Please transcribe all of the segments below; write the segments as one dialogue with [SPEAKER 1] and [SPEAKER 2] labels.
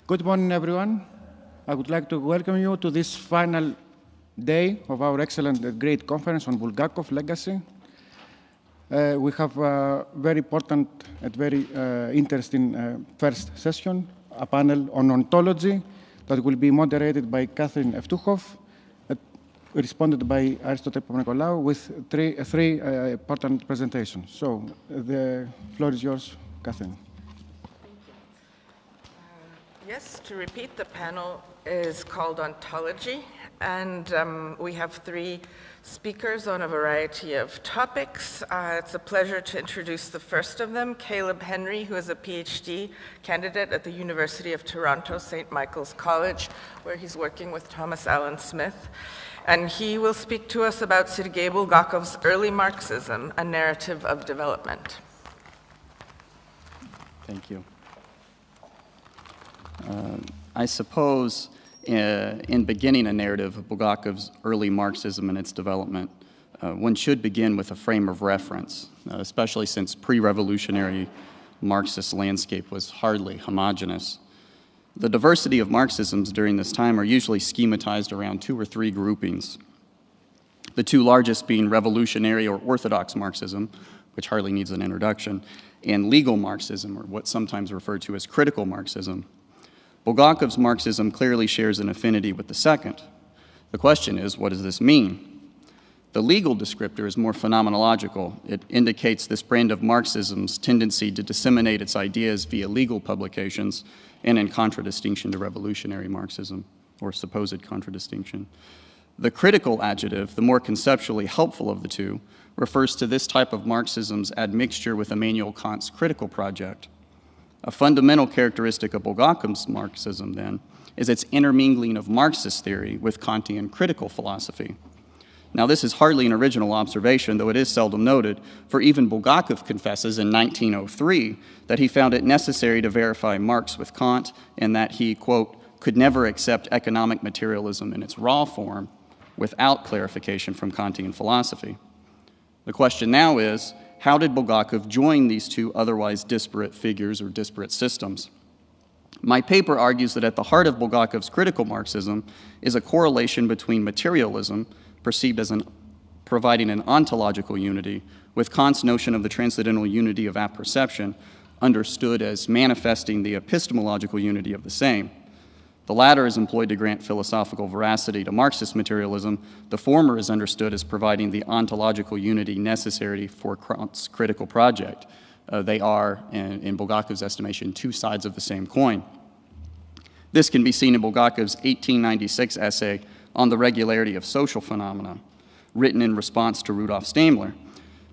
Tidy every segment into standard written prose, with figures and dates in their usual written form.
[SPEAKER 1] Good morning, everyone. I would like to welcome you to this final day of our excellent and great conference on Bulgakov legacy. We have a very important and very interesting first session, a panel on ontology that will be moderated by Catherine Evtuchov, responded by Aristotle Papanikolaou with three important presentations. So the floor is yours, Catherine.
[SPEAKER 2] Yes, to repeat, the panel is called Ontology, and we have three speakers on a variety of topics. It's a pleasure to introduce the first of them, Caleb Henry, who is a PhD candidate at the University of Toronto, St. Michael's College, where he's working with Thomas Allen Smith. And he will speak to us about Sergei Bulgakov's Early Marxism, a Narrative of Development.
[SPEAKER 3] Thank you. I suppose in beginning a narrative of Bulgakov's early Marxism and its development, one should begin with a frame of reference, especially since pre-revolutionary Marxist landscape was hardly homogeneous. The diversity of Marxisms during this time are usually schematized around two or three groupings, the two largest being revolutionary or orthodox Marxism, which hardly needs an introduction, and legal Marxism, or what's sometimes referred to as critical Marxism. Bulgakov's Marxism clearly shares an affinity with the second. The question is, what does this mean? The legal descriptor is more phenomenological. It indicates this brand of Marxism's tendency to disseminate its ideas via legal publications and in contradistinction to revolutionary Marxism, or supposed contradistinction. The critical adjective, the more conceptually helpful of the two, refers to this type of Marxism's admixture with Immanuel Kant's critical project. A fundamental characteristic of Bulgakov's Marxism, then, is its intermingling of Marxist theory with Kantian critical philosophy. Now, this is hardly an original observation, though it is seldom noted, for even Bulgakov confesses in 1903 that he found it necessary to verify Marx with Kant and that he, quote, could never accept economic materialism in its raw form without clarification from Kantian philosophy. The question now is, how did Bulgakov join these two otherwise disparate figures or disparate systems? My paper argues that at the heart of Bulgakov's critical Marxism is a correlation between materialism, perceived as providing an ontological unity, with Kant's notion of the transcendental unity of apperception, understood as manifesting the epistemological unity of the same. The latter is employed to grant philosophical veracity to Marxist materialism. The former is understood as providing the ontological unity necessary for Kant's critical project. They are, in Bulgakov's estimation, two sides of the same coin. This can be seen in Bulgakov's 1896 essay on the regularity of social phenomena, written in response to Rudolf Staemmler.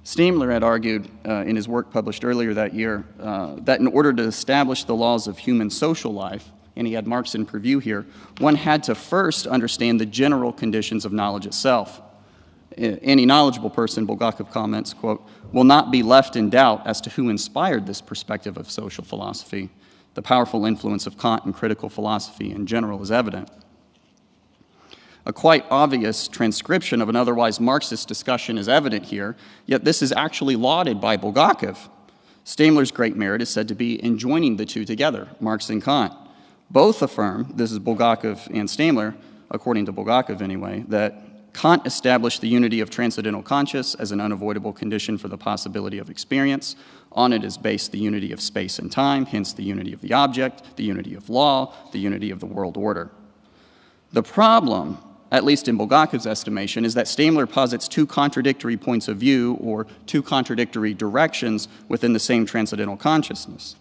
[SPEAKER 3] Staemmler had argued in his work published earlier that year that in order to establish the laws of human social life, and he had Marx in preview here, one had to first understand the general conditions of knowledge itself. Any knowledgeable person, Bulgakov comments, quote, will not be left in doubt as to who inspired this perspective of social philosophy. The powerful influence of Kant and critical philosophy in general is evident. A quite obvious transcription of an otherwise Marxist discussion is evident here, yet this is actually lauded by Bulgakov. Staemmler's great merit is said to be in joining the two together, Marx and Kant. Both affirm, this is Bulgakov and Staemmler, according to Bulgakov anyway, that Kant established the unity of transcendental conscious as an unavoidable condition for the possibility of experience. On it is based the unity of space and time, hence the unity of the object, the unity of law, the unity of the world order. The problem, at least in Bulgakov's estimation, is that Staemmler posits two contradictory points of view or two contradictory directions within the same transcendental consciousness.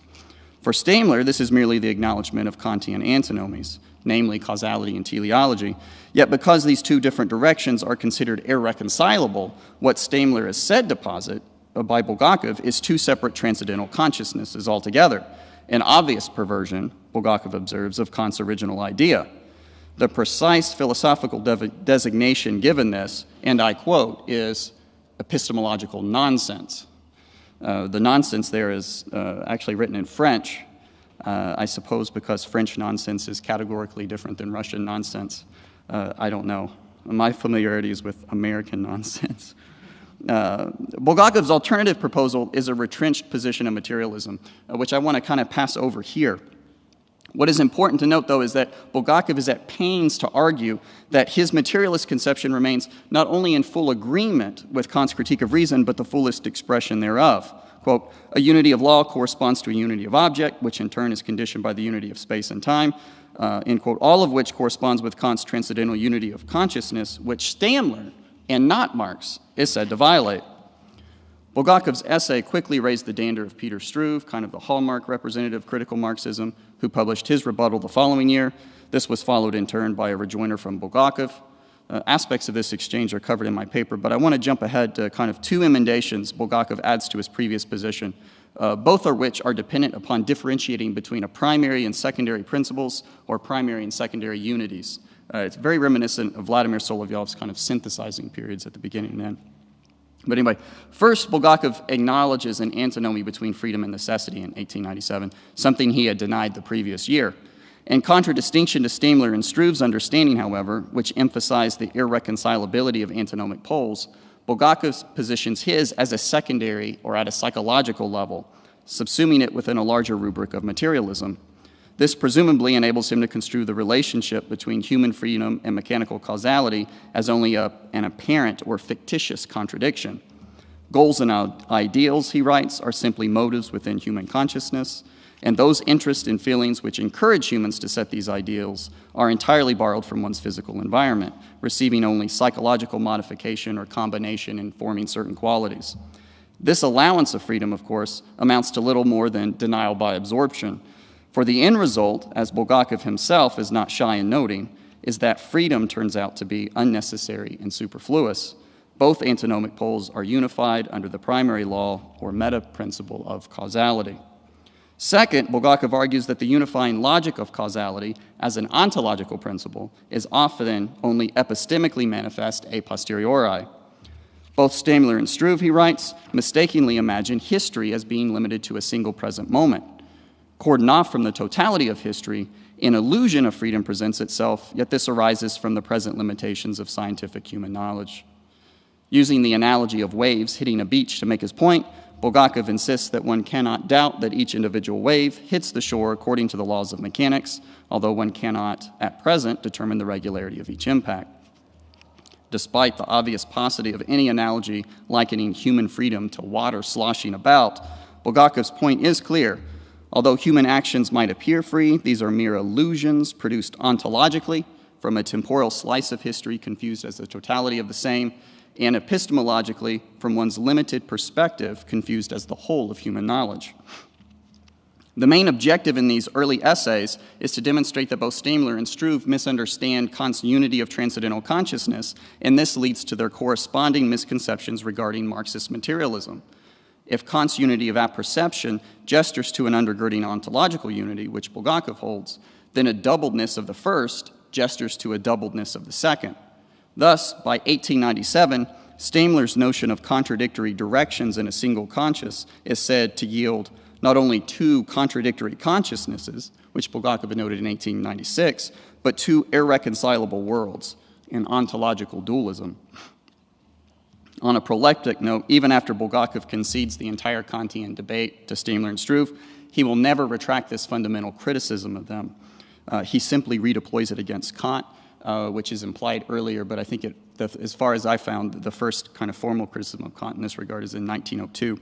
[SPEAKER 3] For Staemmler, this is merely the acknowledgement of Kantian antinomies, namely causality and teleology. Yet because these two different directions are considered irreconcilable, what Staemmler is said to posit by Bulgakov is two separate transcendental consciousnesses altogether, an obvious perversion, Bulgakov observes, of Kant's original idea. The precise philosophical designation given this, and I quote, is epistemological nonsense. The nonsense there is actually written in French, I suppose because French nonsense is categorically different than Russian nonsense. I don't know. My familiarity is with American nonsense. Bulgakov's alternative proposal is a retrenched position of materialism, which I want to kind of pass over here. What is important to note, though, is that Bulgakov is at pains to argue that his materialist conception remains not only in full agreement with Kant's critique of reason, but the fullest expression thereof. Quote, a unity of law corresponds to a unity of object, which in turn is conditioned by the unity of space and time, end quote, all of which corresponds with Kant's transcendental unity of consciousness, which Stamler, and not Marx, is said to violate. Bulgakov's essay quickly raised the dander of Peter Struve, kind of the hallmark representative of critical Marxism, who published his rebuttal the following year. This was followed in turn by a rejoinder from Bulgakov. Aspects of this exchange are covered in my paper, but I want to jump ahead to kind of two emendations Bulgakov adds to his previous position, both of which are dependent upon differentiating between a primary and secondary principles or primary and secondary unities. It's very reminiscent of Vladimir Solovyov's kind of synthesizing periods at the beginning and end. But anyway, first, Bulgakov acknowledges an antinomy between freedom and necessity in 1897, something he had denied the previous year. In contradistinction to Stamler and Struve's understanding, however, which emphasized the irreconcilability of antinomic poles, Bulgakov positions his as a secondary or at a psychological level, subsuming it within a larger rubric of materialism. This presumably enables him to construe the relationship between human freedom and mechanical causality as only an apparent or fictitious contradiction. Goals and ideals, he writes, are simply motives within human consciousness, and those interests and feelings which encourage humans to set these ideals are entirely borrowed from one's physical environment, receiving only psychological modification or combination in forming certain qualities. This allowance of freedom, of course, amounts to little more than denial by absorption. For the end result, as Bulgakov himself is not shy in noting, is that freedom turns out to be unnecessary and superfluous. Both antinomic poles are unified under the primary law or meta-principle of causality. Second, Bulgakov argues that the unifying logic of causality as an ontological principle is often only epistemically manifest a posteriori. Both Stamler and Struve, he writes, mistakenly imagine history as being limited to a single present moment. Cordoned off from the totality of history, an illusion of freedom presents itself, yet this arises from the present limitations of scientific human knowledge. Using the analogy of waves hitting a beach to make his point, Bulgakov insists that one cannot doubt that each individual wave hits the shore according to the laws of mechanics, although one cannot, at present, determine the regularity of each impact. Despite the obvious paucity of any analogy likening human freedom to water sloshing about, Bulgakov's point is clear. Although human actions might appear free, these are mere illusions produced ontologically from a temporal slice of history confused as the totality of the same, and epistemologically from one's limited perspective confused as the whole of human knowledge. The main objective in these early essays is to demonstrate that both Stamler and Struve misunderstand Kant's unity of transcendental consciousness, and this leads to their corresponding misconceptions regarding Marxist materialism. If Kant's unity of apperception gestures to an undergirding ontological unity, which Bulgakov holds, then a doubledness of the first gestures to a doubledness of the second. Thus, by 1897, Stamler's notion of contradictory directions in a single conscious is said to yield not only two contradictory consciousnesses, which Bulgakov had noted in 1896, but two irreconcilable worlds in ontological dualism. On a proleptic note, even after Bulgakov concedes the entire Kantian debate to Stamler and Struve, he will never retract this fundamental criticism of them. He simply redeploys it against Kant, which is implied earlier, but I think as far as I found, the first kind of formal criticism of Kant in this regard is in 1902.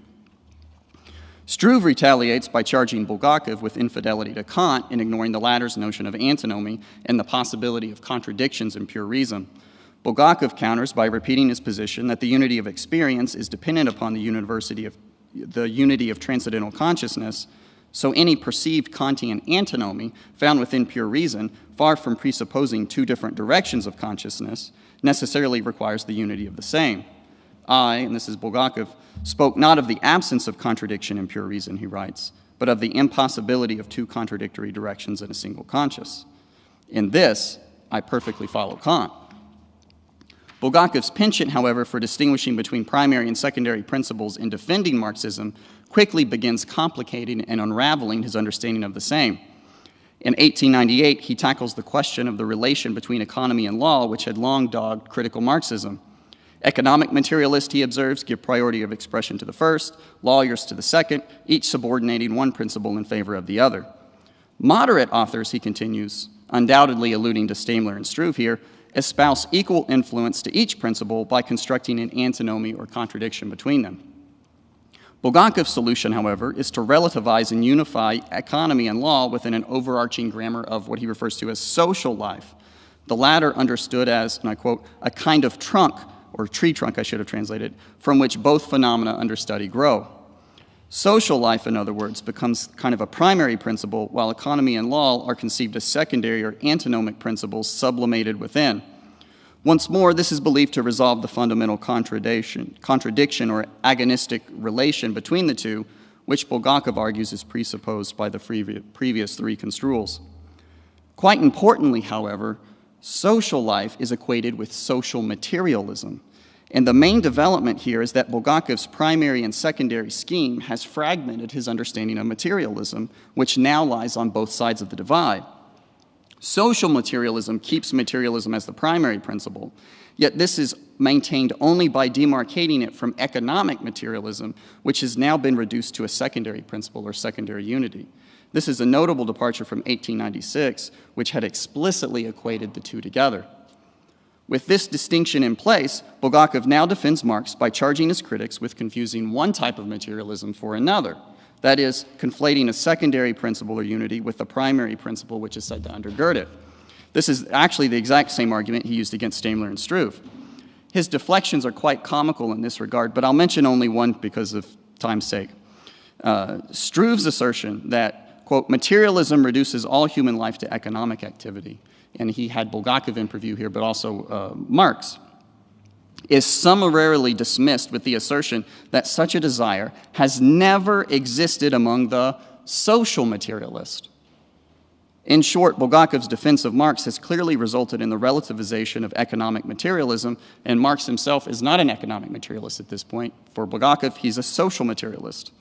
[SPEAKER 3] Struve retaliates by charging Bulgakov with infidelity to Kant and ignoring the latter's notion of antinomy and the possibility of contradictions in pure reason. Bulgakov counters by repeating his position that the unity of experience is dependent upon the unity of transcendental consciousness, so any perceived Kantian antinomy found within pure reason, far from presupposing two different directions of consciousness, necessarily requires the unity of the same. I, and this is Bulgakov, spoke not of the absence of contradiction in pure reason, he writes, but of the impossibility of two contradictory directions in a single conscious. In this, I perfectly follow Kant. Bulgakov's penchant, however, for distinguishing between primary and secondary principles in defending Marxism quickly begins complicating and unraveling his understanding of the same. In 1898, he tackles the question of the relation between economy and law, which had long dogged critical Marxism. Economic materialists, he observes, give priority of expression to the first, lawyers to the second, each subordinating one principle in favor of the other. Moderate authors, he continues, undoubtedly alluding to Stamler and Struve here, espouse equal influence to each principle by constructing an antinomy or contradiction between them. Bulgakov's solution, however, is to relativize and unify economy and law within an overarching grammar of what he refers to as social life, the latter understood as, and I quote, a kind of trunk, or tree trunk I should have translated, from which both phenomena under study grow. Social life, in other words, becomes kind of a primary principle, while economy and law are conceived as secondary or antinomic principles sublimated within. Once more, this is believed to resolve the fundamental contradiction or agonistic relation between the two, which Bulgakov argues is presupposed by the previous three construals. Quite importantly, however, social life is equated with social materialism. And the main development here is that Bulgakov's primary and secondary scheme has fragmented his understanding of materialism, which now lies on both sides of the divide. Social materialism keeps materialism as the primary principle, yet this is maintained only by demarcating it from economic materialism, which has now been reduced to a secondary principle or secondary unity. This is a notable departure from 1896, which had explicitly equated the two together. With this distinction in place, Bulgakov now defends Marx by charging his critics with confusing one type of materialism for another, that is, conflating a secondary principle or unity with the primary principle which is said to undergird it. This is actually the exact same argument he used against Stamler and Struve. His deflections are quite comical in this regard, but I'll mention only one because of time's sake. Struve's assertion that, quote, materialism reduces all human life to economic activity, and he had Bulgakov in preview here, but also Marx, is summarily dismissed with the assertion that such a desire has never existed among the social materialist. In short, Bulgakov's defense of Marx has clearly resulted in the relativization of economic materialism, and Marx himself is not an economic materialist at this point. For Bulgakov, he's a social materialist.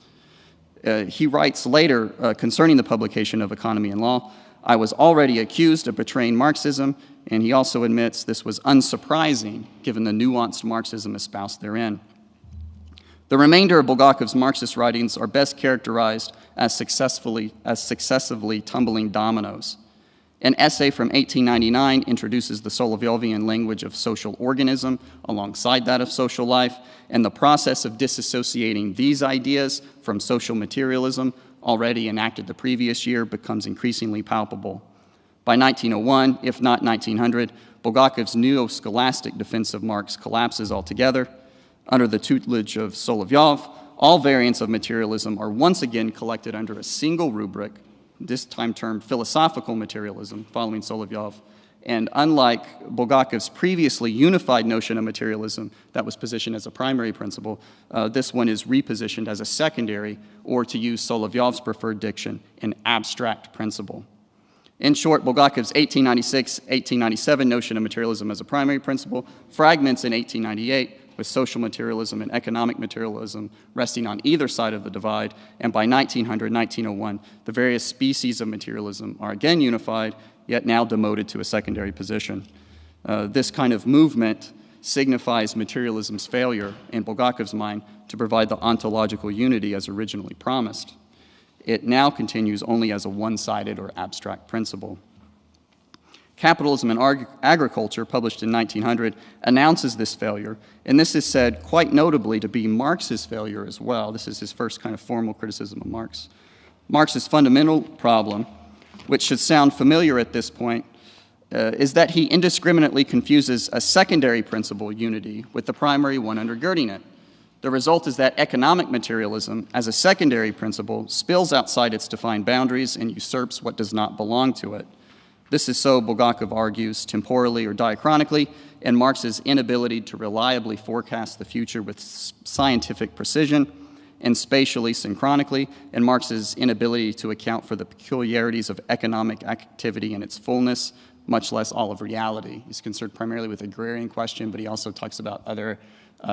[SPEAKER 3] He writes later concerning the publication of Economy and Law, I was already accused of betraying Marxism, and he also admits this was unsurprising given the nuanced Marxism espoused therein. The remainder of Bulgakov's Marxist writings are best characterized as successively tumbling dominoes. An essay from 1899 introduces the Solovyovian language of social organism alongside that of social life, and the process of disassociating these ideas from social materialism already enacted the previous year becomes increasingly palpable. By 1901, if not 1900, Bulgakov's neo-scholastic defense of Marx collapses altogether. Under the tutelage of Solovyov, all variants of materialism are once again collected under a single rubric, this time termed philosophical materialism, following Solovyov. And unlike Bulgakov's previously unified notion of materialism that was positioned as a primary principle, this one is repositioned as a secondary, or to use Solovyov's preferred diction, an abstract principle. In short, Bulgakov's 1896-1897 notion of materialism as a primary principle fragments in 1898 with social materialism and economic materialism resting on either side of the divide, and by 1900-1901, the various species of materialism are again unified, yet now demoted to a secondary position. This kind of movement signifies materialism's failure, in Bulgakov's mind, to provide the ontological unity as originally promised. It now continues only as a one-sided or abstract principle. Capitalism and Agriculture, published in 1900, announces this failure, and this is said quite notably to be Marx's failure as well. This is his first kind of formal criticism of Marx. Marx's fundamental problem, which should sound familiar at this point, is that he indiscriminately confuses a secondary principle, unity, with the primary one undergirding it. The result is that economic materialism, as a secondary principle, spills outside its defined boundaries and usurps what does not belong to it. This is so, Bulgakov argues, temporally or diachronically, and Marx's inability to reliably forecast the future with scientific precision, and spatially synchronically, and Marx's inability to account for the peculiarities of economic activity in its fullness, much less all of reality. He's concerned primarily with the agrarian question, but he also talks about other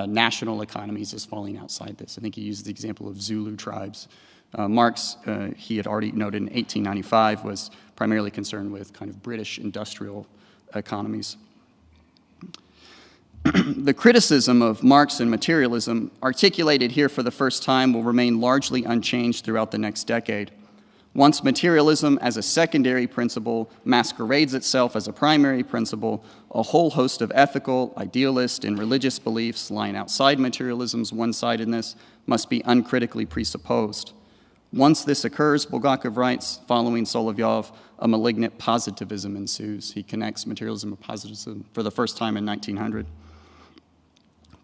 [SPEAKER 3] national economies as falling outside this. I think he used the example of Zulu tribes. Marx, he had already noted in 1895, was primarily concerned with kind of British industrial economies. The criticism of Marx and materialism, articulated here for the first time, will remain largely unchanged throughout the next decade. Once materialism as a secondary principle masquerades itself as a primary principle, a whole host of ethical, idealist, and religious beliefs lying outside materialism's one-sidedness must be uncritically presupposed. Once this occurs, Bulgakov writes, following Solovyov, a malignant positivism ensues. He connects materialism and positivism for the first time in 1900.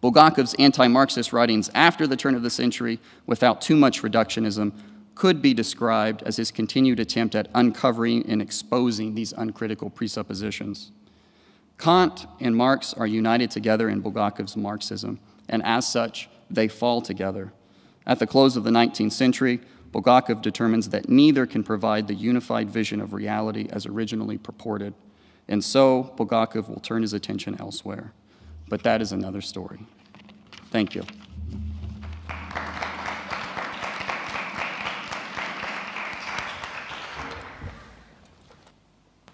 [SPEAKER 3] Bulgakov's anti-Marxist writings after the turn of the century, without too much reductionism, could be described as his continued attempt at uncovering and exposing these uncritical presuppositions. Kant and Marx are united together in Bulgakov's Marxism, and as such, they fall together. At the close of the 19th century, Bulgakov determines that neither can provide the unified vision of reality as originally purported, and so Bulgakov will turn his attention elsewhere. But that is another story. Thank you.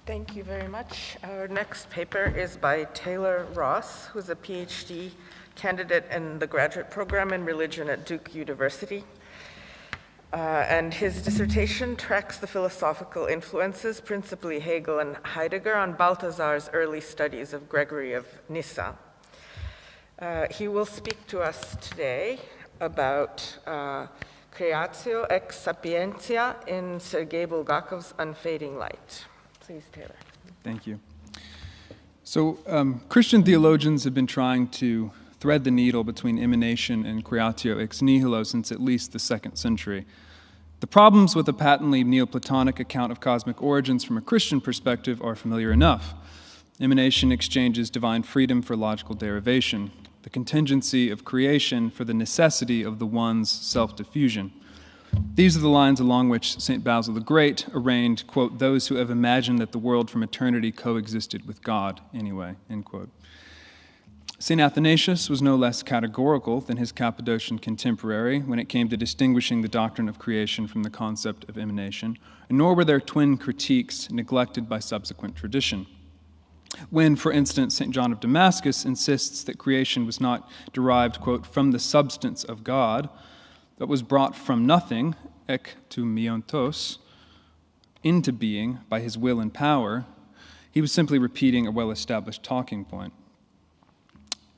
[SPEAKER 2] Thank you very much. Our next paper is by Taylor Ross, who's a PhD candidate in the graduate program in religion at Duke University. And his dissertation tracks the philosophical influences, principally Hegel and Heidegger, on Balthasar's early studies of Gregory of Nyssa. He will speak to us today about Creatio ex Sapientia in Sergei Bulgakov's Unfading Light. Please, Taylor.
[SPEAKER 4] Thank you. So Christian theologians have been trying to thread the needle between emanation and creatio ex nihilo since at least the 2nd century. The problems with a patently Neoplatonic account of cosmic origins from a Christian perspective are familiar enough. Emanation exchanges divine freedom for logical derivation, the contingency of creation for the necessity of the one's self-diffusion. These are the lines along which St. Basil the Great arraigned, quote, those who have imagined that the world from eternity coexisted with God anyway, end quote. St. Athanasius was no less categorical than his Cappadocian contemporary when it came to distinguishing the doctrine of creation from the concept of emanation, nor were their twin critiques neglected by subsequent tradition. When, for instance, St. John of Damascus insists that creation was not derived, quote, from the substance of God, but was brought from nothing, ek to miontos, into being by his will and power, he was simply repeating a well-established talking point.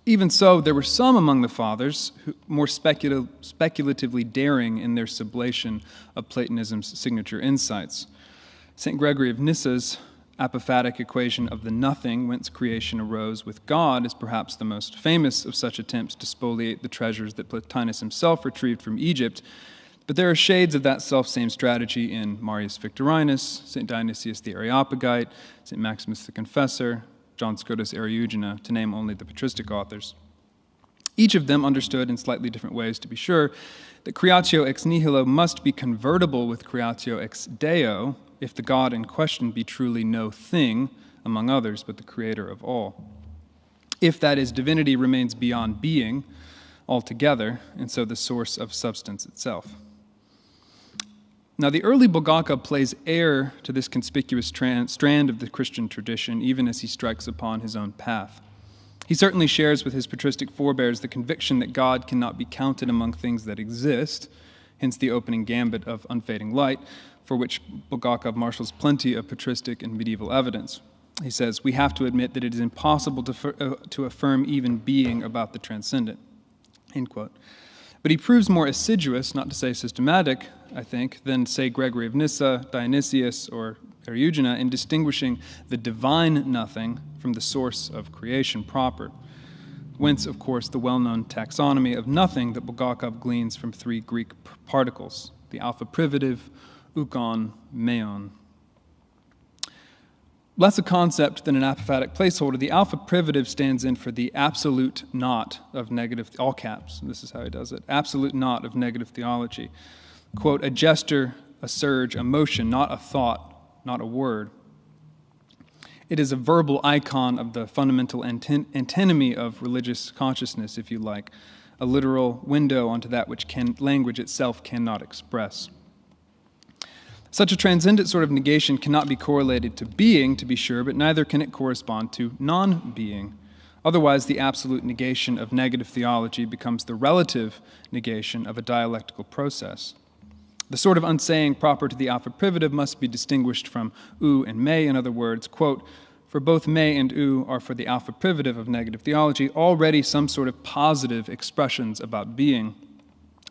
[SPEAKER 4] Even so, there were some among the fathers who more speculatively daring in their sublation of Platonism's signature insights. St. Gregory of Nyssa's apophatic equation of the nothing whence creation arose with God is perhaps the most famous of such attempts to spoliate the treasures that Plotinus himself retrieved from Egypt, but there are shades of that selfsame strategy in Marius Victorinus, St. Dionysius the Areopagite, St. Maximus the Confessor, John Scotus Eriugena, to name only the patristic authors. Each of them understood in slightly different ways, to be sure, that creatio ex nihilo must be convertible with creatio ex deo if the God in question be truly no thing, among others, but the creator of all. If, that is, divinity remains beyond being altogether, and so the source of substance itself. Now, the early Bulgakov plays heir to this conspicuous strand of the Christian tradition, even as he strikes upon his own path. He certainly shares with his patristic forebears the conviction that God cannot be counted among things that exist, hence the opening gambit of Unfading Light, for which Bulgakov marshals plenty of patristic and medieval evidence. He says, we have to admit that it is impossible to affirm even being about the transcendent, end quote. But he proves more assiduous, not to say systematic, I think, than, say, Gregory of Nyssa, Dionysius, or Eriugena in distinguishing the divine nothing from the source of creation proper. Whence, of course, the well-known taxonomy of nothing that Bulgakov gleans from 3 Greek particles, the alpha privative, ukon, meon. Less a concept than an apophatic placeholder, the alpha privative stands in for the absolute not of negative, all caps, this is how he does it, absolute not of negative theology. Quote, a gesture, a surge, a motion, not a thought, not a word. It is a verbal icon of the fundamental antinomy of religious consciousness, if you like, a literal window onto that which language itself cannot express. Such a transcendent sort of negation cannot be correlated to being, to be sure, but neither can it correspond to non-being. Otherwise, the absolute negation of negative theology becomes the relative negation of a dialectical process. The sort of unsaying proper to the alpha privative must be distinguished from u and me. In other words, quote, for both me and u are for the alpha privative of negative theology already some sort of positive expressions about being,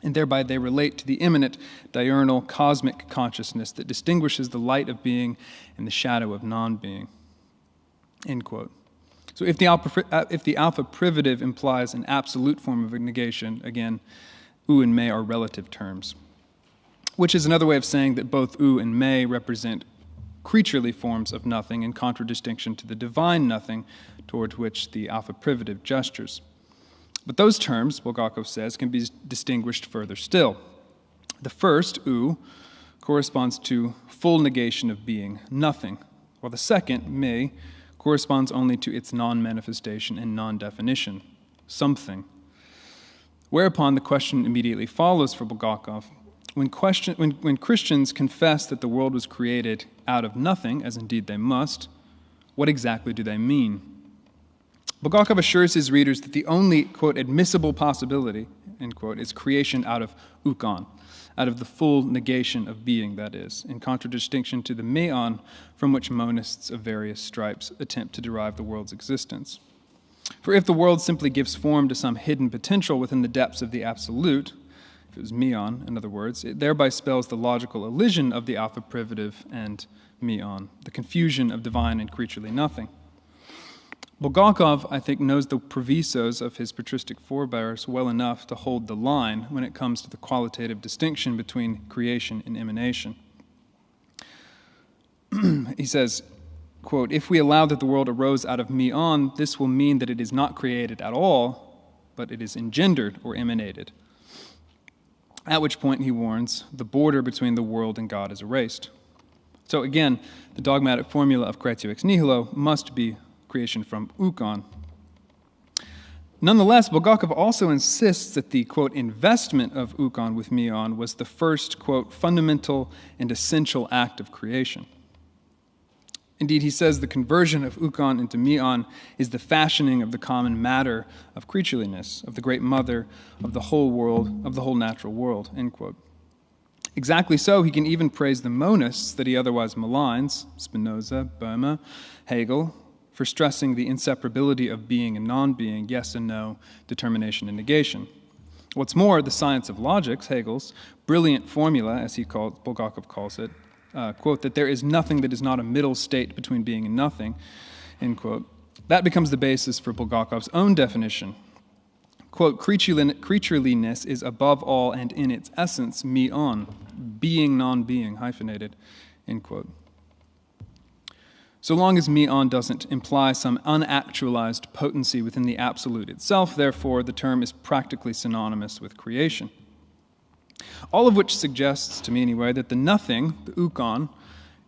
[SPEAKER 4] and thereby they relate to the immanent, diurnal, cosmic consciousness that distinguishes the light of being and the shadow of non-being, end quote. So if the alpha privative implies an absolute form of negation, again, u and me are relative terms, which is another way of saying that both u and me represent creaturely forms of nothing in contradistinction to the divine nothing toward which the alpha privative gestures. But those terms, Bulgakov says, can be distinguished further still. The first, u, corresponds to full negation of being, nothing, while the second, me, corresponds only to its non-manifestation and non-definition, something. Whereupon the question immediately follows for Bulgakov, when Christians confess that the world was created out of nothing, as indeed they must, what exactly do they mean? Bulgakov assures his readers that the only, quote, admissible possibility, end quote, is creation out of ukon, out of the full negation of being, that is, in contradistinction to the meon from which monists of various stripes attempt to derive the world's existence. For if the world simply gives form to some hidden potential within the depths of the absolute, if it was meon, in other words, it thereby spells the logical elision of the alpha privative and meon, the confusion of divine and creaturely nothing. Bulgakov, I think, knows the provisos of his patristic forebears well enough to hold the line when it comes to the qualitative distinction between creation and emanation. He says, quote, if we allow that the world arose out of meon, this will mean that it is not created at all, but it is engendered or emanated. At which point, he warns, the border between the world and God is erased. So again, the dogmatic formula of creatio ex nihilo must be creation from ukon. Nonetheless, Bulgakov also insists that the, quote, investment of ukon with meon was the first, quote, fundamental and essential act of creation. Indeed, he says the conversion of ukon into meon is the fashioning of the common matter of creatureliness, of the great mother, of the whole world, of the whole natural world, end quote. Exactly so, he can even praise the monists that he otherwise maligns, Spinoza, Boehme, Hegel, for stressing the inseparability of being and non-being, yes and no, determination and negation. What's more, the science of logics, Hegel's brilliant formula, as Bulgakov calls it, quote, that there is nothing that is not a middle state between being and nothing, end quote, that becomes the basis for Bulgakov's own definition. Quote, creatureliness is above all and in its essence meon, being non-being, hyphenated, end quote. So long as meon doesn't imply some unactualized potency within the absolute itself, therefore, the term is practically synonymous with creation. All of which suggests, to me anyway, that the nothing, the ukon,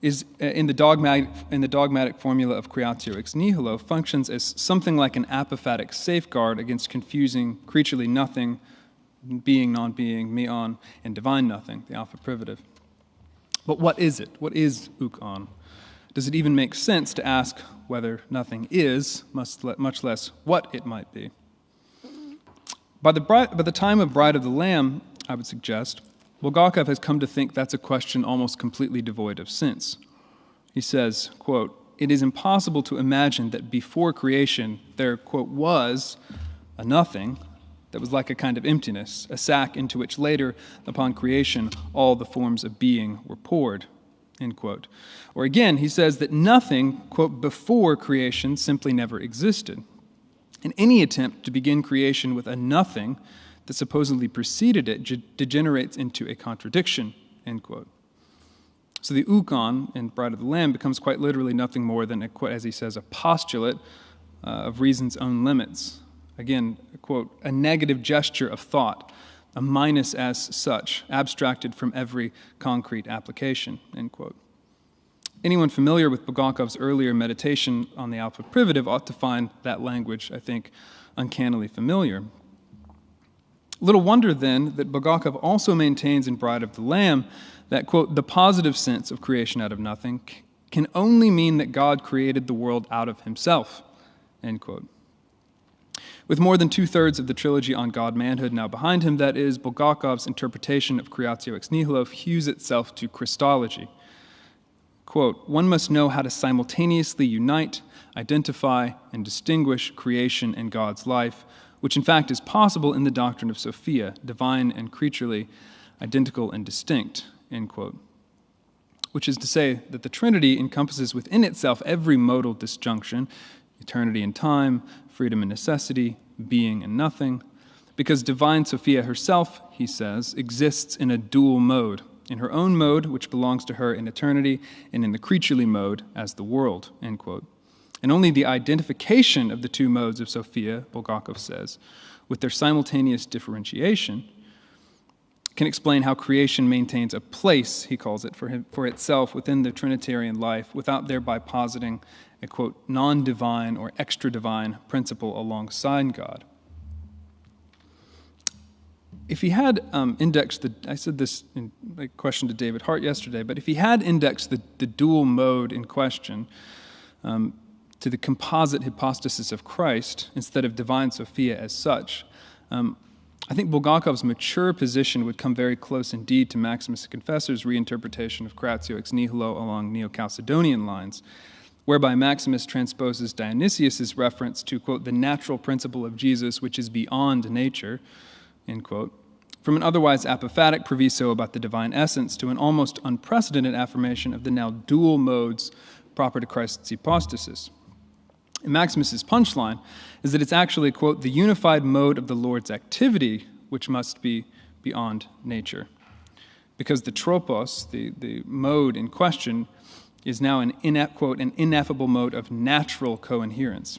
[SPEAKER 4] is in the dogmatic formula of creatio ex nihilo functions as something like an apophatic safeguard against confusing creaturely nothing, being, non-being, meon, and divine nothing, the alpha privative. But what is it? What is ukon? Does it even make sense to ask whether nothing is, much less what it might be? By the time of Bride of the Lamb, I would suggest, Bulgakov has come to think that's a question almost completely devoid of sense. He says, quote, it is impossible to imagine that before creation there, quote, was a nothing that was like a kind of emptiness, a sack into which later, upon creation, all the forms of being were poured, end quote. Or again, he says that nothing, quote, before creation simply never existed. And any attempt to begin creation with a nothing that supposedly preceded it degenerates into a contradiction, end quote. So the ukon in Bride of the Lamb becomes quite literally nothing more than, as he says, a postulate of reason's own limits. Again, quote, a negative gesture of thought, a minus as such, abstracted from every concrete application, end quote. Anyone familiar with Bulgakov's earlier meditation on the alpha privative ought to find that language, I think, uncannily familiar. Little wonder, then, that Bulgakov also maintains in Bride of the Lamb that, quote, the positive sense of creation out of nothing can only mean that God created the world out of himself, end quote. With more than two-thirds of the trilogy on God-manhood now behind him, that is, Bulgakov's interpretation of creatio ex nihilo hews itself to Christology. Quote, "One must know how to simultaneously unite, identify, and distinguish creation and God's life, which in fact is possible in the doctrine of Sophia, divine and creaturely, identical and distinct," end quote. Which is to say that the Trinity encompasses within itself every modal disjunction, eternity and time, freedom and necessity, being and nothing, because divine Sophia herself, he says, exists in a dual mode, in her own mode, which belongs to her in eternity, and in the creaturely mode as the world, end quote. And only the identification of the two modes of Sophia, Bulgakov says, with their simultaneous differentiation, can explain how creation maintains a place, he calls it, for itself within the Trinitarian life, without thereby positing a, quote, non-divine or extra-divine principle alongside God. If he had indexed I said this in a question to David Hart yesterday, but if he had indexed the dual mode in question to the composite hypostasis of Christ instead of divine Sophia as such, I think Bulgakov's mature position would come very close indeed to Maximus the Confessor's reinterpretation of creatio ex nihilo along Neo-Chalcedonian lines, whereby Maximus transposes Dionysius' reference to, quote, the natural principle of Jesus which is beyond nature, end quote, from an otherwise apophatic proviso about the divine essence to an almost unprecedented affirmation of the now dual modes proper to Christ's hypostasis. And Maximus's punchline is that it's actually, quote, the unified mode of the Lord's activity which must be beyond nature. Because the tropos, the mode in question, is now an ineffable mode of natural coherence.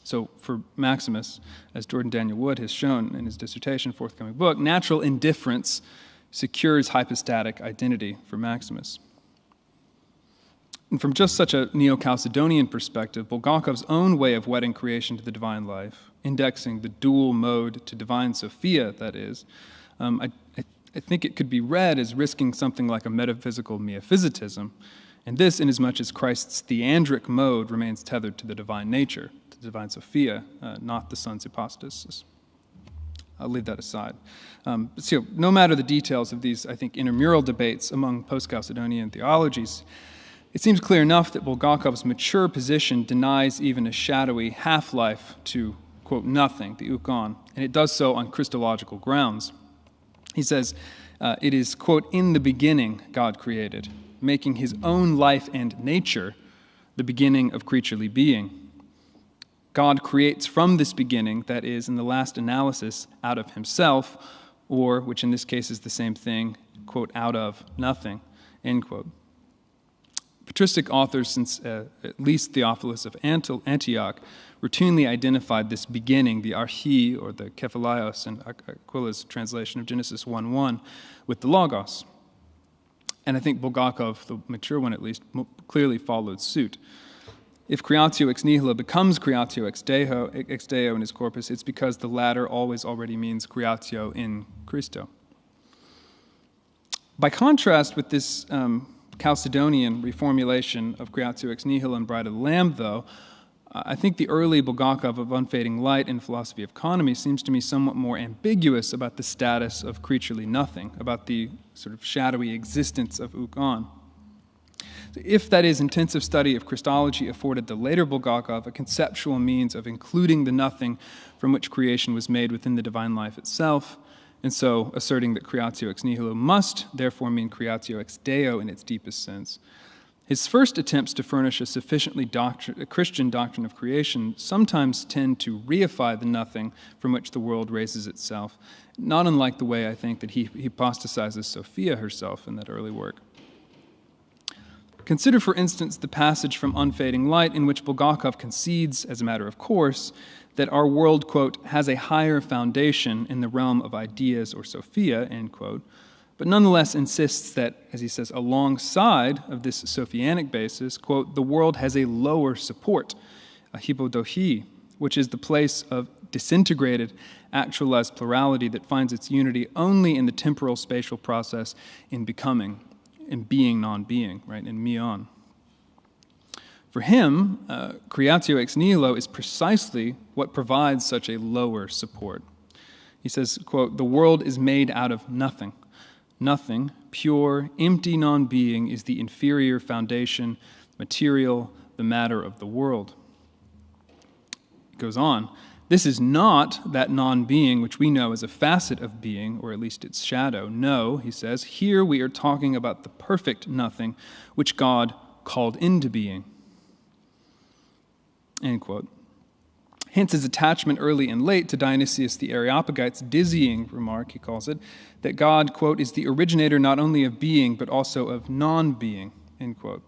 [SPEAKER 4] So for Maximus, as Jordan Daniel Wood has shown in his dissertation, forthcoming book, natural indifference secures hypostatic identity for Maximus. And from just such a Neo-Chalcedonian perspective, Bulgakov's own way of wedding creation to the divine life, indexing the dual mode to divine Sophia, that is, I think it could be read as risking something like a metaphysical miaphysitism, and this inasmuch as Christ's theandric mode remains tethered to the divine nature, to the divine Sophia, not the Son's hypostasis. I'll leave that aside. So no matter the details of these, I think, intramural debates among post-Chalcedonian theologies, it seems clear enough that Bulgakov's mature position denies even a shadowy half-life to, quote, nothing, the ukon, and it does so on Christological grounds. He says, it is, quote, in the beginning God created, making his own life and nature the beginning of creaturely being. God creates from this beginning, that is, in the last analysis, out of himself, or, which in this case is the same thing, quote, out of nothing, end quote. Patristic authors since at least Theophilus of Antioch routinely identified this beginning, the archi, or the kephalios, in Aquila's translation of Genesis 1:1, with the logos. And I think Bulgakov, the mature one at least, clearly followed suit. If creatio ex nihilo becomes creatio ex deo in his corpus, it's because the latter always already means creatio in Christo. By contrast with this Chalcedonian reformulation of creatio ex nihilo and Bride of the Lamb, though, I think the early Bulgakov of Unfading Light in Philosophy of Economy seems to me somewhat more ambiguous about the status of creaturely nothing, about the sort of shadowy existence of ukon. If, that is, intensive study of Christology afforded the later Bulgakov a conceptual means of including the nothing from which creation was made within the divine life itself, and so asserting that creatio ex nihilo must therefore mean creatio ex deo in its deepest sense, his first attempts to furnish a sufficiently Christian doctrine of creation sometimes tend to reify the nothing from which the world raises itself, not unlike the way I think that he hypostasizes Sophia herself in that early work. Consider, for instance, the passage from Unfading Light in which Bulgakov concedes, as a matter of course, that our world, quote, has a higher foundation in the realm of ideas or Sophia, end quote, but nonetheless insists that, as he says, alongside of this Sophianic basis, quote, the world has a lower support, a hypodochi, which is the place of disintegrated, actualized plurality that finds its unity only in the temporal spatial process in becoming, in being non-being, right, in mion. For him, creatio ex nihilo is precisely what provides such a lower support. He says, quote, "The world is made out of nothing. Nothing, pure, empty non-being is the inferior foundation, material, the matter of the world." It goes on, "This is not that non-being which we know as a facet of being, or at least its shadow. No," he says, "here we are talking about the perfect nothing which God called into being." End quote. Hence his attachment early and late to Dionysius the Areopagite's dizzying remark, he calls it, that God, quote, "is the originator not only of being, but also of non-being," end quote.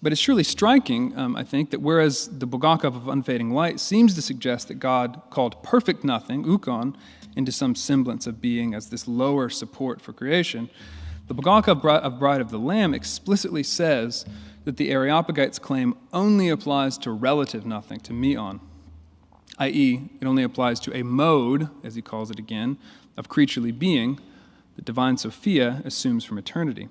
[SPEAKER 4] But it's surely striking, I think, that whereas the Bulgakov of Unfading Light seems to suggest that God called perfect nothing, ukon, into some semblance of being as this lower support for creation, the Bulgakov of Bride of the Lamb explicitly says that the Areopagite's claim only applies to relative nothing, to meon, i.e., it only applies to a mode, as he calls it again, of creaturely being that divine Sophia assumes from eternity.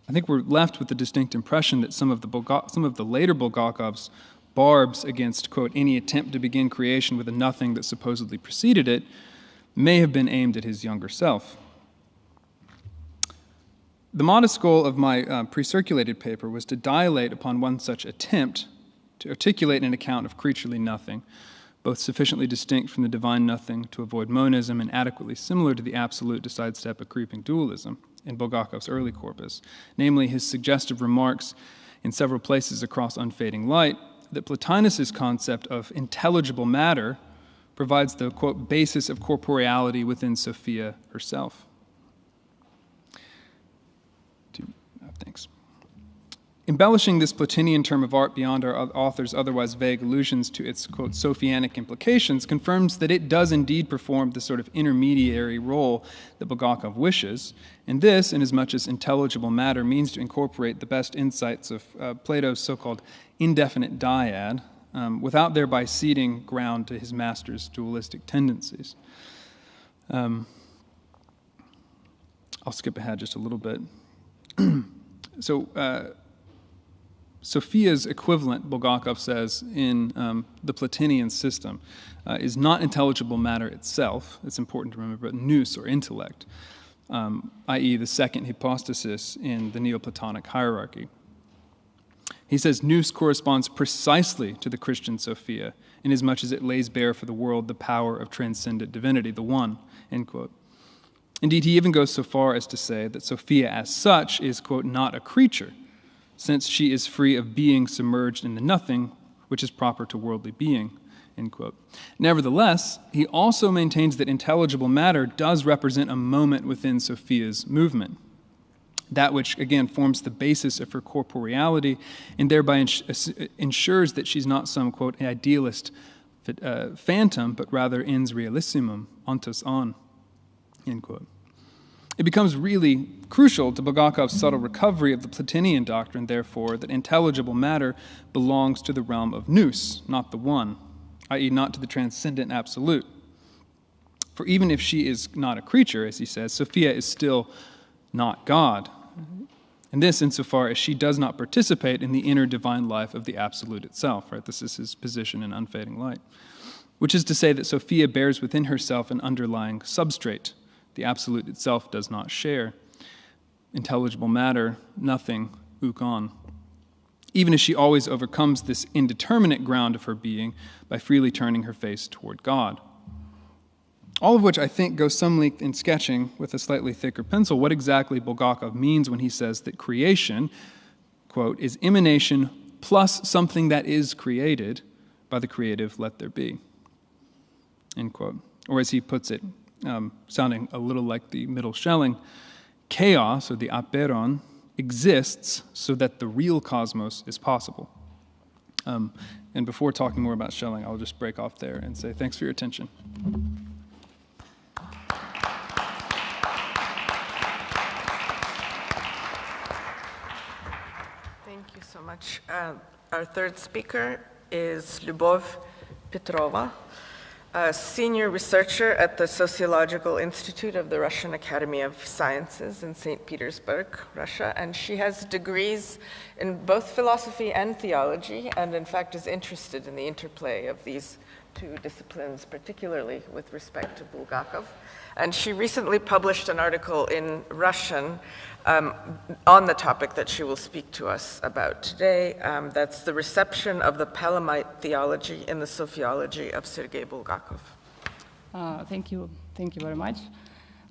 [SPEAKER 4] I think we're left with the distinct impression that some of the later Bulgakovs' barbs against, quote, any attempt to begin creation with a nothing that supposedly preceded it may have been aimed at his younger self. The modest goal of my pre-circulated paper was to dilate upon one such attempt to articulate an account of creaturely nothing, both sufficiently distinct from the divine nothing to avoid monism and adequately similar to the absolute to sidestep a creeping dualism in Bulgakov's early corpus, namely his suggestive remarks in several places across Unfading Light that Plotinus's concept of intelligible matter provides the, quote, basis of corporeality within Sophia herself. Thanks. Embellishing this Plotinian term of art beyond our author's otherwise vague allusions to its, quote, Sophianic implications confirms that it does indeed perform the sort of intermediary role that Bulgakov wishes, and this, inasmuch as intelligible matter means to incorporate the best insights of Plato's so-called indefinite dyad, without thereby ceding ground to his master's dualistic tendencies. I'll skip ahead just a little bit. So, Sophia's equivalent, Bulgakov says, in the Plotinian system is not intelligible matter itself. It's important to remember, but nous, or intellect, i.e. the second hypostasis in the Neoplatonic hierarchy. He says nous corresponds precisely to the Christian Sophia, inasmuch as it lays bare for the world the power of transcendent divinity, the one, end quote. Indeed, he even goes so far as to say that Sophia as such is, quote, not a creature, since she is free of being submerged in the nothing, which is proper to worldly being, end quote. Nevertheless, he also maintains that intelligible matter does represent a moment within Sophia's movement, that which, again, forms the basis of her corporeality and thereby ensures that she's not some, quote, idealist phantom, but rather ens realissimum, ontos on, end quote. It becomes really crucial to Bulgakov's subtle recovery of the Plotinian doctrine, therefore, that intelligible matter belongs to the realm of nous, not the one, i.e. not to the transcendent absolute. For even if she is not a creature, as he says, Sophia is still not God. And this insofar as she does not participate in the inner divine life of the absolute itself, right? This is his position in Unfading Light. Which is to say that Sophia bears within herself an underlying substrate the absolute itself does not share. Intelligible matter, nothing, ukon. Even as she always overcomes this indeterminate ground of her being by freely turning her face toward God. All of which I think goes some length in sketching with a slightly thicker pencil what exactly Bulgakov means when he says that creation, quote, is emanation plus something that is created by the creative let there be, end quote. Or as he puts it, sounding a little like the middle Schelling, chaos, or the aperon, exists so that the real cosmos is possible. And before talking more about Schelling, I'll just break off there and say thanks for your attention.
[SPEAKER 2] Thank you so much. Our third speaker is Lyubov Petrova. a senior researcher at the Sociological Institute of the Russian Academy of Sciences in St. Petersburg, Russia, and she has degrees in both philosophy and theology, and in fact is interested in the interplay of these two disciplines, particularly with respect to Bulgakov. And she recently published an article in Russian on the topic that she will speak to us about today. That's the reception of the Palamite theology in the sociology of Sergei Bulgakov.
[SPEAKER 5] Thank you very much.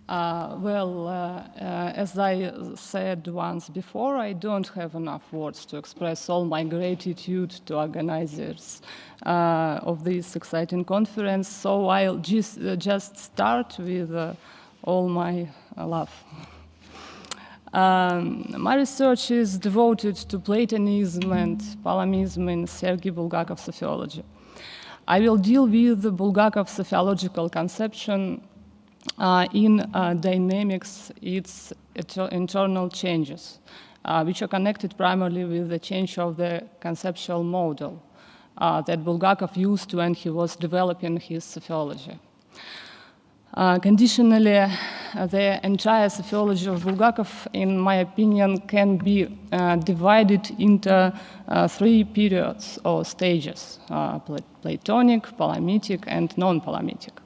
[SPEAKER 5] As I said once before, I don't have enough words to express all my gratitude to organizers of this exciting conference, so I'll just start with all my love. My research is devoted to Platonism and Palamism in Sergei Bulgakov's sociology. I will deal with the Bulgakov sociological conception in dynamics, its internal changes, which are connected primarily with the change of the conceptual model that Bulgakov used when he was developing his sociology. Conditionally, the entire sociology of Bulgakov, in my opinion, can be divided into three periods or stages: Platonic, Palamitic, and non-Palamitic.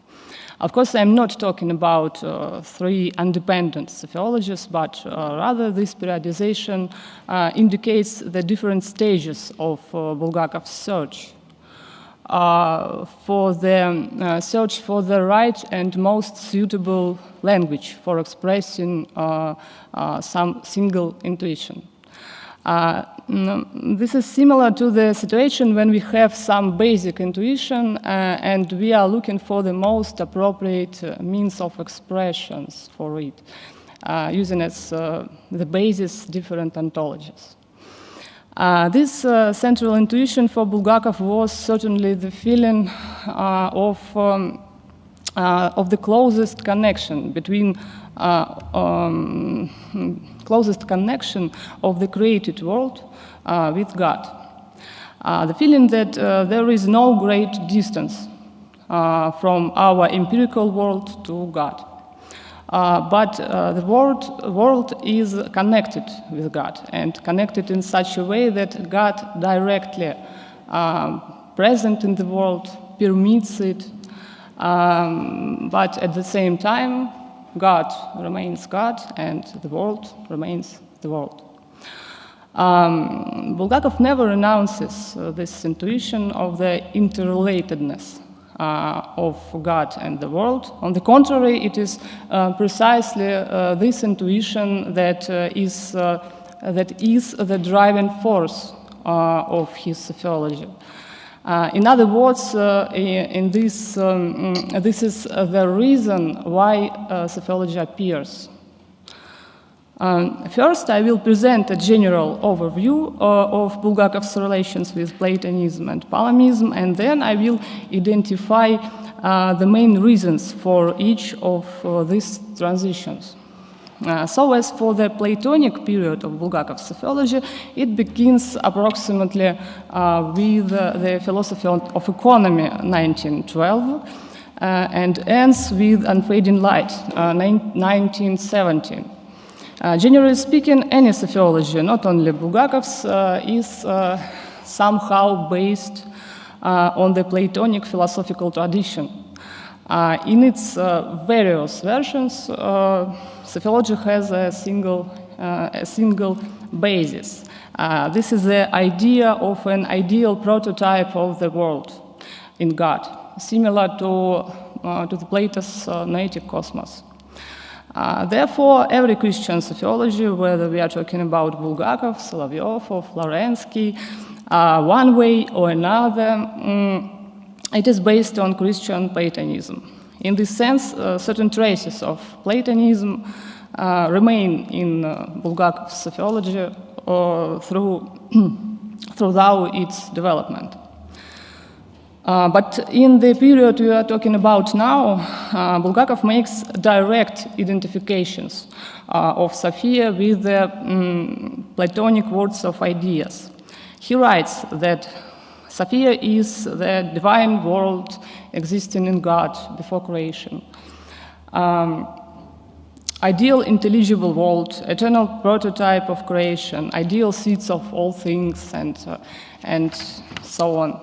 [SPEAKER 5] Of course, I'm not talking about three independent sociologies, but rather this periodization indicates the different stages of Bulgakov's search. For the search for the right and most suitable language for expressing some single intuition. This is similar to the situation when we have some basic intuition and we are looking for the most appropriate means of expressions for it, using as the basis different ontologies. This central intuition for Bulgakov was certainly the feeling of the closest connection between closest connection of the created world with God. The feeling that there is no great distance from our empirical world to God. But the world is connected with God, and connected in such a way that God directly present in the world, permits it, but at the same time, God remains God, and the world remains the world. Bulgakov never announces this intuition of the interrelatedness of God and the world. On the contrary, it is precisely this intuition that is the driving force of his sociology. In other words, this is the reason why sociology appears. First, I will present a general overview of Bulgakov's relations with Platonism and Palamism, and then I will identify the main reasons for each of these transitions. So as for the Platonic period of Bulgakov's sociology, it begins approximately with the philosophy of economy, 1912, and ends with Unfading Light, 1917. Generally speaking, any sociology, not only Bulgakov's, is somehow based on the Platonic philosophical tradition. In its various versions, sociology has a single basis. This is the idea of an ideal prototype of the world in God, similar to the Plato's noetic cosmos. Therefore, every Christian sociology, whether we are talking about Bulgakov, Solovyov, or Florensky, one way or another, it is based on Christian Platonism. In this sense, certain traces of Platonism remain in Bulgakov's sociology throughout its development. But in the period we are talking about now, Bulgakov makes direct identifications of Sophia with the Platonic words of ideas. He writes that Sophia is the divine world existing in God before creation. Ideal intelligible world, eternal prototype of creation, ideal seeds of all things, and so on.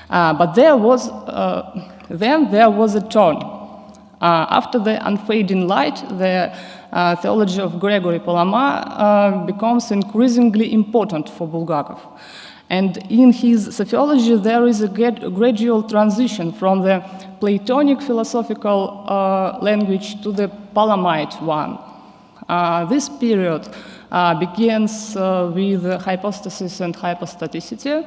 [SPEAKER 5] But there was, then there was a turn. After the unfading light, the theology of Gregory Palamas becomes increasingly important for Bulgakov. And in his sociology, there is a gradual transition from the Platonic philosophical language to the Palamite one. This period begins with hypostasis and hypostaticity,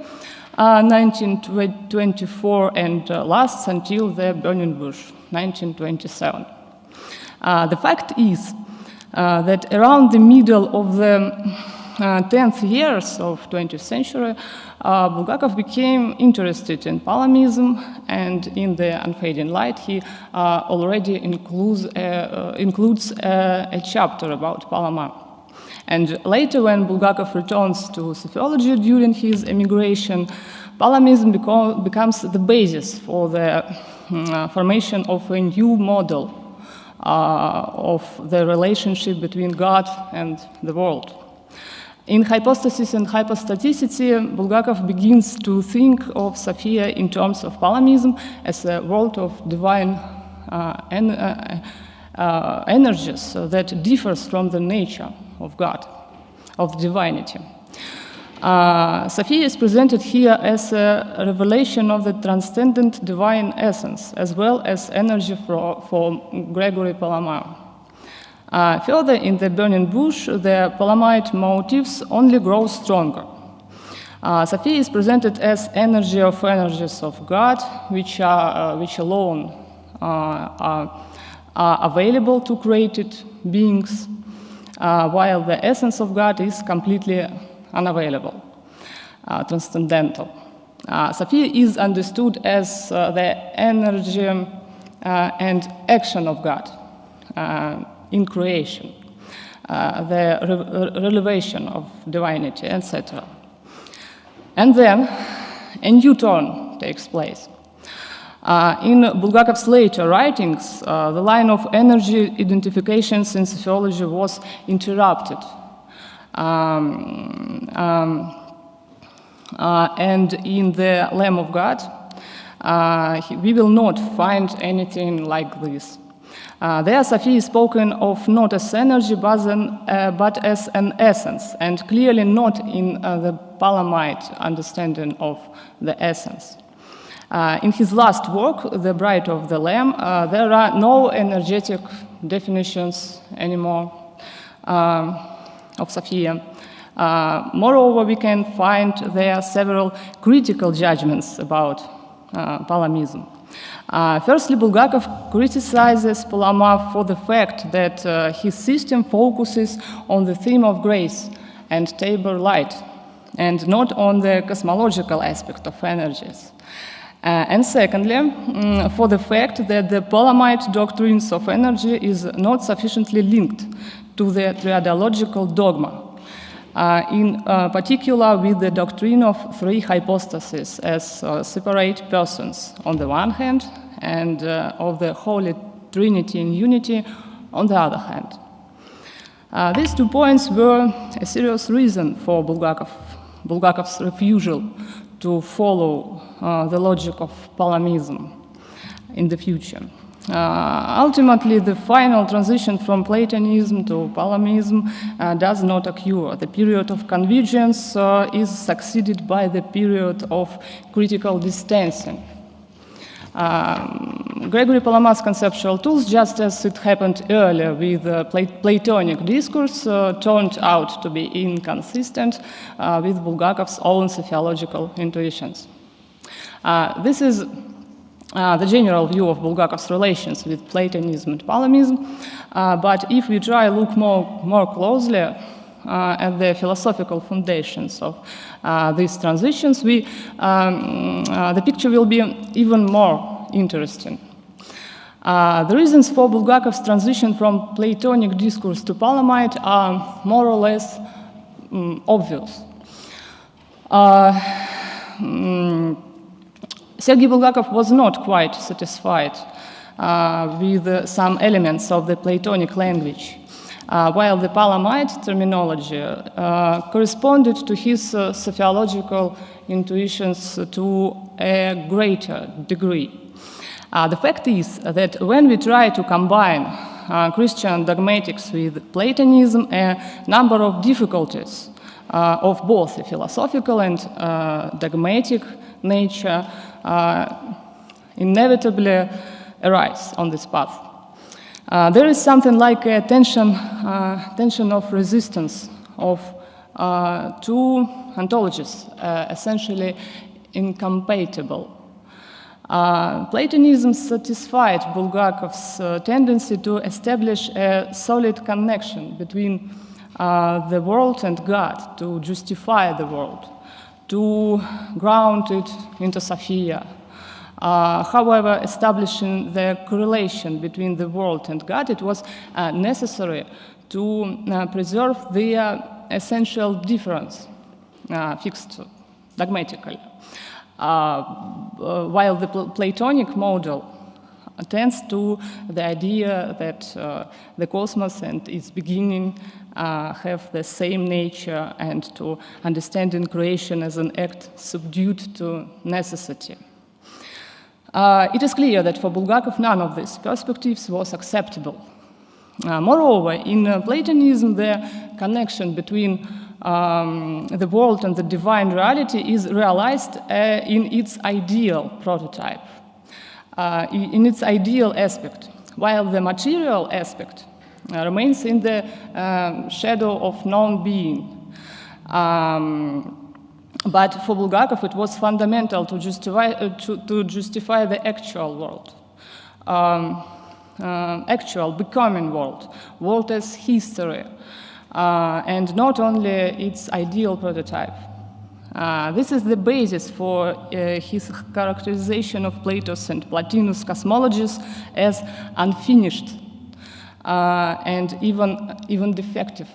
[SPEAKER 5] 1924, and lasts until the Burning Bush, 1927. The fact is that around the middle of the 10th years of 20th century, Bulgakov became interested in Palamism, and in the Unfading Light he already includes a chapter about Palamas. And later, when Bulgakov returns to sociology during his emigration, Palamism becomes the basis for the formation of a new model of the relationship between God and the world. In Hypostasis and Hypostaticity, Bulgakov begins to think of Sophia in terms of Palamism as a world of divine energies that differs from the nature of God, of divinity. Sophia is presented here as a revelation of the transcendent divine essence, as well as energy for Gregory Palamas. Further, in the Burning Bush, the Palamite motifs only grow stronger. Sophia is presented as energy of energies of God, which alone are available to created beings, while the essence of God is completely unavailable, transcendental. Sophia is understood as the energy and action of God in creation, the revelation of divinity, etc. And then a new turn takes place. In Bulgakov's later writings, the line of energy identifications in sociology was interrupted. And in the Lamb of God, we will not find anything like this. There, Sophia is spoken of not as energy, but as an essence, and clearly not in the Palamite understanding of the essence. In his last work, The Bride of the Lamb, there are no energetic definitions anymore of Sophia. Moreover, we can find there several critical judgments about Palamism. Firstly, Bulgakov criticizes Palamas for the fact that his system focuses on the theme of grace and Tabor light, and not on the cosmological aspect of energies. And secondly, for the fact that the Palamite doctrines of energy is not sufficiently linked to the triadological dogma, in particular with the doctrine of three hypostases as separate persons on the one hand, and of the Holy Trinity in unity on the other hand. These 2 points were a serious reason for Bulgakov's refusal to follow the logic of Palamism in the future. Ultimately, the final transition from Platonism to Palamism does not occur. The period of convergence is succeeded by the period of critical distancing. Gregory Palamas' conceptual tools, just as it happened earlier with Platonic discourse, turned out to be inconsistent with Bulgakov's own sociological intuitions. This is the general view of Bulgakov's relations with Platonism and Palamism, but if we try to look more closely at the philosophical foundations of these transitions, the picture will be even more interesting. The reasons for Bulgakov's transition from Platonic discourse to Palamite are more or less obvious. Sergei Bulgakov was not quite satisfied with some elements of the Platonic language, while the Palamite terminology corresponded to his sociological intuitions to a greater degree. The fact is that when we try to combine Christian dogmatics with Platonism, a number of difficulties of both a philosophical and dogmatic nature inevitably arise on this path. There is something like a tension of resistance of two ontologies, essentially incompatible. Platonism satisfied Bulgakov's tendency to establish a solid connection between the world and God, to justify the world, to ground it into Sophia. However, establishing the correlation between the world and God, it was necessary to preserve the essential difference fixed dogmatically. While the Platonic model tends to the idea that the cosmos and its beginning have the same nature, and to understanding creation as an act subdued to necessity. It is clear that for Bulgakov none of these perspectives was acceptable. Moreover, in Platonism, the connection between the world and the divine reality is realized in its ideal prototype, in its ideal aspect, while the material aspect remains in the shadow of non-being. But for Bulgakov, it was fundamental to justify the actual world, actual becoming world as history, and not only its ideal prototype. This is the basis for his characterization of Plato's and Plotinus' cosmologies as unfinished and even defective.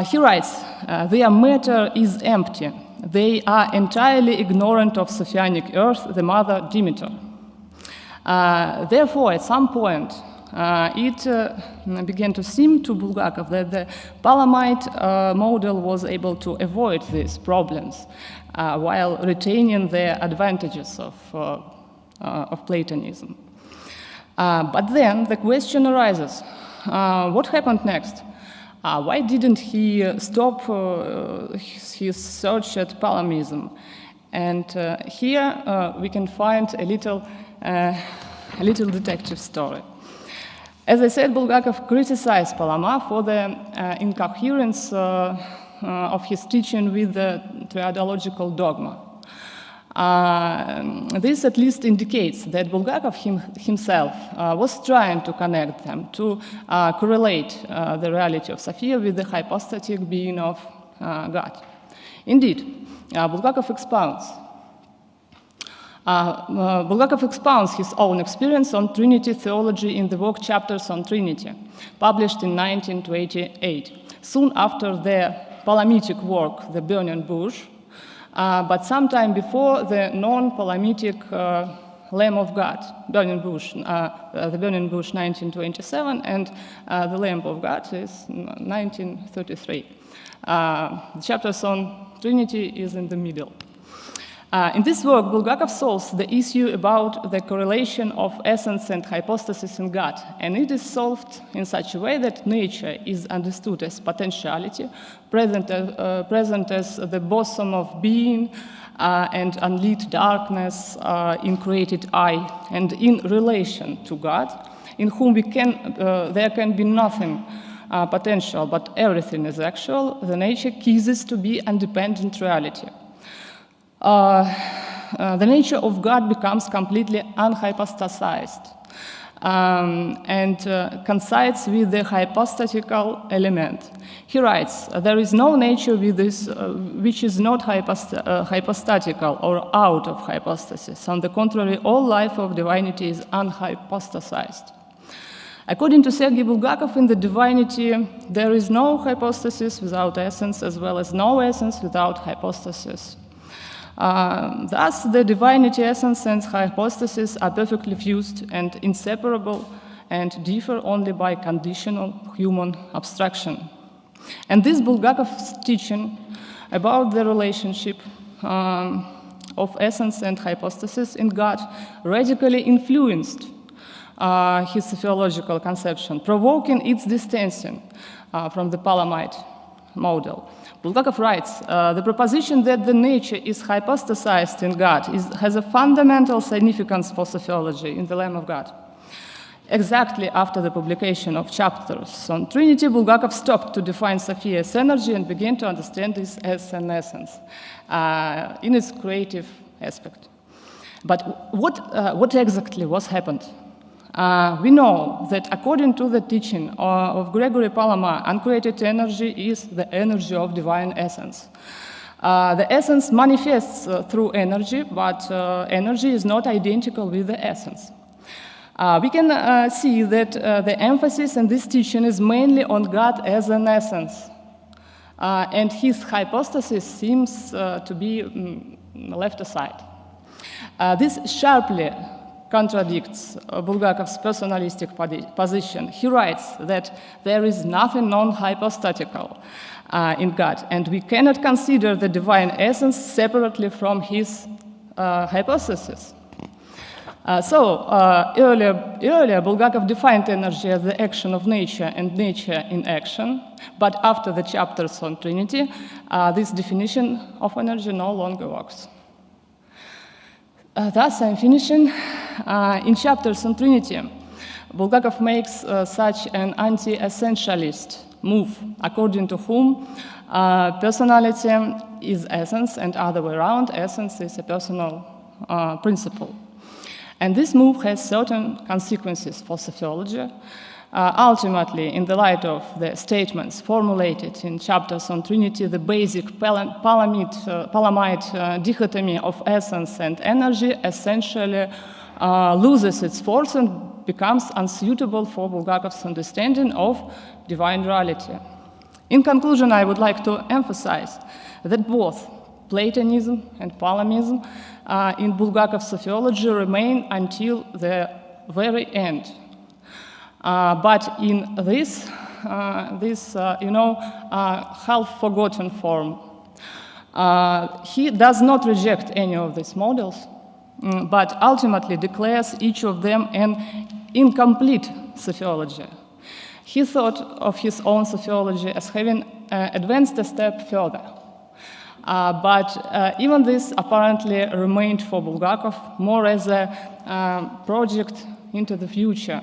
[SPEAKER 5] He writes, their matter is empty. They are entirely ignorant of Sophianic earth, the mother Demeter. Therefore, at some point, it began to seem to Bulgakov that the Palamite model was able to avoid these problems while retaining the advantages of Platonism. But then the question arises, what happened next? Why didn't he stop his search at Palamism? And here we can find a little detective story. As I said, Bulgakov criticized Palama for the incoherence of his teaching with the triadological dogma. This at least indicates that Bulgakov himself was trying to connect them, to correlate the reality of Sophia with the hypostatic being of God. Indeed, Bulgakov expounds his own experience on Trinity theology in the work Chapters on Trinity, published in 1928, soon after the Palamitic work, The Burning Bush, but sometime before the non-Palamitic Lamb of God, Burning Bush, the Burning Bush 1927, and the Lamb of God is 1933. The Chapters on Trinity is in the middle. In this work, Bulgakov solves the issue about the correlation of essence and hypostasis in God, and it is solved in such a way that nature is understood as potentiality, present as the bosom of being and unlit darkness in created eye, and in relation to God, in whom there can be nothing potential, but everything is actual. The nature ceases to be independent reality. The nature of God becomes completely unhypostasized and coincides with the hypostatical element. He writes, there is no nature with this, which is not hypostatical or out of hypostasis. On the contrary, all life of divinity is unhypostasized. According to Sergei Bulgakov, in the divinity, there is no hypostasis without essence, as well as no essence without hypostasis. Thus, the divinity essence and hypostasis are perfectly fused and inseparable and differ only by conditional human abstraction. And this Bulgakov's teaching about the relationship of essence and hypostasis in God radically influenced his theological conception, provoking its distancing from the Palamite model. Bulgakov writes, the proposition that the nature is hypostasized in God has a fundamental significance for theology in the Lamb of God. Exactly after the publication of chapters on Trinity, Bulgakov stopped to define Sophia as energy and began to understand this as an essence in its creative aspect. But what exactly was happened? We know that according to the teaching of Gregory Palamas, uncreated energy is the energy of divine essence. The essence manifests through energy, but energy is not identical with the essence. We can see that the emphasis in this teaching is mainly on God as an essence, and his hypostasis seems to be left aside. This sharply contradicts Bulgakov's personalistic position. He writes that there is nothing non-hypostatical in God, and we cannot consider the divine essence separately from his hypostasis. Earlier, Bulgakov defined energy as the action of nature and nature in action, but after the chapters on Trinity, this definition of energy no longer works. Thus, I'm finishing. In chapters on Trinity, Bulgakov makes such an anti-essentialist move, according to whom personality is essence and other way around, essence is a personal principle. And this move has certain consequences for theology. Ultimately, in the light of the statements formulated in chapters on Trinity, the basic Palamite dichotomy of essence and energy essentially loses its force and becomes unsuitable for Bulgakov's understanding of divine reality. In conclusion, I would like to emphasize that both Platonism and Palamism in Bulgakov's theology remain until the very end. But in this half-forgotten form, he does not reject any of these models, but ultimately declares each of them an incomplete theology. He thought of his own theology as having advanced a step further. But even this apparently remained for Bulgakov more as a project into the future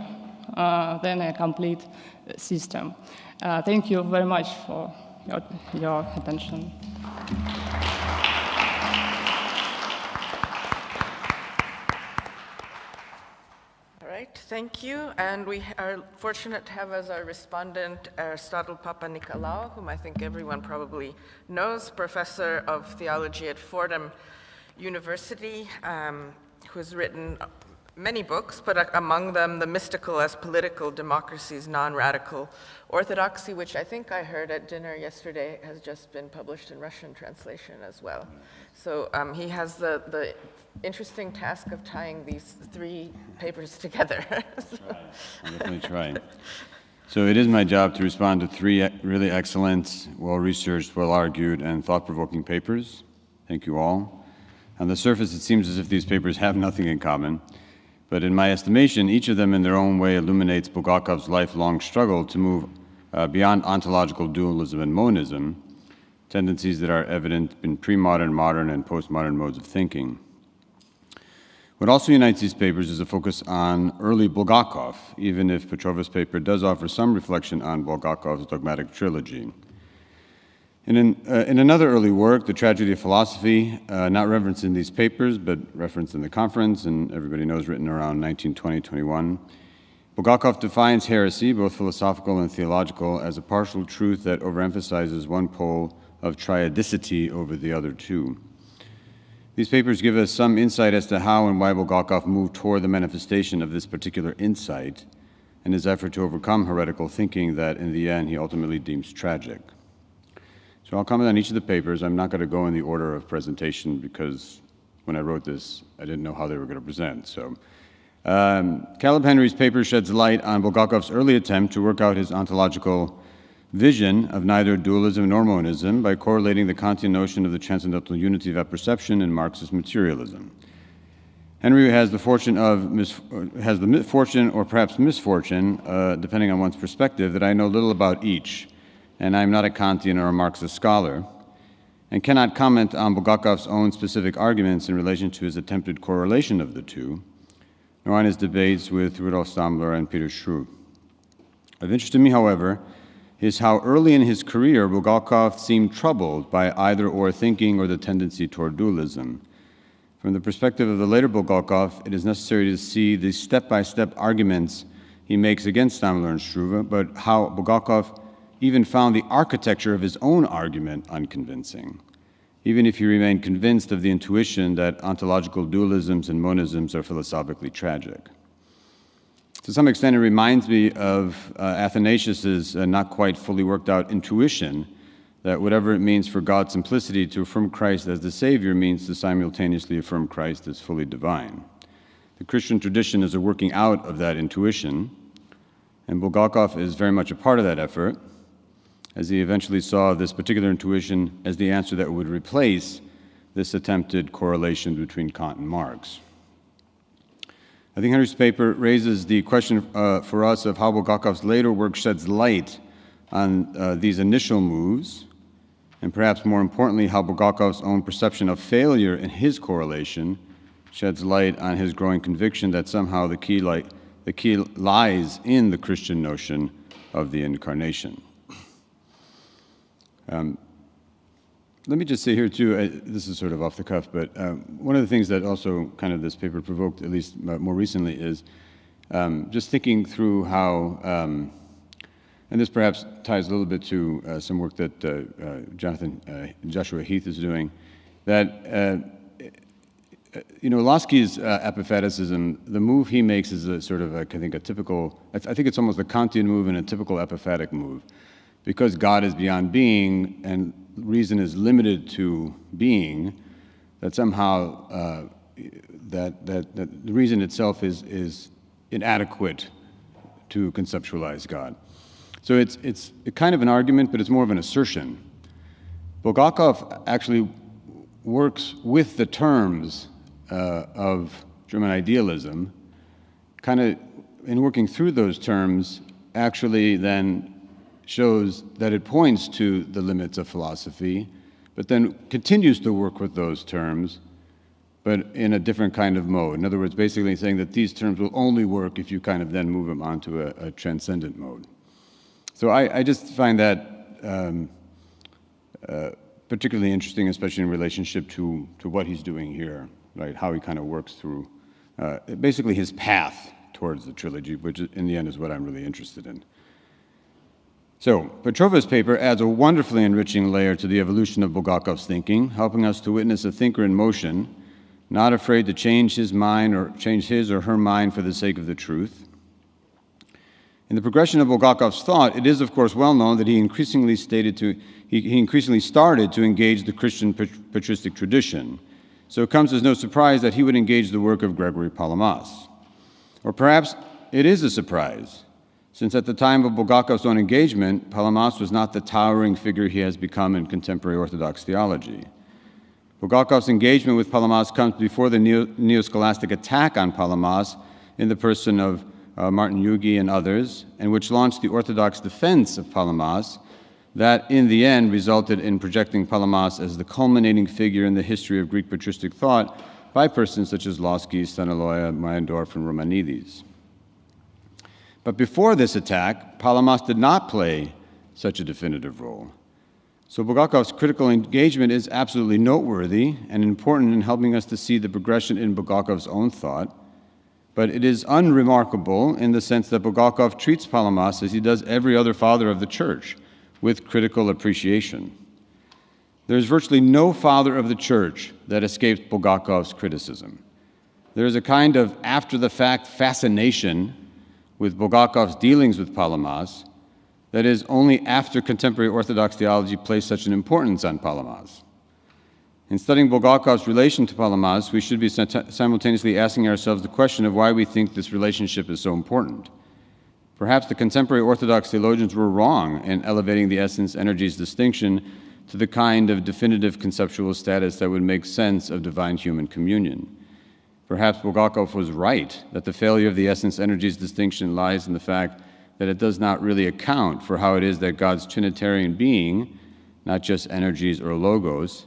[SPEAKER 5] than a complete system. Thank you very much for your attention.
[SPEAKER 2] All right, thank you. And we are fortunate to have as our respondent Aristotle Papanikolaou, whom I think everyone probably knows, professor of theology at Fordham University, who has written many books, but among them, The Mystical as Political Democracy's Non-Radical Orthodoxy, which I think I heard at dinner yesterday has just been published in Russian translation as well. So he has the interesting task of tying these three papers together.
[SPEAKER 6] I'll definitely try. So it is my job to respond to three really excellent, well-researched, well-argued, and thought-provoking papers. Thank you all. On the surface, it seems as if these papers have nothing in common. But in my estimation, each of them in their own way illuminates Bulgakov's lifelong struggle to move beyond ontological dualism and monism, tendencies that are evident in pre-modern, modern, and postmodern modes of thinking. What also unites these papers is a focus on early Bulgakov, even if Petrova's paper does offer some reflection on Bulgakov's dogmatic trilogy. In another early work, The Tragedy of Philosophy, not referenced in these papers, but referenced in the conference, and everybody knows written around 1920-21, Bulgakov defines heresy, both philosophical and theological, as a partial truth that overemphasizes one pole of triadicity over the other two. These papers give us some insight as to how and why Bulgakov moved toward the manifestation of this particular insight and his effort to overcome heretical thinking that, in the end, he ultimately deems tragic. So I'll comment on each of the papers. I'm not going to go in the order of presentation because when I wrote this, I didn't know how they were going to present. So Caleb Henry's paper sheds light on Bulgakov's early attempt to work out his ontological vision of neither dualism nor monism by correlating the Kantian notion of the transcendental unity of apperception and Marxist materialism. Henry has the fortune or perhaps misfortune, depending on one's perspective, that I know little about each, and I'm not a Kantian or a Marxist scholar, and cannot comment on Bulgakov's own specific arguments in relation to his attempted correlation of the two, nor on his debates with Rudolf Stambler and Peter Schrupp. Of interest to me, however, is how early in his career Bulgakov seemed troubled by either-or thinking or the tendency toward dualism. From the perspective of the later Bulgakov, it is necessary to see the step-by-step arguments he makes against Stambler and Struve, but how Bulgakov even found the architecture of his own argument unconvincing, even if he remained convinced of the intuition that ontological dualisms and monisms are philosophically tragic. To some extent, it reminds me of Athanasius's not quite fully worked out intuition that whatever it means for God's simplicity to affirm Christ as the Savior means to simultaneously affirm Christ as fully divine. The Christian tradition is a working out of that intuition, and Bulgakov is very much a part of that effort, as he eventually saw this particular intuition as the answer that would replace this attempted correlation between Kant and Marx. I think Henry's paper raises the question for us of how Bulgakov's later work sheds light on these initial moves, and perhaps more importantly, how Bulgakov's own perception of failure in his correlation sheds light on his growing conviction that somehow the key lies in the Christian notion of the incarnation. Let me just say here too, this is sort of off the cuff, but one of the things that also kind of this paper provoked, at least more recently, is just thinking through how, and this perhaps ties a little bit to some work that Joshua Heath is doing, that Lasky's epiphaticism, the move he makes is a sort of, I think, a typical, I think it's almost a Kantian move and a typical epiphatic move. Because God is beyond being and reason is limited to being, that somehow that the reason itself is inadequate to conceptualize God. So it's kind of an argument, but it's more of an assertion. Bulgakov actually works with the terms of German idealism, kind of in working through those terms, actually then shows that it points to the limits of philosophy, but then continues to work with those terms, but in a different kind of mode. In other words, basically saying that these terms will only work if you kind of then move them onto a transcendent mode. So I just find that particularly interesting, especially in relationship to what he's doing here, right? How he kind of works through basically his path towards the trilogy, which in the end is what I'm really interested in. So, Petrova's paper adds a wonderfully enriching layer to the evolution of Bulgakov's thinking, helping us to witness a thinker in motion, not afraid to change his mind or change his or her mind for the sake of the truth. In the progression of Bulgakov's thought, it is, of course, well known that he increasingly started to engage the Christian patristic tradition. So it comes as no surprise that he would engage the work of Gregory Palamas. Or perhaps it is a surprise, since at the time of Bulgakov's own engagement, Palamas was not the towering figure he has become in contemporary Orthodox theology. Bulgakov's engagement with Palamas comes before the neo-scholastic attack on Palamas in the person of Martin Yugi and others, and which launched the Orthodox defense of Palamas, that in the end resulted in projecting Palamas as the culminating figure in the history of Greek patristic thought by persons such as Lasky, Staniloae, Meyendorff, and Romanides. But before this attack, Palamas did not play such a definitive role. So Bulgakov's critical engagement is absolutely noteworthy and important in helping us to see the progression in Bulgakov's own thought, but it is unremarkable in the sense that Bulgakov treats Palamas as he does every other father of the Church, with critical appreciation. There is virtually no father of the Church that escapes Bulgakov's criticism. There is a kind of after-the-fact fascination with Bulgakov's dealings with Palamas, That is, only after contemporary Orthodox theology placed such an importance on Palamas. In studying Bulgakov's relation to Palamas, we should be simultaneously asking ourselves the question of why we think this relationship is so important. Perhaps the contemporary Orthodox theologians were wrong in elevating the essence-energies distinction to the kind of definitive conceptual status that would make sense of divine-human communion. Perhaps Bulgakov was right that the failure of the essence-energies distinction lies in the fact that it does not really account for how it is that God's Trinitarian being, not just energies or logos,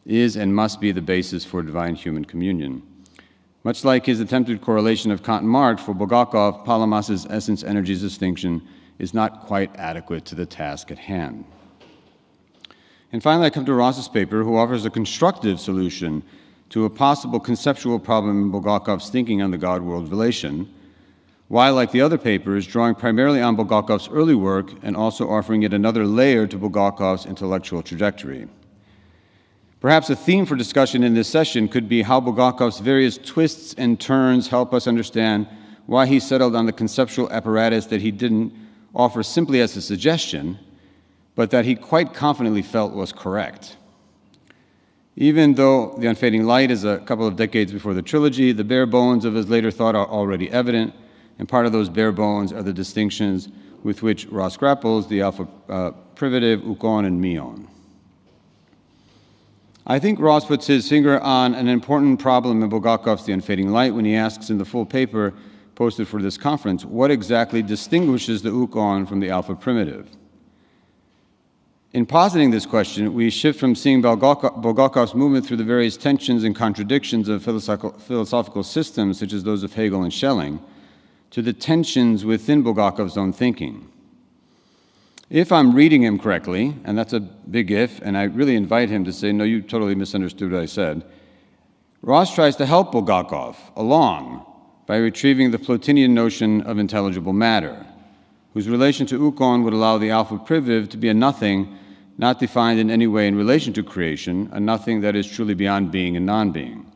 [SPEAKER 6] is and must be the basis for divine-human communion. Much like his attempted correlation of Kant and Marx, for Bulgakov, Palamas's essence-energies distinction is not quite adequate to the task at hand. And finally, I come to Ross's paper, who offers a constructive solution to a possible conceptual problem in Bulgakov's thinking on the God-world relation, while, like the other papers, drawing primarily on Bulgakov's early work and also offering yet another layer to Bulgakov's intellectual trajectory. Perhaps a theme for discussion in this session could be how Bulgakov's various twists and turns help us understand why he settled on the conceptual apparatus that he didn't offer simply as a suggestion, but that he quite confidently felt was correct. Even though The Unfading Light is a couple of decades before the trilogy, the bare bones of his later thought are already evident, and part of those bare bones are the distinctions with which Ross grapples, the alpha privative, ukon, and mion. I think Ross puts his finger on an important problem in Bulgakov's The Unfading Light when he asks in the full paper posted for this conference, what exactly distinguishes the ukon from the alpha primitive? In positing this question, we shift from seeing Bulgakov's movement through the various tensions and contradictions of philosophical systems, such as those of Hegel and Schelling, to the tensions within Bulgakov's own thinking. If I'm reading him correctly, and that's a big if, and I really invite him to say, no, you totally misunderstood what I said, Ross tries to help Bulgakov along by retrieving the Plotinian notion of intelligible matter, whose relation to ukon would allow the alpha privative to be a nothing not defined in any way in relation to creation, a nothing that is truly beyond being and non-being.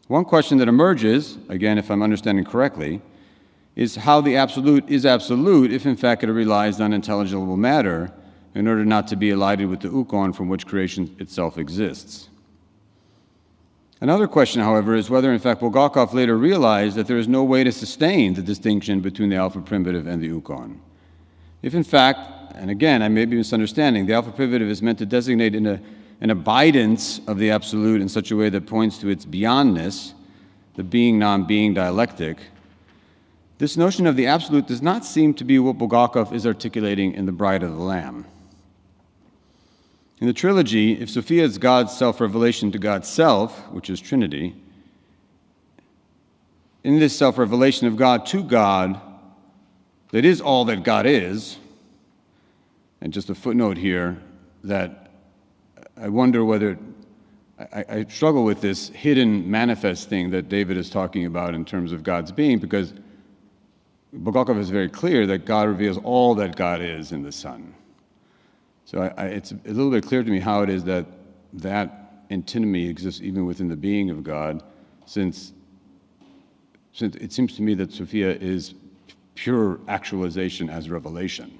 [SPEAKER 6] One question that emerges, again, if I'm understanding correctly, is how the absolute is absolute if in fact it relies on intelligible matter in order not to be elided with the ukon from which creation itself exists. Another question, however, is whether in fact Bulgakov later realized that there is no way to sustain the distinction between the alpha primitive and the ukon. If in fact, and again I may be misunderstanding, the alpha primitive is meant to designate an abidance of the absolute in such a way that points to its beyondness, the being-non-being dialectic, this notion of the absolute does not seem to be what Bulgakov is articulating in The Bride of the Lamb. In the trilogy, if Sophia is God's self-revelation to God's self, which is Trinity, in this self-revelation of God to God, that is all that God is, and just a footnote here that I wonder whether, I struggle with this hidden manifest thing that David is talking about in terms of God's being, because Bulgakov is very clear that God reveals all that God is in the Son. So it's a little bit clear to me how it is that that antinomy exists even within the being of God, since it seems to me that Sophia is pure actualization as revelation.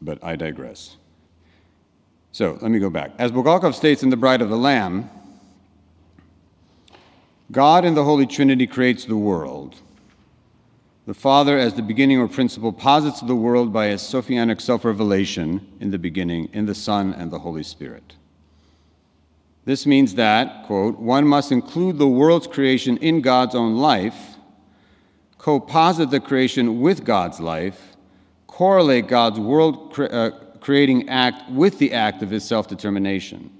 [SPEAKER 6] But I digress. So let me go back. As Bulgakov states in The Bride of the Lamb, God in the Holy Trinity creates the world. The Father, as the beginning or principle, posits the world by his Sophianic self-revelation in the beginning, in the Son and the Holy Spirit. This means that, quote, one must include the world's creation in God's own life, co-posit the creation with God's life, correlate God's world-creating act with the act of his self-determination.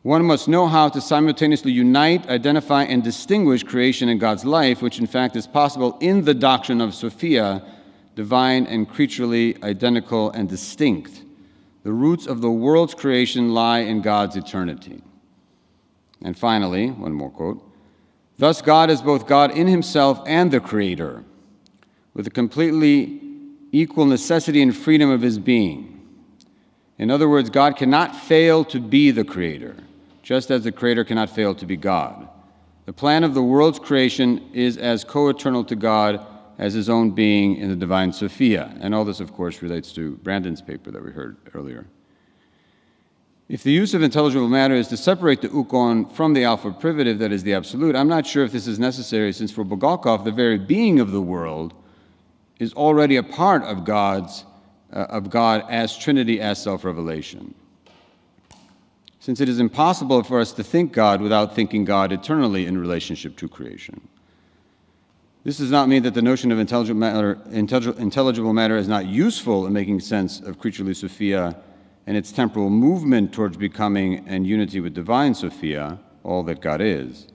[SPEAKER 6] One must know how to simultaneously unite, identify, and distinguish creation and God's life, which in fact is possible in the doctrine of Sophia, divine and creaturely identical and distinct. The roots of the world's creation lie in God's eternity. And finally, one more quote, thus God is both God in himself and the Creator, with a completely equal necessity and freedom of his being. In other words, God cannot fail to be the Creator, just as the Creator cannot fail to be God. The plan of the world's creation is as co-eternal to God as his own being in the divine Sophia. And all this, of course, relates to Brandon's paper that we heard earlier. If the use of intelligible matter is to separate the ukon from the alpha privative, that is the absolute, I'm not sure if this is necessary, since for Bulgakov, the very being of the world is already a part of God as Trinity, as self-revelation. Since it is impossible for us to think God without thinking God eternally in relationship to creation. This does not mean that the notion of intelligible matter is not useful in making sense of creaturely Sophia and its temporal movement towards becoming and unity with divine Sophia, all that God is.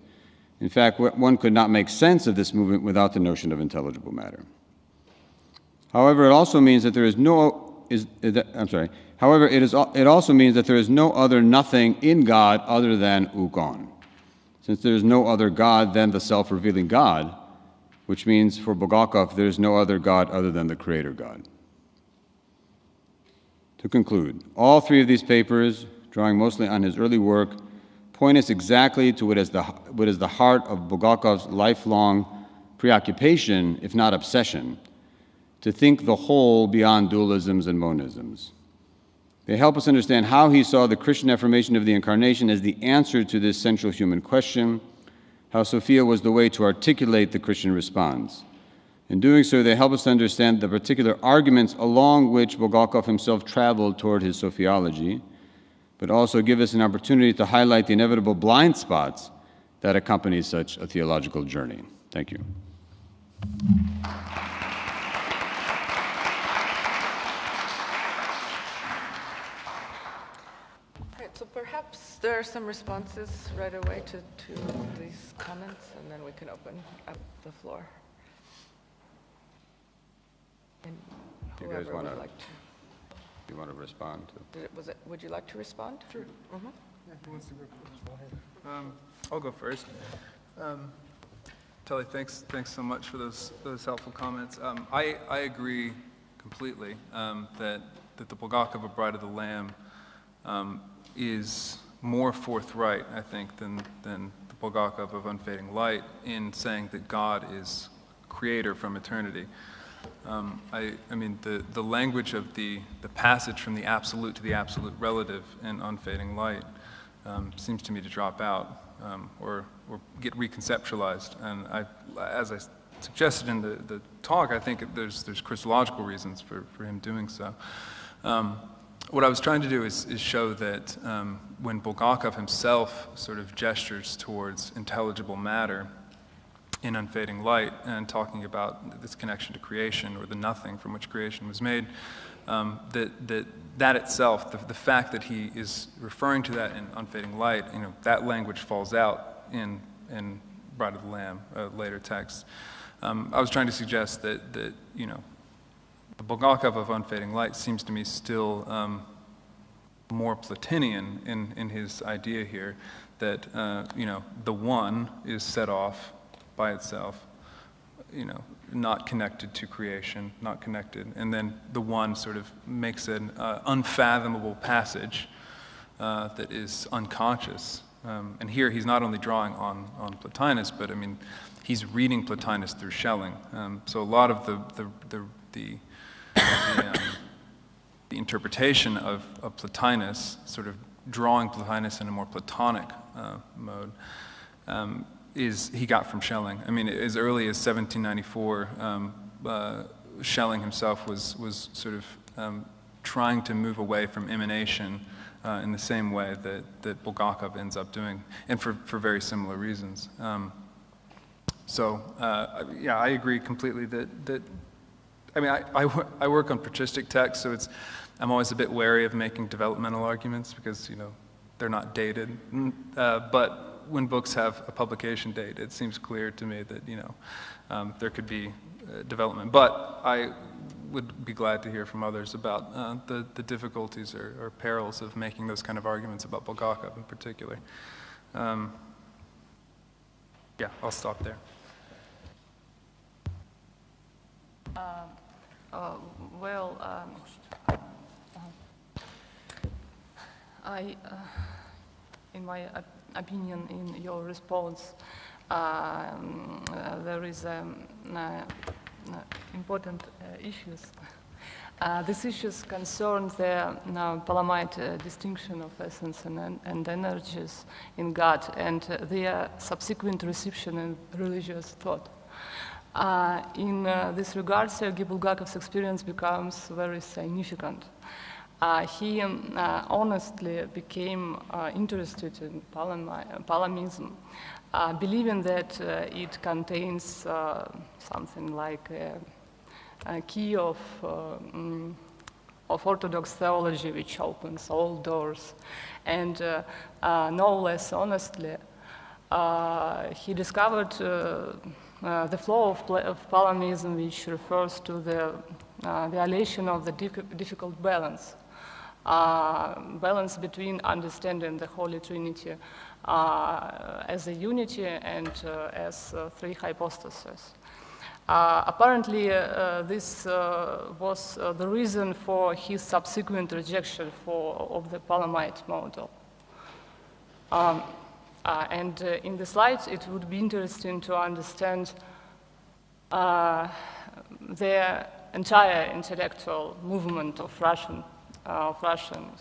[SPEAKER 6] In fact, one could not make sense of this movement without the notion of intelligible matter. However, it also means that there is no other nothing in God other than ukon, since there is no other God than the self-revealing God, which means for Bulgakov there is no other God other than the Creator God. To conclude, all three of these papers, drawing mostly on his early work, point us exactly to what is the heart of Bulgakov's lifelong preoccupation, if not obsession, to think the whole beyond dualisms and monisms. They help us understand how he saw the Christian affirmation of the Incarnation as the answer to this central human question, how Sophia was the way to articulate the Christian response. In doing so, they help us to understand the particular arguments along which Bulgakov himself traveled toward his Sophiology, but also give us an opportunity to highlight the inevitable blind spots that accompany such a theological journey. Thank you.
[SPEAKER 2] So perhaps there are some responses right away to these comments, and then we can open up the floor. And
[SPEAKER 6] Do you guys
[SPEAKER 2] whoever
[SPEAKER 6] want
[SPEAKER 2] would
[SPEAKER 6] to?
[SPEAKER 2] like to.
[SPEAKER 6] You want to respond to?
[SPEAKER 2] Would you like to respond?
[SPEAKER 4] Sure.
[SPEAKER 2] Mm-hmm.
[SPEAKER 4] Yeah, who wants to go first? I'll go first. Tully, thanks so much for those helpful comments. I agree completely that the Bulgakov of Bride of the Lamb is more forthright, I think, than the Bulgakov of Unfading Light in saying that God is creator from eternity. I mean, the language of the passage from the absolute to the absolute relative in Unfading Light seems to me to drop out or get reconceptualized. And as I suggested in the talk, I think there's Christological reasons for him doing so. What I was trying to do is show that when Bulgakov himself sort of gestures towards intelligible matter in Unfading Light and talking about this connection to creation or the nothing from which creation was made, that itself, the fact that he is referring to that in Unfading Light, that language falls out in Bride of the Lamb, a later text. I was trying to suggest that the Bulgakov of Unfading Light seems to me still more Platonian in his idea here, that the one is set off by itself, not connected to creation, not connected, and then the one sort of makes an unfathomable passage that is unconscious. And here he's not only drawing on Plotinus, but I mean, he's reading Plotinus through Schelling. So a lot of the interpretation of Plotinus, sort of drawing Plotinus in a more Platonic mode, is he got from Schelling. I mean, as early as 1794, Schelling himself was sort of trying to move away from emanation in the same way that Bulgakov ends up doing, and for very similar reasons. Yeah, I agree completely that I mean, I work on patristic texts, so I'm always a bit wary of making developmental arguments because, they're not dated. But when books have a publication date, it seems clear to me that, there could be development. But I would be glad to hear from others about the difficulties or perils of making those kind of arguments about Bulgakov in particular. Yeah, I'll stop there.
[SPEAKER 5] In my opinion, in your response, there is important issues. These issues concern the Palamite distinction of essence and energies in God and their subsequent reception in religious thought. In this regard, Sergei Bulgakov's experience becomes very significant. He honestly became interested in Palamism, believing that it contains something like a key of Orthodox theology which opens all doors. And no less honestly, he discovered the flow of Palamism, which refers to the violation of the difficult balance between understanding the Holy Trinity as a unity and as three hypostases. Apparently, this was the reason for his subsequent rejection of the Palamite model. And in the slides, it would be interesting to understand the entire intellectual movement of Russian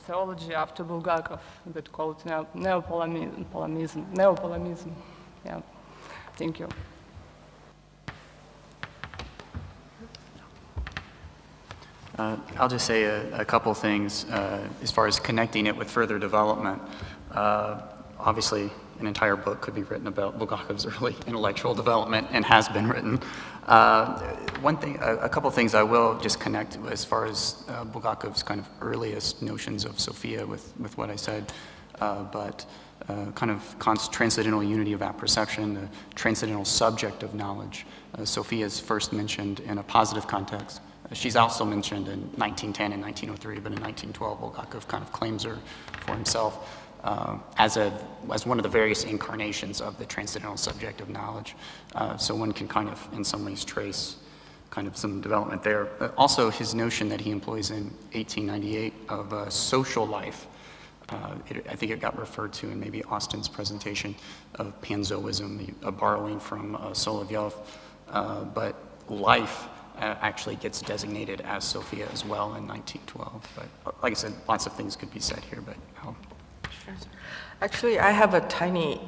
[SPEAKER 5] theology after Bulgakov, that called Neopalamism. Yeah, thank you.
[SPEAKER 3] I'll just say a couple things as far as connecting it with further development. Obviously, an entire book could be written about Bulgakov's early intellectual development and has been written. A couple things I will just connect as far as Bulgakov's kind of earliest notions of Sophia with what I said, but kind of transcendental unity of apperception, the transcendental subject of knowledge. Sophia is first mentioned in a positive context. She's also mentioned in 1910 and 1903, but in 1912, Bulgakov kind of claims her for himself as one of the various incarnations of the transcendental subject of knowledge. So one can kind of, in some ways, trace kind of some development there. Also, his notion that he employs in 1898 of social life, I think it got referred to in maybe Austin's presentation of panzoism, a borrowing from Solovyov, but life actually gets designated as Sophia as well in 1912. But like I said, lots of things could be said here, but I'll...
[SPEAKER 2] Sure. Actually, I have a tiny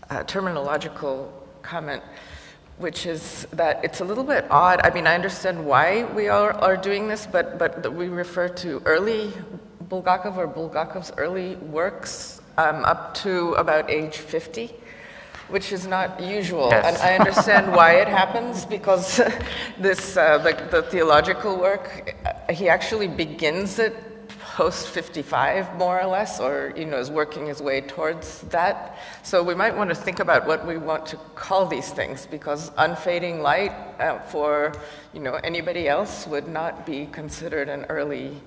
[SPEAKER 2] terminological comment, which is that it's a little bit odd. I mean, I understand why we are doing this, but we refer to early Bulgakov or Bulgakov's early works up to about age 50. Which is not usual, yes. And I understand why it happens, because this the theological work, he actually begins it post-55, more or less, or is working his way towards that. So we might want to think about what we want to call these things, because unfading light for anybody else would not be considered an early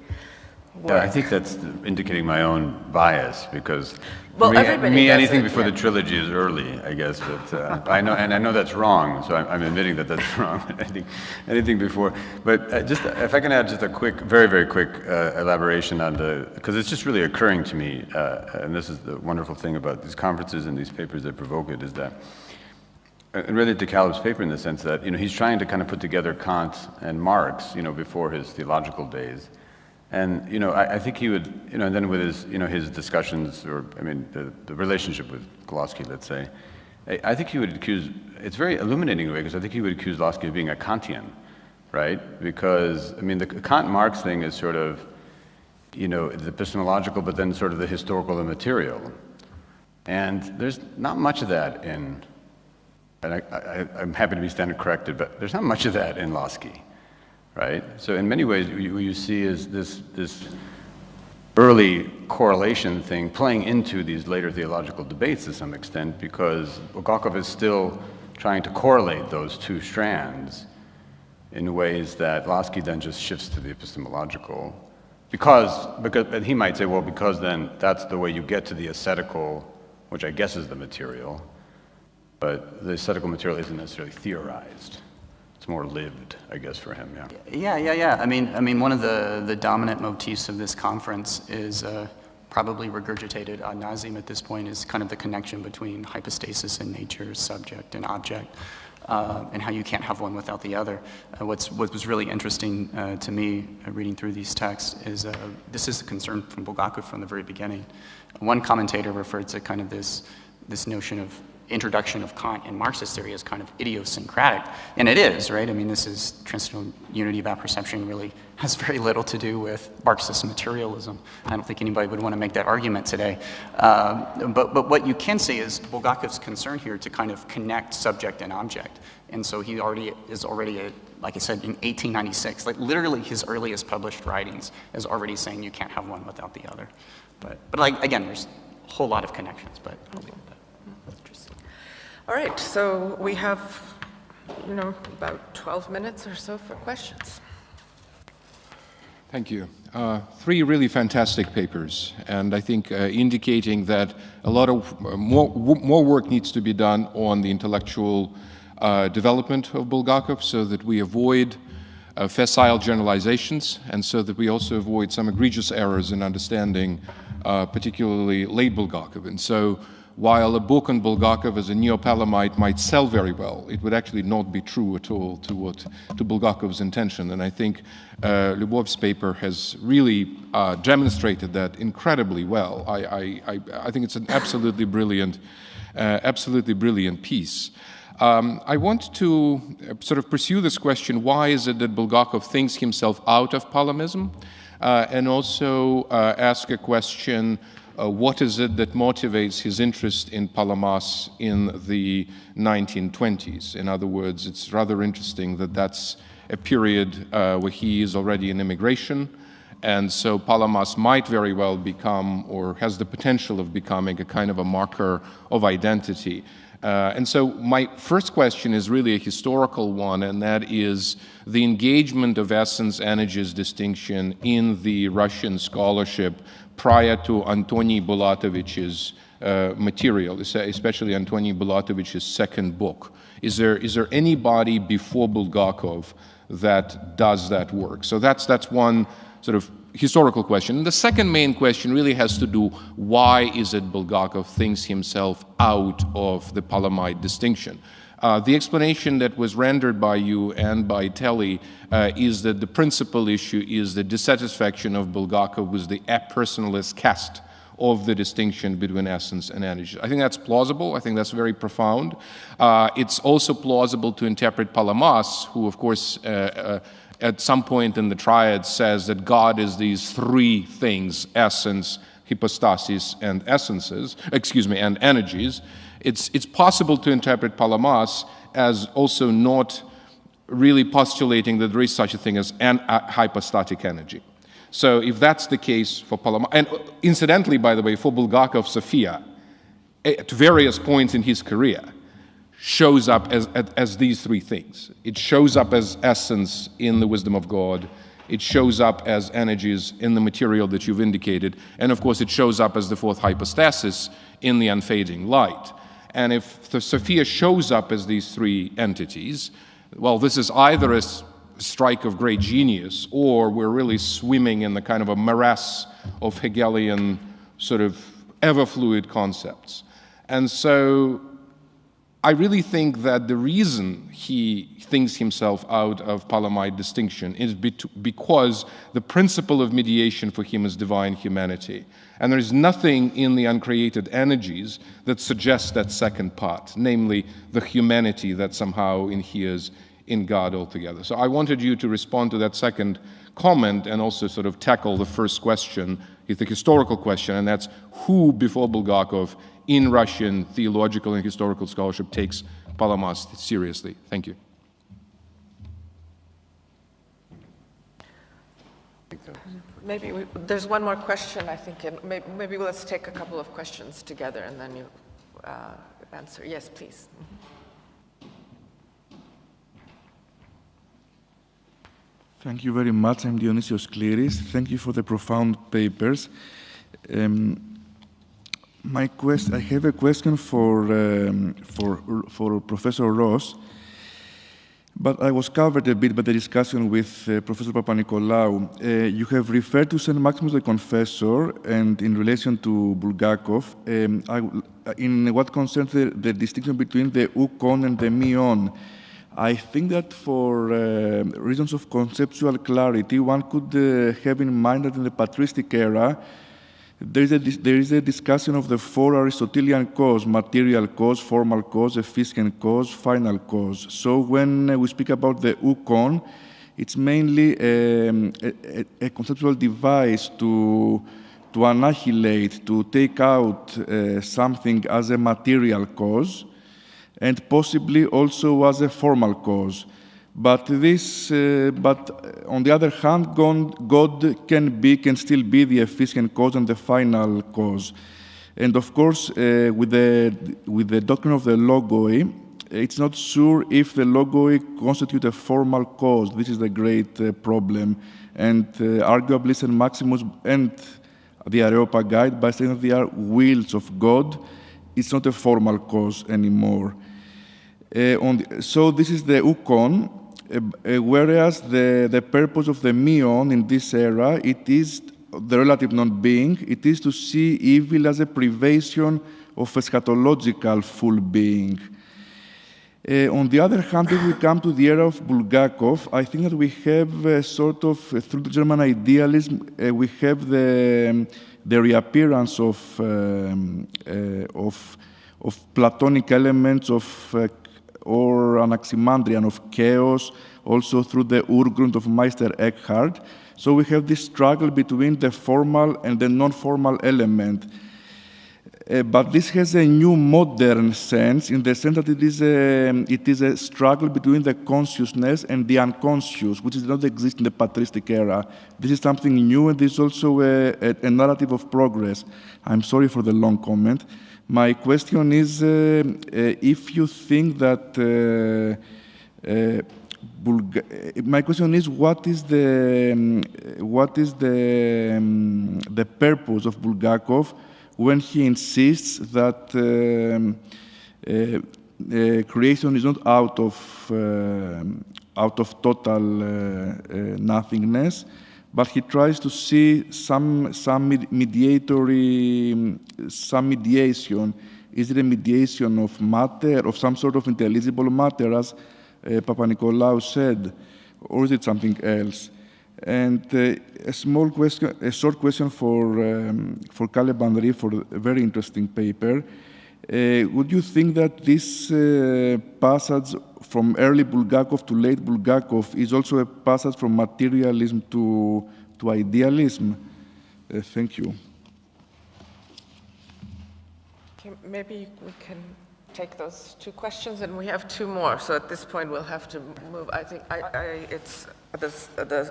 [SPEAKER 2] work.
[SPEAKER 6] Yeah, I think that's indicating my own bias, because
[SPEAKER 2] well,
[SPEAKER 6] anything before the trilogy is early, I guess. But I know that's wrong, so I'm admitting that that's wrong. I think anything before. But just if I can add just a quick, very, very quick elaboration on because it's just really occurring to me, and this is the wonderful thing about these conferences and these papers that provoke it, is that, and really to Caleb's paper in the sense that he's trying to kind of put together Kant and Marx, before his theological days. And I think he would, and then with his, his discussions, or the relationship with Goloski, let's say, I think he would accuse. It's very illuminating in a way, because I think he would accuse Goloski of being a Kantian, right? Because the Kant-Marx thing is sort of, the epistemological, but then sort of the historical and material, and there's not much of that in. And I'm happy to be standard corrected, but there's not much of that in Goloski. Right? So in many ways, what you see is this early correlation thing playing into these later theological debates to some extent, because Bulgakov is still trying to correlate those two strands in ways that Goloski then just shifts to the epistemological. Because and he might say, well, because then that's the way you get to the ascetical, which I guess is the material, but the ascetical material isn't necessarily theorized. It's more lived, I guess, for him. Yeah.
[SPEAKER 3] Yeah. I mean, one of the dominant motifs of this conference is probably regurgitated ad nauseum at this point, is kind of the connection between hypostasis and nature, subject and object. and how you can't have one without the other. What was really interesting to me reading through these texts is this is a concern from Bulgakov from the very beginning. One commentator referred to kind of this notion of introduction of Kant in Marxist theory as kind of idiosyncratic, and it is, right? I mean, this is transcendental unity of apperception really has very little to do with Marxist materialism. I don't think anybody would want to make that argument today. But what you can see is Bulgakov's concern here to kind of connect subject and object. And so he is already, like I said, in 1896, like literally his earliest published writings is already saying you can't have one without the other. But like, again, there's a whole lot of connections, but I'll leave it at that. Interesting.
[SPEAKER 2] All right, so we have, about 12 minutes or so for questions.
[SPEAKER 7] Thank you. Three really fantastic papers, and I think indicating that a lot of more work needs to be done on the intellectual development of Bulgakov so that we avoid facile generalizations and so that we also avoid some egregious errors in understanding particularly late Bulgakov. And so while a book on Bulgakov as a neo-Palamite might sell very well, it would actually not be true at all to Bulgakov's intention. And I think Lyubov's paper has really demonstrated that incredibly well. I think it's an absolutely brilliant piece. I want to sort of pursue this question: why is it that Bulgakov thinks himself out of Palamism? And also ask a question: what is it that motivates his interest in Palamas in the 1920s? In other words, it's rather interesting that that's a period where he is already in immigration, and so Palamas might very well become, or has the potential of becoming, a kind of a marker of identity. And so my first question is really a historical one, and that is the engagement of essence energies distinction in the Russian scholarship prior to Antony Bulatovich's material, especially Antony Bulatovich's second book. Is there anybody before Bulgakov that does that work? So that's one sort of historical question. And the second main question really has to do: why is it Bulgakov thinks himself out of the Palamite distinction? The explanation that was rendered by you and by Telly is that the principal issue is the dissatisfaction of Bulgakov with the apersonalist cast of the distinction between essence and energy. I think that's plausible. I think that's very profound. It's also plausible to interpret Palamas, who, of course, at some point in the triad says that God is these three things: essence, hypostasis, and and energies. It's possible to interpret Palamas as also not really postulating that there is such a thing as an hypostatic energy. So if that's the case for Palamas, and incidentally, by the way, for Bulgakov, Sophia, at various points in his career, shows up as these three things. It shows up as essence in the wisdom of God. It shows up as energies in the material that you've indicated. And of course, it shows up as the fourth hypostasis in the unfading light. And if the Sophia shows up as these three entities, well, this is either a strike of great genius, or we're really swimming in the kind of a morass of Hegelian sort of ever-fluid concepts. And so I really think that the reason he thinks himself out of Palamite distinction is because the principle of mediation for him is divine humanity. And there is nothing in the uncreated energies that suggests that second part, namely the humanity that somehow inheres in God altogether. So I wanted you to respond to that second comment and also sort of tackle the first question, the historical question, and that's who before Bulgakov in Russian theological and historical scholarship takes Palamas seriously. Thank you.
[SPEAKER 2] Maybe there's one more question, I think, and maybe let's take a couple of questions together and then you answer. Yes, please.
[SPEAKER 8] Thank you very much. I'm Dionysios Kliris. Thank you for the profound papers. I have a question for Professor Ross. But I was covered a bit by the discussion with Professor Papanikolaou. You have referred to St. Maximus the Confessor, and in relation to Bulgakov, in what concerns the distinction between the ukon and the mion, I think that for reasons of conceptual clarity, one could have in mind that in the patristic era, there is a discussion of the four Aristotelian cause: material cause, formal cause, efficient cause, final cause. So when we speak about the ukon, it's mainly a conceptual device to annihilate, to take out something as a material cause, and possibly also as a formal cause. But on the other hand, God can still be the efficient cause and the final cause. And of course, with the doctrine of the logoi, it's not sure if the logoi constitute a formal cause. This is the great problem. And arguably, St. Maximus and the Areopagite, by saying that they are wills of God, it's not a formal cause anymore. So this is the ukon. Whereas the purpose of the mion in this era, it is the relative non-being, it is to see evil as a privation of eschatological full being. On the other hand, if we come to the era of Bulgakov, I think that we have sort of, through the German idealism, we have the reappearance of Platonic elements or Anaximandrian of chaos, also through the Urgrund of Meister Eckhart. So we have this struggle between the formal and the non-formal element. But this has a new modern sense, in the sense that it is a struggle between the consciousness and the unconscious, which did not exist in the patristic era. This is something new, and this is also a narrative of progress. I'm sorry for the long comment. My question is if you think that my question is what is the purpose of Bulgakov when he insists that creation is not out of total nothingness, but he tries to see some mediation. Is it a mediation of matter, of some sort of intelligible matter, as Papanikolaou said, or is it something else? And a short question for Caleb Henry for a very interesting paper. Would you think that this passage from early Bulgakov to late Bulgakov is also a passage from materialism to idealism? Thank you.
[SPEAKER 2] Okay, maybe we can take those two questions, and we have two more. So at this point, we'll have to move. I think the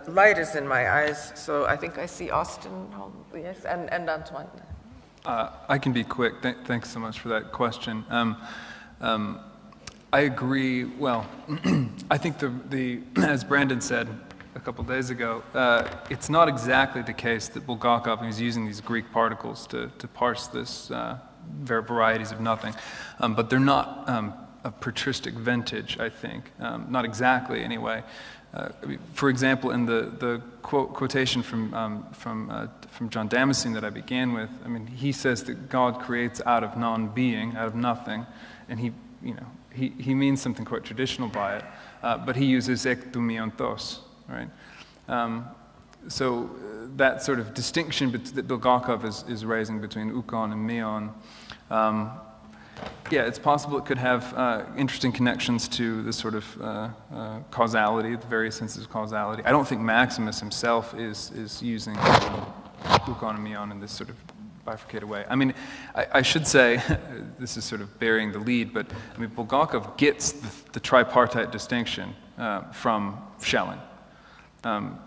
[SPEAKER 2] light is in my eyes, so I think I see Austin. Yes, and Antoine.
[SPEAKER 4] I can be quick. Thanks so much for that question. I agree. Well, I think as Brandon said a couple days ago, it's not exactly the case that Bulgakov is using these Greek particles to parse this varieties of nothing, but they're not of patristic vintage, I think. Not exactly, anyway. For example, in the quotation from John Damascene that I began with, I mean, he says that God creates out of non-being, out of nothing, and he means something quite traditional by it, but he uses ek tu miontos, right? So that sort of distinction that Bulgakov is raising between ukon and mion, yeah, it's possible it could have interesting connections to the sort of causality, the various senses of causality. I don't think Maximus himself is using ukon and mion in this sort of bifurcated way. I mean, I should say, this is sort of burying the lead, but I mean, Bulgakov gets the tripartite distinction from Schelling.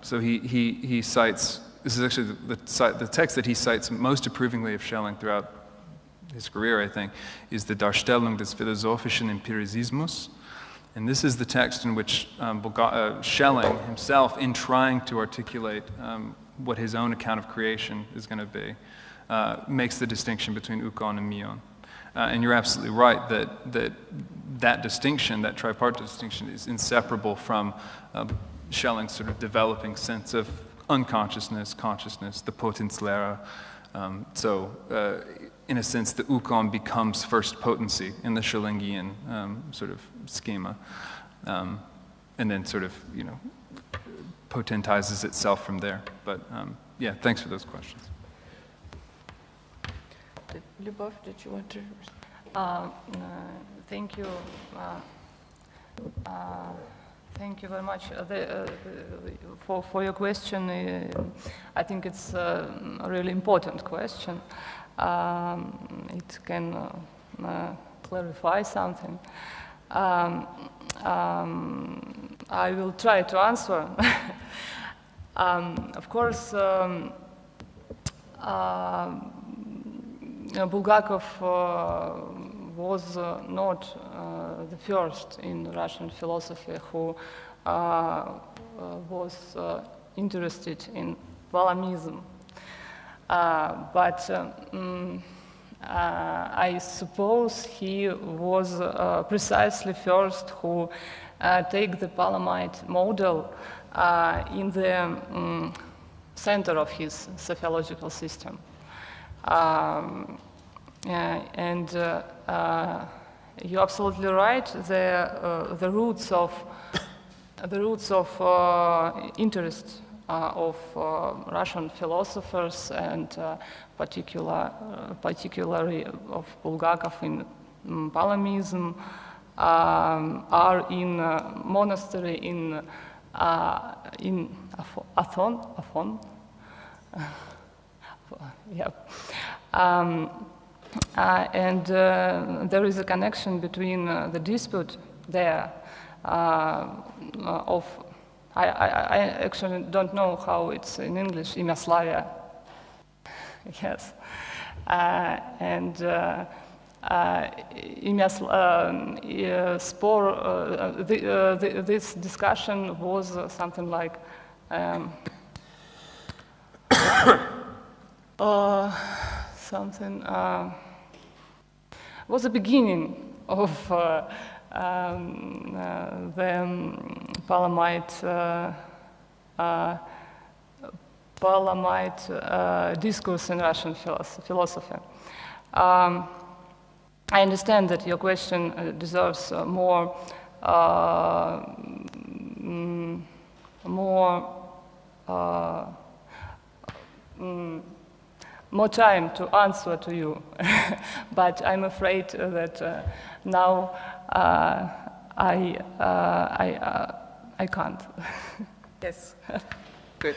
[SPEAKER 4] So he cites, this is actually the text that he cites most approvingly of Schelling throughout his career, I think, is the Darstellung des philosophischen Empirismus. And this is the text in which Schelling himself, in trying to articulate what his own account of creation is going to be, makes the distinction between ukon and mion. And you're absolutely right that that distinction, that tripartite distinction, is inseparable from Schelling's sort of developing sense of unconsciousness, consciousness, the Potenslehre. In a sense, the Ukon becomes first potency in the Schellingian sort of schema, and then sort of, potentizes itself from there. But yeah, thanks for those questions.
[SPEAKER 2] Lyubov, did you want to?
[SPEAKER 5] Thank you. Thank you very much for your question. I think it's a really important question. It can clarify something. I will try to answer. Of course, Bulgakov was not the first in Russian philosophy who was interested in Palamism. But I suppose he was precisely first who take the Palamite model in the center of his sociological system. And you're absolutely right. The roots of interest of Russian philosophers and particularly of Bulgakov in Palamism are in monastery in Afon. Yeah. And there is a connection between the dispute there of, I actually don't know how it's in English, Imyaslavia. Yes. And this discussion was something like was the beginning of the Palamite discourse in Russian philosophy. I understand that your question deserves more time to answer to you, but I'm afraid that now I can't.
[SPEAKER 2] Yes, good.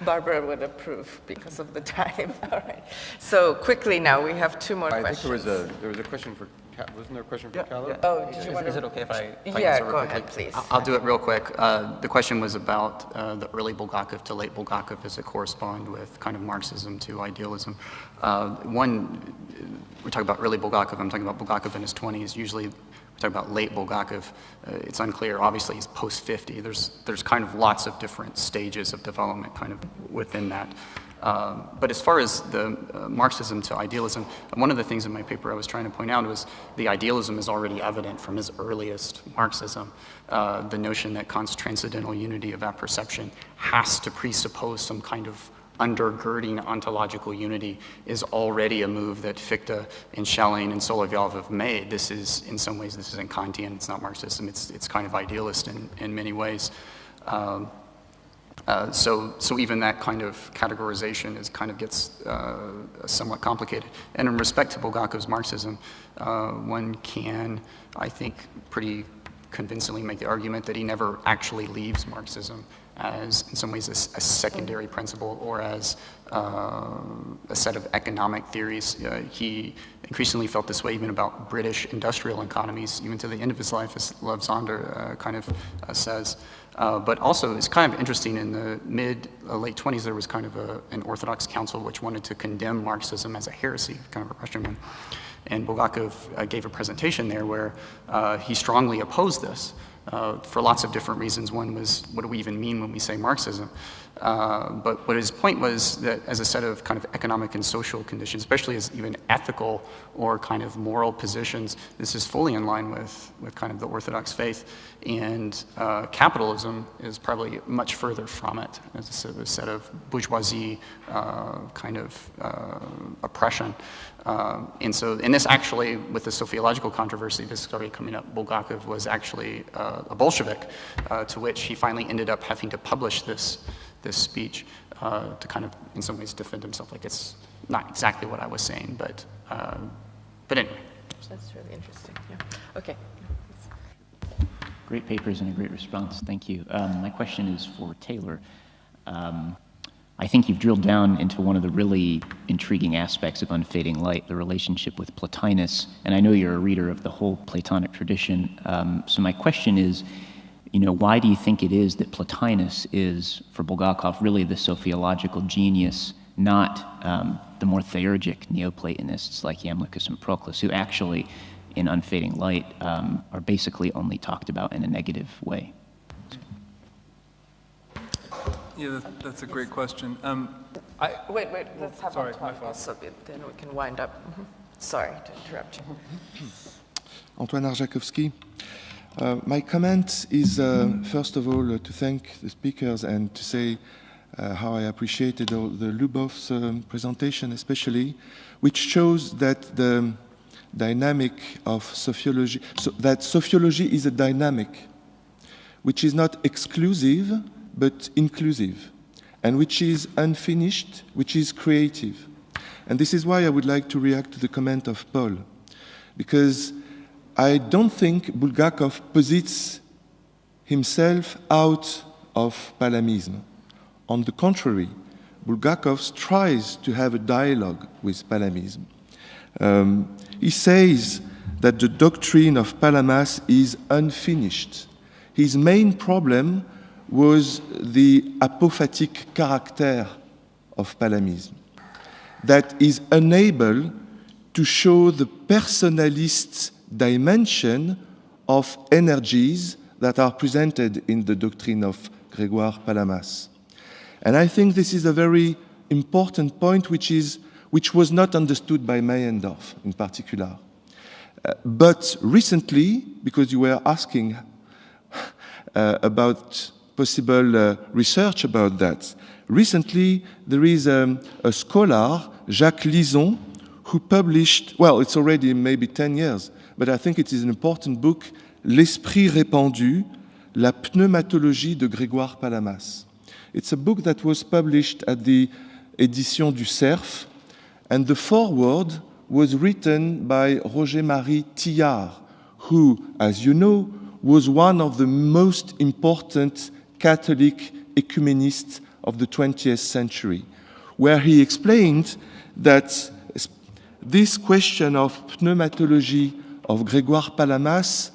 [SPEAKER 2] Barbara would approve because of the time. All right. So quickly now, we have two more questions.
[SPEAKER 6] I think there was a question for, wasn't there a question for Kalle?
[SPEAKER 2] Oh, did you want to?
[SPEAKER 3] Is it okay if I
[SPEAKER 2] Yeah,
[SPEAKER 3] answer
[SPEAKER 2] go
[SPEAKER 3] quickly?
[SPEAKER 2] ahead, please.
[SPEAKER 3] I'll do it real quick. The question was about the early Bulgakov to late Bulgakov. Does it correspond with kind of Marxism to idealism? We're talking about early Bulgakov. I'm talking about Bulgakov in his 20s. Usually we're talking about late Bulgakov. It's unclear. Obviously, he's post-50. There's kind of lots of different stages of development kind of within that. But as far as the Marxism to idealism, one of the things in my paper I was trying to point out was the idealism is already evident from his earliest Marxism. The notion that Kant's transcendental unity of apperception has to presuppose some kind of undergirding ontological unity is already a move that Fichte and Schelling and Solovyov have made. This is, in some ways, this isn't Kantian, it's not Marxism, it's kind of idealist in many ways. So even that kind of categorization gets somewhat complicated. And in respect to Bulgakov's Marxism, one can, I think, pretty convincingly make the argument that he never actually leaves Marxism as, in some ways, a secondary principle or as a set of economic theories. He increasingly felt this way even about British industrial economies, even to the end of his life, as Lev Sonder says. But also, it's kind of interesting, in the late 20s, there was kind of an Orthodox council which wanted to condemn Marxism as a heresy, kind of a Russian one. And Bulgakov gave a presentation there where he strongly opposed this. for lots of different reasons. One was, what do we even mean when we say Marxism? But what his point was that as a set of kind of economic and social conditions, especially as even ethical or kind of moral positions, this is fully in line with kind of the Orthodox faith. And capitalism is probably much further from it as a sort of set of bourgeoisie kind of oppression. And this actually, with the sociological controversy, this is already coming up, Bulgakov was actually a Bolshevik, to which he finally ended up having to publish this speech to kind of, in some ways, defend himself. Like, it's not exactly what I was saying, but anyway.
[SPEAKER 2] That's really interesting. Yeah. Okay.
[SPEAKER 9] Great papers and a great response. Thank you. My question is for Taylor. I think you've drilled down into one of the really intriguing aspects of Unfading Light, the relationship with Plotinus, and I know you're a reader of the whole Platonic tradition. So my question is, why do you think it is that Plotinus is, for Bulgakov, really the sophiological genius, not the more theurgic Neoplatonists like Iamblichus and Proclus, who actually, in Unfading Light, are basically only talked about in a negative way?
[SPEAKER 4] Yeah, that's a great question.
[SPEAKER 2] Wait, let's have a talk also, then we can wind up. Sorry to interrupt you.
[SPEAKER 8] Antoine Arjakovsky. My comment is, first of all, to thank the speakers and to say how I appreciated the Lubov's presentation, especially, which shows that the dynamic of sociology, that sociology is a dynamic, which is not exclusive, but inclusive, and which is unfinished, which is creative. And this is why I would like to react to the comment of Paul, because I don't think Bulgakov posits himself out of Palamism. On the contrary, Bulgakov tries to have a dialogue with Palamism. He says that the doctrine of Palamas is unfinished. His main problem was the apophatic character of Palamism, that is unable to show the personalist dimension of energies that are presented in the doctrine of Grégoire Palamas. And I think this is a very important point which was not understood by Meyendorff in particular. But recently, because you were asking about possible research about that, recently there is a scholar, Jacques Lison, who published, well, it's already maybe 10 years, but I think it is an important book, L'Esprit répandu, la pneumatologie de Grégoire Palamas. It's a book that was published at the Édition du Cerf, and the foreword was written by Roger-Marie Tillard, who, as you know, was one of the most important Catholic ecumenists of the 20th century, where he explained that this question of pneumatology of Grégoire Palamas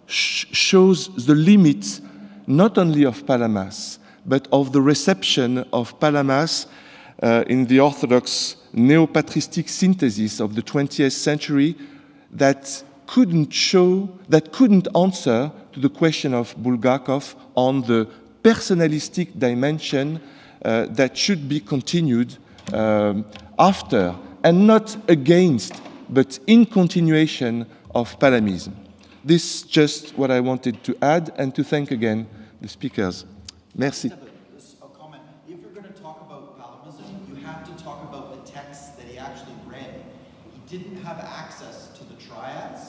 [SPEAKER 8] shows the limits not only of Palamas, but of the reception of Palamas in the Orthodox neo-patristic synthesis of the 20th century that couldn't answer to the question of Bulgakov on the personalistic dimension that should be continued after, and not against, but in continuation of Palamism. This is just what I wanted to add, and to thank again the speakers. Merci.
[SPEAKER 10] A comment. If you're going to talk about Palamism, you have to talk about the texts that he actually read. He didn't have access to the triads,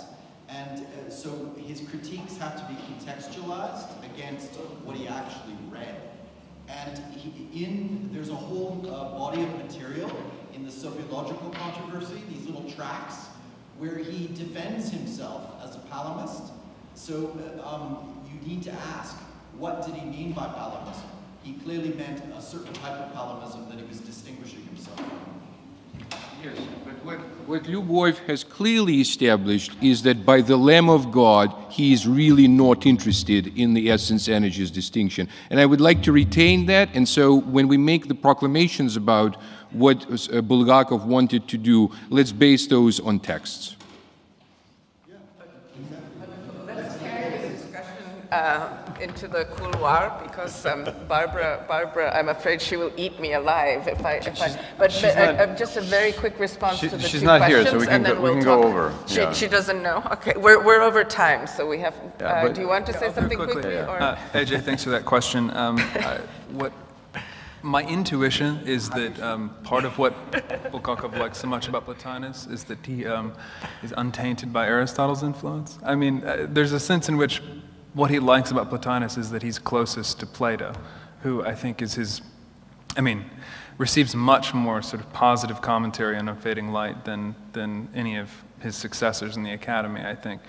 [SPEAKER 10] and so his critiques have to be contextualized against what he actually read. And there's a whole body of material in the sociological controversy, these little tracts, where he defends himself as a Palamist. So you need to ask, what did he mean by Palamism? He clearly meant a certain type of Palamism that he was distinguishing himself from.
[SPEAKER 7] Yes, but what Lubov has clearly established is that by the Lamb of God, he is really not interested in the essence-energies distinction. And I would like to retain that, and so when we make the proclamations about what Bulgakov wanted to do, let's base those on texts.
[SPEAKER 2] Let's carry the discussion into the couloir because Barbara, I'm afraid she will eat me alive if I. But just a very quick response to the
[SPEAKER 6] she's
[SPEAKER 2] two
[SPEAKER 6] not
[SPEAKER 2] questions,
[SPEAKER 6] here, so we can
[SPEAKER 2] and then
[SPEAKER 6] go,
[SPEAKER 2] we'll
[SPEAKER 6] we can
[SPEAKER 2] talk.
[SPEAKER 6] go over.
[SPEAKER 2] She doesn't know. Okay, we're over time, so we have.
[SPEAKER 6] Yeah,
[SPEAKER 2] do you want to say something quickly? Or?
[SPEAKER 4] AJ, thanks for that question. What my intuition is that part of what Bulgakov likes so much about Plotinus is that he is untainted by Aristotle's influence. I mean, there's a sense in which what he likes about Plotinus is that he's closest to Plato, who I think is receives much more sort of positive commentary on Unfading Light than any of his successors in the Academy, I think.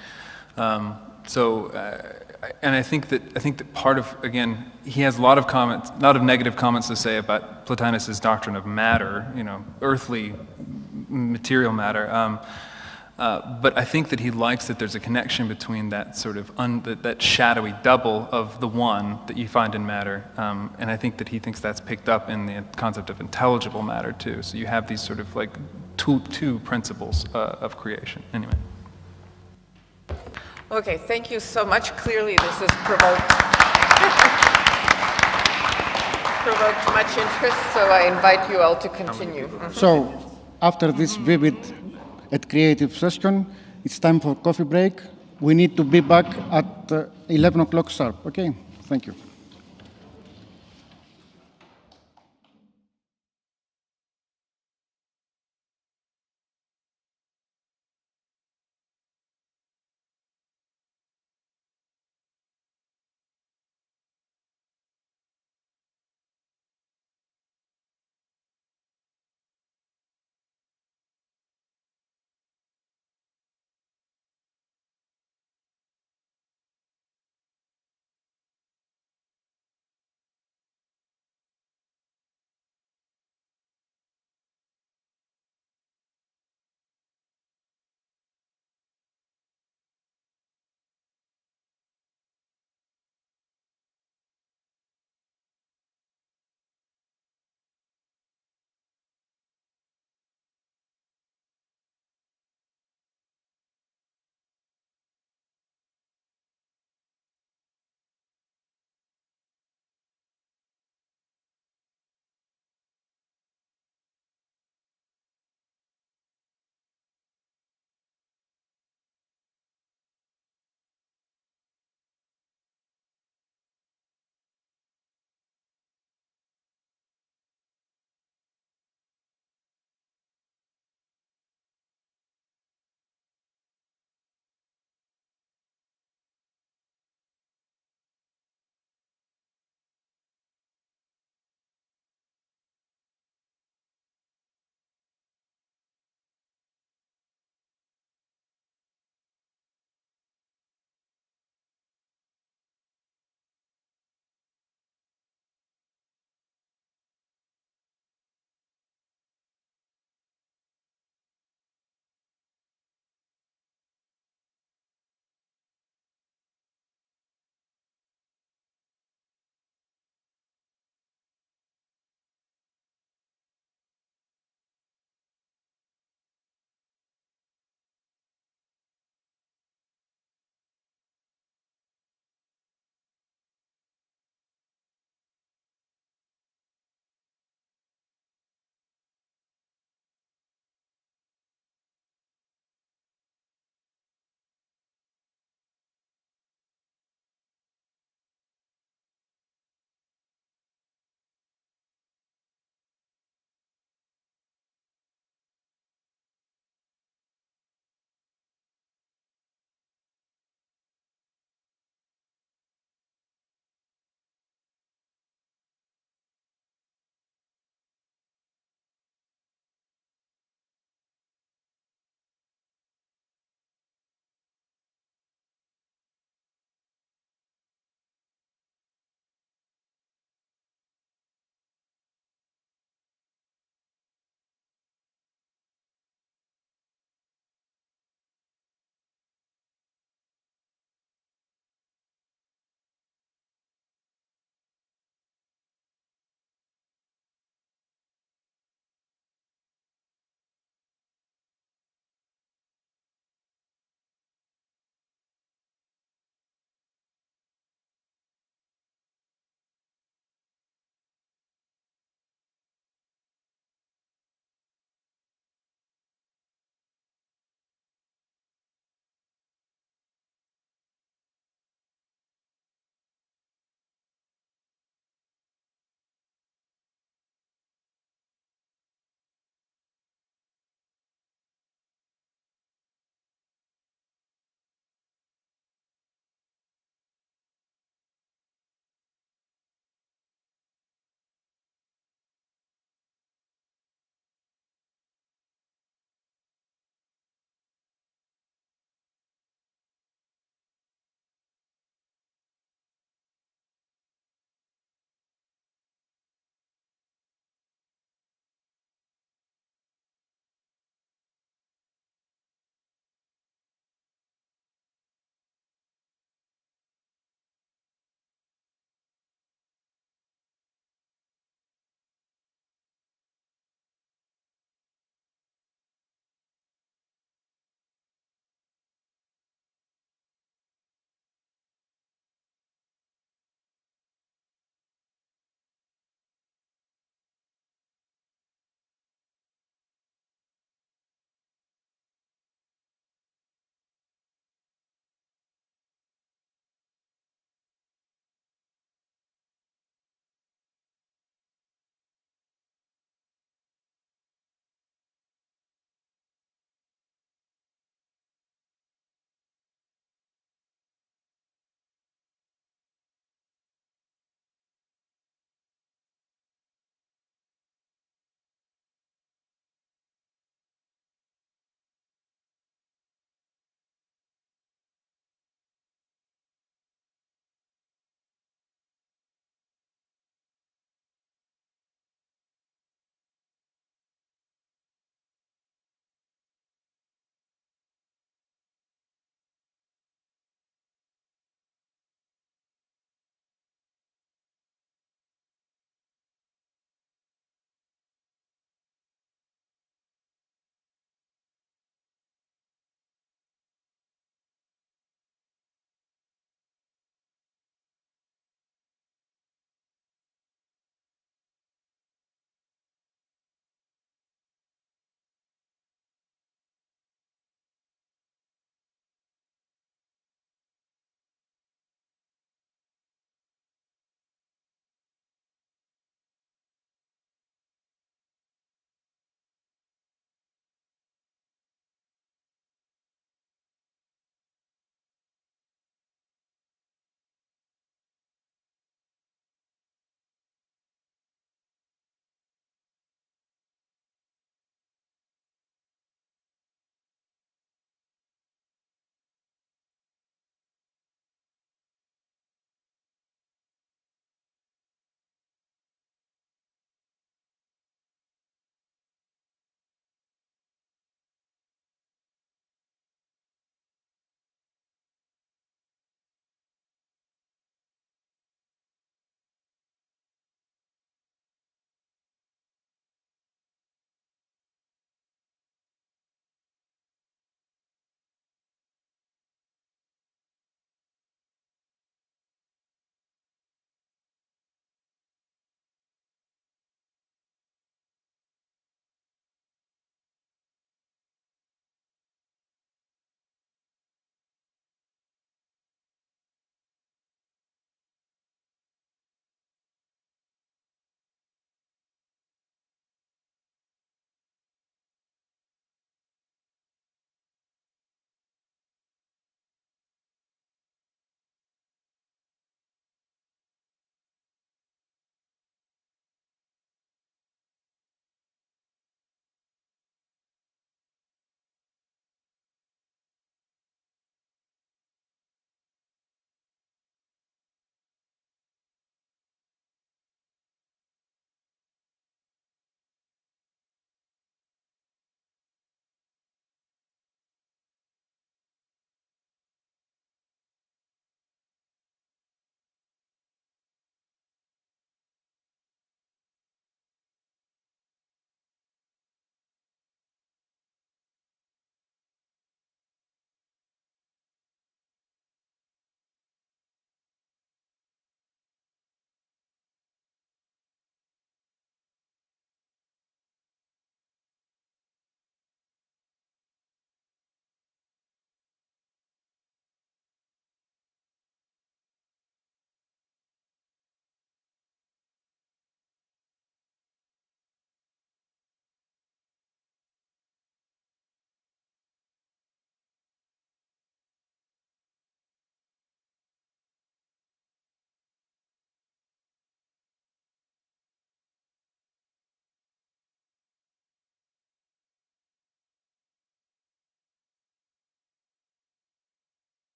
[SPEAKER 4] And I think that part of, again, he has a lot of negative comments to say about Plotinus's doctrine of matter, earthly material matter. But I think that he likes that there's a connection between that sort of that shadowy double of the one that you find in matter, and I think that he thinks that's picked up in the concept of intelligible matter too. So you have these sort of like two principles of creation. Anyway.
[SPEAKER 2] Okay, thank you so much. Clearly, this has provoked much interest, so I invite you all to continue.
[SPEAKER 1] So, after this vivid and creative session, it's time for coffee break. We need to be back at 11 o'clock sharp. Okay, thank you.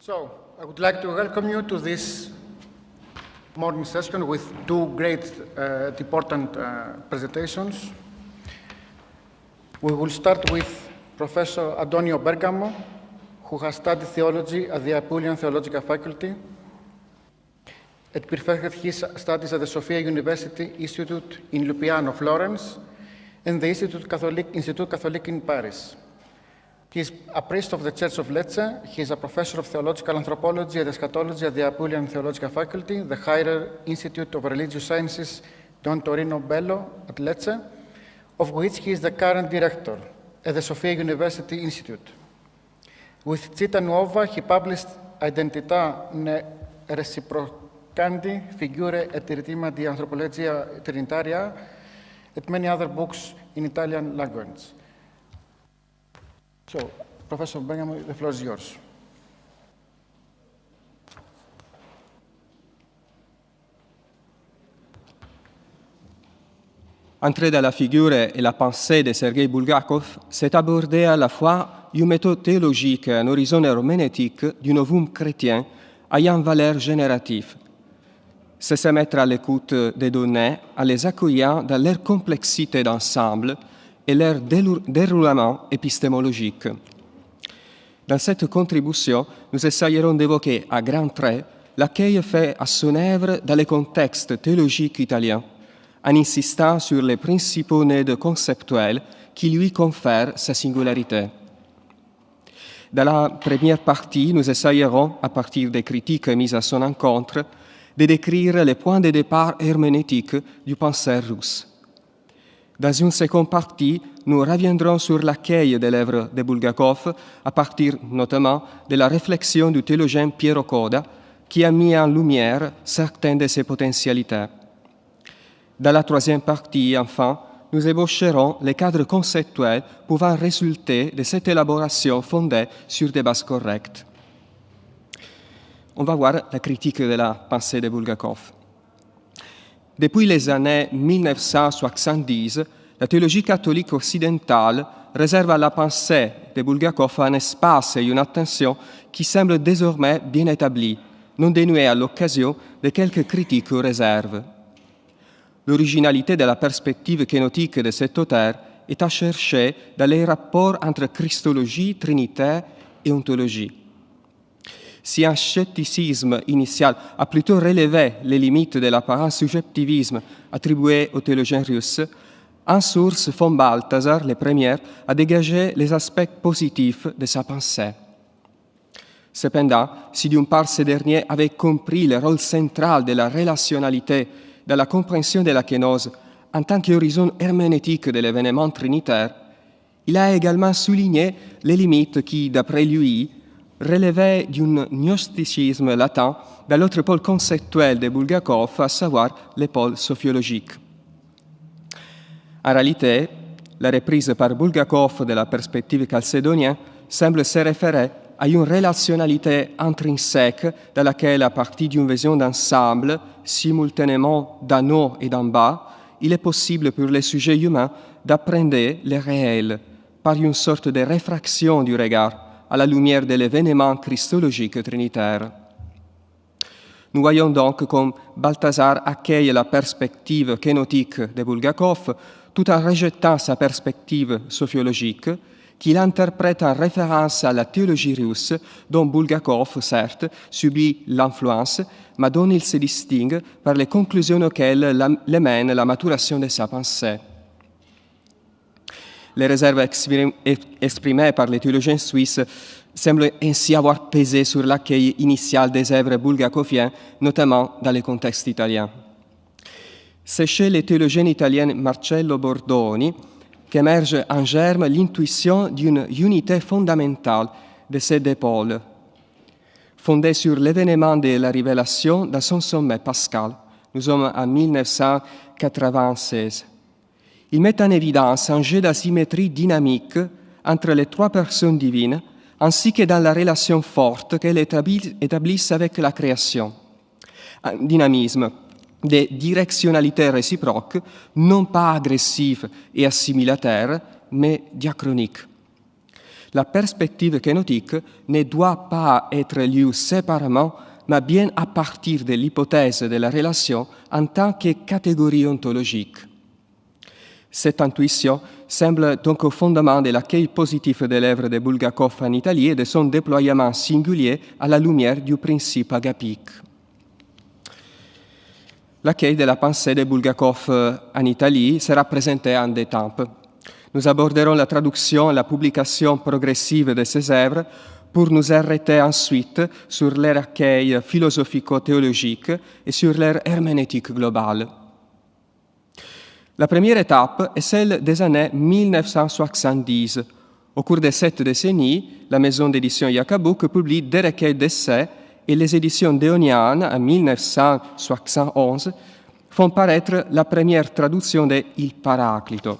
[SPEAKER 1] So, I would like to welcome you to this morning session with two great and important presentations. We will start with Professor Antonio Bergamo, who has studied theology at the Apulian Theological Faculty and perfected his studies at the Sophia University Institute in Lupiano, Florence, and the Institut Catholique in Paris. He is a priest of the Church of Lecce. He is a professor of theological anthropology and eschatology at the Apulian Theological Faculty, the Higher Institute of Religious Sciences Don Torino Bello at Lecce, of which he is the current director at the Sophia University Institute. With Città Nuova, he published Identità ne reciprocanti figure et ritma di anthropologia trinitaria and many other books in Italian language. So, Professor Bergamo, the floor is yours.
[SPEAKER 11] Entrer dans la figure et la pensée de Sergei Bulgakov, c'est aborder à la fois une méthode théologique et un horizon herméneutique du novum chrétien ayant valeur générative. C'est se mettre à l'écoute des données en les accueillant dans leur complexité d'ensemble et leur déroulement épistémologique. Dans cette contribution, nous essayerons d'évoquer à grands traits l'accueil fait à son œuvre dans le contexte théologique italien, en insistant sur les principaux nœuds conceptuels qui lui confèrent sa singularité. Dans la première partie, nous essayerons, à partir des critiques mises à son encontre, de décrire les points de départ herméneutiques du penseur russe. Dans une seconde partie, nous reviendrons sur l'accueil de l'œuvre de Bulgakov à partir notamment de la réflexion du théologien Piero Coda qui a mis en lumière certaines de ses potentialités. Dans la troisième partie, enfin, nous ébaucherons les cadres conceptuels pouvant résulter de cette élaboration fondée sur des bases correctes. On va voir la critique de la pensée de Bulgakov. Depuis les années 1970, la théologie catholique occidentale réserve à la pensée de Bulgakov un espace et une attention qui semblent désormais bien établis, non dénués à l'occasion de quelques critiques ou réserves. L'originalité de la perspective kénotique de cet auteur est à chercher dans les rapports entre christologie, trinité et ontologie. Si un scepticisme initial a plutôt relevé les limites de l'apparent subjectivisme attribué aux théologiens russes, en source von Balthasar, le premier, a dégagé les aspects positifs de sa pensée. Cependant, si d'une part ce dernier avait compris le rôle central de la relationnalité dans la compréhension de la kénose en tant qu'horizon herméneutique de l'événement trinitaire, il a également souligné les limites qui, d'après lui, relevaient d'un gnosticisme latent dans l'autre pôle conceptuel de Bulgakov, à savoir le pôle sophiologique. En réalité, la reprise par Bulgakov de la perspective chalcédonienne semble se référer à une relationnalité intrinsèque dans laquelle, à partir d'une vision d'ensemble, simultanément d'en haut et d'en bas, il est possible pour les sujets humains d'appréhender le réel par une sorte de réfraction du regard à la lumière de l'événement christologique trinitaire. Nous voyons donc comme Balthasar accueille la perspective kénotique de Bulgakov tout en rejetant sa perspective sophiologique, qu'il interprète en référence à la théologie russe, dont Bulgakov, certes, subit l'influence, mais dont il se distingue par les conclusions auxquelles le mène la maturation de sa pensée. Les réserves exprimées par les théologiens suisses semblent ainsi avoir pesé sur l'accueil initial des œuvres bulgakoviennes, notamment dans le contexte italien. C'est chez les théologiens italiens Marcello Bordoni qu'émerge en germe l'intuition d'une unité fondamentale de ces deux pôles, fondée sur l'événement de la révélation dans son sommet pascal. Nous sommes en 1996. Il met en évidence un jeu d'asymétrie dynamique entre les trois personnes divines, ainsi que dans la relation forte qu'elles établissent avec la création. Un dynamisme de directionnalité réciproque, non pas agressive et assimilataire, mais diachronique. La perspective kénotique ne doit pas être lue séparément, mais bien à partir de l'hypothèse de la relation en tant que catégorie ontologique. Cette intuition semble donc au fondement de l'accueil positif de l'œuvre de Bulgakov en Italie et de son déploiement singulier à la lumière du principe agapique. L'accueil de la pensée de Bulgakov en Italie sera présenté en deux temps. Nous aborderons la traduction et la publication progressive de ses œuvres pour nous arrêter ensuite sur leur accueil philosophico-théologique et sur leur herméneutique globale. La première étape est celle des années 1970. Au cours de cette décennie, la maison d'édition Yacabouk publie des recueils d'essais et les éditions Deonian, en 1971, font paraître la première traduction de Il Paraclito.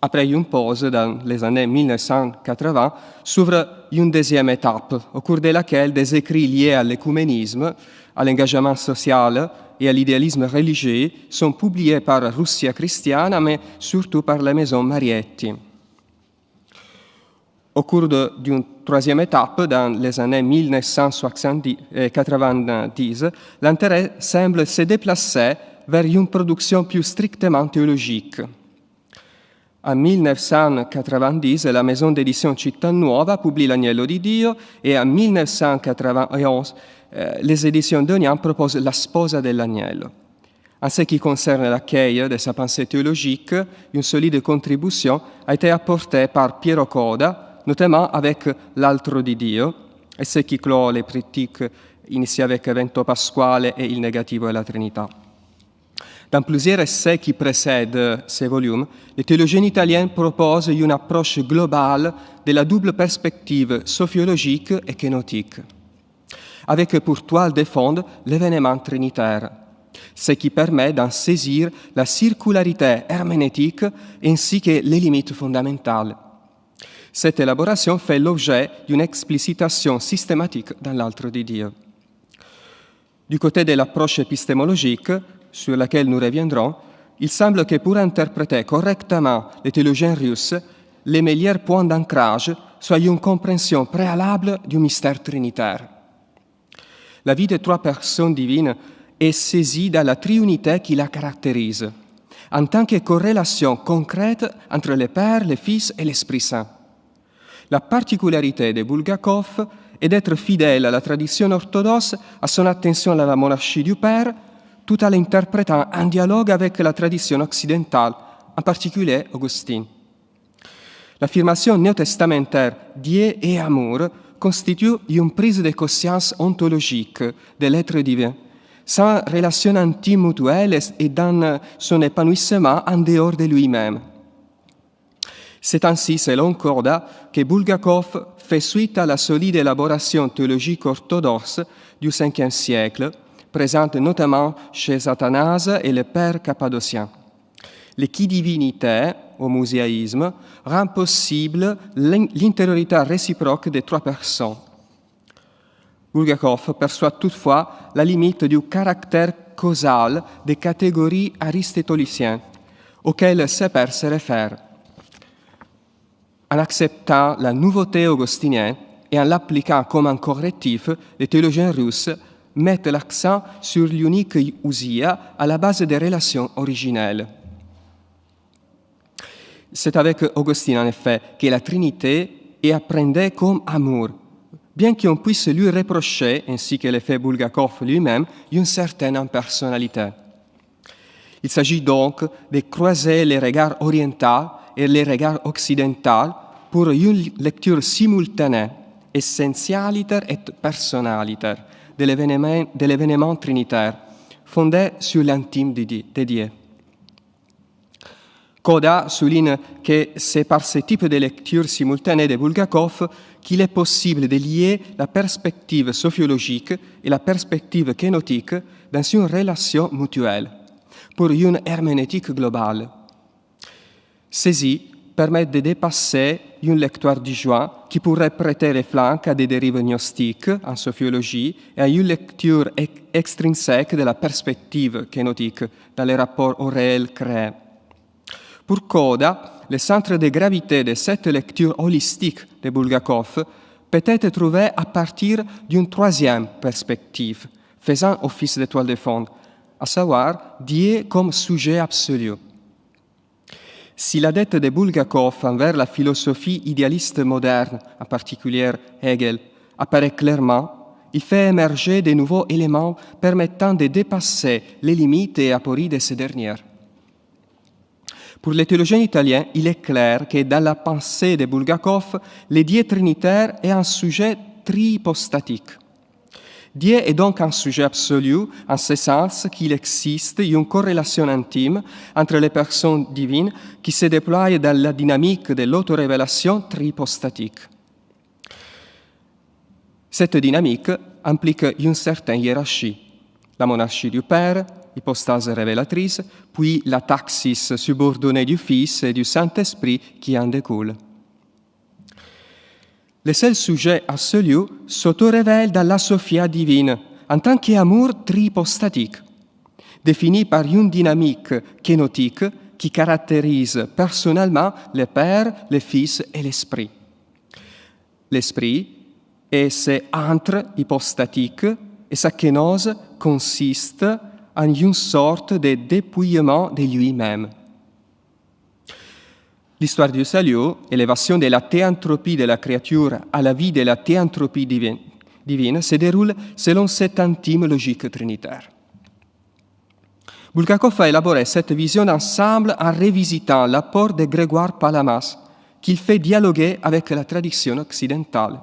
[SPEAKER 11] Après une pause dans les années 1980, s'ouvre une deuxième étape, au cours de laquelle des écrits liés à l'écuménisme, à l'engagement social et à l'idéalisme religieux sont publiés par Russia Cristiana, mais surtout par la maison Marietti. Au cours d'une troisième étape, dans les années 1990, l'intérêt semble se déplacer vers une production plus strictement théologique. En 1990, la maison d'édition Città Nuova publie l'Agnello di Dio et en 1991, les éditions Deonian proposent La Sposa dell'Agnello. En ce qui concerne l'accueil de sa pensée théologique, une solide contribution a été apportée par Piero Coda, notamment avec L'Altro di Dio, et ce qui clôt les critiques initiées avec Evento Pasquale et Il Negativo e la Trinità. Dans plusieurs essais qui précèdent ces volumes, les théologiens italiens proposent une approche globale de la double perspective sophiologique et kénotique, avec pour toile de fond l'événement trinitaire, ce qui permet d'en saisir la circularité herméneutique ainsi que les limites fondamentales. Cette élaboration fait l'objet d'une explicitation systématique dans l'Altro di Dio. Du côté de l'approche épistémologique, sur laquelle nous reviendrons, il semble que pour interpréter correctement les théologiens russes, les meilleurs points d'ancrage soient une compréhension préalable du mystère trinitaire. La vie des trois personnes divines est saisie dans la triunité qui la caractérise, en tant que corrélation concrète entre le Père, le Fils et l'Esprit Saint. La particularité de Bulgakov est d'être fidèle à la tradition orthodoxe, à son attention à la monarchie du Père, tout en l'interprétant en dialogue avec la tradition occidentale, en particulier Augustine. L'affirmation néo-testamentaire « Dieu et amour » constitue une prise de conscience ontologique de l'être divin, sans relation intime mutuelle et dans son épanouissement en dehors de lui-même. C'est ainsi, selon Coda, que Bulgakov fait suite à la solide élaboration théologique orthodoxe du Ve siècle, présente notamment chez Athanase et le Père cappadocien. L'équidivinité, au muséaïsme, rend possible l'intériorité réciproque des trois personnes. Bulgakov perçoit toutefois la limite du caractère causal des catégories aristotéliciennes auxquelles Sepper se réfère. En acceptant la nouveauté augustinienne et en l'appliquant comme un correctif, les théologiens russes mettent l'accent sur l'unique ousia à la base des relations originelles. C'est avec Augustine, en effet, que la Trinité est appréhendée comme amour, bien qu'on puisse lui reprocher, ainsi que le fait Bulgakov lui-même, une certaine impersonnalité. Il s'agit donc de croiser les regards orientaux et les regards occidentaux pour une lecture simultanée, essentialitaire et personnalitaire, de l'événement trinitaire, fondé sur l'intime de Dieu. Coda souligne que c'est par ce type de lecture simultanée de Bulgakov qu'il est possible de lier la perspective sophiologique et la perspective kénotique dans une relation mutuelle, pour une herméneutique globale. Ceci permet de dépasser une lecture disjointe qui pourrait prêter les flancs à des dérives gnostiques en sophiologie et à une lecture extrinsèque de la perspective kénotique dans les rapports au réel créé. Pour Coda, le centre de gravité de cette lecture holistique de Bulgakov peut être trouvé à partir d'une troisième perspective, faisant office de toile de fond, à savoir Dieu comme sujet absolu. Si la dette de Bulgakov envers la philosophie idéaliste moderne, en particulier Hegel, apparaît clairement, il fait émerger de nouveaux éléments permettant de dépasser les limites et apories de ces dernières. Pour les théologiens italiens, il est clair que dans la pensée de Bulgakov, le Dieu trinitaire est un sujet trihypostatique. Dieu est donc un sujet absolu, en ce sens qu'il existe une corrélation intime entre les personnes divines qui se déploient dans la dynamique de l'autorévélation trihypostatique. Cette dynamique implique une certaine hiérarchie. La monarchie du Père, hypostase révélatrice, puis la taxis subordonnée du Fils et du Saint-Esprit qui en découle. Le seul sujet absolu s'auto-révèle dans la Sophia divine en tant qu'amour trihypostatique, défini par une dynamique kénotique qui caractérise personnellement le Père, le Fils et l'Esprit. L'Esprit est ce entre hypostatique et sa kénose consiste en une sorte de dépouillement de lui-même. L'histoire du salut, élévation de la théanthropie de la créature à la vie de la théanthropie divine, se déroule selon cette intime logique trinitaire. Bulgakov a élaboré cette vision d'ensemble en revisitant l'apport de Grégoire Palamas, qu'il fait dialoguer avec la tradition occidentale.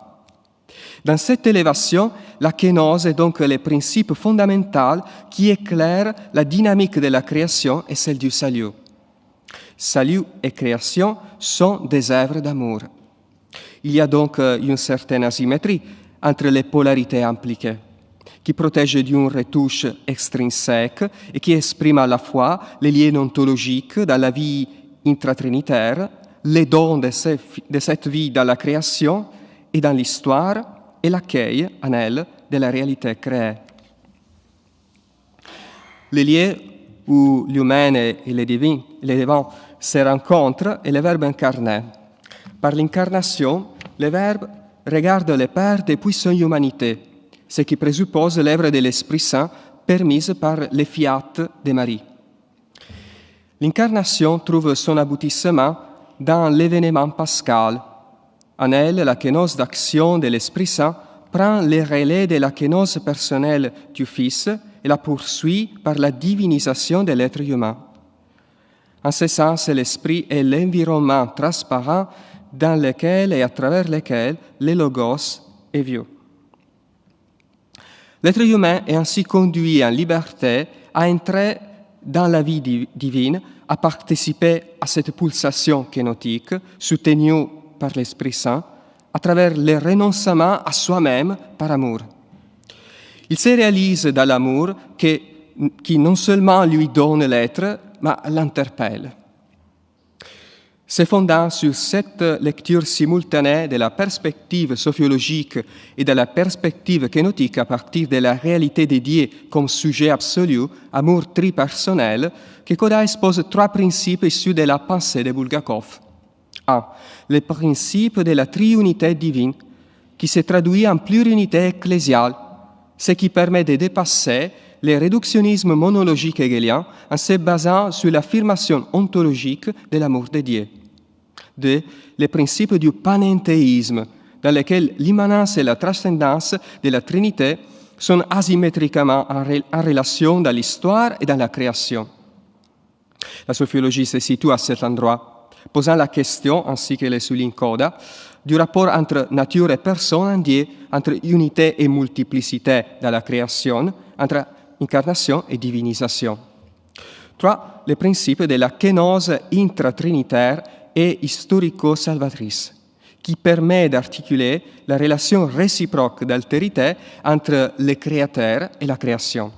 [SPEAKER 11] Dans cette élévation, la kénose est donc le principe fondamental qui éclaire la dynamique de la création et celle du salut. Salut et création sont des œuvres d'amour. Il y a donc une certaine asymétrie entre les polarités impliquées, qui protègent d'une retouche extrinsèque et qui expriment à la fois les liens ontologiques dans la vie intratrinitaire, les dons de cette vie dans la création et dans l'histoire, et l'accueil en elle de la réalité créée. Les lieux où l'humain et le divin se rencontrent est le Verbe incarné. Par l'incarnation, le Verbe regarde le Père depuis son humanité, ce qui présuppose l'œuvre de l'Esprit Saint permise par le fiat de Marie. L'incarnation trouve son aboutissement dans l'événement pascal. En elle, la kénose d'action de l'Esprit Saint prend les relais de la kénose personnelle du Fils et la poursuit par la divinisation de l'être humain. En ce sens, l'Esprit est l'environnement transparent dans lequel et à travers lequel le Logos est vu. L'être humain est ainsi conduit en liberté à entrer dans la vie divine, à participer à cette pulsation kénotique soutenue par l'Esprit Saint, à travers le renoncement à soi-même par amour. Il se réalise dans l'amour qui non seulement lui donne l'être, mais l'interpelle. Se fondant sur cette lecture simultanée de la perspective sociologique et de la perspective kénotique à partir de la réalité de Dieu comme sujet absolu, amour tripersonnel, Kekoda expose trois principes issus de la pensée de Bulgakov. 1. Le principe de la triunité divine, qui se traduit en plurunité ecclésiale, ce qui permet de dépasser le réductionnisme monologique hegelien en se basant sur l'affirmation ontologique de l'amour de Dieu. 2. Le principe du panenthéisme, dans lequel l'immanence et la transcendance de la Trinité sont asymétriquement en relation dans l'histoire et dans la création. La sophiologie se situe à cet endroit, posant la question, ainsi que le souligne Coda, du rapport entre nature et personne en Dieu, entre unité et multiplicité dans la création, entre incarnation et divinisation. 3. Le principe de la kénose intratrinitaire et historico-salvatrice, qui permet d'articuler la relation réciproque d'altérité entre le créateur et la création.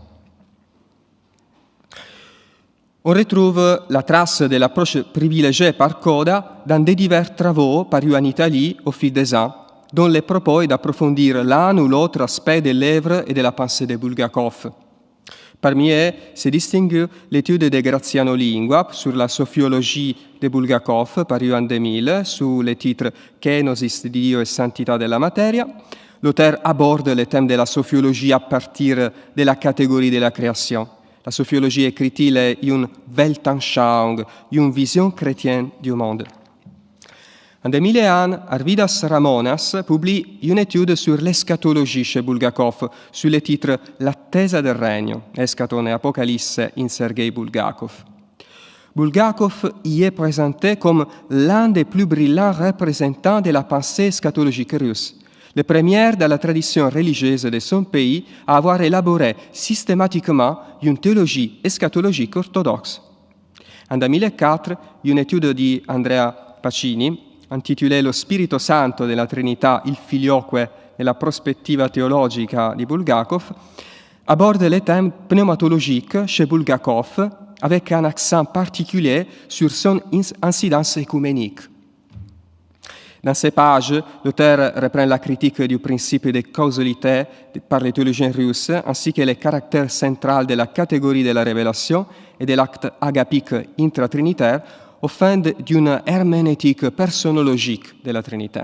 [SPEAKER 11] On retrouve la trace de l'approche privilégiée par Coda dans des divers travaux parus en Italie au fil des ans, dont le propos est d'approfondir l'un ou l'autre aspect de l'œuvre et de la pensée de Bulgakov. Parmi eux se distingue l'étude de Graziano Lingua sur la sophiologie de Bulgakov, paru en 2000, sous le titre Kenosis di Dio e Santità della Materia. L'auteur aborde le thème de la sophiologie à partir de la catégorie de la création. La sophiologie, écrit-il, est une Weltanschauung, une vision chrétienne du monde. En 2001, Arvidas Ramonas publie une étude sur l'eschatologie chez Bulgakov, sous le titre L'attesa del regno, Eschaton et Apocalypse in Sergei Bulgakov. Bulgakov y est présenté comme l'un des plus brillants représentants de la pensée eschatologique russe, le premier dans la tradition religieuse de son pays à avoir élaboré systématiquement une théologie eschatologique orthodoxe. En 2004, une étude d'Andrea Pacini, intitulée Lo Spirito Santo della Trinità, il filioque nella prospettiva teologica di Bulgakov, aborde les thèmes pneumatologiques chez Bulgakov avec un accent particulier sur son incidence écuménique. Dans ces pages, l'auteur reprend la critique du principe de causalité par les théologiens russes, ainsi que le caractère central de la catégorie de la révélation et de l'acte agapique intratrinitaire au fin d'une herméneutique personologique de la Trinité.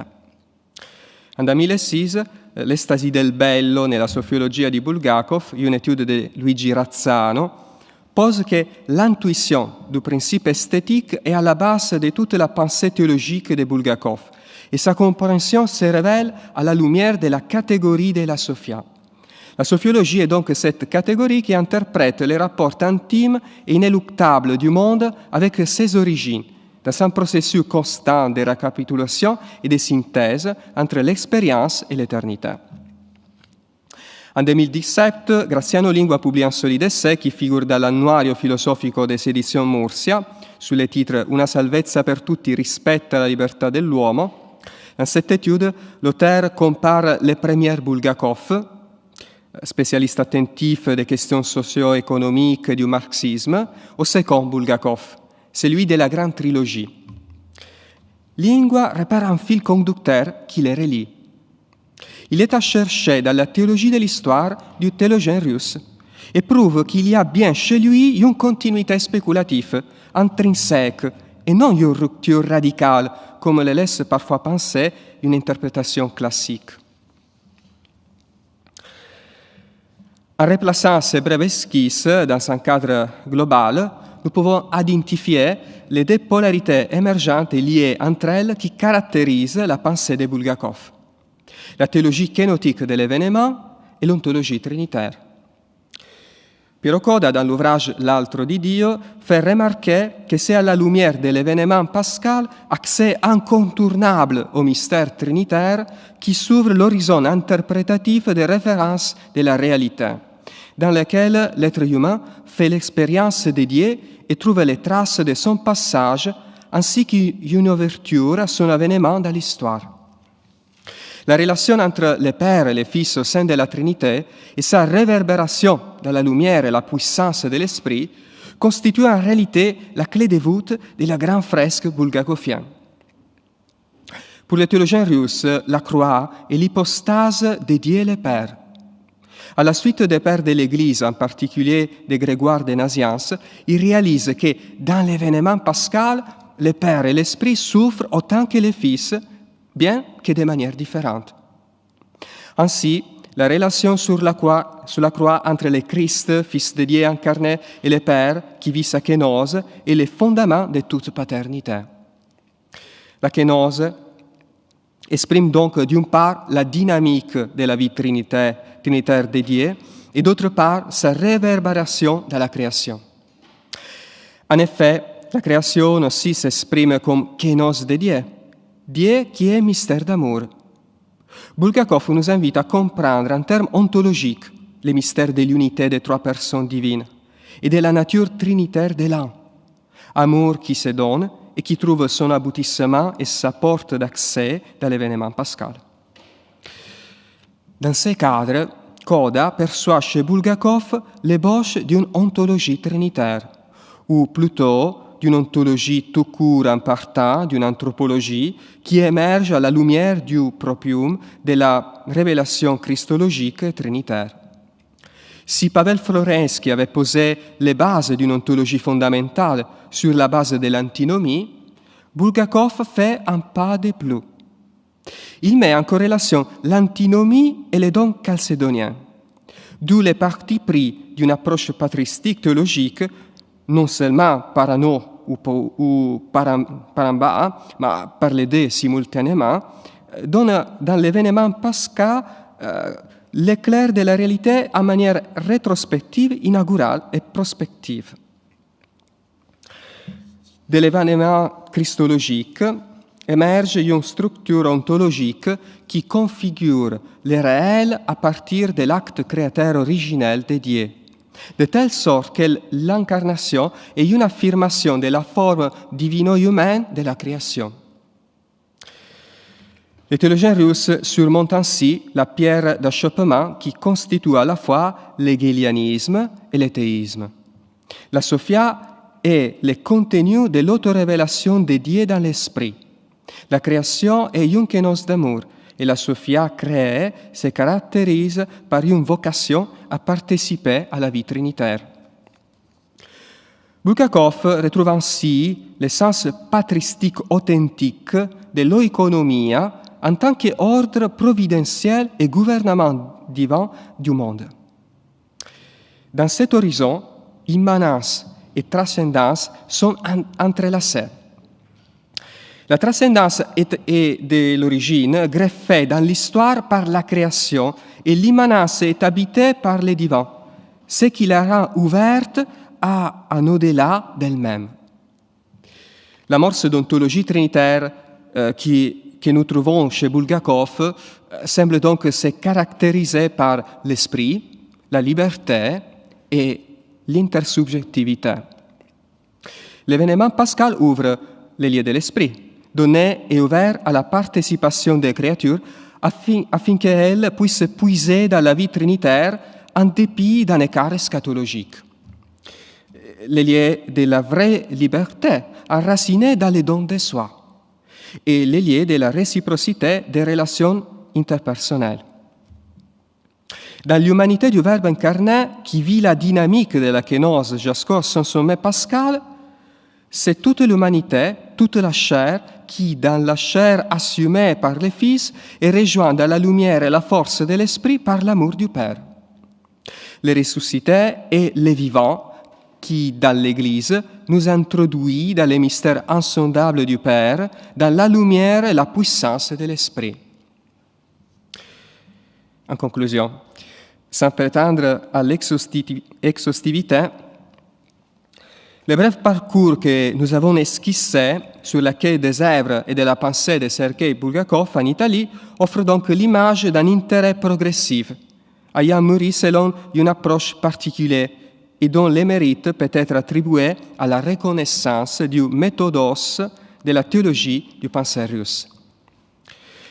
[SPEAKER 11] En 2006, l'estasi del bello nella sophiologia di Bulgakov, une étude de Luigi Razzano, pose que l'intuition du principe esthétique est à la base de toute la pensée théologique de Bulgakov, et sa compréhension se révèle à la lumière de la catégorie de la sophia. La sophiologie est donc cette catégorie qui interprète les rapports intimes et inéluctables du monde avec ses origines, dans un processus constant de récapitulation et de synthèse entre l'expérience et l'éternité. En 2017, Graziano Lingua publie un solide essai qui figure dans l'annuario filosofico des éditions Murcia, sous le titre Una salvezza per tutti rispetto alla libertà dell'uomo. Dans cette étude, l'auteur compare les premiers Bulgakov, spécialiste attentif des questions socio-économiques du marxisme, au second Bulgakov, celui de la grande trilogie. Lingua repère un fil conducteur qui les relie. Il est à chercher dans la théologie de l'histoire du théologien russe et prouve qu'il y a bien chez lui une continuité spéculative, intrinsèque, et non une rupture radicale, comme le laisse parfois penser une interprétation classique. En replaçant ces brèves esquisses dans un cadre global, nous pouvons identifier les deux polarités émergentes et liées entre elles qui caractérisent la pensée de Bulgakov. La théologie kénotique de l'événement et l'ontologie trinitaire. Piero Coda, dans l'ouvrage L'altro di Dio, fait remarquer que c'est à la lumière de l'événement pascal, accès incontournable au mystère trinitaire, qui s'ouvre l'horizon interprétatif des références de la réalité, dans lequel l'être humain fait l'expérience de Dieu et trouve les traces de son passage, ainsi qu'une ouverture à son avènement dans l'histoire. La relation entre le Père et le Fils au sein de la Trinité et sa réverbération dans la lumière et la puissance de l'Esprit constituent en réalité la clé de voûte de la grande fresque bulgakovienne. Pour les théologiens russes, la croix est l'hypostase de Dieu le Père. À la suite des pères de l'Église, en particulier de Grégoire de Nazianze, ils réalisent que dans l'événement pascal, le Père et l'Esprit souffrent autant que le Fils, bien que de manière différente. Ainsi, la relation sur la croix entre le Christ, Fils de Dieu incarné, et le Père, qui vit sa kénose, est le fondement de toute paternité. La kénose exprime donc d'une part la dynamique de la vie trinitaire de Dieu et d'autre part sa réverbération dans la création. En effet, la création aussi s'exprime comme kénose de Dieu, Dieu qui est mystère d'amour. Bulgakov nous invite à comprendre en termes ontologiques les mystères de l'unité des trois personnes divines et de la nature trinitaire de l'un. Amour qui se donne et qui trouve son aboutissement et sa porte d'accès dans l'événement pascal. Dans ce cadre, Coda perçoit chez Bulgakov l'ébauche d'une ontologie trinitaire, ou plutôt d'une ontologie tout court en partant d'une anthropologie qui émerge à la lumière du proprium de la révélation christologique trinitaire. Si Pavel Florensky avait posé les bases d'une ontologie fondamentale sur la base de l'antinomie, Bulgakov fait un pas de plus. Il met en corrélation l'antinomie et les dons chalcédoniens, d'où les partis pris d'une approche patristique théologique, non seulement par en haut ou par en bas, mais par les deux simultanément, donne dans l'événement pascal l'éclair de la réalité en manière rétrospective, inaugurale et prospective. De l'événement christologique émerge une structure ontologique qui configure le réel à partir de l'acte créateur originel de Dieu, de telle sorte que l'incarnation est une affirmation de la forme divino-humaine de la création. Les théologiens russes surmontent ainsi la pierre d'achoppement qui constitue à la fois l'hégélianisme et l'athéisme. La Sophia est le contenu de l'autorévélation de Dieu dans l'esprit. La création est une kénos d'amour et la Sophia créée se caractérise par une vocation à participer à la vie trinitaire. Bulgakov retrouve ainsi le sens patristique authentique de l'oikonomia en tant qu'ordre providentiel et gouvernement divin du monde. Dans cet horizon, immanence et transcendance sont entrelacées. La transcendance est de l'origine greffée dans l'histoire par la création et l'immanence est habitée par le divin, ce qui la rend ouverte à un au-delà d'elle-même. L'amorce d'ontologie trinitaire que nous trouvons chez Bulgakov semble donc se caractériser par l'esprit, la liberté et l'intersubjectivité. L'événement pascal ouvre les lieux de l'esprit, donné et ouvert à la participation des créatures afin qu'elles puissent puiser dans la vie trinitaire en dépit d'un écart eschatologique. Les lieux de la vraie liberté enracinés dans les dons de soi et les lieux de la réciprocité des relations interpersonnelles. Dans l'humanité du Verbe incarné, qui vit la dynamique de la kénose jusqu'au son sommet pascal, c'est toute l'humanité, toute la chair, qui, dans la chair assumée par le Fils, est rejointe dans la lumière et la force de l'Esprit par l'amour du Père. Le ressuscité est le vivant qui, dans l'Église, nous introduit dans les mystères insondables du Père, dans la lumière et la puissance de l'Esprit. En conclusion, sans prétendre à l'exhaustivité, le bref parcours que nous avons esquissé sur la quai des œuvres et de la pensée de Sergii Bulgakov en Italie offre donc l'image d'un intérêt progressif, ayant mûri selon une approche particulière et dont le mérite peut être attribué à la reconnaissance du méthodos de la théologie du penseur russe.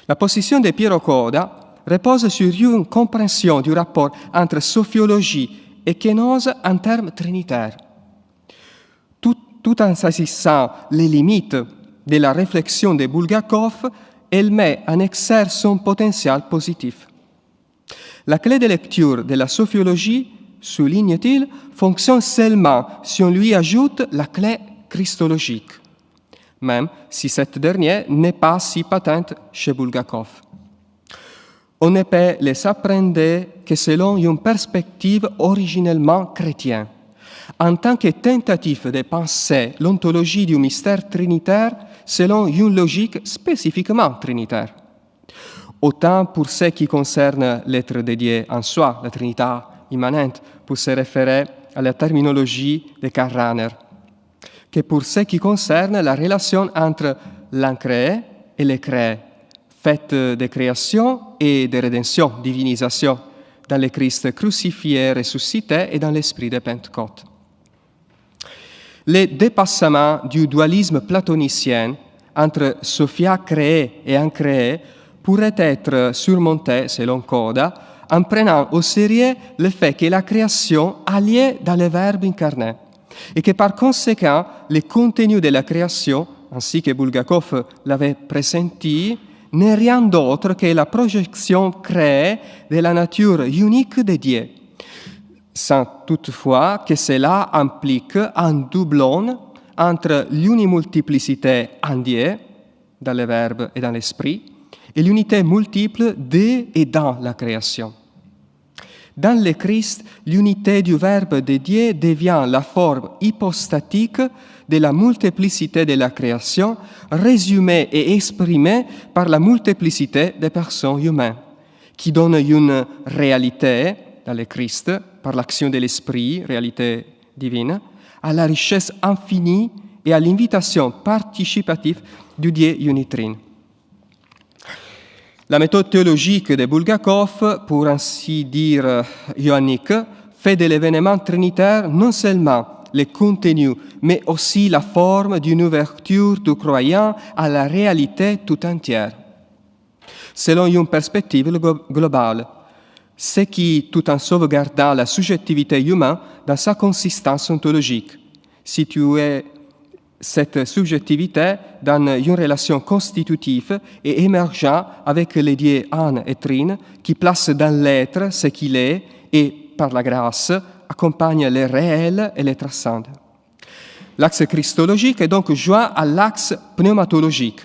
[SPEAKER 11] La position de Piero Coda repose sur une compréhension du rapport entre sophiologie et kénose en termes trinitaires. Tout en saisissant les limites de la réflexion de Bulgakov, elle met en exergue son potentiel positif. La clé de lecture de la sophiologie, souligne-t-il, fonctionne seulement si on lui ajoute la clé christologique, même si cette dernière n'est pas si patente chez Bulgakov. On ne peut les apprendre que selon une perspective originellement chrétienne, en tant que tentative de penser l'ontologie du mystère trinitaire selon une logique spécifiquement trinitaire. Autant pour ce qui concerne l'être de Dieu en soi, la Trinité immanente, pour se référer à la terminologie de Karl Rahner, que pour ce qui concerne la relation entre l'incréé et le créé, faite de création et de rédemption, divinisation, dans le Christ crucifié, ressuscité et dans l'esprit de Pentecôte. Le dépassement du dualisme platonicien entre Sophia créée et incréée pourrait être surmonté, selon Coda, en prenant au sérieux le fait que la création a lieu dans le Verbe incarné et que par conséquent, le contenu de la création, ainsi que Bulgakov l'avait pressenti, n'est rien d'autre que la projection créée de la nature unique de Dieu. sans toutefois que cela implique un doublon entre l'unimultiplicité en Dieu, dans le Verbe et dans l'Esprit, et l'unité multiple de et dans la création. Dans le Christ, l'unité du Verbe de Dieu devient la forme hypostatique de la multiplicité de la création, résumée et exprimée par la multiplicité des personnes humaines, qui donne une réalité, dans le Christ, par l'action de l'Esprit, réalité divine, à la richesse infinie et à l'invitation participative du Dieu unitrine. La méthode théologique de Bulgakov, pour ainsi dire ioannique, fait de l'événement trinitaire non seulement le contenu, mais aussi la forme d'une ouverture du croyant à la réalité tout entière. Selon une perspective globale, ce qui, tout en sauvegardant la subjectivité humaine dans sa consistance ontologique, situait cette subjectivité dans une relation constitutive et émergeant avec les dieux âne et trine qui place dans l'être ce qu'il est et, par la grâce, accompagne le réel et le transcende. L'axe christologique est donc joint à l'axe pneumatologique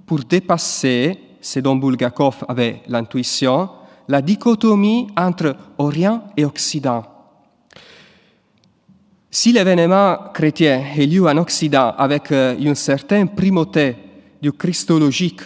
[SPEAKER 11] pour dépasser, ce dont Bulgakov avait l'intuition, la dichotomie entre Orient et Occident. Si l'événement chrétien est lieu en Occident avec une certaine primauté du christologique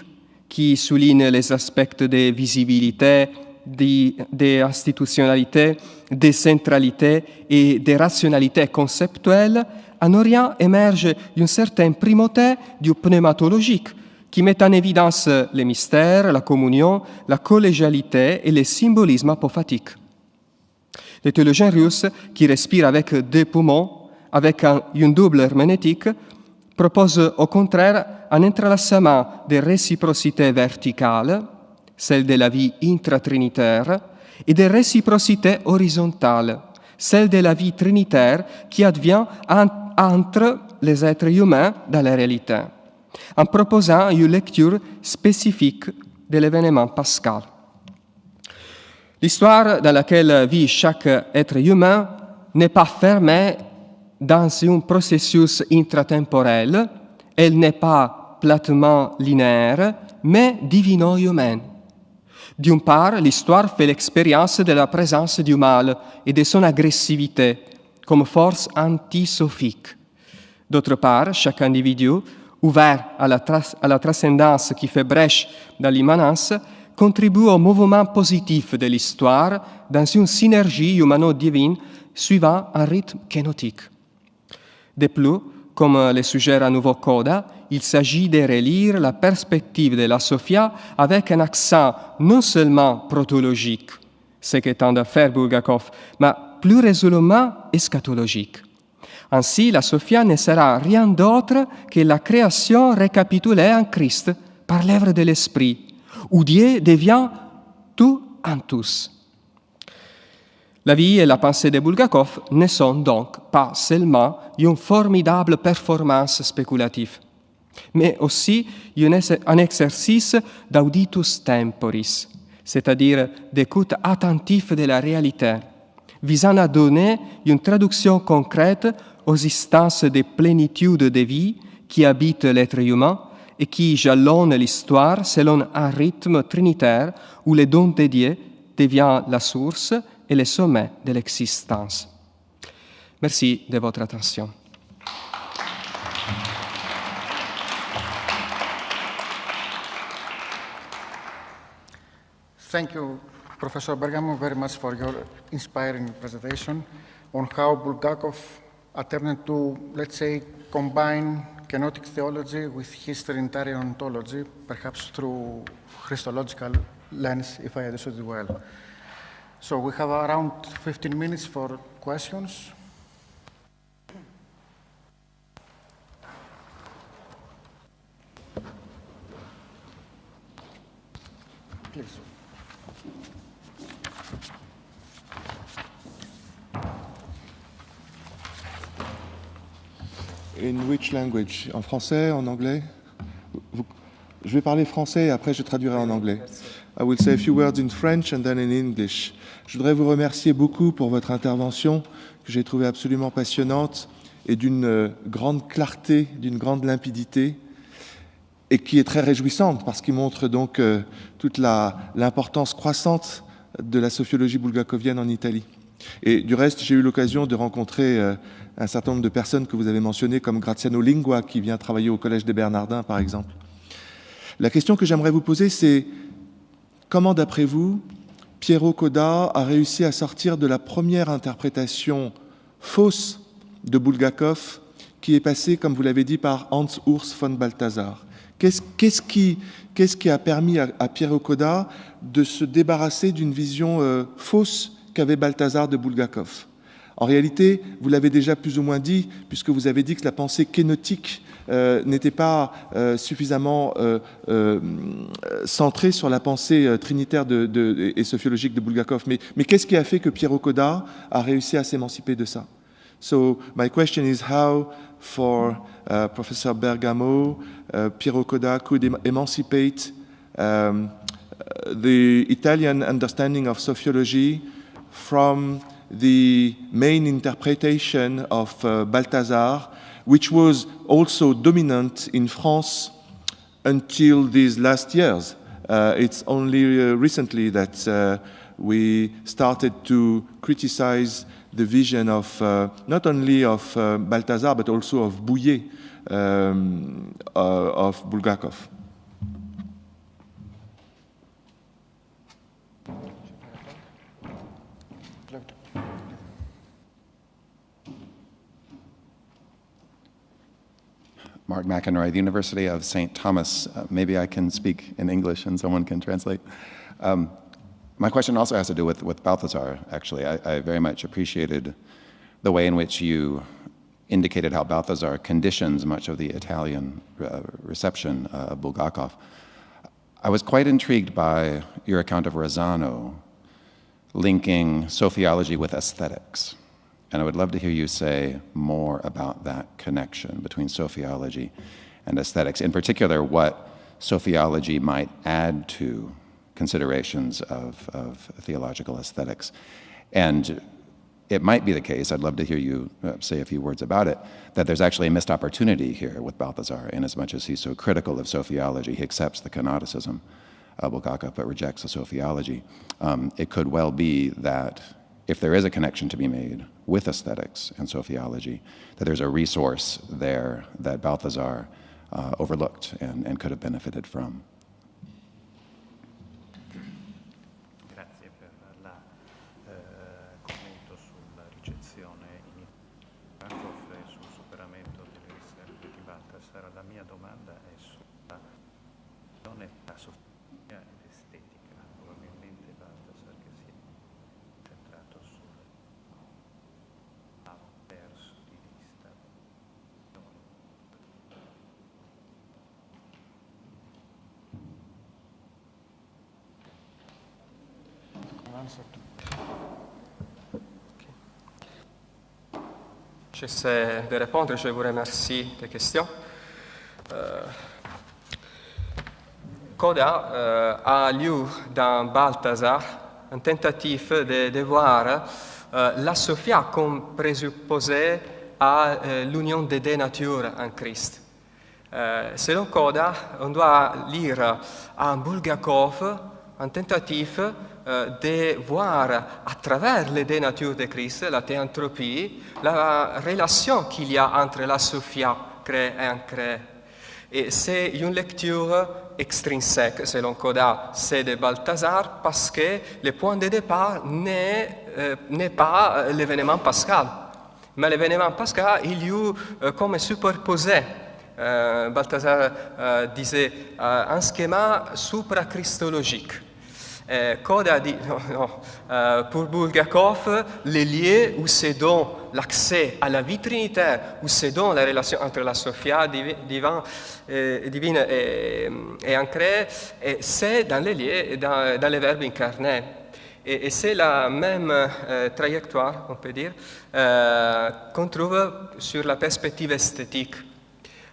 [SPEAKER 11] qui souligne les aspects de visibilité, d'institutionnalité, de centralité et de rationalité conceptuelle, en Orient émerge une certaine primauté du pneumatologique qui met en évidence les mystères, la communion, la collégialité et le symbolisme apophatique. Les théologiens russes, qui respirent avec deux poumons, avec une double herméneutique, proposent au contraire un entrelacement de réciprocité verticale, celle de la vie intratrinitaire, et de réciprocité horizontale, celle de la vie trinitaire qui advient entre les êtres humains dans la réalité, en proposant une lecture spécifique de l'événement pascal. L'histoire dans laquelle vit chaque être humain n'est pas fermée dans un processus intratemporel, elle n'est pas platement linéaire, mais divino-humaine. D'une part, l'histoire fait l'expérience de la présence du mal et de son agressivité comme force antisophique. D'autre part, chaque individu, ouvert à la transcendance qui fait brèche dans l'immanence, contribue au mouvement positif de l'histoire dans une synergie humano-divine suivant un rythme kénotique. De plus, comme le suggère à nouveau Coda, il s'agit de relire la perspective de la Sophia avec un accent non seulement protologique, ce que tend à faire Bulgakov, mais plus résolument eschatologique. Ainsi, la Sophia ne sera rien d'autre que la création récapitulée en Christ par l'œuvre de l'Esprit, où Dieu devient tout en tous. La vie et la pensée de Bulgakov ne sont donc pas seulement une formidable performance spéculative, mais aussi un exercice d'auditus temporis, c'est-à-dire d'écoute attentive de la réalité, visant à donner une traduction concrète aux instances de plénitude de vie qui habitent l'être humain et qui jalonnent l'histoire selon un rythme trinitaire où le don de Dieu devient la source et le sommet de l'existence. Merci de votre attention.
[SPEAKER 1] Thank you, Professor Bergamo, very much for your inspiring presentation on how Bulgakov attempted to, let's say, combine kenotic theology with his Trinitarian ontology, perhaps through Christological lens, if I understood it well. So we have around 15 minutes for questions. Please.
[SPEAKER 8] In which language? En français, en anglais?
[SPEAKER 12] Je vais parler français et après je traduirai en anglais. I will say a few words in French and then in English. Je voudrais vous remercier beaucoup pour votre intervention que j'ai trouvée absolument passionnante et d'une grande clarté, d'une grande limpidité et qui est très réjouissante parce qu'il montre donc toute l'importance croissante de la sophiologie bulgakovienne en Italie. Et du reste, j'ai eu l'occasion de rencontrer un certain nombre de personnes que vous avez mentionnées comme Graziano Lingua qui vient travailler au Collège des Bernardins par exemple. La question que j'aimerais vous poser, c'est comment, d'après vous, Piero Coda a réussi à sortir de la première interprétation fausse de Bulgakov qui est passée, comme vous l'avez dit, par Hans Urs von Balthasar. Qu'est-ce qui a permis à Piero Coda de se débarrasser d'une vision fausse qu'avait Balthasar de Bulgakov? En réalité, vous l'avez déjà plus ou moins dit, puisque vous avez dit que la pensée kénotique n'était pas suffisamment centrée sur la pensée trinitaire et sophiologique de Bulgakov. Mais qu'est-ce qui a fait que Piero Coda a réussi à s'émanciper de ça? So my question is how, for Professor Bergamo, Piero Coda could emancipate the Italian understanding of sociology from the main interpretation of Balthasar, which was also dominant in France until these last years. It's only recently that we started to criticize the vision of not only of Balthasar but also of Bouillet, of Bulgakov.
[SPEAKER 13] Mark McEnroy, the University of St. Thomas. Maybe I can speak in English and someone can translate. My question also has to do with Balthasar, actually. I very much appreciated the way in which you indicated how Balthasar conditions much of the Italian reception of Bulgakov. I was quite intrigued by your account of Razzano linking sociology with aesthetics. And I would love to hear you say more about that connection between sociology and aesthetics. In particular, what sociology might add to considerations of theological aesthetics. And it might be the case, I'd love to hear you say a few words about it, that there's actually a missed opportunity here with Balthasar, in as much as he's so critical of sociology. He accepts the canonicism of Bulgakov, but rejects the sociology. It could well be that if there is a connection to be made with aesthetics and sociology, that there's a resource there that Balthasar overlooked and could have benefited from.
[SPEAKER 14] Grazie per la commento sulla ricezione in Bulgakov e sul superamento delle riserve di Balthasar. La mia domanda è sulla sofia ed estetica. Probabilmente Balthasar che si è centrato sul verso di vista.
[SPEAKER 11] J'essaie de répondre, je vous remercie des questions. Coda a lu dans Balthasar une tentative de voir la sophia comme présupposée à l'union des deux natures en Christ. Selon Coda, on doit lire en Bulgakov une tentative de voir à travers les deux natures de Christ, la théanthropie, la relation qu'il y a entre la sophia créée et incréée. Et c'est une lecture extrinsèque, selon Coda, c'est de Balthasar, parce que le point de départ n'est pas l'événement pascal. Mais l'événement pascal, il y a comme superposé. Balthasar disait un schéma suprachristologique. Coda dit, non, pour Bulgakov, les lieux où se donne l'accès à la vie trinitaire, où se donne la relation entre la sophia divine et ancrée, c'est dans les lieux, dans les verbes incarnés. Et c'est la même trajectoire, on peut dire, qu'on trouve sur la perspective esthétique.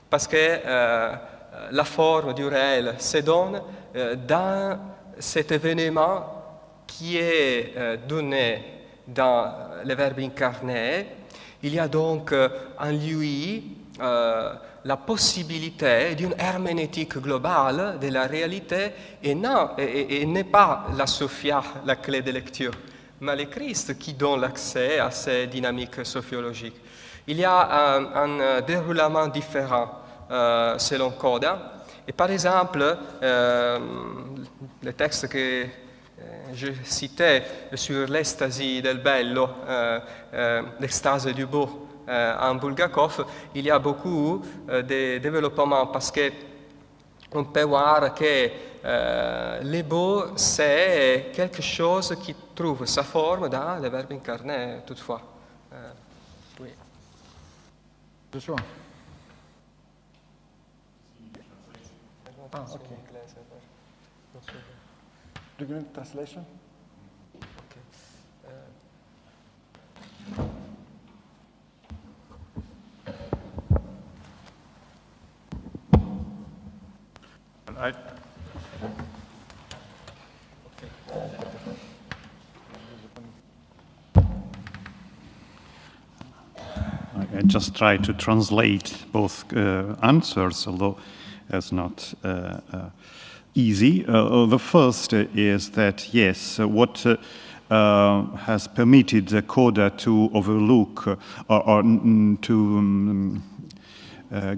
[SPEAKER 11] Parce que la forme du réel se donne dans cet événement qui est donné dans le Verbe incarné. Il y a donc en lui la possibilité d'une herméneutique globale de la réalité et n'est pas la Sophia la clé de lecture, mais le Christ qui donne l'accès à ces dynamiques sophiologiques. Il y a un déroulement différent selon Coda. Et par exemple, le texte que je citais sur l'ecstasy del bello, l'extase du beau en Bulgakov, il y a beaucoup de développement parce qu'on peut voir que le beau, c'est quelque chose qui trouve sa forme dans le Verbe incarné, toutefois. Oui.
[SPEAKER 1] Joshua. Ah, okay. Do you need translation?
[SPEAKER 11] Okay.
[SPEAKER 14] I just try to translate both answers, although it's not easy. The first is that, yes, what has permitted Coda to overlook or to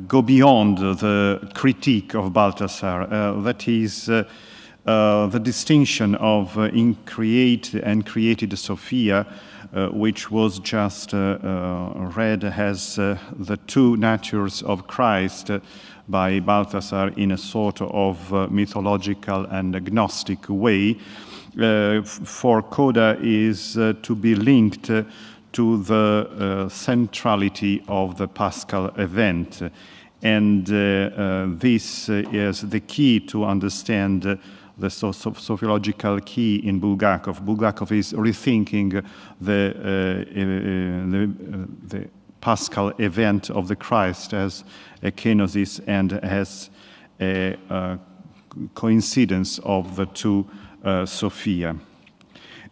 [SPEAKER 14] go beyond the critique of Balthasar, that is the distinction of increate and created Sophia, which was just read as the two natures of Christ by Balthasar in a sort of mythological and agnostic way, for Coda is to be linked to the centrality of the Paschal event. And this is the key to understand the sociological key in Bulgakov. Bulgakov is rethinking the Paschal event of the Christ as a kenosis and as a coincidence of the two Sophia.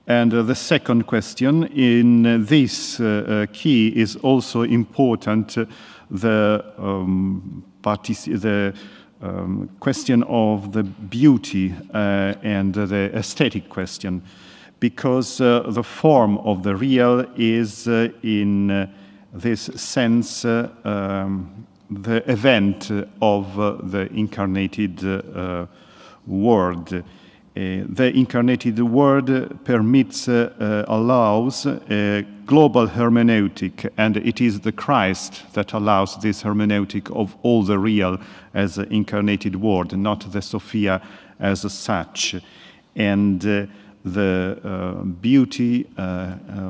[SPEAKER 14] And the second question, in this key is also important the question of the beauty and the aesthetic question, because the form of the real is in this sense the event of the incarnated Word. The incarnated Word permits, allows a global hermeneutic, and it is the Christ that allows this hermeneutic of all the real as an incarnated Word, not the Sophia as such. And the beauty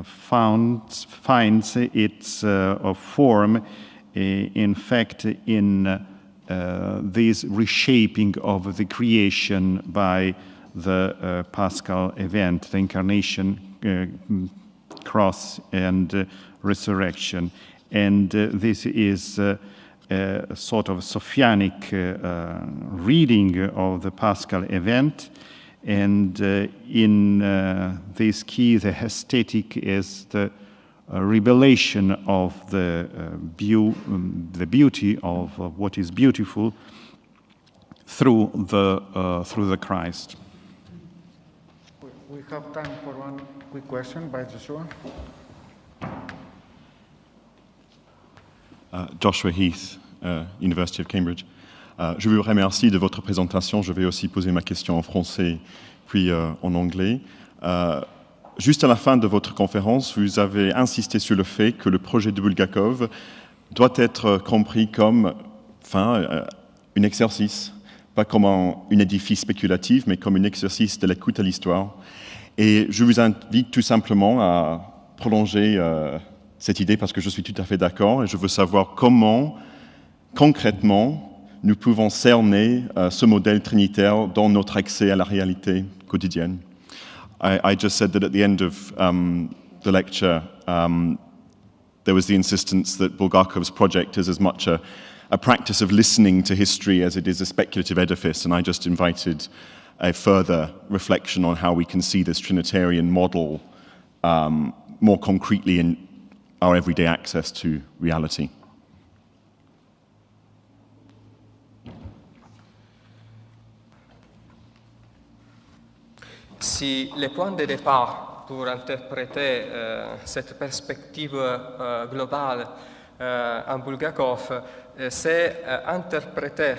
[SPEAKER 14] finds its form, in fact, in this reshaping of the creation by the Paschal event, the incarnation, cross, and resurrection. And this is a sort of Sophianic reading of the Paschal event. And in this key, the aesthetic is the revelation of the beauty of what is beautiful through the Christ.
[SPEAKER 1] We have time for one quick question by Joshua.
[SPEAKER 15] Joshua Heath, University of Cambridge. Je vous remercie de votre présentation. Je vais aussi poser ma question en français, puis en anglais. Juste à la fin de votre conférence, vous avez insisté sur le fait que le projet de Bulgakov doit être compris comme un exercice, pas comme un édifice spéculatif, mais comme un exercice de l'écoute à l'histoire. Et je vous invite tout simplement à prolonger cette idée parce que je suis tout à fait d'accord et je veux savoir comment, concrètement, nous pouvons cerner ce modèle trinitaire dans notre accès à la réalité quotidienne. I just said that at the end of the lecture, there was the insistence that Bulgakov's project is as much a practice of listening to history as it is a speculative edifice, and I just invited a further reflection on how we can see this Trinitarian model more concretely in our everyday access to reality.
[SPEAKER 11] Si le point de départ pour interpréter cette perspective globale en Bulgakov, c'est interpréter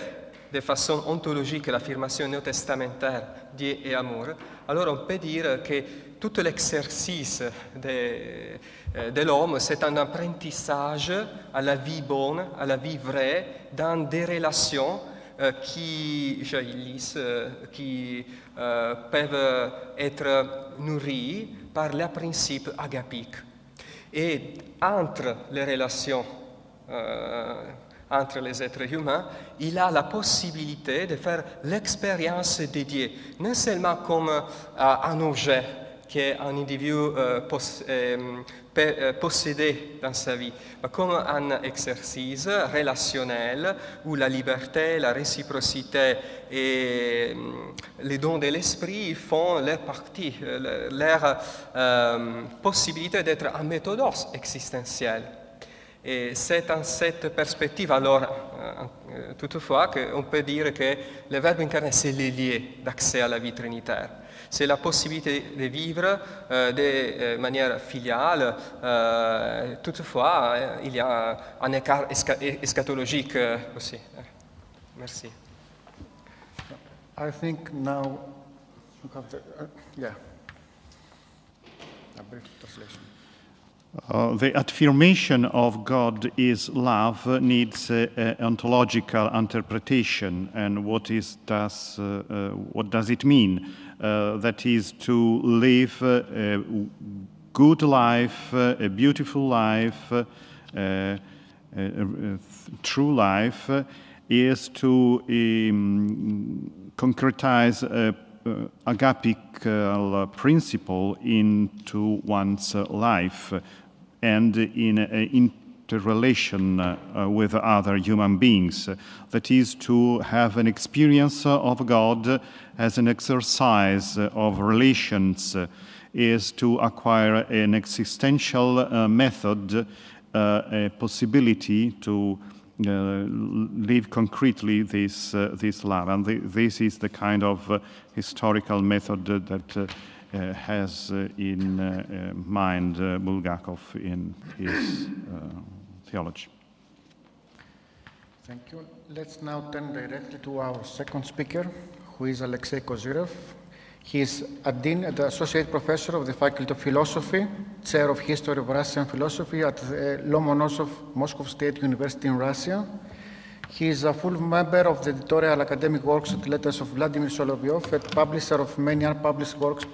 [SPEAKER 11] de façon ontologique l'affirmation néo-testamentaire Dieu et amour, alors on peut dire que tout l'exercice de l'homme, c'est un apprentissage à la vie bonne, à la vie vraie, dans des relations qui jaillissent, qui peuvent être nourries par les principes agapiques. Et entre les relations entre les êtres humains, il a la possibilité de faire l'expérience de Dieu, non seulement comme un objet qu'un individu possédé dans sa vie, mais comme un exercice relationnel où la liberté, la réciprocité et les dons de l'esprit font leur partie, leur possibilité d'être un méthodos existentiel. Et c'est dans cette perspective, alors, toutefois, qu'on peut dire que le Verbe incarné, c'est le lien d'accès à la vie trinitaire. C'est la possibilité de vivre de manière filiale. Toutefois, il y a un écart eschatologique aussi. Merci.
[SPEAKER 1] I think now you have the, yeah, a brief translation.
[SPEAKER 14] The affirmation of God is love needs ontological interpretation, and what does it mean? That is, to live a good life, a beautiful life, true life, is to concretize agapic principle into one's life and in interrelation with other human beings. That is, to have an experience of God as an exercise of relations, is to acquire an existential method, a possibility to live concretely this love. And this is the kind of historical method that has in mind Bulgakov in his theology.
[SPEAKER 1] Thank you. Let's now turn directly to our second speaker, who is Alexei Kozyrev. He is a dean and associate professor of the Faculty of Philosophy, chair of History of Russian Philosophy at the Lomonosov Moscow State University in Russia. He is a full member of the editorial academic works and letters of Vladimir Solovyov and publisher of many unpublished works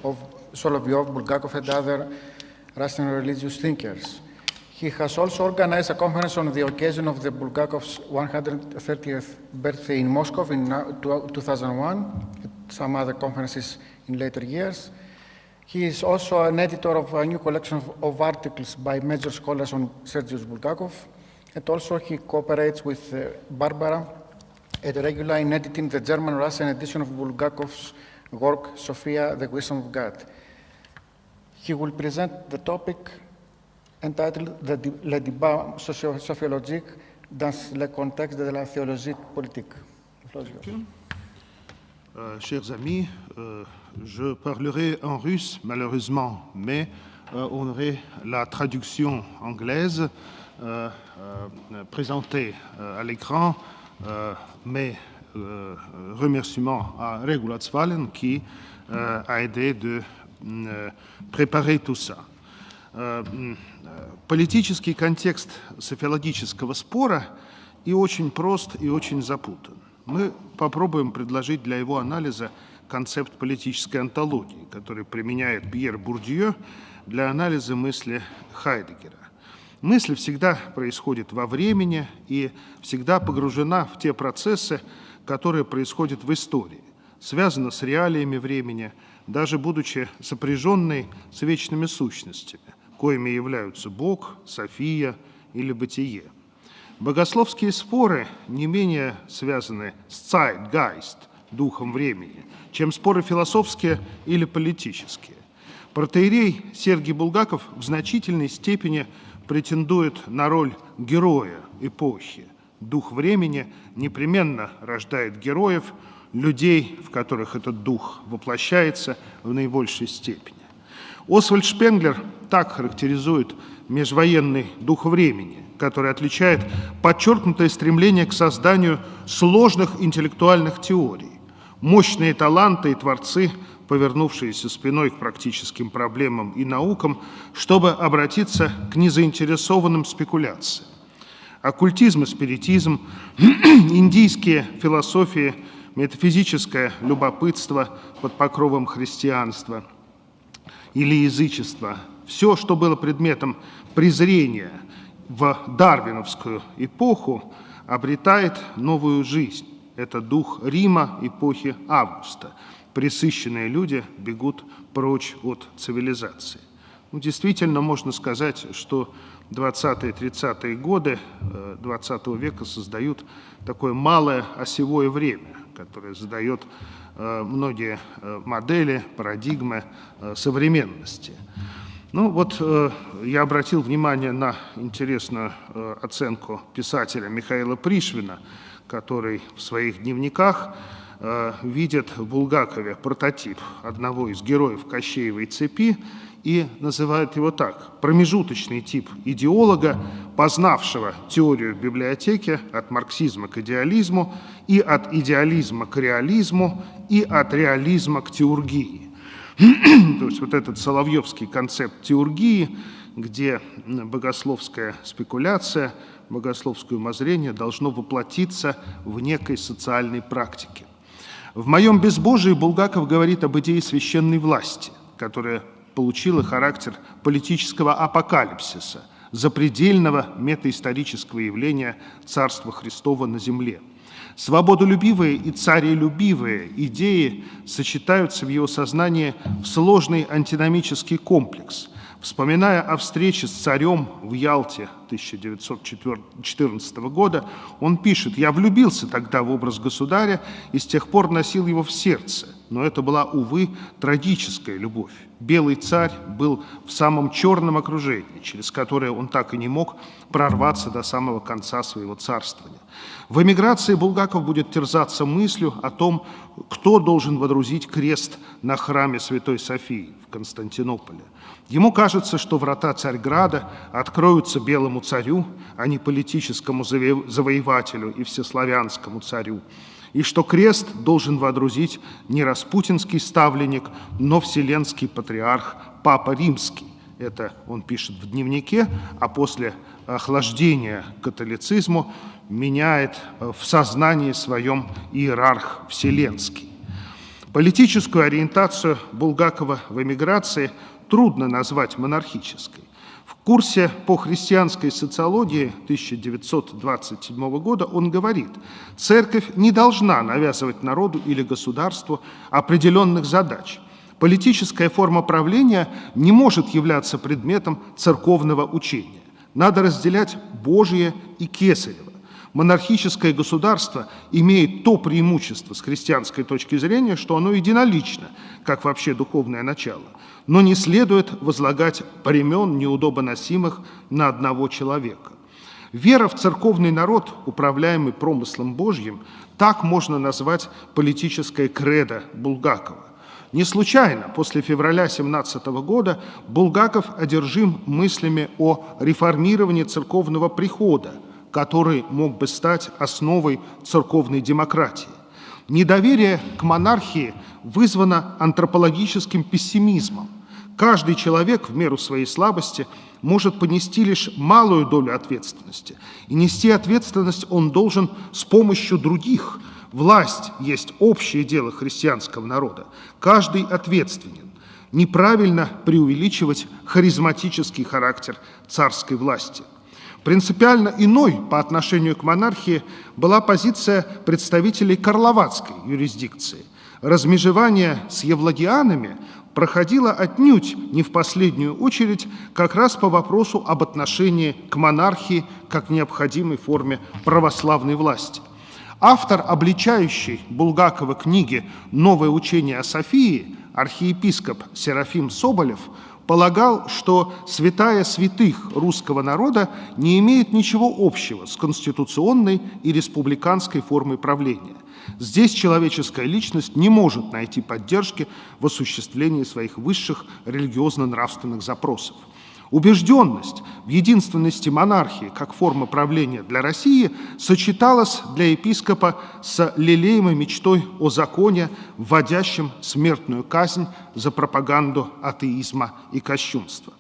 [SPEAKER 1] of Solovyov, Bulgakov, and other Russian religious thinkers. He has also organized a conference on the occasion of the Bulgakov's 130th birthday in Moscow in 2001, and some other conferences in later years. He is also an editor of a new collection of articles by major scholars on Sergii Bulgakov, and also he cooperates with Barbara at regular in editing the German-Russian edition of Bulgakov's work, Sophia, the Wisdom of God. He will present the topic entitled Le débat sociologique dans le contexte de la théologie politique.
[SPEAKER 16] Chers amis, je parlerai en russe, malheureusement, mais on aurait la traduction anglaise présentée à l'écran, mais remerciements à Regula Tsvalin qui a aidé de préparer tout ça. Политический контекст софиологического спора и очень прост, и очень запутан. Мы попробуем предложить для его анализа концепт политической онтологии, который применяет Пьер Бурдье для анализа мысли Хайдеггера. Мысль всегда происходит во времени и всегда погружена в те процессы, которые происходят в истории, связана с реалиями времени, даже будучи сопряженной с вечными сущностями, коими являются Бог, София или бытие. Богословские споры не менее связаны с Zeitgeist, духом времени, чем споры философские или политические. Протоиерей Сергий Булгаков в значительной степени претендует на роль героя эпохи. Дух времени непременно рождает героев, людей, в которых этот дух воплощается в наибольшей степени. Освальд Шпенглер так характеризует межвоенный дух времени, который отличает подчеркнутое стремление к созданию сложных интеллектуальных теорий, мощные таланты и творцы, повернувшиеся спиной к практическим проблемам и наукам, чтобы обратиться к незаинтересованным спекуляциям. Оккультизм и спиритизм, индийские философии, метафизическое любопытство под покровом христианства или язычества – все, что было предметом презрения в дарвиновскую эпоху, обретает новую жизнь. Это дух Рима эпохи Августа. Пресыщенные люди бегут прочь от цивилизации. Ну, действительно, можно сказать, что 20-30-е годы XX века создают такое малое осевое время, которое задает многие модели, парадигмы современности. Ну вот я обратил внимание на интересную оценку писателя Михаила Пришвина, который в своих дневниках видит в Булгакове прототип одного из героев Кощеевой цепи и называет его так: промежуточный тип идеолога, познавшего теорию библиотеки от марксизма к идеализму, и от идеализма к реализму, и от реализма к теургии. То есть вот этот соловьевский концепт теургии, где богословская спекуляция, богословское умозрение должно воплотиться в некой социальной практике. В «Моем безбожии» Булгаков говорит об идее священной власти, которая получила характер политического апокалипсиса, запредельного метаисторического явления Царства Христова на земле. Свободолюбивые и царелюбивые идеи сочетаются в его сознании в сложный антиномический комплекс. Вспоминая о встрече с царем в Ялте 1914 года, он пишет: «Я влюбился тогда в образ государя и с тех пор носил его в сердце. Но это была, увы, трагическая любовь. Белый царь был в самом черном окружении, через которое он так и не мог прорваться до самого конца своего царствования». В эмиграции Булгаков будет терзаться мыслью о том, кто должен водрузить крест на храме Святой Софии в Константинополе. Ему кажется, что врата Царьграда откроются белому царю, а не политическому завоевателю и всеславянскому царю, и что крест должен водрузить не распутинский ставленник, но вселенский патриарх Папа Римский. Это он пишет в дневнике, а после охлаждения к католицизму меняет в сознании своем иерарх вселенский. Политическую ориентацию Булгакова в эмиграции трудно назвать монархической. В курсе по христианской социологии 1927 года он говорит: «Церковь не должна навязывать народу или государству определенных задач. Политическая форма правления не может являться предметом церковного учения. Надо разделять Божие и Кесарево. Монархическое государство имеет то преимущество с христианской точки зрения, что оно единолично, как вообще духовное начало, но не следует возлагать бремен неудобоносимых на одного человека. Вера в церковный народ, управляемый промыслом Божьим, так можно назвать политическое кредо Булгакова. Не случайно после февраля 1917 года Булгаков одержим мыслями о реформировании церковного прихода, который мог бы стать основой церковной демократии. Недоверие к монархии вызвано антропологическим пессимизмом. Каждый человек в меру своей слабости может понести лишь малую долю ответственности, и нести ответственность он должен с помощью других. Власть есть общее дело христианского народа. Каждый ответственен. Неправильно преувеличивать харизматический характер царской власти. Принципиально иной по отношению к монархии была позиция представителей карловацкой юрисдикции. Размежевание с евлогианами проходила отнюдь не в последнюю очередь как раз по вопросу об отношении к монархии как необходимой форме православной власти. Автор, обличающий Булгакова книги «Новое учение о Софии», архиепископ Серафим Соболев, полагал, что святая святых русского народа не имеет ничего общего с конституционной и республиканской формой правления. Здесь человеческая личность не может найти поддержки в осуществлении своих высших религиозно-нравственных запросов. Убежденность в единственности монархии как формы правления для России сочеталась для епископа с лелеемой мечтой о законе, вводящем смертную казнь за пропаганду атеизма и кощунства.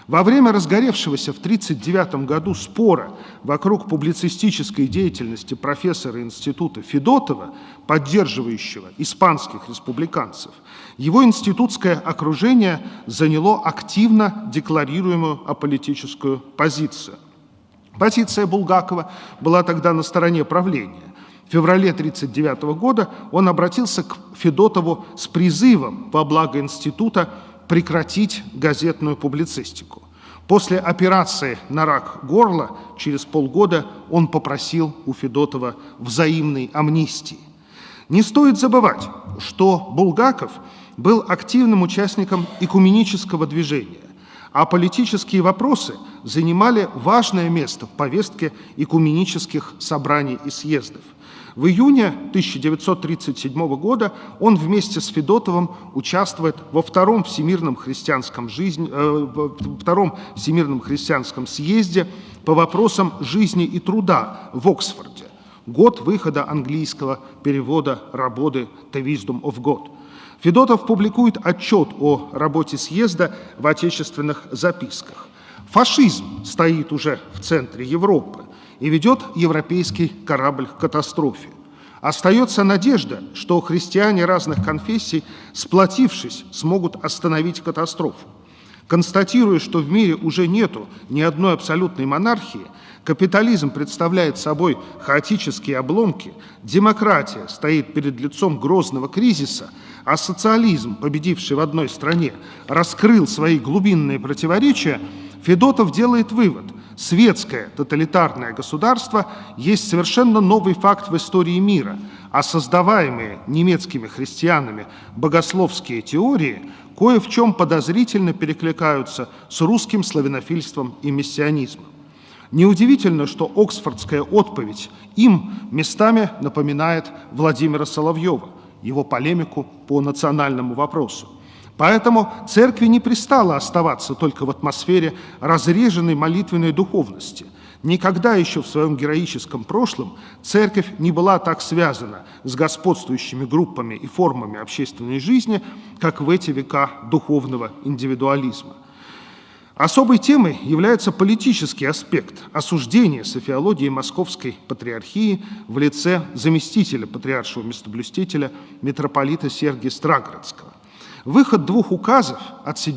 [SPEAKER 16] Во время разгоревшегося в 1939 году спора вокруг публицистической деятельности профессора института Федотова, поддерживающего испанских республиканцев, его институтское окружение заняло активно декларируемую аполитическую позицию. Позиция Булгакова была тогда на стороне правления. В феврале 1939 года он обратился к Федотову с призывом во благо института прекратить газетную публицистику. После операции на рак горла через полгода он попросил у Федотова взаимной амнистии. Не стоит забывать, что Булгаков был активным участником экуменического движения, а политические вопросы занимали важное место в повестке экуменических собраний и съездов. В июне 1937 года он вместе с Федотовым участвует во Втором Всемирном христианском съезде по вопросам жизни и труда в Оксфорде, год выхода английского перевода работы «The Wisdom of God». Федотов публикует отчет о работе съезда в отечественных записках. Фашизм стоит уже в центре Европы и ведет европейский корабль к катастрофе. Остается надежда, что христиане разных конфессий, сплотившись, смогут остановить катастрофу. Констатируя, что в мире уже нету ни одной абсолютной монархии, капитализм представляет собой хаотические обломки, демократия стоит перед лицом грозного кризиса, а социализм, победивший в одной стране, раскрыл свои глубинные противоречия, Федотов делает вывод: светское тоталитарное государство есть совершенно новый факт в истории мира, а создаваемые немецкими христианами богословские теории кое в чем подозрительно перекликаются с русским славянофильством и мессианизмом. Неудивительно, что Оксфордская отповедь им местами напоминает Владимира Соловьева, его полемику по национальному вопросу. Поэтому церкви не пристало оставаться только в атмосфере разреженной молитвенной духовности. Никогда еще в своем героическом прошлом церковь не была так связана с господствующими группами и формами общественной жизни, как в эти века духовного индивидуализма. Особой темой является политический аспект осуждения софиологии Московской патриархии в лице заместителя патриаршего местоблюстителя митрополита Сергия Страгородского. Выход двух указов от 7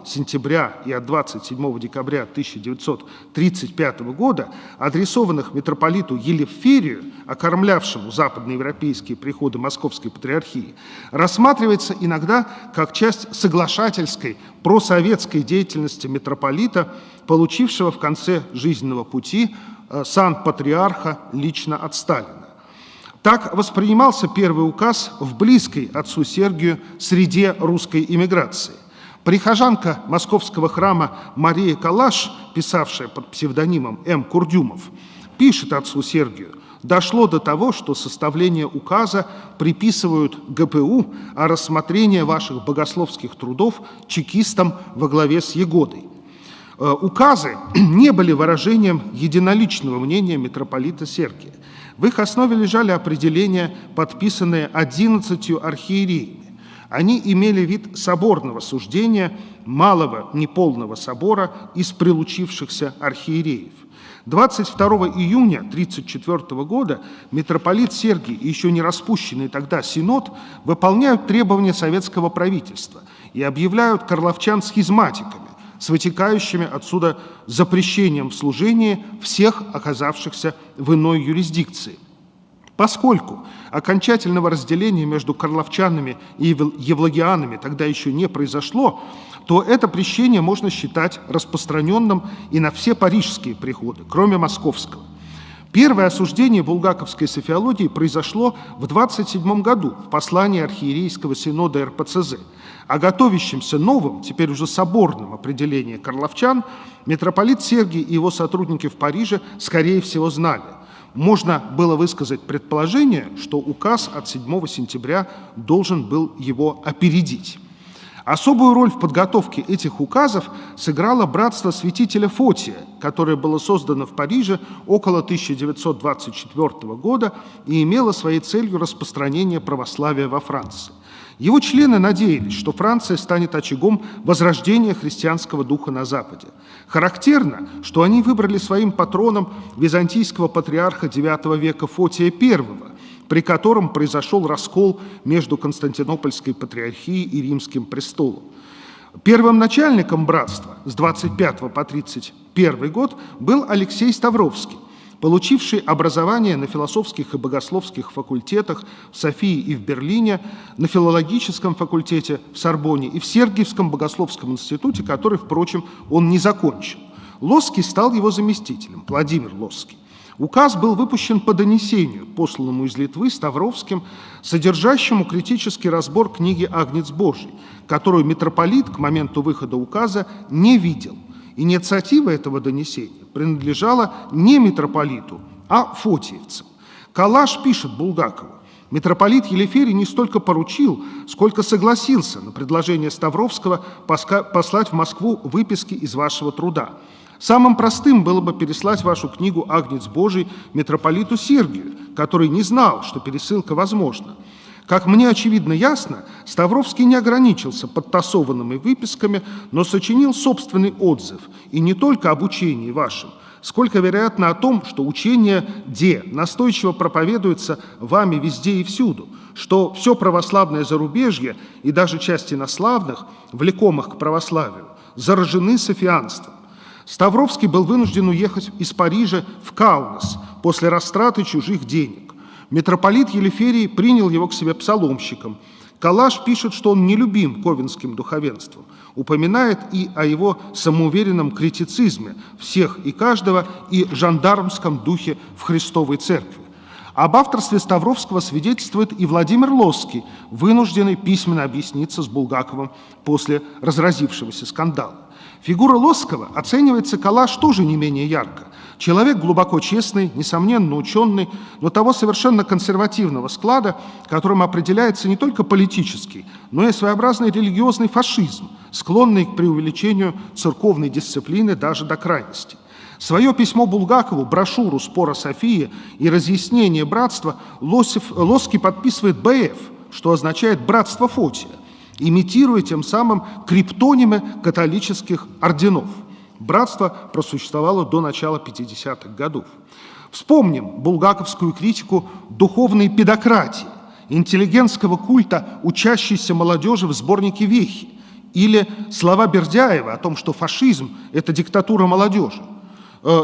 [SPEAKER 16] сентября и от 27 декабря 1935 года, адресованных митрополиту Елеферию, окормлявшему западноевропейские приходы Московской патриархии, рассматривается иногда как часть соглашательской просоветской деятельности митрополита, получившего в конце жизненного пути сан патриарха лично от Сталина. Так воспринимался первый указ в близкой отцу Сергию среде русской эмиграции. Прихожанка московского храма Мария Калаш, писавшая под псевдонимом М. Курдюмов, пишет отцу Сергию: «Дошло до того, что составление указа приписывают ГПУ, а рассмотрение ваших богословских трудов чекистам во главе с Егодой». Указы не были выражением единоличного мнения митрополита Сергия. В их основе лежали определения, подписанные 11 архиереями. Они имели вид соборного суждения малого неполного собора из прилучившихся архиереев. 22 июня 1934 года митрополит Сергий и еще не распущенный тогда Синод выполняют требования советского правительства и объявляют карловчан схизматиками, с вытекающими отсюда запрещением в служении всех оказавшихся в иной юрисдикции. Поскольку окончательного разделения между карловчанами и евлогианами тогда еще не произошло, то это крещение можно считать распространенным и на все парижские приходы, кроме московского. Первое осуждение булгаковской софиологии произошло в 27 году в послании архиерейского синода РПЦЗ. О готовящемся новом, теперь уже соборном определении карловчан митрополит Сергий и его сотрудники в Париже, скорее всего, знали. Можно было высказать предположение, что указ от 7 сентября должен был его опередить. Особую роль в подготовке этих указов сыграло братство святителя Фотия, которое было создано в Париже около 1924 года и имело своей целью распространение православия во Франции. Его члены надеялись, что Франция станет очагом возрождения христианского духа на Западе. Характерно, что они выбрали своим патроном византийского патриарха IX века Фотия I, при котором произошел раскол между Константинопольской патриархией и Римским престолом. Первым начальником братства с 25 по 31 год был Алексей Ставровский, получивший образование на философских и богословских факультетах в Софии и в Берлине, на филологическом факультете в Сорбонне и в Сергиевском богословском институте, который, впрочем, он не закончил. Лосский стал его заместителем, Владимир Лосский. Указ был выпущен по донесению, посланному из Литвы Ставровским, содержащему критический разбор книги «Агнец Божий», которую митрополит к моменту выхода указа не видел. Инициатива этого донесения принадлежала не митрополиту, а фотиевцам. Калаш пишет Булгакову: «Митрополит Елеферий не столько поручил, сколько согласился на предложение Ставровского послать в Москву выписки из вашего труда. Самым простым было бы переслать вашу книгу «Агнец Божий» митрополиту Сергию, который не знал, что пересылка возможна. Как мне очевидно ясно, Ставровский не ограничился подтасованными выписками, но сочинил собственный отзыв, и не только об учении вашем, сколько, вероятно, о том, что учение настойчиво проповедуется вами везде и всюду, что все православное зарубежье и даже часть инославных, влекомых к православию, заражены софианством. Ставровский был вынужден уехать из Парижа в Каунас после растраты чужих денег. Митрополит Елеферий принял его к себе псаломщиком. Калаш пишет, что он нелюбим ковенским духовенством, упоминает и о его самоуверенном критицизме всех и каждого и жандармском духе в Христовой Церкви. Об авторстве Ставровского свидетельствует и Владимир Лосский, вынужденный письменно объясниться с Булгаковым после разразившегося скандала. Фигура Лосского оценивается Калаш тоже не менее ярко. Человек глубоко честный, несомненно ученый, но того совершенно консервативного склада, которым определяется не только политический, но и своеобразный религиозный фашизм, склонный к преувеличению церковной дисциплины даже до крайности. Свое письмо Булгакову, брошюру «Спор о Софии» и разъяснение братства Лосский подписывает «БФ», что означает «братство Фотия», имитируя тем самым криптонимы католических орденов. Братство просуществовало до начала 50-х годов. Вспомним булгаковскую критику духовной педократии, интеллигентского культа учащейся молодежи в сборнике «Вехи», или слова Бердяева о том, что фашизм – это диктатура молодежи.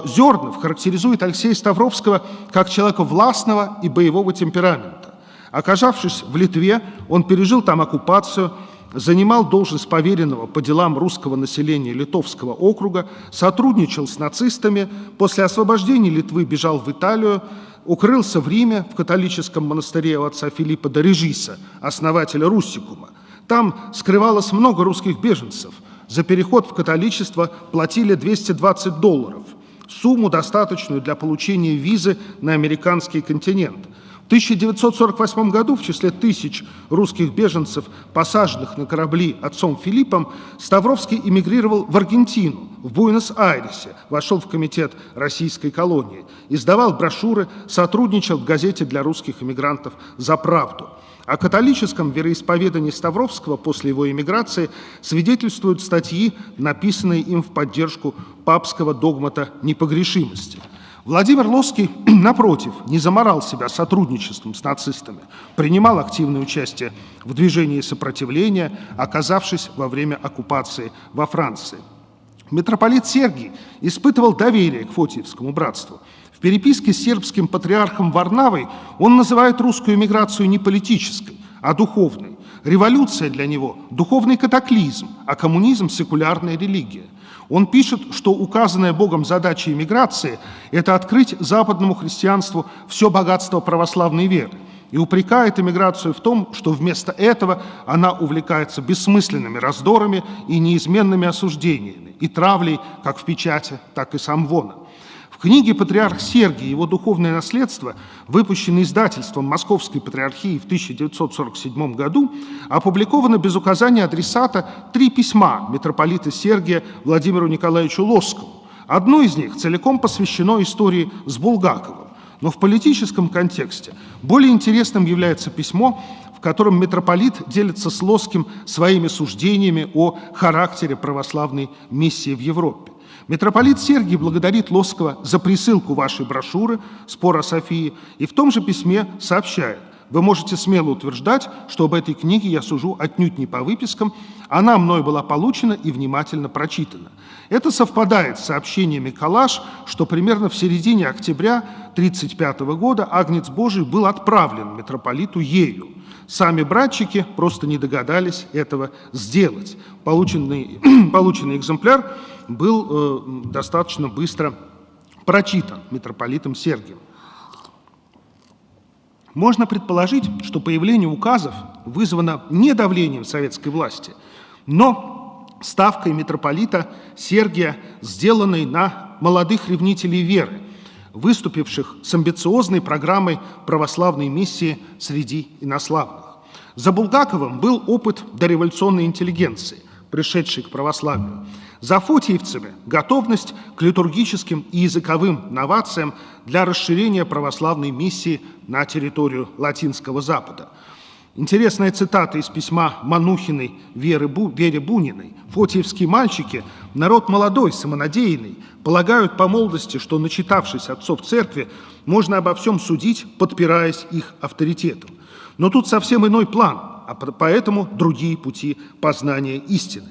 [SPEAKER 16] Зернов характеризует Алексея Ставровского как человека властного и боевого темперамента. Оказавшись в Литве, он пережил там оккупацию, занимал должность поверенного по делам русского населения Литовского округа, сотрудничал с нацистами, после освобождения Литвы бежал в Италию, укрылся в Риме в католическом монастыре у отца Филиппа де Режиса, основателя Руссикума. Там скрывалось много русских беженцев. За переход в католичество платили $220, сумму, достаточную для получения визы на американский континент. В 1948 году в числе тысяч русских беженцев, посаженных на корабли отцом Филиппом, Ставровский эмигрировал в Аргентину, в Буэнос-Айресе, вошел в комитет российской колонии, издавал брошюры, сотрудничал в газете для русских эмигрантов «За правду». О католическом вероисповедании Ставровского после его эмиграции свидетельствуют статьи, написанные им в поддержку папского догмата непогрешимости. Владимир Лосский, напротив, не заморал себя сотрудничеством с нацистами, принимал активное участие в движении сопротивления, оказавшись во время оккупации во Франции. Митрополит Сергий испытывал доверие к Фотиевскому братству. В В переписке с сербским патриархом Варнавой он называет русскую эмиграцию не политической, а духовной. Революция для него – духовный катаклизм, а коммунизм – секулярная религия. Он пишет, что указанная Богом задача эмиграции – это открыть западному христианству все богатство православной веры, и упрекает эмиграцию в том, что вместо этого она увлекается бессмысленными раздорами и неизменными осуждениями, и травлей как в печати, так и самвона. В книге «Патриарх Сергий и его духовное наследство», выпущенной издательством Московской Патриархии в 1947 году, опубликовано без указания адресата 3 письма митрополита Сергия Владимиру Николаевичу Лосскому. Одно из них целиком посвящено истории с Булгаковым. Но в политическом контексте более интересным является письмо, в котором митрополит делится с Лосским своими суждениями о характере православной миссии в Европе. Митрополит Сергий благодарит Лосского за присылку вашей брошюры «Спор о Софии» и в том же письме сообщает: «Вы можете смело утверждать, что об этой книге я сужу отнюдь не по выпискам, она мной была получена и внимательно прочитана». Это совпадает с сообщениями Калаш, что примерно в середине октября 1935 года Агнец Божий был отправлен митрополиту ею. Сами братчики просто не догадались этого сделать. Полученный экземпляр был достаточно быстро прочитан митрополитом Сергием. Можно предположить, что появление указов вызвано не давлением советской власти, но ставкой митрополита Сергия, сделанной на молодых ревнителей веры, выступивших с амбициозной программой православной миссии среди инославных. За Булгаковым был опыт дореволюционной интеллигенции, пришедшей к православию. За фотиевцами – готовность к литургическим и языковым новациям для расширения православной миссии на территорию Латинского Запада. Интересная цитата из письма Манухиной Вере Буниной. «Фотиевские мальчики, народ молодой, самонадеянный, полагают по молодости, что, начитавшись отцов церкви, можно обо всем судить, подпираясь их авторитетом. Но тут совсем иной план, а поэтому другие пути познания истины».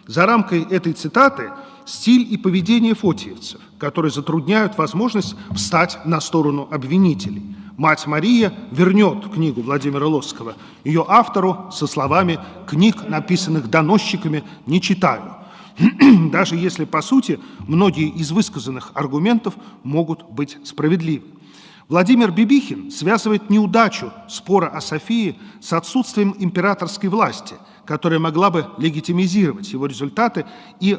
[SPEAKER 16] За рамкой этой цитаты стиль и поведение фотиевцев, которые затрудняют возможность встать на сторону обвинителей. Мать Мария вернет книгу Владимира Лосского ее автору со словами «книг, написанных доносчиками, не читаю», даже если, по сути, многие из высказанных аргументов могут быть справедливы. Владимир Бибихин связывает неудачу спора о Софии с отсутствием императорской власти, которая могла бы легитимизировать его результаты, и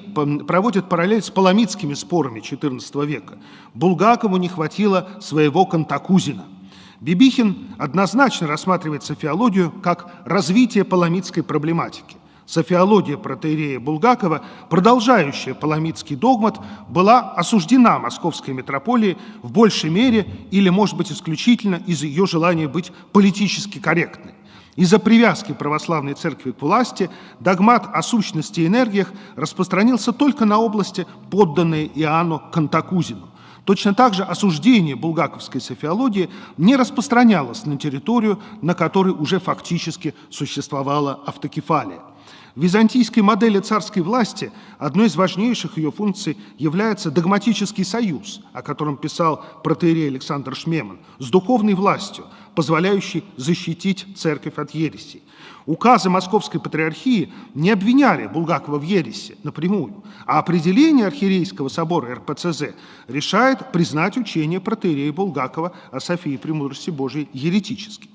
[SPEAKER 16] проводит параллель с паламидскими спорами XIV века. Булгакову не хватило своего Кантакузина. Бибихин однозначно рассматривает софиологию как развитие паламидской проблематики. Софиология протоиерея Булгакова, продолжающая паламидский догмат, была осуждена Московской митрополией в большей мере или, может быть, исключительно из-за ее желания быть политически корректной. Из-за привязки православной церкви к власти догмат о сущности и энергиях распространился только на области, подданные Иоанну Кантакузину. Точно так же осуждение булгаковской софиологии не распространялось на территорию, на которой уже фактически существовала автокефалия. В византийской модели царской власти одной из важнейших ее функций является догматический союз, о котором писал протоиерей Александр Шмеман, с духовной властью, позволяющей защитить церковь от ересей. Указы Московской Патриархии не обвиняли Булгакова в ереси напрямую, а определение Архиерейского собора РПЦЗ решает признать учение протоиерея Булгакова о Софии Премудрости Божией еретическим.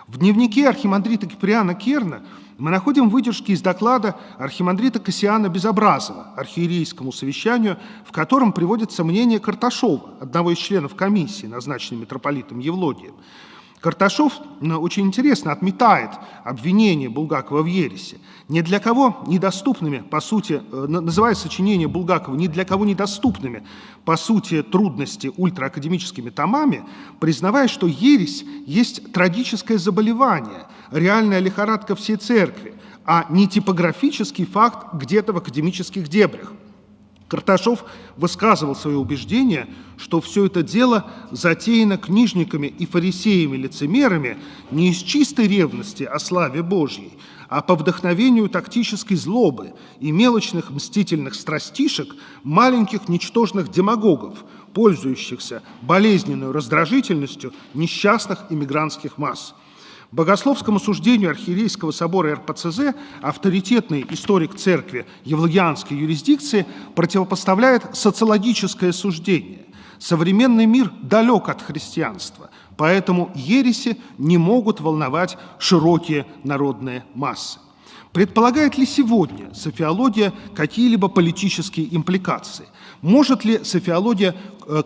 [SPEAKER 16] В дневнике архимандрита Киприана Керна мы находим выдержки из доклада архимандрита Кассиана Безобразова архиерейскому совещанию, в котором приводится мнение Карташова, одного из членов комиссии, назначенной митрополитом Евлогием. Карташов, очень интересно, отметает обвинение Булгакова в ересе. Ни для кого недоступными, по сути, называя сочинения Булгакова ни для кого недоступными, по сути, трудности ультраакадемическими томами, признавая, что ересь есть трагическое заболевание, реальная лихорадка всей церкви, а не типографический факт где-то в академических дебрях. Карташов высказывал свое убеждение, что все это дело затеяно книжниками и фарисеями-лицемерами не из чистой ревности о славе Божьей, а по вдохновению тактической злобы и мелочных мстительных страстишек маленьких ничтожных демагогов, пользующихся болезненной раздражительностью несчастных иммигрантских масс. Богословскому суждению архиерейского собора РПЦЗ авторитетный историк церкви евлогианской юрисдикции противопоставляет социологическое суждение. Современный мир далек от христианства, поэтому ереси не могут волновать широкие народные массы. Предполагает ли сегодня софиология какие-либо политические импликации? Может ли софиология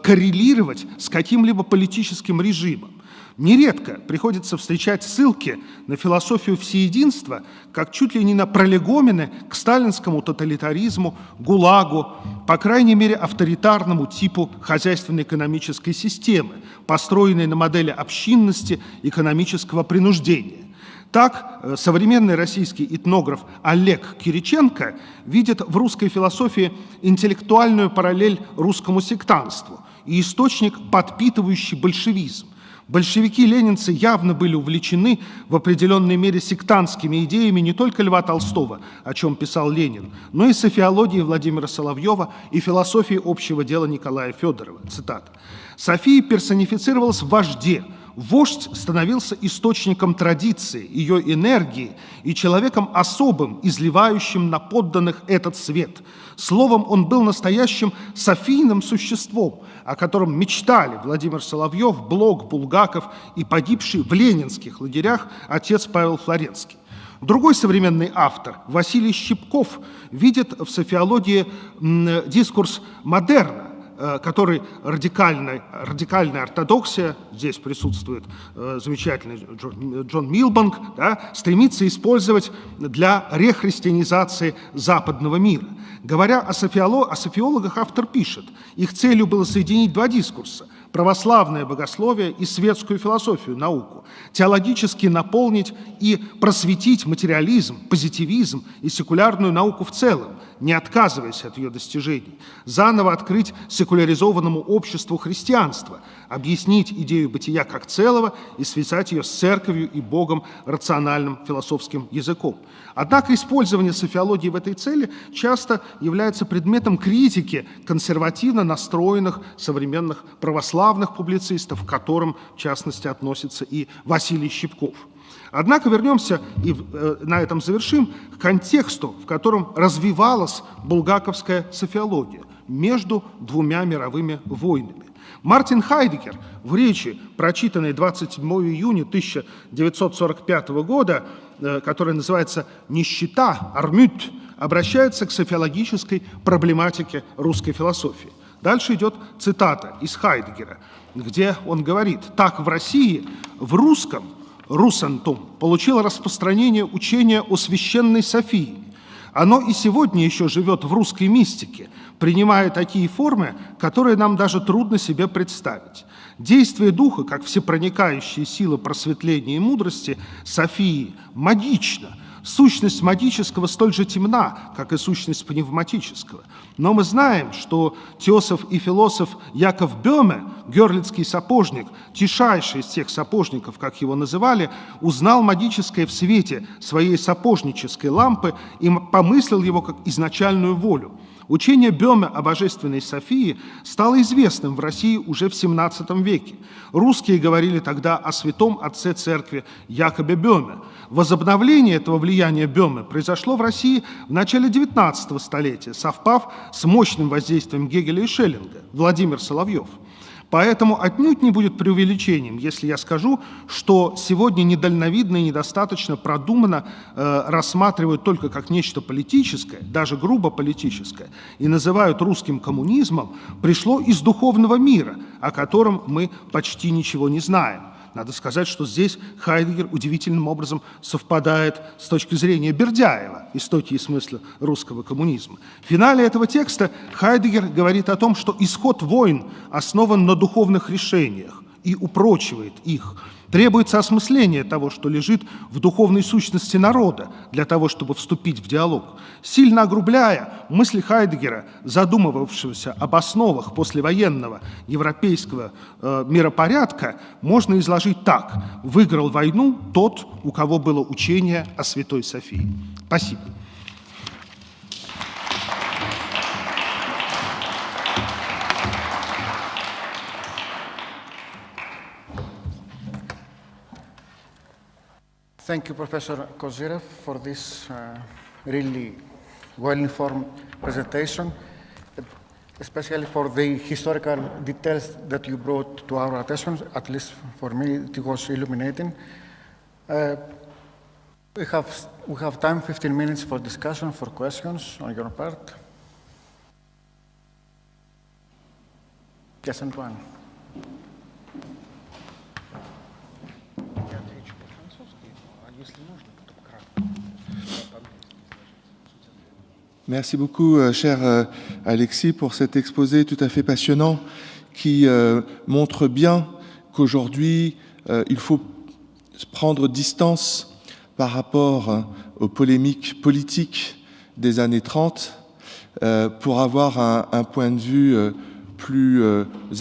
[SPEAKER 16] коррелировать с каким-либо политическим режимом? Нередко приходится встречать ссылки на философию всеединства, как чуть ли не на пролегомены к сталинскому тоталитаризму, ГУЛАГу, по крайней мере авторитарному типу хозяйственно-экономической системы, построенной на модели общинности экономического принуждения. Так, современный российский этнограф Олег Кириченко видит в русской философии интеллектуальную параллель русскому сектантству и источник, подпитывающий большевизм. Большевики-ленинцы явно были увлечены в определенной мере сектантскими идеями не только Льва Толстого, о чем писал Ленин, но и софиологией Владимира Соловьева и философией общего дела Николая Федорова. Цитата. «София персонифицировалась в вожде. Вождь становился источником традиции, ее энергии и человеком особым, изливающим на подданных этот свет. Словом, он был настоящим софийным существом, о котором мечтали Владимир Соловьев, Блок, Булгаков и погибший в ленинских лагерях отец Павел Флоренский». Другой современный автор, Василий Щипков, видит в софиологии дискурс модерна, который радикальная ортодоксия, здесь присутствует замечательный Джон Милбанк, да, стремится использовать для рехристианизации западного мира. Говоря о софиологах, автор пишет, их целью было соединить два дискурса – православное богословие и светскую философию, науку, теологически наполнить и просветить материализм, позитивизм и секулярную науку в целом, не отказываясь от ее достижений, заново открыть секуляризованному обществу христианство, объяснить идею бытия как целого и связать ее с церковью и Богом рациональным философским языком. Однако использование софиологии в этой цели часто является предметом критики консервативно настроенных современных православных публицистов, к которым, в частности, относится и Василий Щипков. Однако вернемся, и на этом завершим, к контексту, в котором развивалась булгаковская софиология между двумя мировыми войнами. Мартин Хайдеггер в речи, прочитанной 27 июня 1945 года, которая называется «Нищета, Армют», обращается к софиологической проблематике русской философии. Дальше идет цитата из Хайдеггера, где он говорит: «Так в России, в русском, русантум, получило распространение учение о священной Софии. Оно и сегодня еще живет в русской мистике, принимая такие формы, которые нам даже трудно себе представить. Действие духа, как всепроникающая сила просветления и мудрости, Софии, магично. Сущность магического столь же темна, как и сущность пневматического. Но мы знаем, что теософ и философ Яков Бёме, гёрлицкий сапожник, тишайший из тех сапожников, как его называли, узнал магическое в свете своей сапожнической лампы и помыслил его как изначальную волю. Учение Бёме о божественной Софии стало известным в России уже в XVII веке. Русские говорили тогда о святом отце церкви Якобе Бёме. Возобновление этого влияния Бёме произошло в России в начале XIX столетия, совпав с мощным воздействием Гегеля и Шеллинга, Владимир Соловьев. Поэтому отнюдь не будет преувеличением, если я скажу, что сегодня недальновидно и недостаточно продуманно рассматривают только как нечто политическое, даже грубо политическое, и называют русским коммунизмом, пришло из духовного мира, о котором мы почти ничего не знаем. Надо сказать, что здесь Хайдеггер удивительным образом совпадает с точки зрения Бердяева, истоки и смысла русского коммунизма. В финале этого текста Хайдеггер говорит о том, что исход войн основан на духовных решениях и упрочивает их. Требуется осмысление того, что лежит в духовной сущности народа, для того, чтобы вступить в диалог. Сильно огрубляя мысли Хайдеггера, задумывавшегося об основах послевоенного европейского миропорядка, можно изложить так: выиграл войну тот, у кого было учение о Святой Софии. Спасибо.
[SPEAKER 1] Thank you, Professor Kozyrev, for this really well-informed presentation, especially for the historical details that you brought to our attention. At least for me, it was illuminating. We have time, 15 minutes for discussion, for questions on your part. Yes, Antoine.
[SPEAKER 12] Merci beaucoup, cher Alexis, pour cet exposé tout à fait passionnant qui montre bien qu'aujourd'hui, il faut prendre distance par rapport aux polémiques politiques des années 30 pour avoir un point de vue plus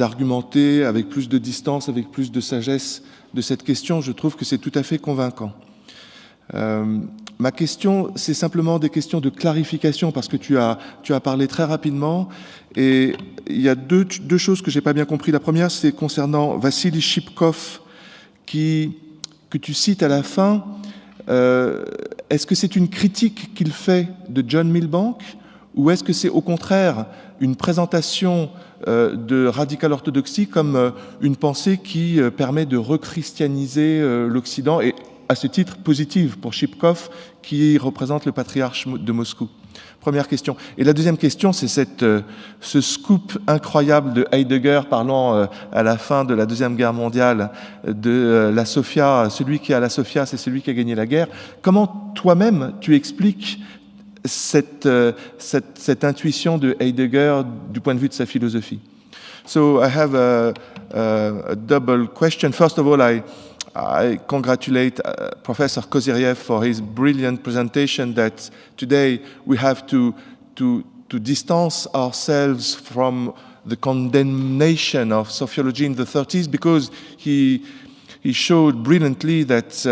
[SPEAKER 12] argumenté, avec plus de distance, avec plus de sagesse de cette question. Je trouve que c'est tout à fait convaincant. Ma question, c'est simplement des questions de clarification, parce que tu as parlé très rapidement, et il y a deux choses que je n'ai pas bien compris. La première, c'est concernant Vassili Shipkov, que tu cites à la fin. Est-ce que c'est une critique qu'il fait de John Milbank, ou est-ce que c'est au contraire une présentation de radical orthodoxie comme une pensée qui permet de rechristianiser l'Occident, et à ce titre positive pour Shipkov, qui représente le patriarche de Moscou? Première question. Et la deuxième question, c'est ce scoop incroyable de Heidegger parlant à la fin de la Deuxième Guerre mondiale de la Sophia. Celui qui a la Sophia, c'est celui qui a gagné la guerre. Comment toi-même tu expliques cette intuition de Heidegger du point de vue de sa philosophie? So I have a double question. First of all, I congratulate Professor Kozyriev for his brilliant presentation, that today we have to distance ourselves from the condemnation of sociology in the 30s, because he showed brilliantly that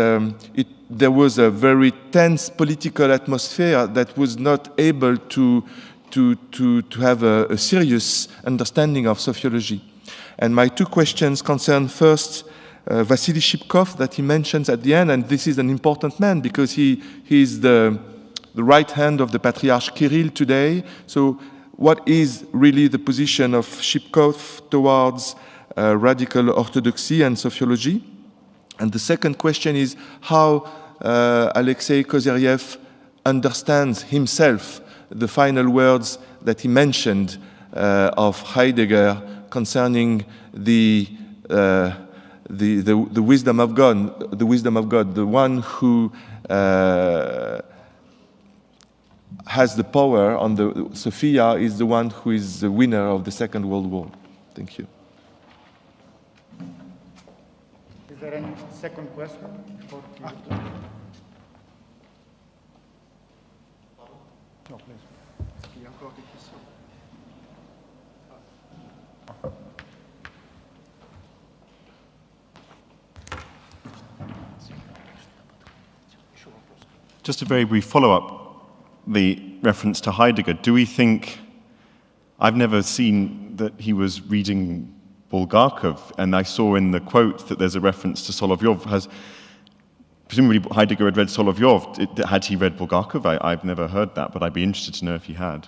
[SPEAKER 12] there was a very tense political atmosphere that was not able to have a serious understanding of sociology. And my two questions concern first Vassili Shipkov, that he mentions at the end, and this is an important man because he is the right hand of the Patriarch Kirill today. So what is really the position of Shipkov towards radical orthodoxy and sociology? And the second question is how Alexei Kozyriev understands himself the final words that he mentioned of Heidegger concerning the wisdom of God, the one who has the power on the Sophia is the one who is the winner of the Second World War. Thank you.
[SPEAKER 1] Is there any second question? No, please.
[SPEAKER 15] Just a very brief follow-up, the reference to Heidegger. Do we think, I've never seen that he was reading Bulgakov, and I saw in the quote that there's a reference to Solovyov. Presumably Heidegger had read Solovyov. Had he read Bulgakov? I've never heard that, but I'd be interested to know if he had.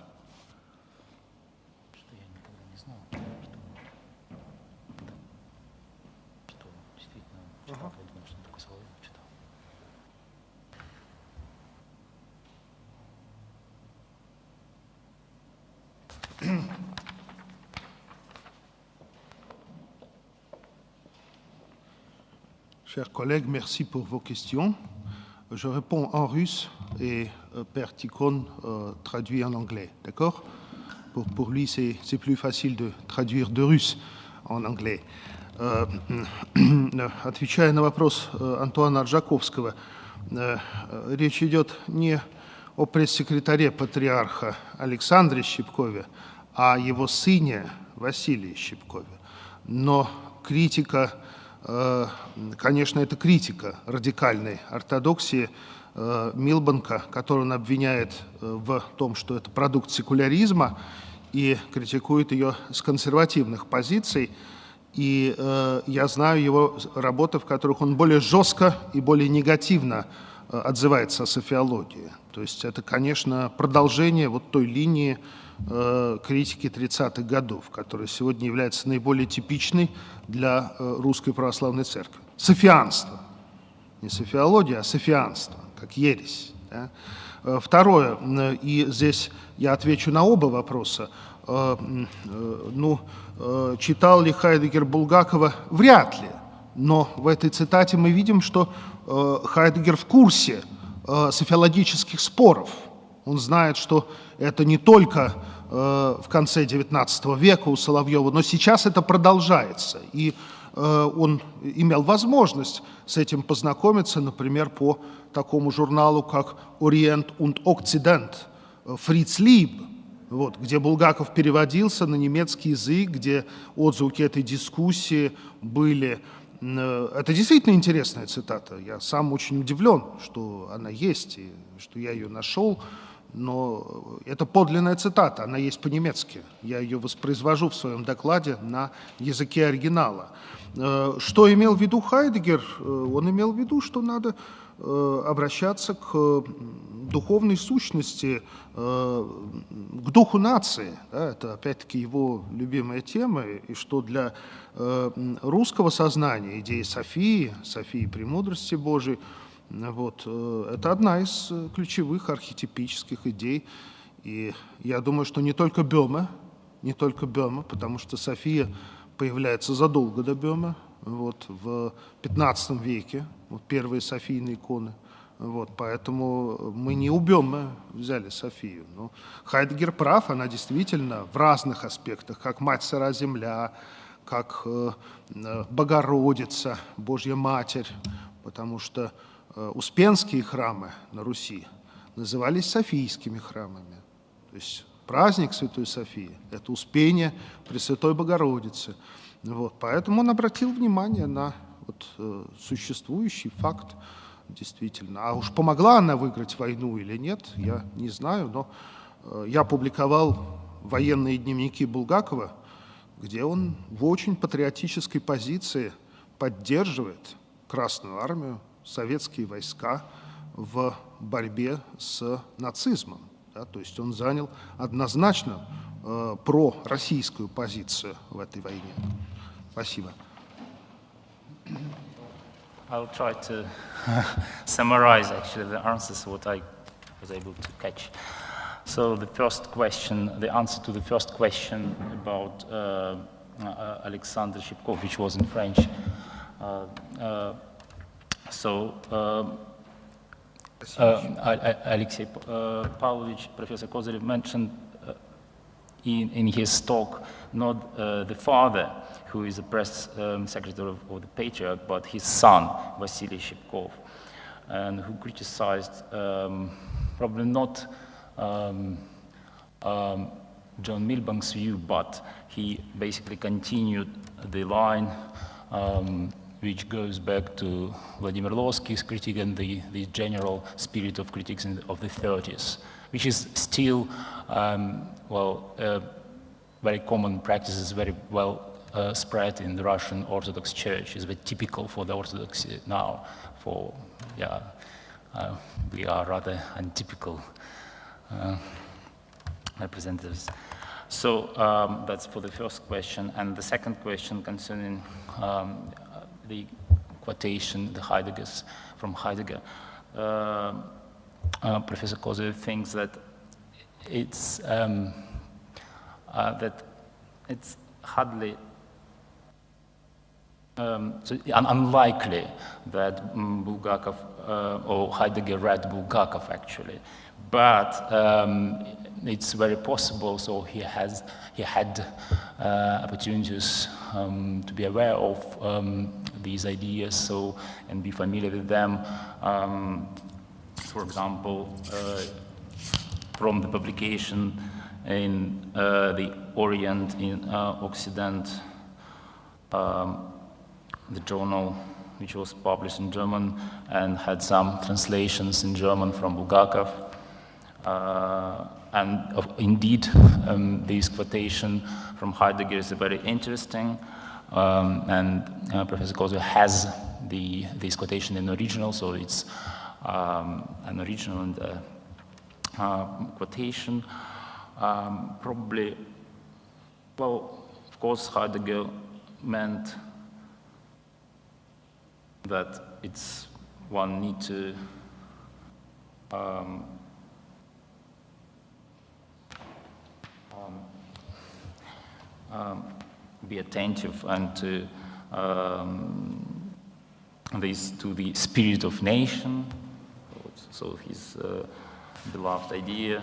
[SPEAKER 16] Chers collègues, merci pour vos questions. Je réponds en russe et Père Tikhon traduit en anglais, d'accord? Pour lui, c'est plus facile de traduire de russe en anglais. Отвечая на вопрос Антуана Аржаковского, речь идет не о пресс-секретаре патриарха Александре Щипкове, а о его сыне Василии Щипкове. Но критика, конечно, это критика радикальной ортодоксии Милбанка, которую он обвиняет в том, что это продукт секуляризма, и критикует ее с консервативных позиций. И я знаю его работы, в которых он более жестко и более негативно отзывается о софиологии. То есть это, конечно, продолжение вот той линии критики 30-х годов, которая сегодня является наиболее типичной для Русской Православной Церкви. Софианство. Не софиология, а софианство, как ересь. Да? Второе, и здесь я отвечу на оба вопроса. Читал ли Хайдеггер Булгакова? Вряд ли. Но в этой цитате мы видим, что Хайдеггер в курсе софиологических споров. Он знает, что это не только в конце XIX века у Соловьева, но сейчас это продолжается. И он имел возможность с этим познакомиться, например, по такому журналу, как «Orient und Occident», Фриц Либ, вот, где Булгаков переводился на немецкий язык, где отзвуки этой дискуссии были. Это действительно интересная цитата. Я сам очень удивлен, что она есть, и что я ее нашел. Но это подлинная цитата, она есть по-немецки. Я ее воспроизвожу в своем докладе на языке оригинала. Что имел в виду Хайдеггер? Он имел в виду, что надо обращаться к духовной сущности, к духу нации. Да, это, опять-таки, его любимая тема, и что для русского сознания идея Софии, премудрости Божией, вот, это одна из ключевых архетипических идей. И я думаю, что не только Бöhme, потому что София появляется задолго до Бöhme, вот, в XV веке, вот, первые Софийные иконы. Вот, поэтому мы не у Бöhme взяли Софию. Но Хайдеггер прав, она действительно в разных аспектах, как Мать сыра земля, как Богородица, Божья Матерь, потому что Успенские храмы на Руси назывались Софийскими храмами. То есть праздник Святой Софии – это Успение Пресвятой Богородицы. Вот, поэтому он обратил внимание на вот, существующий факт, действительно. А уж помогла она выиграть войну или нет, я не знаю, но я публиковал военные дневники Булгакова, где он в очень патриотической позиции поддерживает Красную армию, советские войска в борьбе с нацизмом. Да, то есть он занял однозначно пророссийскую позицию в этой войне. Спасибо.
[SPEAKER 17] I'll try to summarize actually the answers what I was able to catch. So the first question, the answer to the first question about Alexander Shipkov, which was in French. Alexei Pavlovich, Professor Kozyrev mentioned in his talk not the father, who is the press secretary of the Patriarch, but his son, Vasily Shipkov, and who criticized probably not John Milbank's view, but he basically continued the line which goes back to Vladimir Lossky's critique and the general spirit of critiques of the 30s, which is still, very common practice, is very well spread in the Russian Orthodox Church. It's very typical for the Orthodoxy now. We are rather untypical representatives. So that's for the first question. And the second question concerning the quotation, the Heidegger's from Heidegger. Professor Kozyrev thinks that it's hardly So unlikely that Bulgakov or Heidegger read Bulgakov actually, but it's very possible. So he had opportunities to be aware of these ideas, so and be familiar with them. For example, from the publication in the Orient in Occident, the journal which was published in German and had some translations in German from Bulgakov. And indeed, this quotation from Heidegger is very interesting. And Professor Kozel has this quotation in original, so it's an original and quotation. Probably, well, of course, Heidegger meant that it's one need to be attentive and to the spirit of nation, so his beloved idea,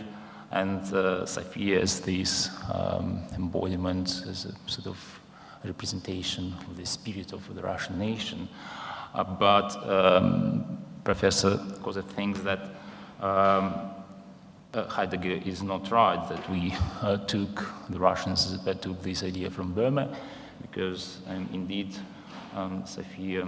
[SPEAKER 17] and Sophia as this embodiment, as a sort of representation of the spirit of the Russian nation. But Professor Koza thinks that Heidegger is not right, that we the Russians took this idea from Burma, because indeed Sophia,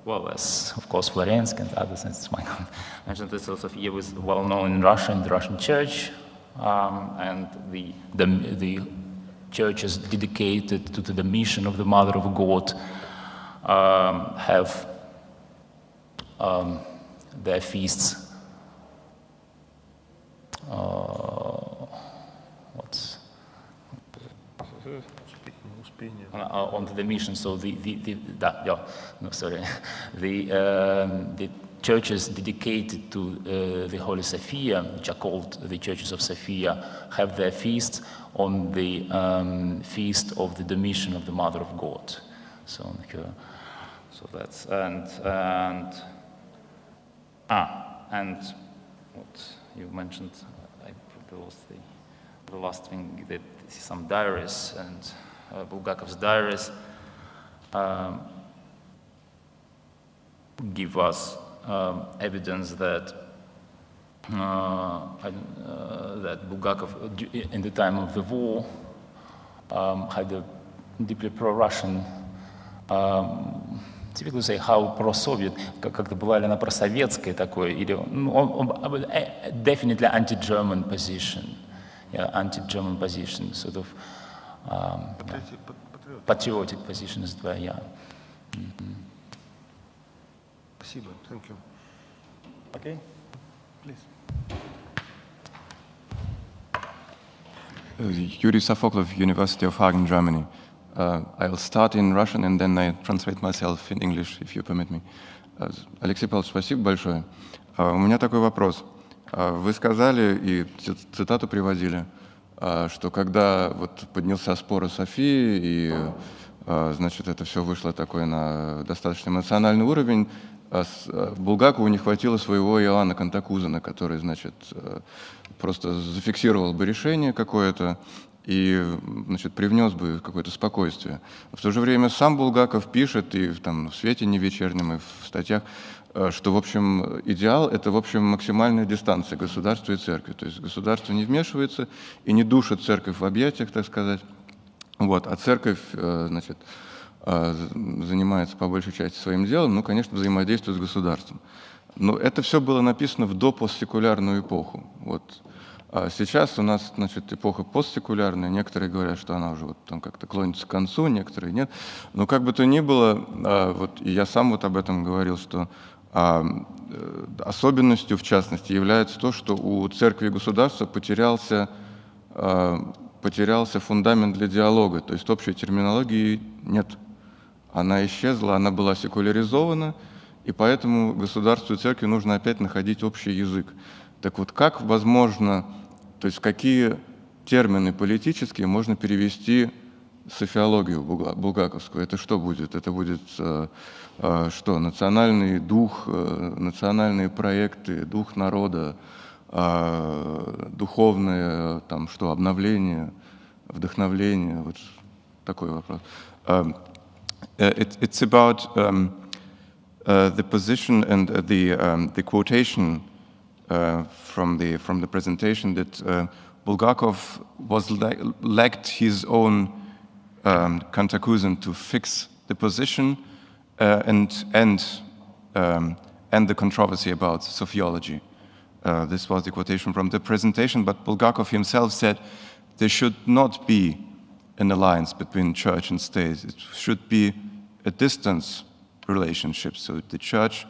[SPEAKER 17] well, as of course Florensky and others, as Michael mentioned, that Sophia was well known in Russia, in the Russian church, and the churches dedicated to the mission of the Mother of God have their feasts. Onto the mission. So the churches dedicated to the Holy Sophia, which are called the Churches of Sophia, have their feasts on the feast of the Domitian of the Mother of God. So that's and what you mentioned, there was the last thing, that some diaries, and Bulgakov's diaries give us evidence that that Bulgakov, in the time of the war, had a deeply pro-Russian, difficult to say how pro-Soviet, как-то была ли она просоветская такое, или он definitely anti-German position, anti-German position, sort of patriotic position as well, yeah.
[SPEAKER 16] Спасибо, thank you.
[SPEAKER 7] Okay, please.
[SPEAKER 18] Yuri Sofoklov, University of Hagen, Germany. I'll start in Russian and then I translate myself in English, if you permit me. Алексей Павлович, спасибо большое. У меня такой вопрос. Вы сказали и цитату приводили, что когда вот поднялся спор о Софии и, значит, это все вышло такое на достаточно эмоциональный уровень, Булгакову не хватило своего Иоанна Кантакузена, который, значит, просто зафиксировал бы решение какое-то и, значит, привнес бы какое-то спокойствие. В то же время сам Булгаков пишет и там, в «Свете не вечернем», и в статьях, что, в общем, идеал — это, в общем, максимальная дистанция государства и церкви. То есть государство не вмешивается и не душит церковь в объятиях, так сказать, вот, а церковь, значит, занимается по большей части своим делом, ну, конечно, взаимодействует с государством. Но это все было написано в допостсекулярную эпоху. Вот. А сейчас у нас, значит, эпоха постсекулярная, некоторые говорят, что она уже вот там как-то клонится к концу, некоторые нет. Но как бы то ни было, вот, и я сам вот об этом говорил, что особенностью, в частности, является то, что у церкви и государства потерялся фундамент для диалога, то есть общей терминологии нет. Она исчезла, она была секуляризована, и поэтому государству и церкви нужно опять находить общий язык. Так вот, как возможно, то есть какие термины политические можно перевести софиологию булгаковскую, это что будет? Это будет что? Национальный дух, национальные проекты, дух народа, духовное, там что, обновление, вдохновление, вот такой вопрос. It's about the position and the quotation from the presentation that Bulgakov lacked his own Cantacuzene to fix the position and the controversy about sociology. This was the quotation from the presentation, but Bulgakov himself said there should not be an alliance between church and state. It should be a distance relationship. So the church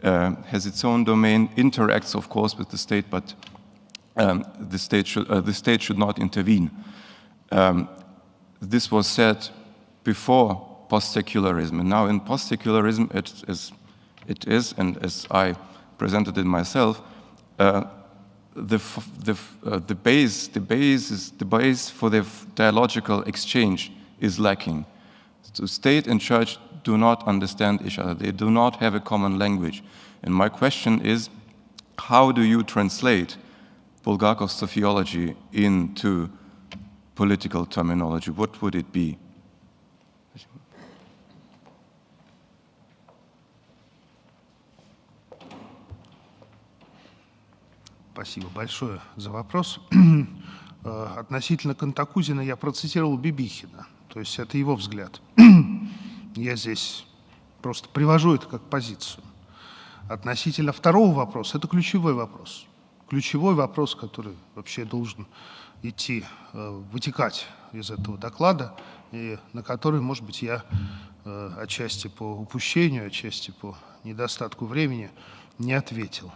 [SPEAKER 18] has its own domain, interacts, of course, with the state, but the state should not intervene. This was said before post-secularism, and now in post-secularism it is, and as I presented it myself, the base for the dialogical exchange is lacking. So state and church do not understand each other. They do not have a common language. And my question is, how do you translate Bulgakov's sociology into political terminology? What would it be?
[SPEAKER 16] Спасибо большое за вопрос. Относительно Кантакузина я процитировал Бибихина, то есть это его взгляд. Я здесь просто привожу это как позицию. Относительно второго вопроса, это ключевой вопрос. Ключевой вопрос, который вообще должен идти, вытекать из этого доклада, и на который, может быть, я отчасти по упущению, отчасти по недостатку времени не ответил.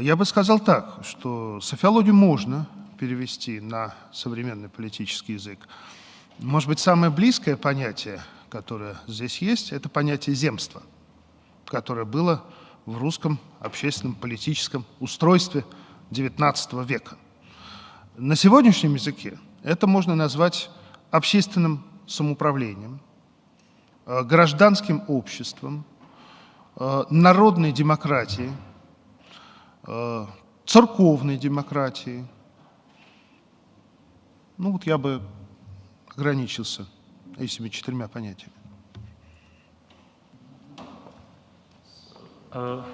[SPEAKER 16] Я бы сказал так, что софиологию можно перевести на современный политический язык. Может быть, самое близкое понятие, которое здесь есть, это понятие земства, которое было в русском общественном политическом устройстве XIX века. На сегодняшнем языке это можно назвать общественным самоуправлением, гражданским обществом, народной демократией, церковной демократией. Ну вот я бы ограничился этими 4 понятиями.
[SPEAKER 17] The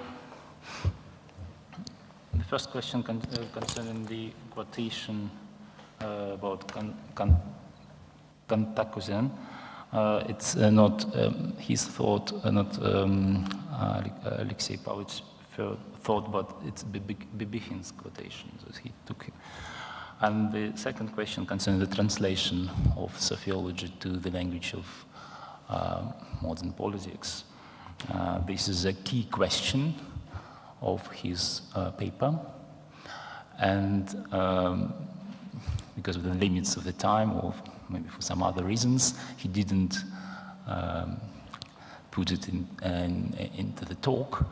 [SPEAKER 17] first question concerning the quotation about Cantacuzene, it's not his thought, not Alexei Pavlovich thought, but it's Bibichin's quotation that he took. And the second question concerning the translation of sociology to the language of modern politics. This is a key question of his paper, and because of the limits of the time, or maybe for some other reasons, he didn't put it into the talk.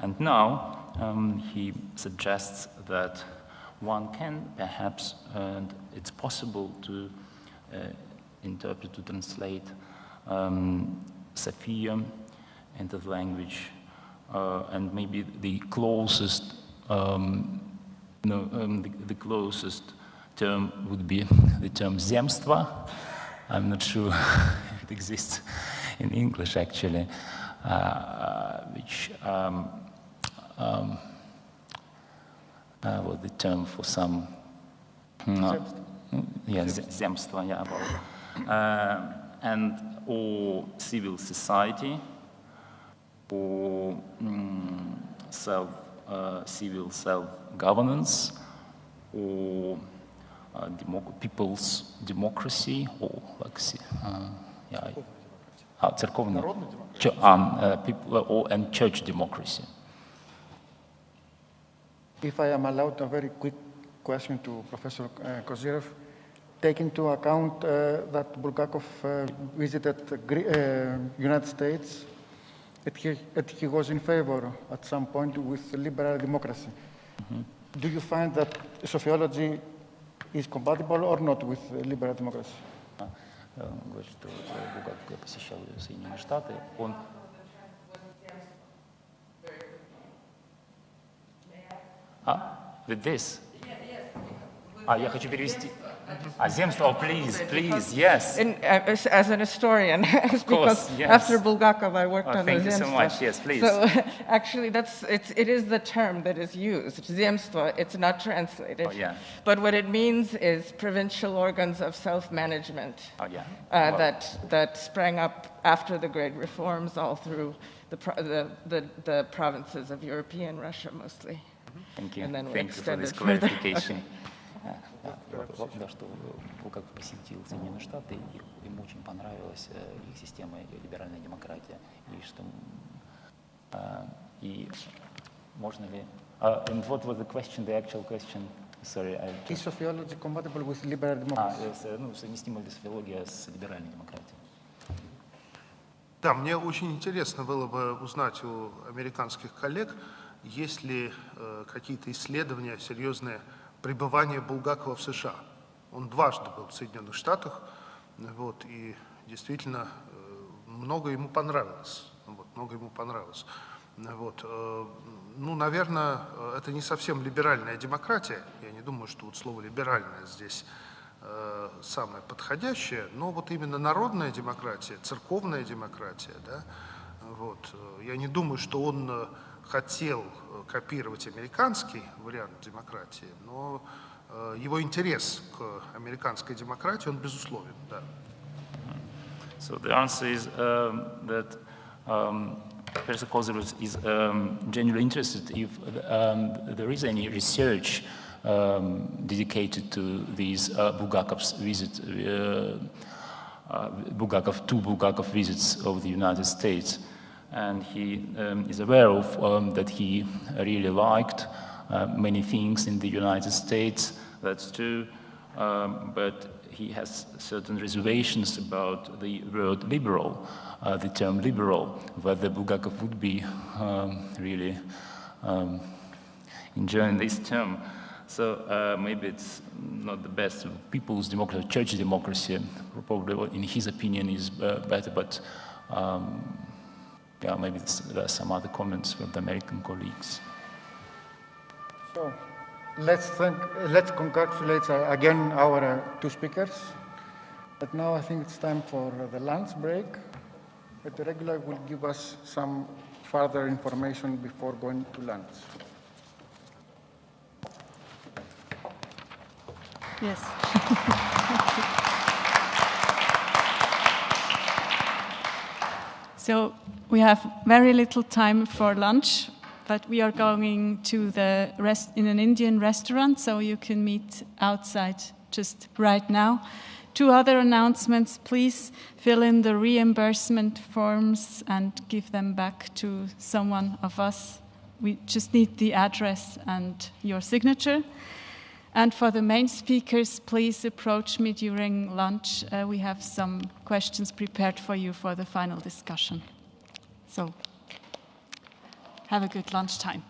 [SPEAKER 17] And now he suggests that one can perhaps, and it's possible to interpret, to translate Sophia into the language, and maybe the closest, the closest term would be the term земство. I'm not sure if it exists in English actually, which was the term for some, земство, yeah, and or civil society, or civil self-governance, or people's democracy, or like церковная, and church democracy.
[SPEAKER 1] If I am allowed a very quick question to Professor Kozyrev, take into account that Bulgakov visited the United States, and he was in favor at some point with liberal democracy. Mm-hmm. Do you find that sociology is compatible or not with liberal democracy?
[SPEAKER 17] Он говорит, что Булгаков посещал Соединенные Штаты. Он... With this? Я хочу перевести. Земство, please, yes.
[SPEAKER 2] As an historian, because
[SPEAKER 17] yes.
[SPEAKER 2] after Bulgakov I worked on the
[SPEAKER 17] Thank you so
[SPEAKER 2] Zemstvo.
[SPEAKER 17] much, yes, please.
[SPEAKER 2] So actually it is the term that is used, Zemstvo, it's not translated. But what it means is provincial organs of self-management that sprang up after the great reforms all through the provinces of European Russia mostly.
[SPEAKER 17] Thank you.
[SPEAKER 2] And then
[SPEAKER 17] Thank you for this clarification. Да, что Булгаков посетил Соединенные Штаты, и ему очень понравилась их система либеральная демократия, и что и можно ли? And what was the question? The actual question? Sorry.
[SPEAKER 1] Is sociology compatible with liberal democracy?
[SPEAKER 17] Совместима ли социология с либеральной демократией?
[SPEAKER 16] Да, мне очень интересно было бы узнать у американских коллег, есть ли какие-то исследования серьезные пребывания Булгакова в США. Он дважды был в Соединенных Штатах, и действительно много ему понравилось. Наверное, это не совсем либеральная демократия. Я не думаю, что слово «либеральная» здесь самое подходящее, но именно народная демократия, церковная демократия, да, я не думаю, что он хотел копировать американский вариант демократии, но его интерес к американской демократии, он безусловен, да.
[SPEAKER 17] So the answer is that Professor Kozyrev is genuinely interested if there is any research dedicated to these Bulgakov's visit, Bulgakov visits of the United States. And he is aware of that he really liked many things in the United States, that's true, but he has certain reservations about the word liberal, the term liberal, whether Bulgakov would be really enjoying this term. So maybe it's not the best. People's democracy, church democracy, probably in his opinion is better, but maybe there are some other comments from the American colleagues.
[SPEAKER 1] So let's congratulate again our two speakers. But now I think it's time for the lunch break. But the regular will give us some further information before going to lunch.
[SPEAKER 19] Yes. So we have very little time for lunch, but we are going to in an Indian restaurant, so you can meet outside just right now. 2 other announcements: please fill in the reimbursement forms and give them back to someone of us. We just need the address and your signature. And for the main speakers, please approach me during lunch. We have some questions prepared for you for the final discussion. So have a good lunchtime.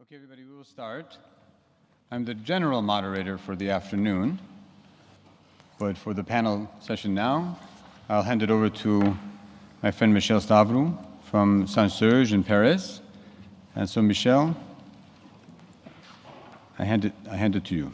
[SPEAKER 6] Okay, everybody, we will start. I'm the general moderator for the afternoon, but for the panel session now, I'll hand it over to my friend Michel Stavrou from Saint-Serge in Paris. And so, Michel, I hand it to you.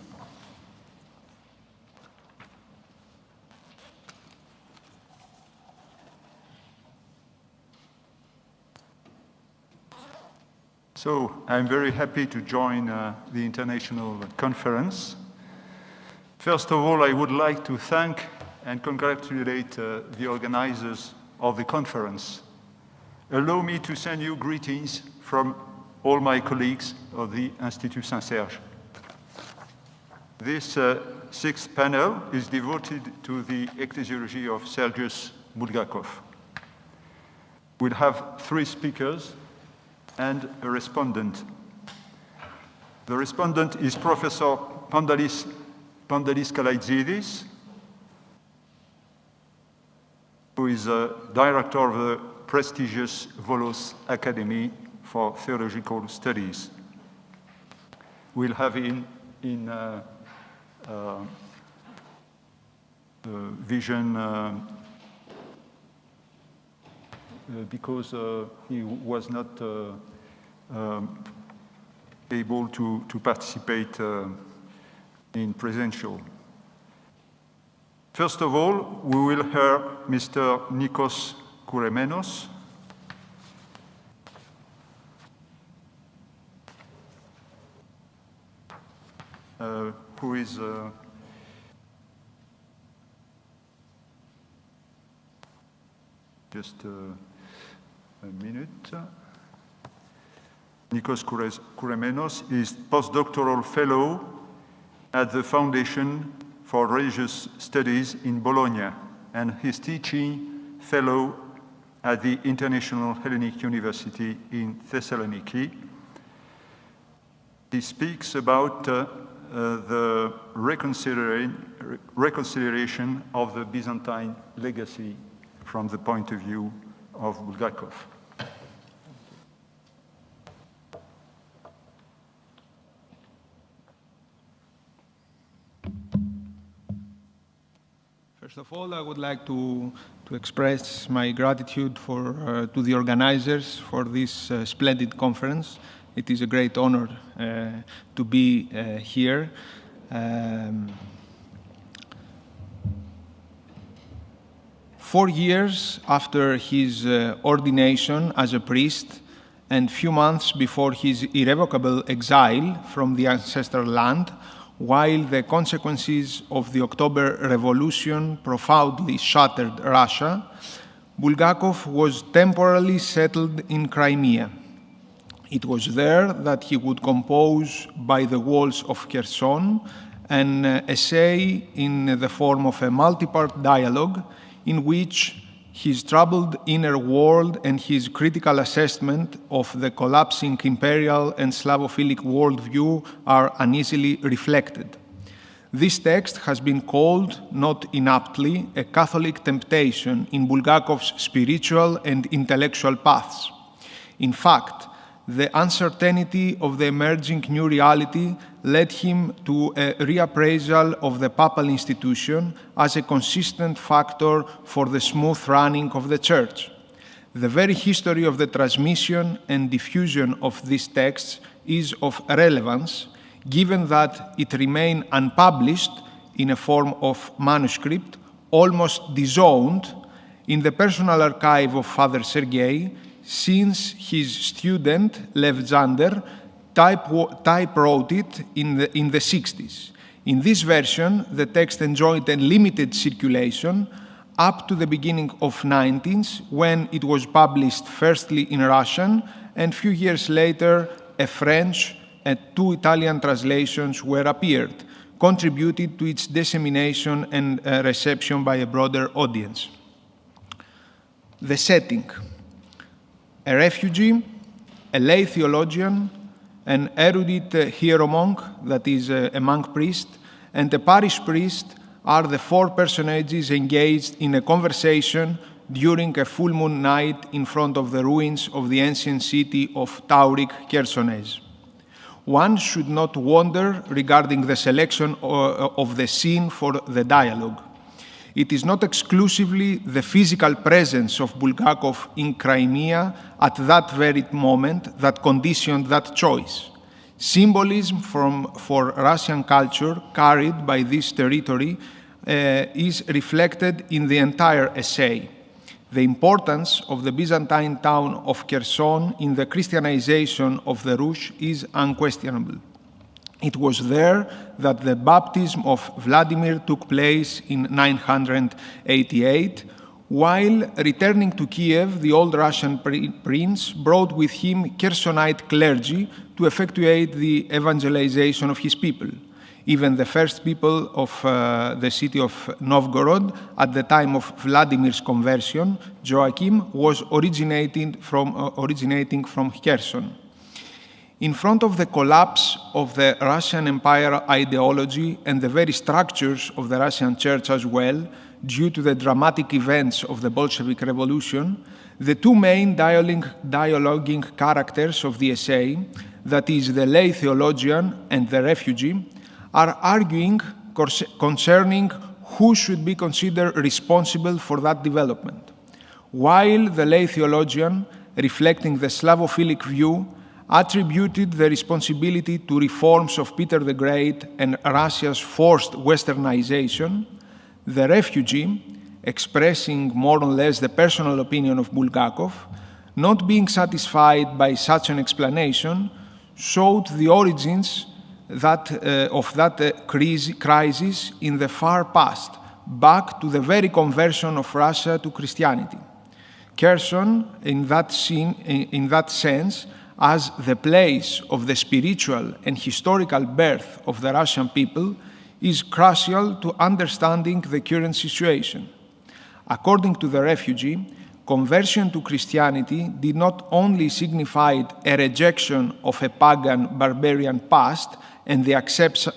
[SPEAKER 20] So I'm very happy to join the international conference. First of all, I would like to thank and congratulate the organizers of the conference. Allow me to send you greetings from all my colleagues of the Institut Saint-Serge. This sixth panel is devoted to the ecclesiology of Sergius Bulgakov. We'll have 3 speakers and a respondent. The respondent is Professor Pandalis Kalaitzidis, who is a director of the prestigious Volos Academy for Theological Studies. We'll have vision because he was not able to participate in presential. First of all, we will hear Mr. Nikos Kouremenos, who is just a minute. Nikos Kouremenos is postdoctoral fellow at the Foundation for Religious Studies in Bologna, and he's teaching fellow at the International Hellenic University in Thessaloniki. He speaks about the reconciliation of the Byzantine legacy from the point of view of Bulgakov.
[SPEAKER 21] First of all, I would like to express my gratitude to the organizers for this splendid conference. It is a great honor to be here. 4 years after his ordination as a priest and few months before his irrevocable exile from the ancestral land, while the consequences of the October Revolution profoundly shattered Russia, Bulgakov was temporarily settled in Crimea. It was there that he would compose By the Walls of Kherson, an essay in the form of a multi-part dialogue in which his troubled inner world and his critical assessment of the collapsing imperial and Slavophilic worldview are uneasily reflected. This text has been called, not inaptly, a Catholic temptation in Bulgakov's spiritual and intellectual paths. In fact, the uncertainty of the emerging new reality led him to a reappraisal of the papal institution as a consistent factor for the smooth running of the Church. The very history of the transmission and diffusion of these texts is of relevance, given that it remained unpublished in a form of manuscript, almost disowned, in the personal archive of Father Sergei, since his student, Lev Zander, typewrote it in the 60s. In this version, the text enjoyed a limited circulation up to the beginning of 19th, when it was published firstly in Russian, and a few years later, a French and 2 Italian translations were appeared, contributed to its dissemination and reception by a broader audience. The setting: a refugee, a lay theologian, an erudite hieromonk, that is a monk priest, and a parish priest are the 4 personages engaged in a conversation during a full moon night in front of the ruins of the ancient city of Taurik Chersonese. one should not wonder regarding the selection of the scene for the dialogue. It is not exclusively the physical presence of Bulgakov in Crimea at that very moment that conditioned that choice. Symbolism for Russian culture carried by this territory is reflected in the entire essay. The importance of the Byzantine town of Kherson in the Christianization of the Rus is unquestionable. It was there that the baptism of Vladimir took place in 988. While returning to Kiev, the old Russian prince brought with him Chersonite clergy to effectuate the evangelization of his people. Even the first people of the city of Novgorod at the time of Vladimir's conversion, Joachim, was originating from Kherson. In front of the collapse of the Russian Empire ideology and the very structures of the Russian Church as well, due to the dramatic events of the Bolshevik Revolution, the two main dialoguing characters of the essay, that is, the lay theologian and the refugee, are arguing concerning who should be considered responsible for that development. While the lay theologian, reflecting the Slavophilic view, attributed the responsibility to reforms of Peter the Great and Russia's forced westernization, the refugee, expressing more or less the personal opinion of Bulgakov, not being satisfied by such an explanation, showed the origins of that crisis in the far past, back to the very conversion of Russia to Christianity. Kherson, in that sense, as the place of the spiritual and historical birth of the Russian people, is crucial to understanding the current situation. According to the refugee, conversion to Christianity did not only signify a rejection of a pagan, barbarian past and the acceptance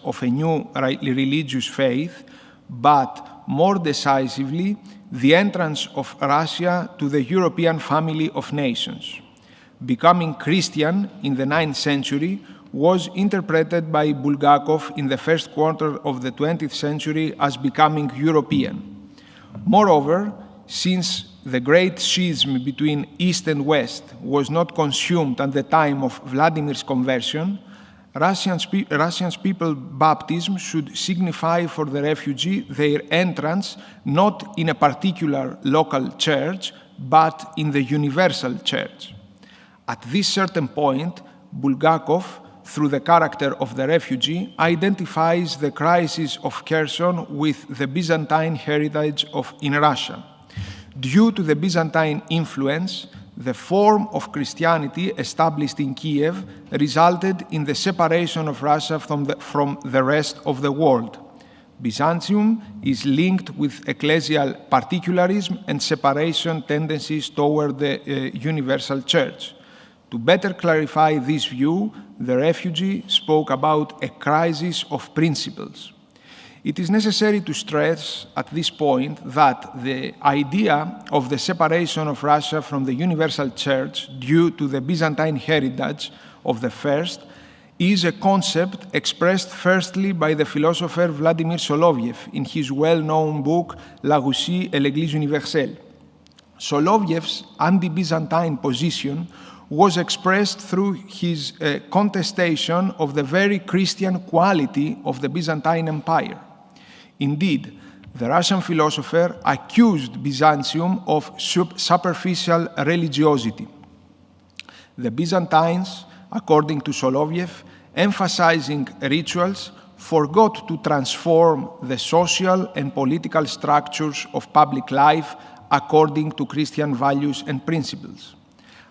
[SPEAKER 21] of a new religious faith, but more decisively, the entrance of Russia to the European family of nations. Becoming Christian in the 9th century was interpreted by Bulgakov in the first quarter of the 20th century as becoming European. Moreover, since the great schism between East and West was not consumed at the time of Vladimir's conversion, Russian people's baptism should signify for the refugee their entrance not in a particular local church, but in the universal church. At this certain point, Bulgakov, through the character of the refugee, identifies the crisis of Kherson with the Byzantine heritage in Russia. Due to the Byzantine influence, the form of Christianity established in Kiev resulted in the separation of Russia from the rest of the world. Byzantium is linked with ecclesial particularism and separation tendencies toward the universal church. To better clarify this view, the refugee spoke about a crisis of principles. It is necessary to stress at this point that the idea of the separation of Russia from the universal church due to the Byzantine heritage of the first is a concept expressed firstly by the philosopher Vladimir Soloviev in his well-known book La Russie et l'Église universelle. Soloviev's anti-Byzantine position was expressed through his contestation of the very Christian quality of the Byzantine Empire. Indeed, the Russian philosopher accused Byzantium of superficial religiosity. The Byzantines, according to Soloviev, emphasizing rituals, forgot to transform the social and political structures of public life according to Christian values and principles.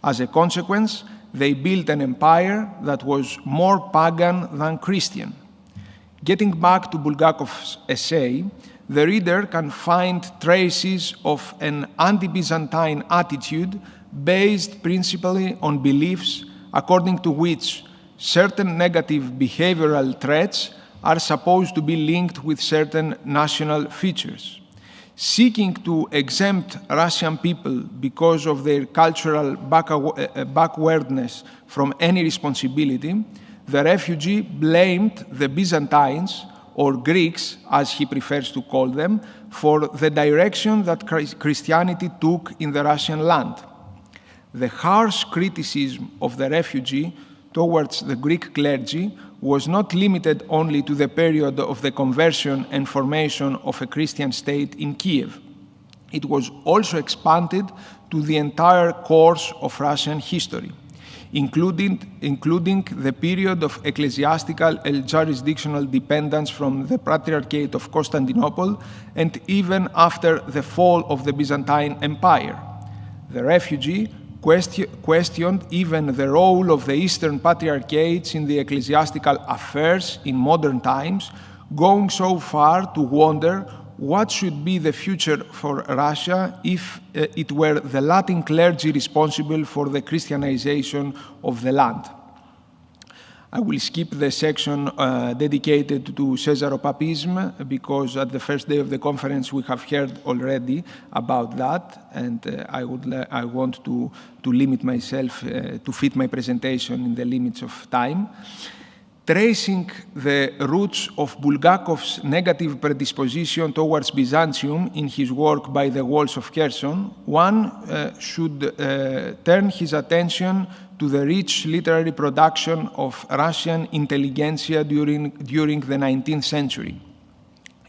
[SPEAKER 21] As a consequence, they built an empire that was more pagan than Christian. Getting back to Bulgakov's essay, the reader can find traces of an anti-Byzantine attitude based principally on beliefs according to which certain negative behavioral traits are supposed to be linked with certain national features. seeking to exempt Russian people because of their cultural backwardness from any responsibility, the refugee blamed the Byzantines, or Greeks, as he prefers to call them, for the direction that Christianity took in the Russian land. The harsh criticism of the refugee towards the Greek clergy was not limited only to the period of the conversion and formation of a Christian state in Kiev. It was also expanded to the entire course of Russian history, including the period of ecclesiastical and jurisdictional dependence from the Patriarchate of Constantinople and even after the fall of the Byzantine Empire. The refugee questioned even the role of the Eastern Patriarchates in the ecclesiastical affairs in modern times, going so far to wonder what should be the future for Russia if it were the Latin clergy responsible for the Christianization of the land. I will skip the section dedicated to Caesaropapism because at the first day of the conference we have heard already about that, and I want to limit myself to fit my presentation in the limits of time. Tracing the roots of Bulgakov's negative predisposition towards Byzantium in his work By the Walls of Kherson, one should turn his attention to the rich literary production of Russian intelligentsia during the 19th century.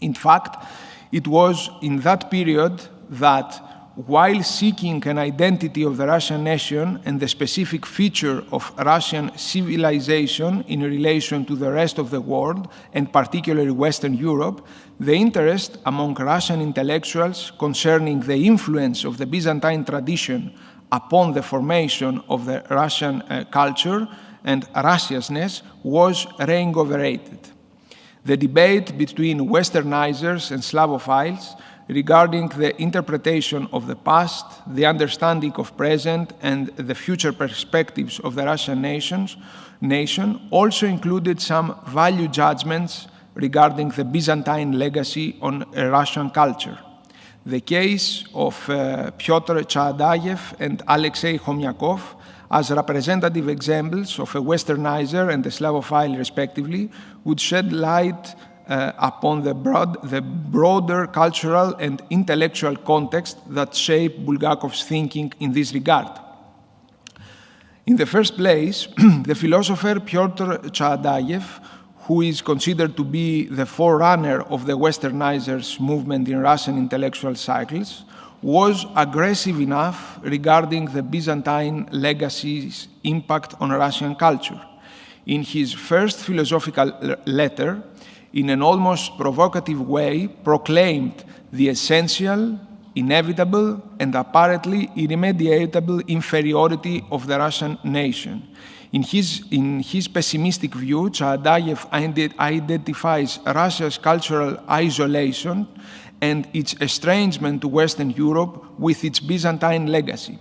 [SPEAKER 21] In fact, it was in that period that, while seeking an identity of the Russian nation and the specific feature of Russian civilization in relation to the rest of the world, and particularly Western Europe, the interest among Russian intellectuals concerning the influence of the Byzantine tradition upon the formation of the Russian culture and Russishness was reinvigorated. The debate between Westernizers and Slavophiles regarding the interpretation of the past, the understanding of present, and the future perspectives of the Russian nation also included some value judgments regarding the Byzantine legacy on Russian culture. The case of Pyotr Chadayev and Alexei Khomyakov as representative examples of a Westernizer and a Slavophile respectively would shed light upon the broader cultural and intellectual context that shaped Bulgakov's thinking in this regard. In the first place, the philosopher Pyotr Chadayev, who is considered to be the forerunner of the Westernizers movement in Russian intellectual cycles, was aggressive enough regarding the Byzantine legacy's impact on Russian culture. In his first philosophical letter, in an almost provocative way, proclaimed the essential, inevitable, and apparently irremediable inferiority of the Russian nation. In his pessimistic view, Chadayev identifies Russia's cultural isolation and its estrangement to Western Europe with its Byzantine legacy.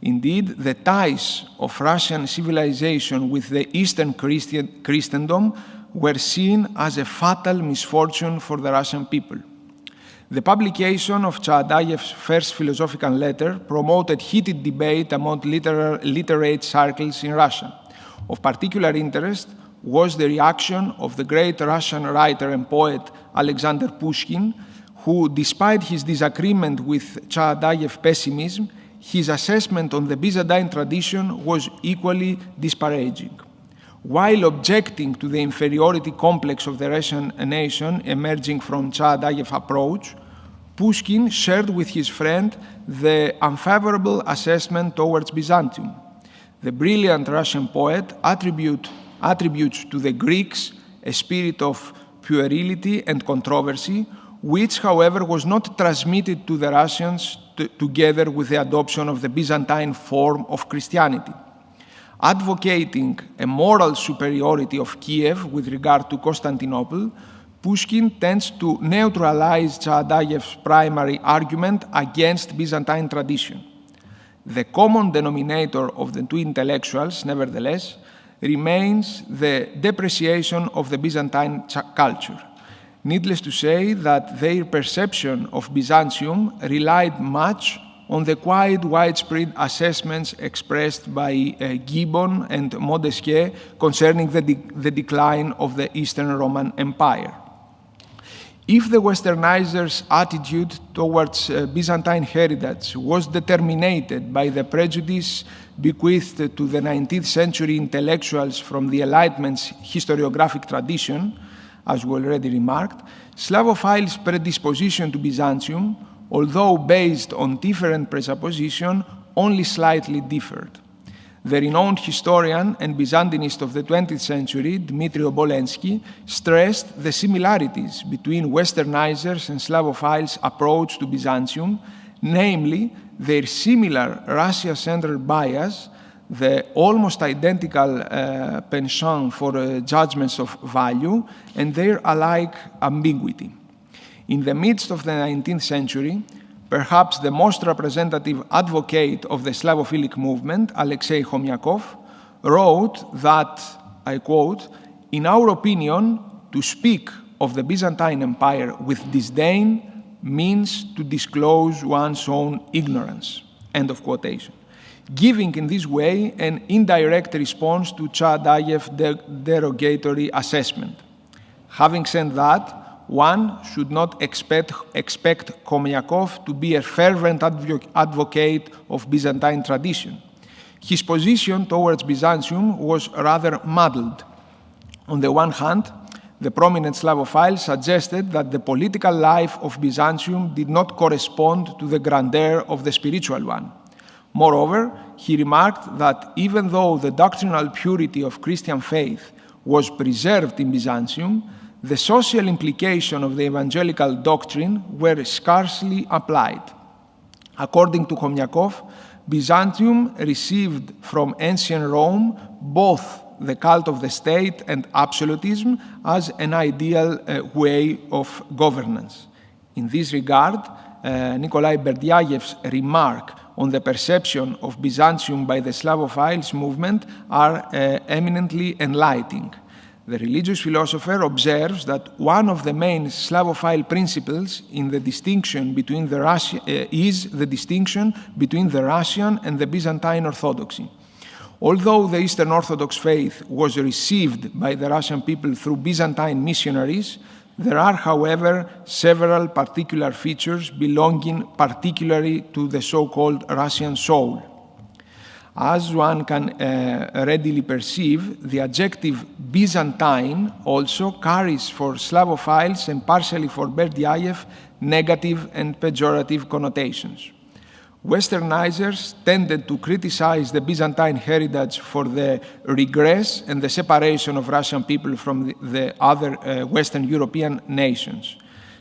[SPEAKER 21] Indeed, the ties of Russian civilization with the Eastern Christendom were seen as a fatal misfortune for the Russian people. The publication of Chadayev's first philosophical letter promoted heated debate among literate circles in Russia. Of particular interest was the reaction of the great Russian writer and poet Alexander Pushkin, who, despite his disagreement with Chadayev's pessimism, his assessment on the Byzantine tradition was equally disparaging. While objecting to the inferiority complex of the Russian nation emerging from Chadayev's approach, Pushkin shared with his friend the unfavorable assessment towards Byzantium. The brilliant Russian poet attributes to the Greeks a spirit of puerility and controversy, which, however, was not transmitted to the Russians together with the adoption of the Byzantine form of Christianity. Advocating a moral superiority of Kiev with regard to Constantinople, Pushkin tends to neutralize Chadayev's primary argument against Byzantine tradition. The common denominator of the two intellectuals, nevertheless, remains the depreciation of the Byzantine culture. Needless to say that their perception of Byzantium relied much on the quite widespread assessments expressed by Gibbon and Montesquieu concerning the decline of the Eastern Roman Empire. If the Westernizers' attitude towards Byzantine heritage was determined by the prejudice bequeathed to the 19th century intellectuals from the Enlightenment's historiographic tradition, as we already remarked, Slavophiles' predisposition to Byzantium, although based on different presuppositions, only slightly differed. The renowned historian and Byzantinist of the 20th century, Dmitry Obolensky, stressed the similarities between Westernizers and Slavophiles' approach to Byzantium, namely their similar Russia-centered bias, the almost identical penchant for judgments of value, and their alike ambiguity. In the midst of the 19th century, perhaps the most representative advocate of the Slavophilic movement, Alexei Khomyakov, wrote that, I quote, "In our opinion, to speak of the Byzantine Empire with disdain means to disclose one's own ignorance," end of quotation, giving in this way an indirect response to Chadayev's derogatory assessment. Having said that, one should not expect Khomyakov to be a fervent advocate of Byzantine tradition. His position towards Byzantium was rather muddled. On the one hand, the prominent Slavophile suggested that the political life of Byzantium did not correspond to the grandeur of the spiritual one. Moreover, he remarked that even though the doctrinal purity of Christian faith was preserved in Byzantium, the social implications of the evangelical doctrine were scarcely applied. According to Khomyakov, Byzantium received from ancient Rome both the cult of the state and absolutism as an ideal way of governance. In this regard, Nikolai Berdyayev's remark on the perception of Byzantium by the Slavophiles movement are eminently enlightening. The religious philosopher observes that one of the main Slavophile principles in the distinction between is the distinction between the Russian and the Byzantine Orthodoxy. Although the Eastern Orthodox faith was received by the Russian people through Byzantine missionaries, there are, however, several particular features belonging particularly to the so-called Russian soul. As one can readily perceive, the adjective Byzantine also carries for Slavophiles and partially for Berdyaev negative and pejorative connotations. Westernizers tended to criticize the Byzantine heritage for the regress and the separation of Russian people from the other Western European nations.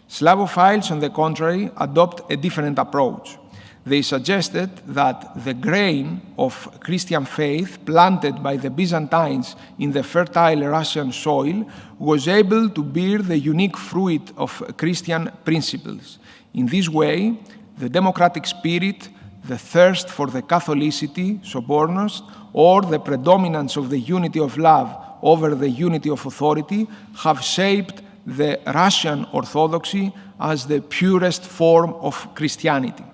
[SPEAKER 21] Slavophiles, on the contrary, adopt a different approach. They suggested that the grain of Christian faith planted by the Byzantines in the fertile Russian soil was able to bear the unique fruit of Christian principles. In this way, the democratic spirit, the thirst for the Catholicity, sobornos, or the predominance of the unity of love over the unity of authority have shaped the Russian Orthodoxy as the purest form of Christianity.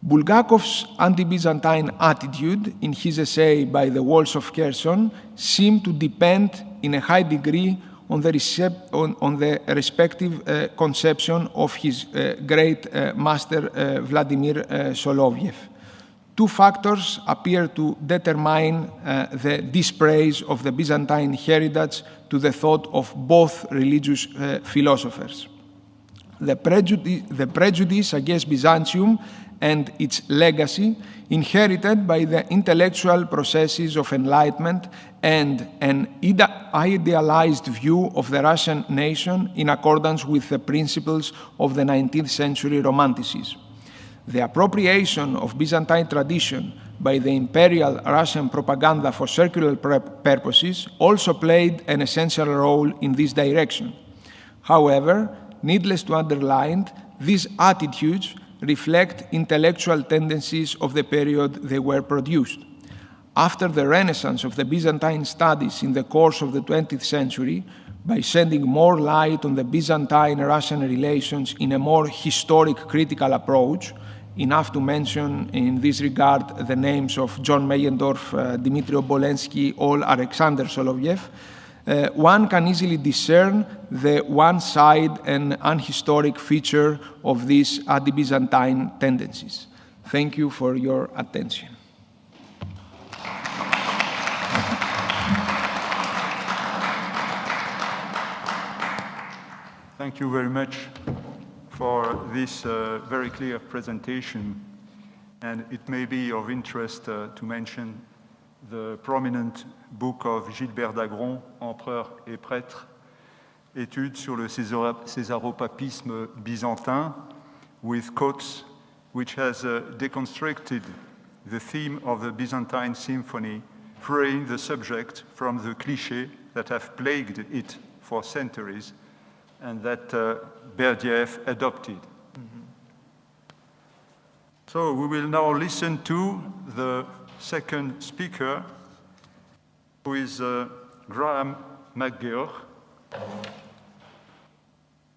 [SPEAKER 21] Bulgakov's anti-Byzantine attitude in his essay By the Walls of Kherson seemed to depend in a high degree on the respective conception of his great master Vladimir Soloviev. Two factors appear to determine the dispraise of the Byzantine heritage to the thought of both religious philosophers. The prejudice against Byzantium and its legacy inherited by the intellectual processes of enlightenment and an idealized view of the Russian nation in accordance with the principles of the 19th century Romanticism. The appropriation of Byzantine tradition by the imperial Russian propaganda for secular purposes also played an essential role in this direction. However, needless to underline, these attitudes reflect intellectual tendencies of the period they were produced. After the renaissance of the Byzantine studies in the course of the 20th century, by shedding more light on the Byzantine-Russian relations in a more historic critical approach. Enough to mention in this regard the names of John Meyendorff, Dmitry Obolensky, or Alexander Soloviev. One can easily discern the one-side and unhistoric feature of these anti-Byzantine tendencies. Thank you for your attention.
[SPEAKER 20] Thank you very much for this very clear presentation. And it may be of interest to mention the prominent book of Gilbert Dagron, Empereur et Prêtre, Études sur le césaropapisme byzantin, with quotes which has deconstructed the theme of the Byzantine symphony, freeing the subject from the clichés that have plagued it for centuries and that Berdyaev adopted. So we will now listen to the second speaker, who is Graham McGeoch,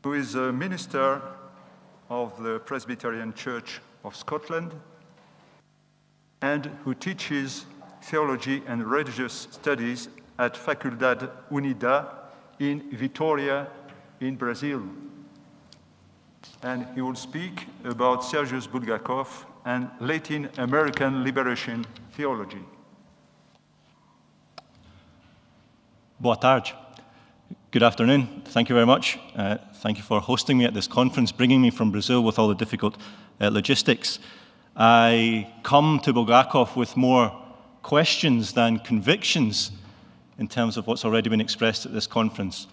[SPEAKER 20] who is a minister of the Presbyterian Church of Scotland and who teaches theology and religious studies at Faculdade Unida in Vitória in Brazil. And he will speak about Sergii Bulgakov and Latin American liberation theology.
[SPEAKER 5] Boa tarde. Good afternoon. Thank you very much. Thank you for hosting me at this conference, bringing me from Brazil with all the difficult logistics. I come to Bulgakov with more questions than convictions in terms of what's already been expressed at this conference.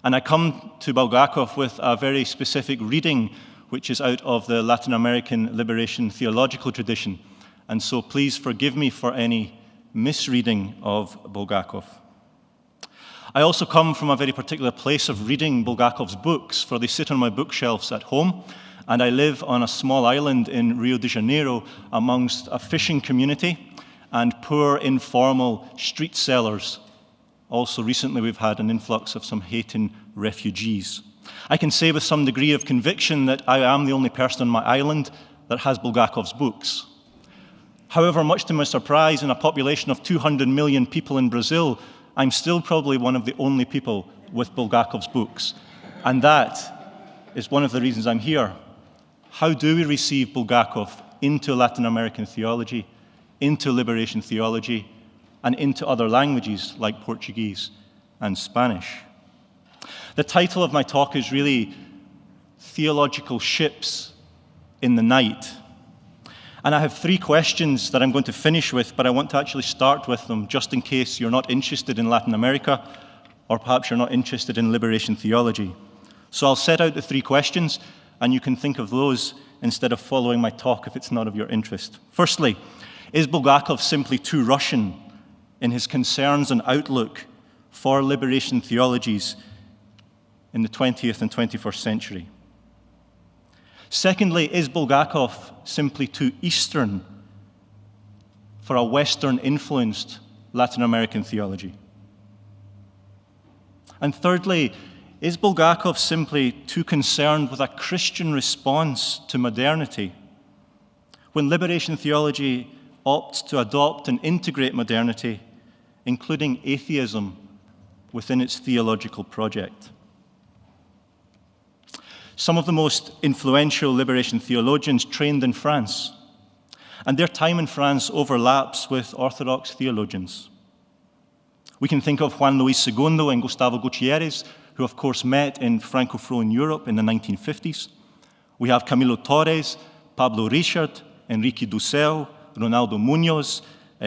[SPEAKER 5] And I come to Bulgakov with a very specific reading, which is out of the Latin American liberation theological tradition. And so please forgive me for any misreading of Bulgakov. I also come from a very particular place of reading Bulgakov's books, for they sit on my bookshelves at home, and I live on a small island in Rio de Janeiro amongst a fishing community and poor, informal street sellers. Also, recently we've had an influx of some Haitian refugees. I can say with some degree of conviction that I am the only person on my island that has Bulgakov's books. However, much to my surprise, in a population of 200 million people in Brazil, I'm still probably one of the only people with Bulgakov's books. And that is one of the reasons I'm here. How do we receive Bulgakov into Latin American theology, into liberation theology, and into other languages like Portuguese and Spanish? The title of my talk is really Theological Ships in the Night. And I have three questions that I'm going to finish with, but I want to actually start with them just in case you're not interested in Latin America, or perhaps you're not interested in liberation theology. So I'll set out the three questions, and you can think of those instead of following my talk if it's not of your interest. Firstly, is Bulgakov simply too Russian in his concerns and outlook for liberation theologies in the 20th and 21st century? Secondly, is Bulgakov simply too Eastern for a Western-influenced Latin American theology? And thirdly, is Bulgakov simply too concerned with a Christian response to modernity, when liberation theology opts to adopt and integrate modernity, including atheism, within its theological project? Some of the most influential liberation theologians trained in France, and their time in France overlaps with Orthodox theologians. We can think of Juan Luis II and Gustavo Gutierrez, who of course met in Francophone Europe in the 1950s. We have Camilo Torres, Pablo Richard, Enrique Dussel, Ronaldo Munoz,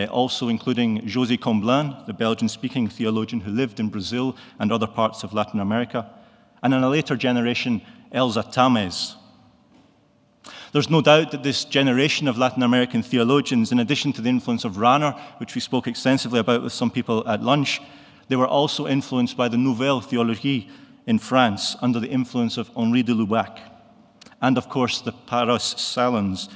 [SPEAKER 5] also including José Comblain, the Belgian-speaking theologian who lived in Brazil and other parts of Latin America, and in a later generation, Elza Tamez. There's no doubt that this generation of Latin American theologians, in addition to the influence of Rahner, which we spoke extensively about with some people at lunch, they were also influenced by the Nouvelle Théologie in France under the influence of Henri de Lubac, and of course the Paros Salons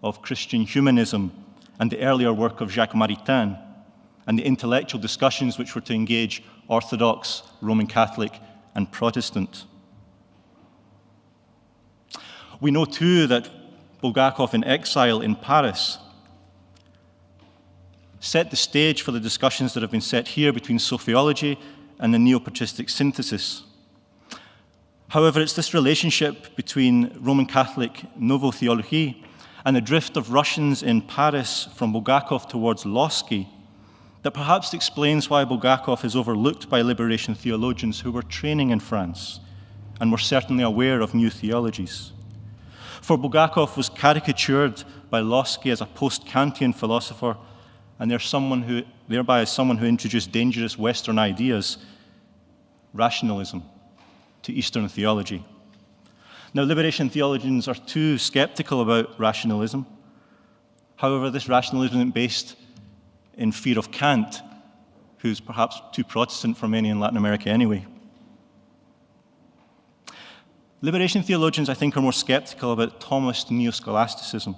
[SPEAKER 5] of Christian humanism and the earlier work of Jacques Maritain, and the intellectual discussions which were to engage Orthodox, Roman Catholic, and Protestant. We know too that Bulgakov in exile in Paris set the stage for the discussions that have been set here between sophiology and the neo-patristic synthesis. However, it's this relationship between Roman Catholic Novotheologie and the drift of Russians in Paris from Bulgakov towards Losky that perhaps explains why Bulgakov is overlooked by liberation theologians who were training in France and were certainly aware of new theologies. For Bulgakov was caricatured by Losky as a post-Kantian philosopher, and thereby as someone who introduced dangerous Western ideas, rationalism, to Eastern theology. Now, liberation theologians are too skeptical about rationalism. However, this rationalism isn't based in fear of Kant, who's perhaps too Protestant for many in Latin America anyway. Liberation theologians, I think, are more skeptical about Thomist neo-scholasticism.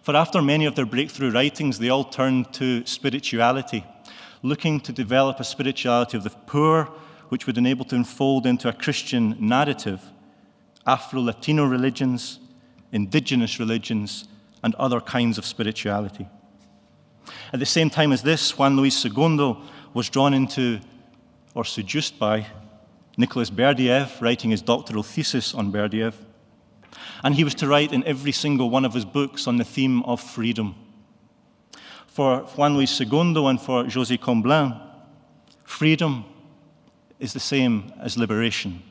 [SPEAKER 5] For after many of their breakthrough writings, they all turned to spirituality, looking to develop a spirituality of the poor, which would enable to unfold into a Christian narrative, Afro-Latino religions, indigenous religions, and other kinds of spirituality. At the same time as this, Juan Luis II was drawn into, or seduced by, Nicholas Berdyaev, writing his doctoral thesis on Berdyaev. And he was to write in every single one of his books on the theme of freedom. For Juan Luis II and for José Comblain, freedom is the same as liberation.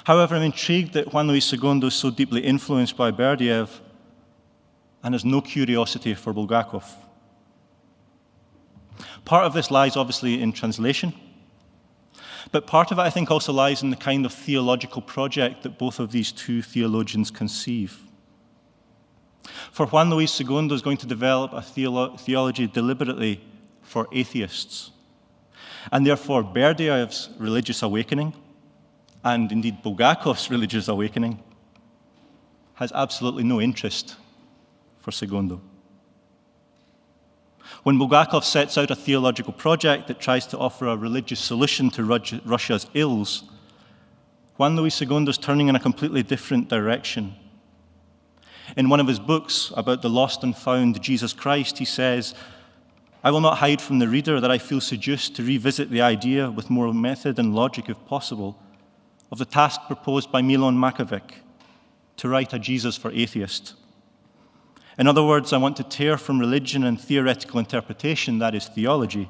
[SPEAKER 5] However, I'm intrigued that Juan Luis II is so deeply influenced by Berdyaev and has no curiosity for Bulgakov. Part of this lies obviously in translation, but part of it I think also lies in the kind of theological project that both of these two theologians conceive. For Juan Luis II is going to develop a theology deliberately for atheists, and therefore Berdyaev's religious awakening, and indeed Bulgakov's religious awakening, has absolutely no interest for Segundo. When Bulgakov sets out a theological project that tries to offer a religious solution to Russia's ills, Juan Luis II is turning in a completely different direction. In one of his books about the lost and found Jesus Christ, he says, "I will not hide from the reader that I feel seduced to revisit the idea with more method and logic, if possible, of the task proposed by Milan Makovic to write a Jesus for atheists. In other words, I want to tear from religion and theoretical interpretation, that is theology,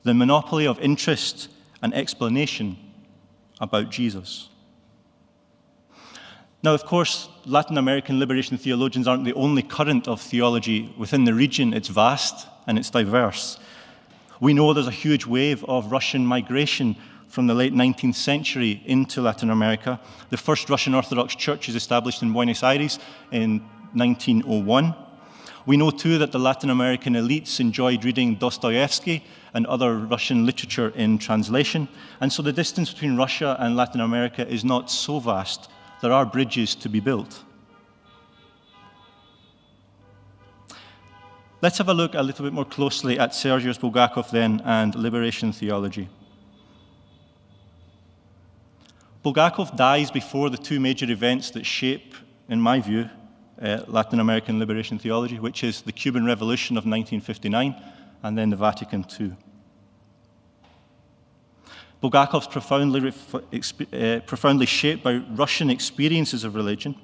[SPEAKER 5] the monopoly of interest and explanation about Jesus." Now, of course, Latin American liberation theologians aren't the only current of theology within the region. It's vast and it's diverse. We know there's a huge wave of Russian migration from the late 19th century into Latin America. The first Russian Orthodox church is established in Buenos Aires in 1901. We know too that the Latin American elites enjoyed reading Dostoevsky and other Russian literature in translation, and so the distance between Russia and Latin America is not so vast. There are bridges to be built. Let's have a look a little bit more closely at Sergii Bulgakov then and liberation theology. Bulgakov dies before the two major events that shape, in my view, Latin American liberation theology, which is the Cuban Revolution of 1959 and then the Vatican II. Bulgakov's profoundly shaped by Russian experiences of religion.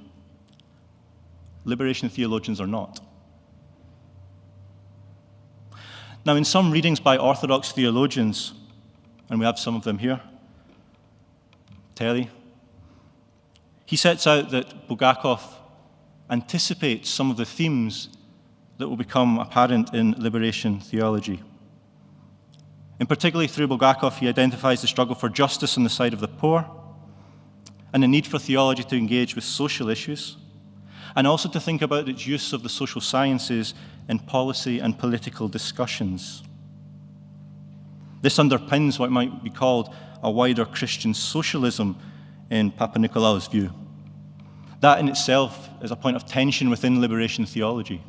[SPEAKER 5] Liberation theologians are not. Now, in some readings by Orthodox theologians, and we have some of them here, Telly, he sets out that Bulgakov anticipates some of the themes that will become apparent in liberation theology. In particular, through Bulgakov, he identifies the struggle for justice on the side of the poor and the need for theology to engage with social issues, and also to think about its use of the social sciences in policy and political discussions. This underpins what might be called a wider Christian socialism in Papanikolaou's view. That in itself is a point of tension within liberation theology,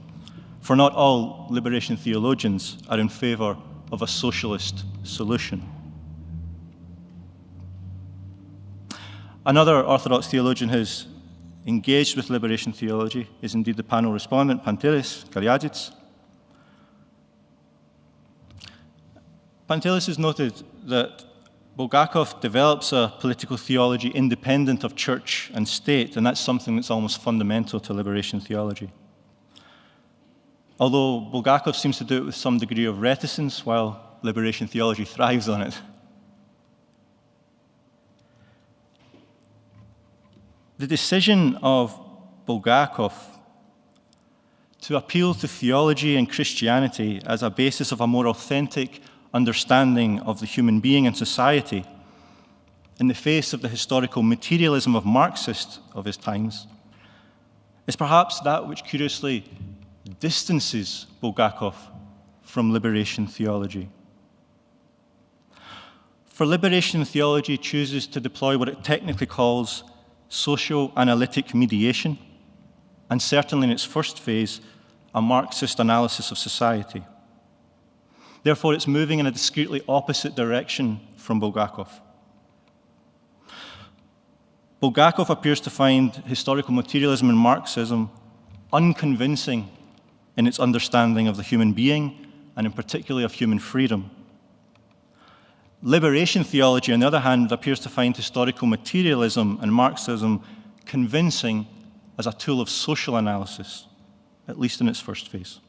[SPEAKER 5] for not all liberation theologians are in favor of a socialist solution. Another Orthodox theologian who's engaged with liberation theology is indeed the panel respondent, Pantelis Kaliadis. Pantelis has noted that Bulgakov develops a political theology independent of church and state, and that's something that's almost fundamental to liberation theology. Although Bulgakov seems to do it with some degree of reticence, while liberation theology thrives on it. The decision of Bulgakov to appeal to theology and Christianity as a basis of a more authentic understanding of the human being and society in the face of the historical materialism of Marxists of his times is perhaps that which curiously distances Bulgakov from liberation theology. For liberation theology chooses to deploy what it technically calls socio-analytic mediation, and certainly in its first phase, a Marxist analysis of society. Therefore, it's moving in a discretely opposite direction from Bulgakov. Bulgakov appears to find historical materialism and Marxism unconvincing in its understanding of the human being, and in particular of human freedom. Liberation theology, on the other hand, appears to find historical materialism and Marxism convincing as a tool of social analysis, at least in its first phase.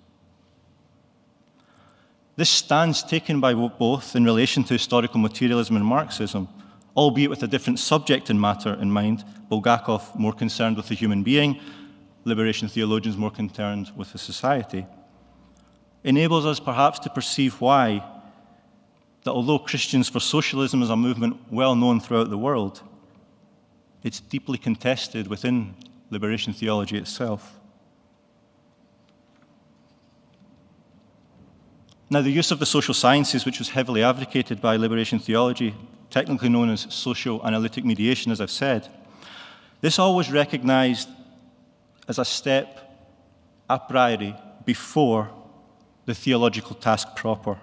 [SPEAKER 5] This stance taken by both in relation to historical materialism and Marxism, albeit with a different subject and matter in mind, Bulgakov more concerned with the human being, liberation theologians more concerned with the society, enables us perhaps to perceive why that although Christians for Socialism is a movement well known throughout the world, it's deeply contested within liberation theology itself. Now, the use of the social sciences, which was heavily advocated by liberation theology, technically known as socio-analytic mediation, as I've said, this always recognized as a step a priori before the theological task proper.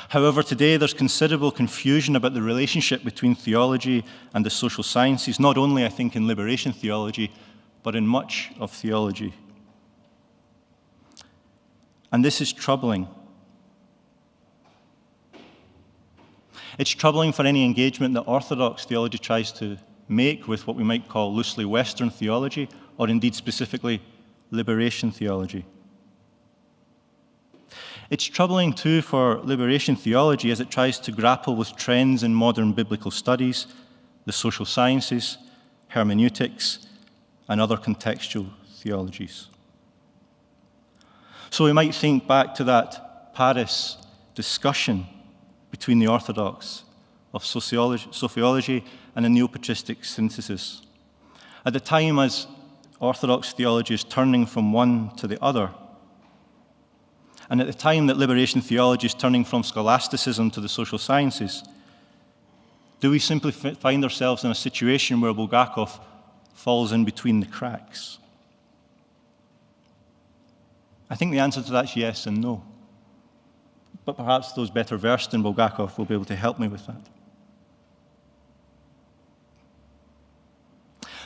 [SPEAKER 5] However, today there's considerable confusion about the relationship between theology and the social sciences, not only, I think, in liberation theology, but in much of theology. And this is troubling. It's troubling for any engagement that Orthodox theology tries to make with what we might call loosely Western theology, or indeed specifically liberation theology. It's troubling too for liberation theology as it tries to grapple with trends in modern biblical studies, the social sciences, hermeneutics, and other contextual theologies. So we might think back to that Paris discussion between the Orthodox of sophiology and the neo-patristic synthesis. At the time as Orthodox theology is turning from one to the other, and at the time that liberation theology is turning from scholasticism to the social sciences, do we simply find ourselves in a situation where Bulgakov falls in between the cracks? I think the answer to that is yes and no. But perhaps those better versed in Bulgakov will be able to help me with that.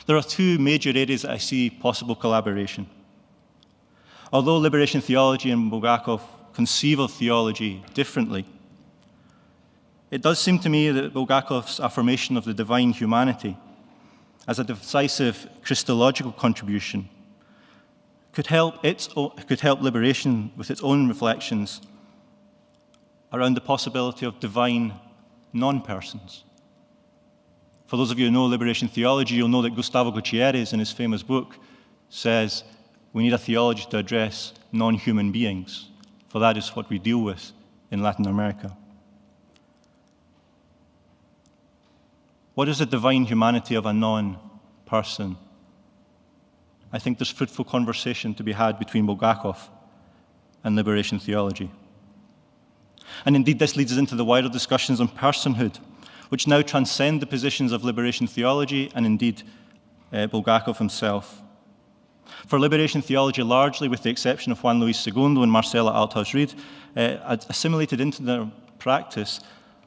[SPEAKER 5] There are two major areas that I see possible collaboration. Although liberation theology and Bulgakov conceive of theology differently, it does seem to me that Bulgakov's affirmation of the divine humanity as a decisive Christological contribution could help liberation with its own reflections around the possibility of divine non-persons. For those of you who know liberation theology, you'll know that Gustavo Gutierrez, in his famous book, says we need a theology to address non-human beings, for that is what we deal with in Latin America. What is the divine humanity of a non-person? I think there's fruitful conversation to be had between Bulgakov and liberation theology. And indeed, this leads us into the wider discussions on personhood, which now transcend the positions of liberation theology and indeed Bulgakov himself. For liberation theology, largely with the exception of Juan Luis II and Marcela Althaus-Reid, assimilated into their practice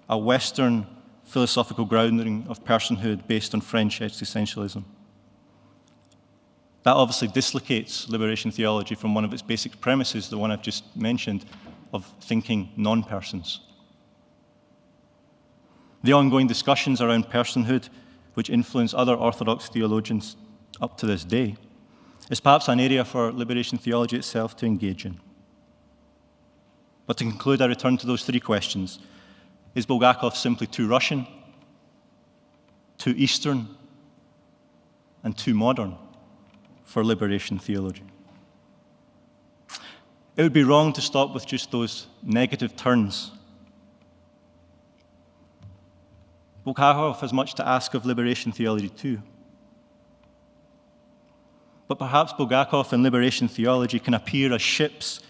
[SPEAKER 5] a Western philosophical grounding of personhood based on French existentialism. That obviously dislocates liberation theology from one of its basic premises, the one I've just mentioned, of thinking non-persons. The ongoing discussions around personhood, which influence other Orthodox theologians up to this day, is perhaps an area for liberation theology itself to engage in. But to conclude, I return to those three questions. Is Bulgakov simply too Russian, too Eastern, and too modern for liberation theology? It would be wrong to stop with just those negative turns. Bulgakov has much to ask of liberation theology too. But perhaps Bulgakov and liberation theology can appear as ships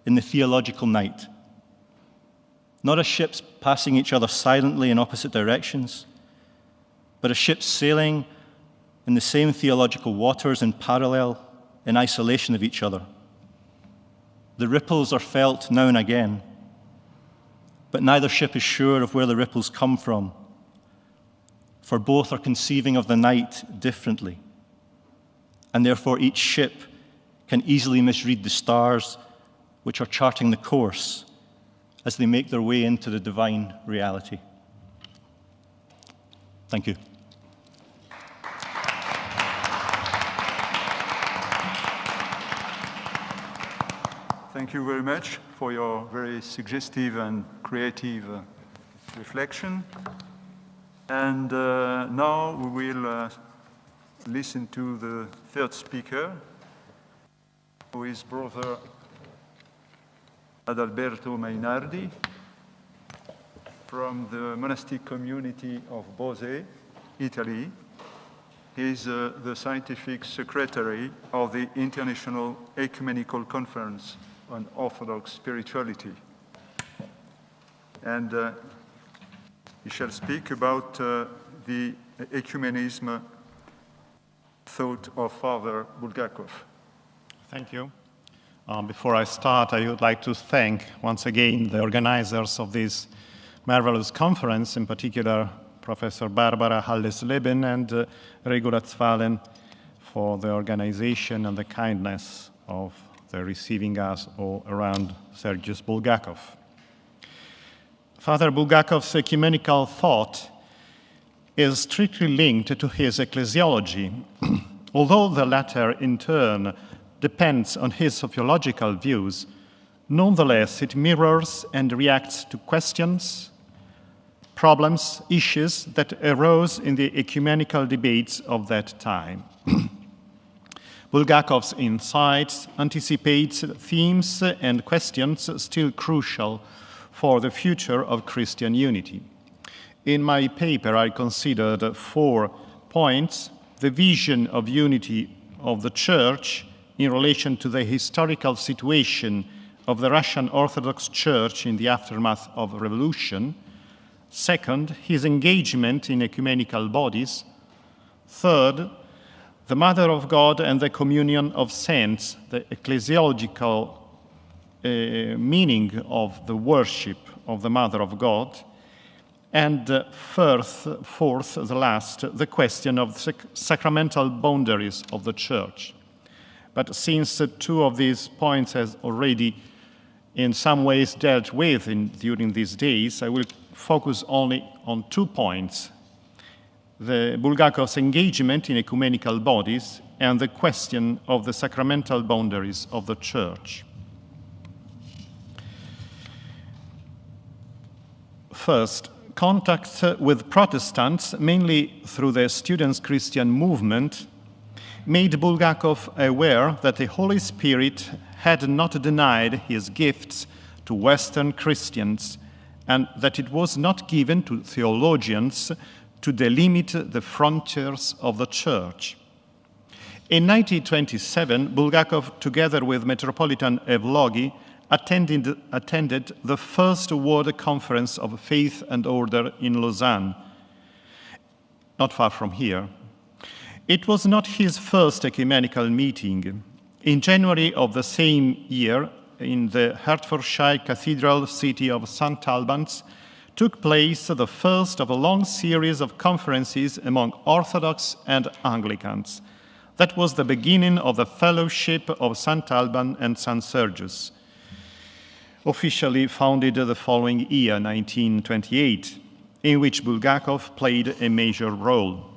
[SPEAKER 5] in the theological night. Not as ships passing each other silently in opposite directions, but as ships sailing in the same theological waters in parallel, in isolation of each other. The ripples are felt now and again, but neither ship is sure of where the ripples come from, for both are conceiving of the night differently, and therefore each ship can easily misread the stars which are charting the course as they make their way into the divine reality. Thank you.
[SPEAKER 20] Thank you very much for your very suggestive and creative reflection. And now we will listen to the third speaker, who is Brother Adalberto Mainardi from the monastic community of Bose, Italy. He is the scientific secretary of the International Ecumenical Conference on Orthodox Spirituality. And he shall speak about the ecumenism thought of Father Bulgakov.
[SPEAKER 14] Thank you. Before I start, I would like to thank once again the organizers of this marvelous conference, in particular Professor Barbara Hallesleben and Regulat Svalen for the organization and the kindness of the receiving us all around Sergii Bulgakov. Father Bulgakov's ecumenical thought is strictly linked to his ecclesiology, although the latter in turn depends on his sociological views. Nonetheless, it mirrors and reacts to questions, problems, issues that arose in the ecumenical debates of that time. Bulgakov's insights anticipate themes and questions still crucial for the future of Christian unity. In my paper, I considered 4 points: the vision of unity of the Church in relation to the historical situation of the Russian Orthodox Church in the aftermath of the revolution; second, his engagement in ecumenical bodies; third, the Mother of God and the communion of saints, the ecclesiological meaning of the worship of the Mother of God; and fourth, the last, the question of the sacramental boundaries of the Church. But since 2 of these points has already in some ways dealt with during these days, I will focus only on 2 points: the Bulgakov's engagement in ecumenical bodies and the question of the sacramental boundaries of the Church. First, contact with Protestants, mainly through the Students' Christian movement, made Bulgakov aware that the Holy Spirit had not denied his gifts to Western Christians and that it was not given to theologians to delimit the frontiers of the Church. In 1927, Bulgakov, together with Metropolitan Evlogi, attended the First World Conference of Faith and Order in Lausanne, not far from here. It was not his first ecumenical meeting. In January of the same year, in the Hertfordshire Cathedral city of St. Albans, took place the first of a long series of conferences among Orthodox and Anglicans. That was the beginning of the Fellowship of St. Alban and St. Sergius, officially founded the following year, 1928, in which Bulgakov played a major role.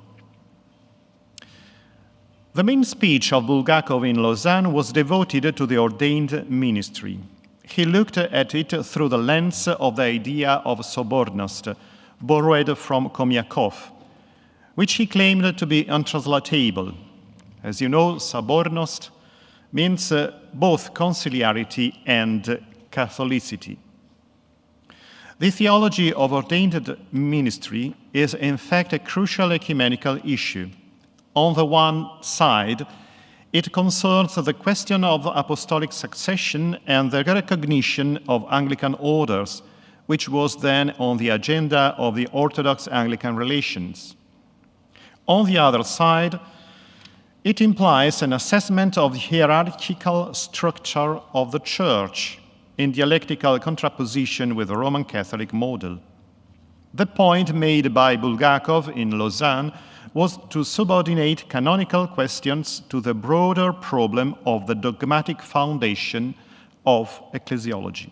[SPEAKER 14] The main speech of Bulgakov in Lausanne was devoted to the ordained ministry. He looked at it through the lens of the idea of sobornost, borrowed from Komiakov, which he claimed to be untranslatable. As you know, sobornost means both conciliarity and Catholicity. The theology of ordained ministry is in fact a crucial ecumenical issue. On the one side, it concerns the question of apostolic succession and the recognition of Anglican orders, which was then on the agenda of the Orthodox-Anglican relations. On the other side, it implies an assessment of the hierarchical structure of the Church in dialectical contraposition with the Roman Catholic model. The point made by Bulgakov in Lausanne was to subordinate canonical questions to the broader problem of the dogmatic foundation of ecclesiology.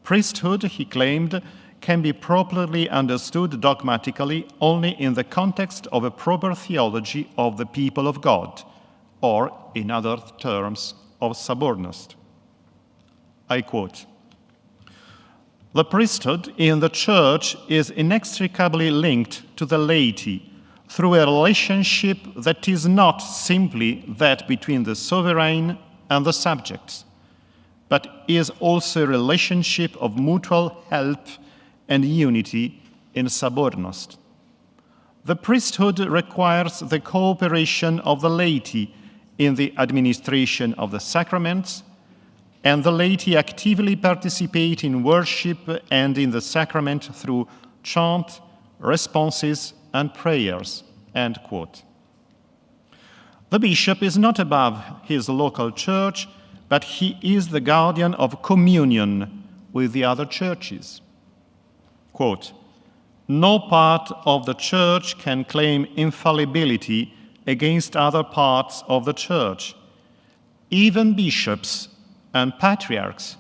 [SPEAKER 14] Priesthood, he claimed, can be properly understood dogmatically only in the context of a proper theology of the people of God, or, in other terms, of sobornost. I quote, "The priesthood in the Church is inextricably linked to the laity through a relationship that is not simply that between the sovereign and the subjects, but is also a relationship of mutual help and unity in sobornost. The priesthood requires the cooperation of the laity in the administration of the sacraments, and the laity actively participate in worship and in the sacrament through chant, responses, and prayers," end quote. The bishop is not above his local church, but he is the guardian of communion with the other churches. Quote, "No part of the church can claim infallibility against other parts of the church. Even bishops and patriarchs,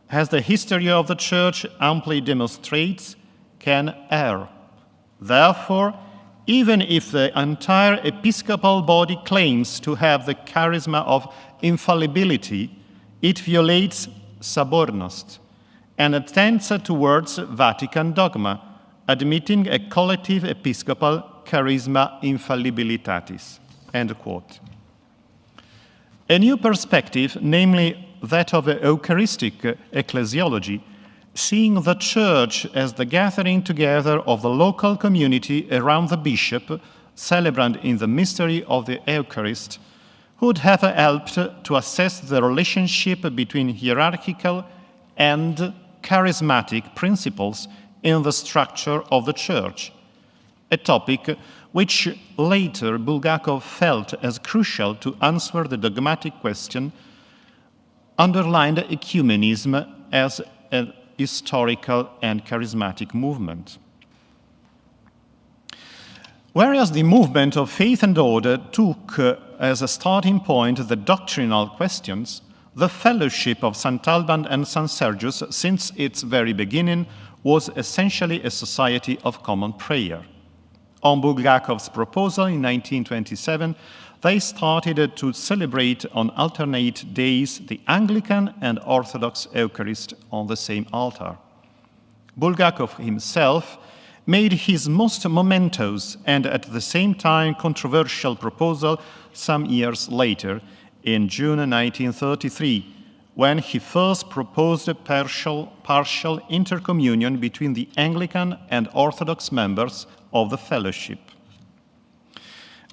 [SPEAKER 14] as the history of the church amply demonstrates, can err. Therefore, even if the entire episcopal body claims to have the charisma of infallibility, it violates sobornost and attends towards Vatican dogma, admitting a collective episcopal charisma infallibilitatis," end quote. A new perspective, namely that of Eucharistic ecclesiology, seeing the Church as the gathering together of the local community around the bishop, celebrant in the mystery of the Eucharist, would have helped to assess the relationship between hierarchical and charismatic principles in the structure of the Church, a topic which later Bulgakov felt as crucial to answer the dogmatic question, underlined ecumenism as a historical and charismatic movement. Whereas the movement of faith and order took as a starting point the doctrinal questions, the Fellowship of St. Alban and St. Sergius, since its very beginning, was essentially a society of common prayer. On Bulgakov's proposal in 1927, they started to celebrate on alternate days the Anglican and Orthodox Eucharist on the same altar. Bulgakov himself made his most momentous and at the same time controversial proposal some years later, in June 1933, when he first proposed a partial intercommunion between the Anglican and Orthodox members of the Fellowship.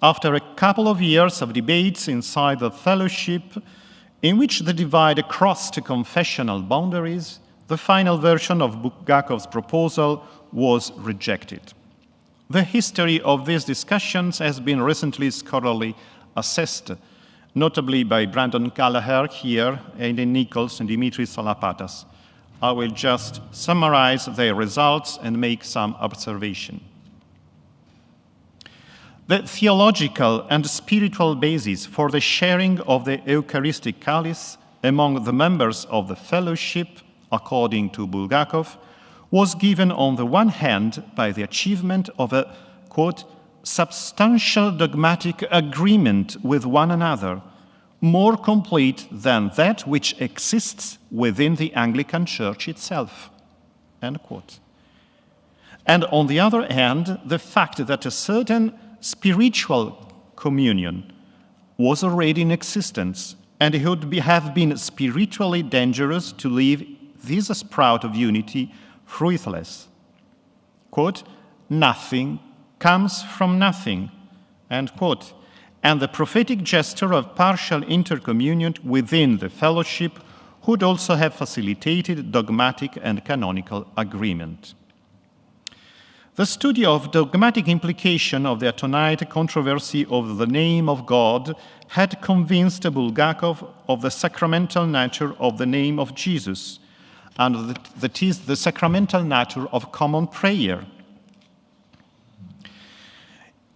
[SPEAKER 14] After a couple of years of debates inside the Fellowship, in which the divide crossed confessional boundaries, the final version of Bulgakov's proposal was rejected. The history of these discussions has been recently scholarly assessed,
[SPEAKER 3] notably by Brandon Gallagher here, Aidan Nichols, and Dimitris Salapatas. I will just summarize their results and make some observation. The theological and spiritual basis for the sharing of the Eucharistic chalice among the members of the fellowship, according to Bulgakov, was given on the one hand by the achievement of a, quote, substantial dogmatic agreement with one another, more complete than that which exists within the Anglican Church itself, end quote. And on the other hand, the fact that a certain spiritual communion was already in existence, and it would have been spiritually dangerous to leave this sprout of unity fruitless. Quote, nothing comes from nothing, end quote. And the prophetic gesture of partial intercommunion within the fellowship would also have facilitated dogmatic and canonical agreement. The study of dogmatic implication of the Atonite controversy of the name of God had convinced Bulgakov of the sacramental nature of the name of Jesus, and that is the sacramental nature of common prayer.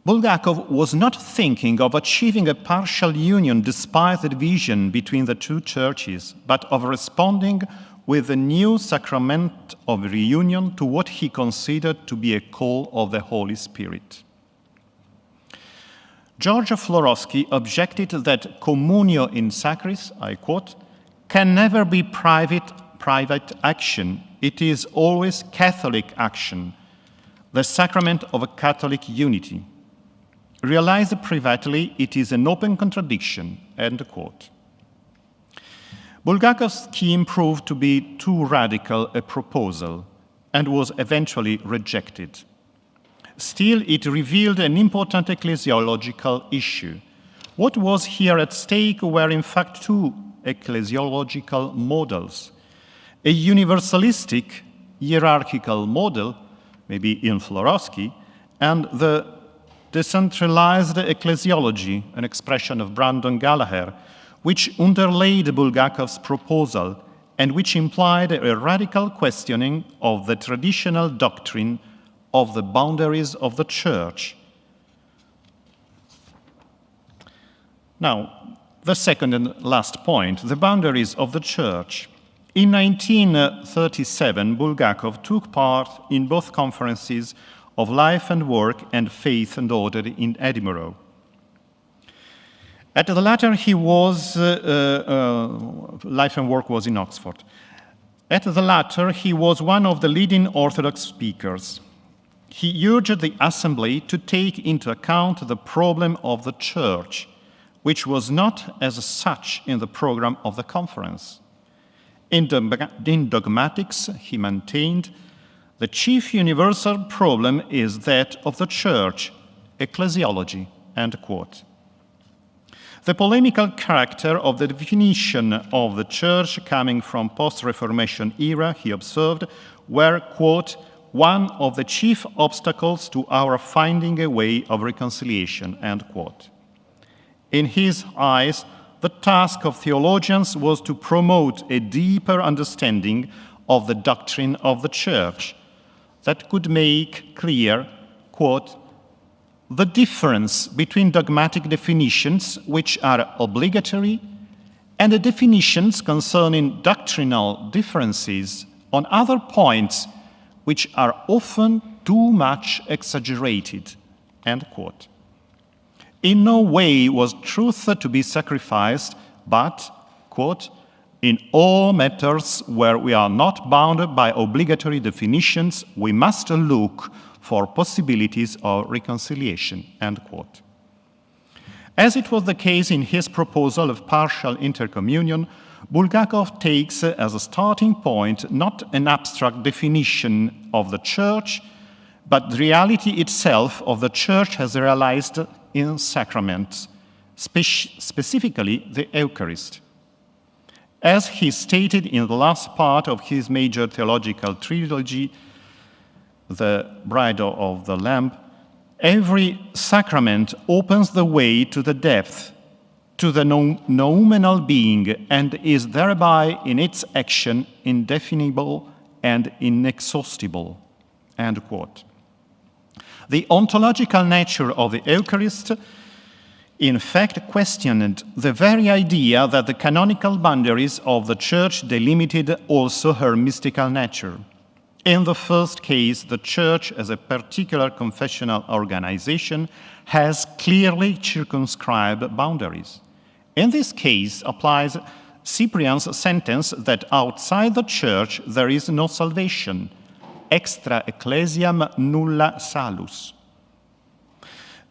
[SPEAKER 3] Bulgakov was not thinking of achieving a partial union despite the division between the two churches, but of responding with a new sacrament of reunion to what he considered to be a call of the Holy Spirit. George Florowski objected that communio in sacris, I quote, can never be private action. It is always Catholic action, the sacrament of a Catholic unity. Realized privately, it is an open contradiction, end quote. Bulgakov's scheme proved to be too radical a proposal and was eventually rejected. Still, it revealed an important ecclesiological issue. What was here at stake were in fact two ecclesiological models. A universalistic, hierarchical model, maybe in Florowski, and the decentralized ecclesiology, an expression of Brandon Gallagher, which underlaid Bulgakov's proposal and which implied a radical questioning of the traditional doctrine of the boundaries of the Church. Now, the second and last point, the boundaries of the Church. In 1937, Bulgakov took part in both conferences of Life and Work and Faith and Order in Edinburgh. At the latter, he was, Life and Work was in Oxford. At the latter, he was one of the leading Orthodox speakers. He urged the Assembly to take into account the problem of the Church, which was not as such in the program of the conference. In dogmatics, he maintained, the chief universal problem is that of the Church, ecclesiology, end quote. The polemical character of the definition of the Church coming from post-Reformation era, he observed, were, quote, one of the chief obstacles to our finding a way of reconciliation, end quote. In his eyes, the task of theologians was to promote a deeper understanding of the doctrine of the Church that could make clear, quote, the difference between dogmatic definitions which are obligatory and the definitions concerning doctrinal differences on other points which are often too much exaggerated, end quote. In no way was truth to be sacrificed, but, quote, in all matters where we are not bound by obligatory definitions, we must look for possibilities of reconciliation, end quote. As it was the case in his proposal of partial intercommunion, Bulgakov takes as a starting point not an abstract definition of the Church, but the reality itself of the Church as realized in sacraments, specifically the Eucharist. As he stated in the last part of his major theological trilogy, The Bride of the Lamb, every sacrament opens the way to the depth, to the noumenal being and is thereby in its action indefinable and inexhaustible." End quote. The ontological nature of the Eucharist, in fact, questioned the very idea that the canonical boundaries of the Church delimited also her mystical nature. In the first case, the Church, as a particular confessional organization, has clearly circumscribed boundaries. In this case applies Cyprian's sentence that outside the Church there is no salvation, extra ecclesiam nulla salus.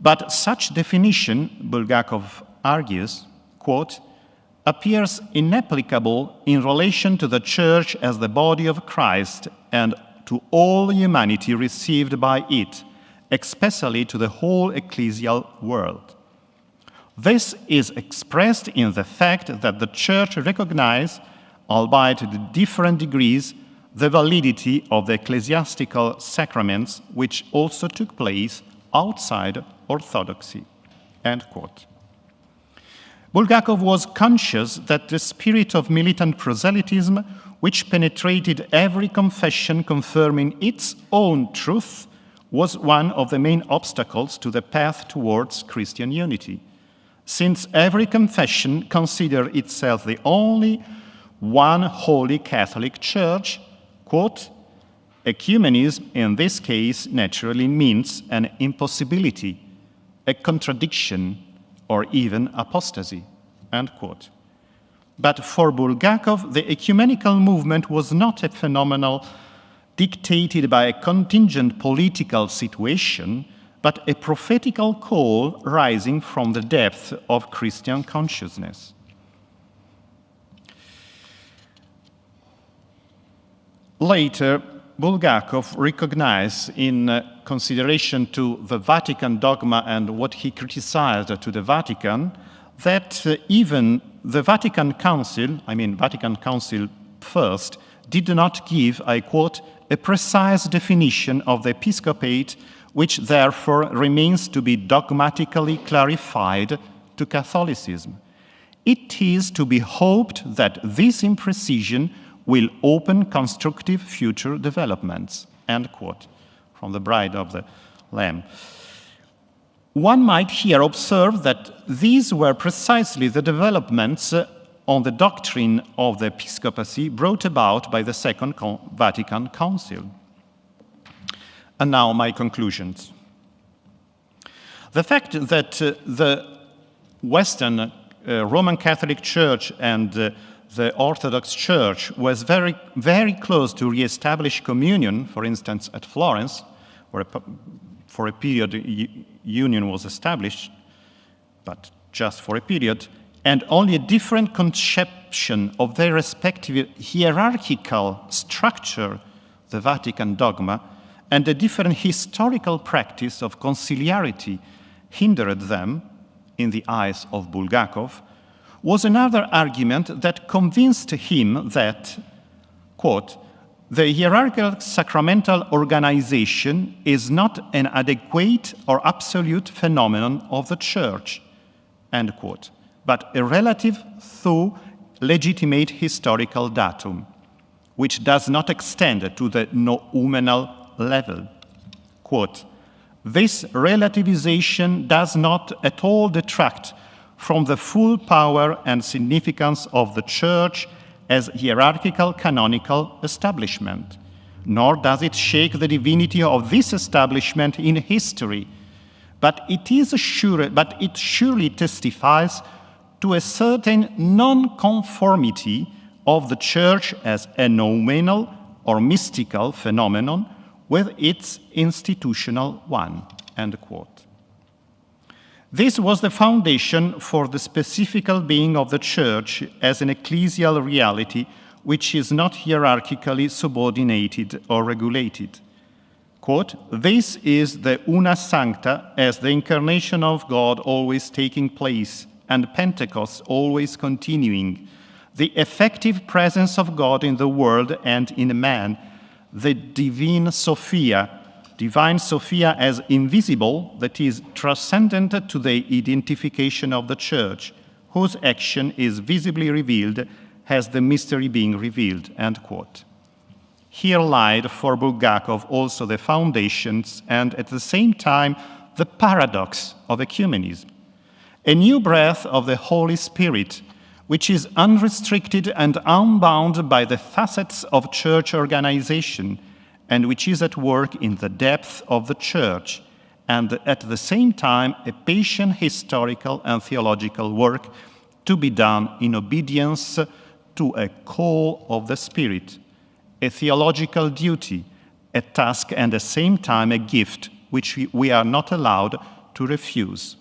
[SPEAKER 3] But such definition, Bulgakov argues, quote, appears inapplicable in relation to the Church as the body of Christ and to all humanity received by it, especially to the whole ecclesial world. This is expressed in the fact that the Church recognizes, albeit to different degrees, the validity of the ecclesiastical sacraments which also took place outside orthodoxy. End quote. Bulgakov was conscious that the spirit of militant proselytism, which penetrated every confession confirming its own truth, was one of the main obstacles to the path towards Christian unity, since every confession considered itself the only one holy Catholic Church. Quote, ecumenism in this case naturally means an impossibility, a contradiction, or even apostasy, end quote. But for Bulgakov, the ecumenical movement was not a phenomenon dictated by a contingent political situation, but a prophetical call rising from the depth of Christian consciousness. Later, Bulgakov recognized, in consideration to the Vatican dogma and what he criticized to the Vatican, that even the Vatican Council, Vatican Council first, did not give, I quote, a precise definition of the episcopate, which therefore remains to be dogmatically clarified to Catholicism. It is to be hoped that this imprecision will open constructive future developments, end quote, from the Bride of the Lamb. One might here observe that these were precisely the developments on the doctrine of the episcopacy brought about by the Second Vatican Council. And now my conclusions. The fact that the Western Roman Catholic Church and the Orthodox Church was very, very close to re-establish communion, for instance, at Florence, where for a period union was established, but just for a period, and only a different conception of their respective hierarchical structure, the Vatican dogma, and a different historical practice of conciliarity hindered them, in the eyes of Bulgakov, was another argument that convinced him that, quote, the hierarchical sacramental organization is not an adequate or absolute phenomenon of the Church, end quote, but a relative though legitimate historical datum, which does not extend to the noumenal level. Quote, this relativization does not at all detract from the full power and significance of the Church as hierarchical canonical establishment, nor does it shake the divinity of this establishment in history, but it surely testifies to a certain non-conformity of the Church as a noumenal or mystical phenomenon with its institutional one, end quote. This was the foundation for the specifical being of the Church as an ecclesial reality which is not hierarchically subordinated or regulated. Quote, this is the una sancta as the incarnation of God always taking place and Pentecost always continuing, the effective presence of God in the world and in man, the divine Sophia as invisible, that is, transcendent to the identification of the Church, whose action is visibly revealed as the mystery being revealed, end quote. Here lied for Bulgakov also the foundations and at the same time the paradox of ecumenism, a new breath of the Holy Spirit, which is unrestricted and unbound by the facets of church organization and which is at work in the depth of the church and at the same time a patient historical and theological work to be done in obedience to a call of the Spirit, a theological duty, a task and at the same time a gift which we are not allowed to refuse.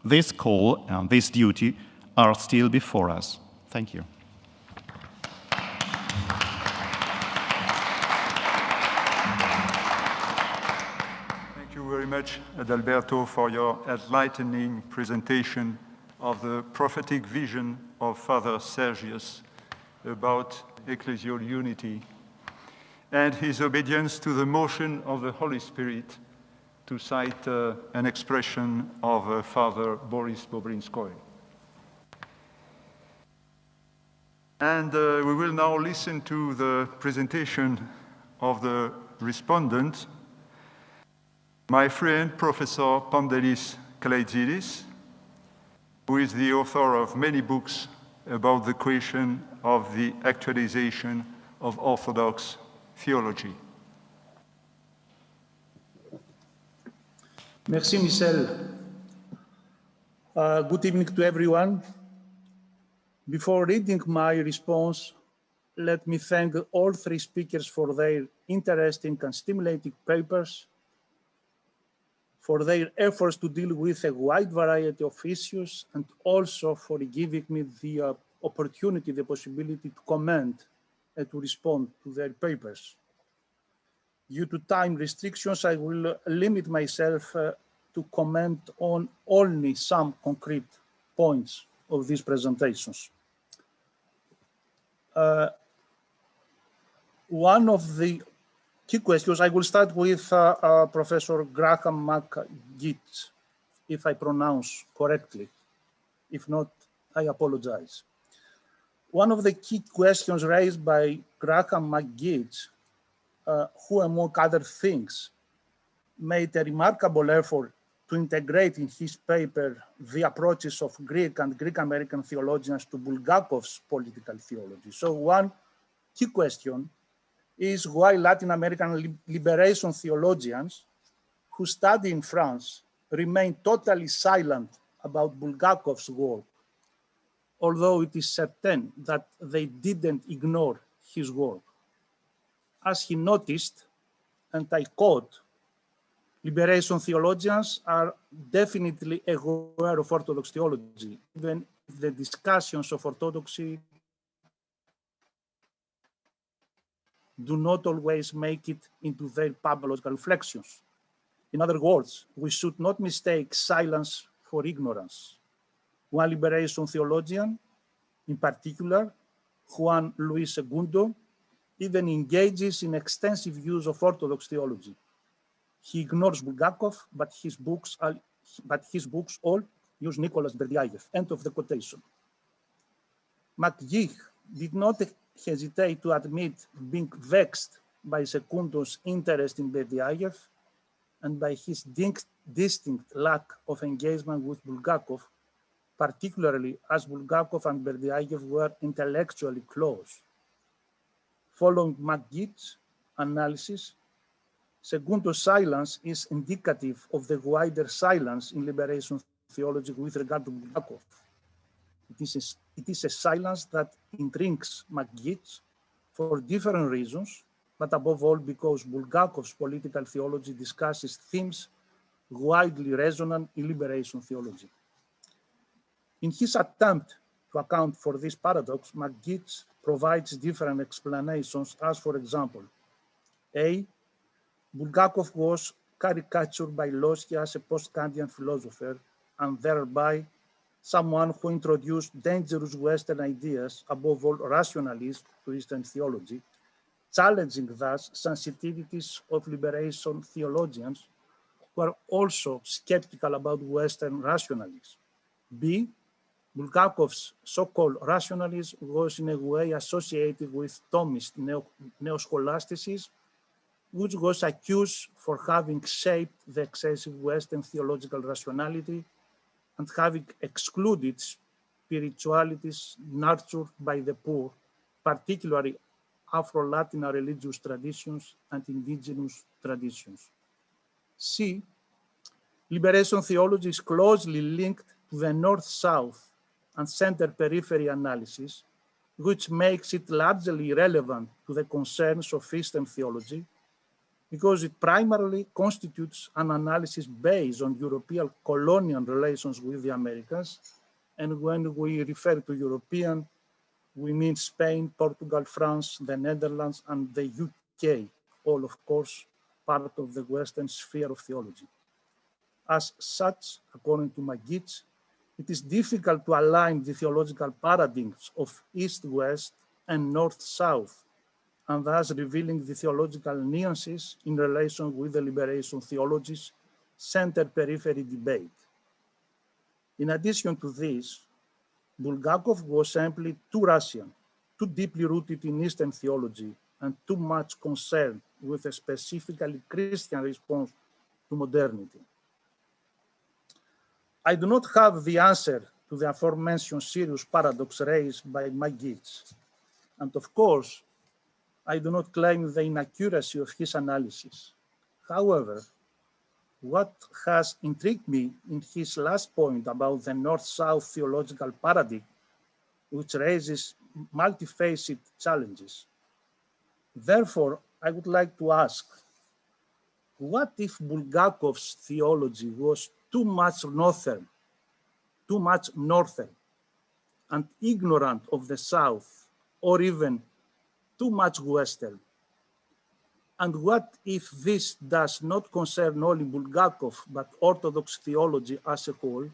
[SPEAKER 3] This call and this duty are still before us. Thank you.
[SPEAKER 20] Thank you very much, Adalberto, for your enlightening presentation of the prophetic vision of Father Sergius about ecclesial unity and his obedience to the motion of the Holy Spirit, to cite an expression of Father Boris Bobrinskoy. And we will now listen to the presentation of the respondent, my friend, Professor Pandelis Kalaitsidis, who is the author of many books about the question of the actualization of Orthodox theology.
[SPEAKER 9] Merci, Michel. Good evening to everyone. Before reading my response, let me thank all three speakers for their interesting and stimulating papers, for their efforts to deal with a wide variety of issues, and also for giving me the opportunity, the possibility to comment and to respond to their papers. Due to time restrictions, I will limit myself to comment on only some concrete points of these presentations. One of the key questions, I will start with Professor Graham McGeet, if I pronounce correctly. If not, I apologize. One of the key questions raised by Graham McGeet, who among other things made a remarkable effort to integrate in his paper the approaches of Greek and Greek-American theologians to Bulgakov's political theology. So one key question is why Latin American liberation theologians who study in France remain totally silent about Bulgakov's work, although it is certain that they didn't ignore his work. As he noticed, and I quote, liberation theologians are definitely aware of Orthodox theology, even if the discussions of orthodoxy do not always make it into their public reflections. In other words, we should not mistake silence for ignorance. One liberation theologian, in particular, Juan Luis Segundo, even engages in extensive use of Orthodox theology. He ignores Bulgakov, but his books all use Nicholas Berdyaev. End of the quotation. McGee did not hesitate to admit being vexed by Segundo's interest in Berdyaev and by his distinct lack of engagement with Bulgakov, particularly as Bulgakov and Berdyaev were intellectually close. Following McGee's analysis, Segundo's silence is indicative of the wider silence in liberation theology with regard to Bulgakov. It is a silence that intrigues McGee for different reasons, but above all because Bulgakov's political theology discusses themes widely resonant in liberation theology. In his attempt to account for this paradox, McGee provides different explanations, as for example, A, Bulgakov was caricatured by Lossy as a post-Kantian philosopher and thereby someone who introduced dangerous Western ideas, above all rationalist to Eastern theology, challenging thus sensitivities of liberation theologians who are also skeptical about Western rationalism. B, Bulgakov's so-called rationalism was in a way associated with Thomist neo-scholasticism, which was accused for having shaped the excessive Western theological rationality and having excluded spiritualities nurtured by the poor, particularly Afro-Latin religious traditions and indigenous traditions. C. Liberation theology is closely linked to the North-South and center-periphery analysis, which makes it largely irrelevant to the concerns of Eastern theology, because it primarily constitutes an analysis based on European colonial relations with the Americas. And when we refer to European, we mean Spain, Portugal, France, the Netherlands, and the UK, all, of course, part of the Western sphere of theology. As such, according to Magid, it is difficult to align the theological paradigms of East-West and North-South, and thus revealing the theological nuances in relation with the liberation theology's center-periphery debate. In addition to this, Bulgakov was simply too Russian, too deeply rooted in Eastern theology, and too much concerned with a specifically Christian response to modernity. I do not have the answer to the aforementioned serious paradox raised by Magid, and of course, I do not claim the inaccuracy of his analysis. However, what has intrigued me in his last point about the North-South theological paradigm, which raises multifaceted challenges. Therefore, I would like to ask, what if Bulgakov's theology was too much northern, and ignorant of the South, or even too much Western? And what if this does not concern only Bulgakov, but Orthodox theology as a whole?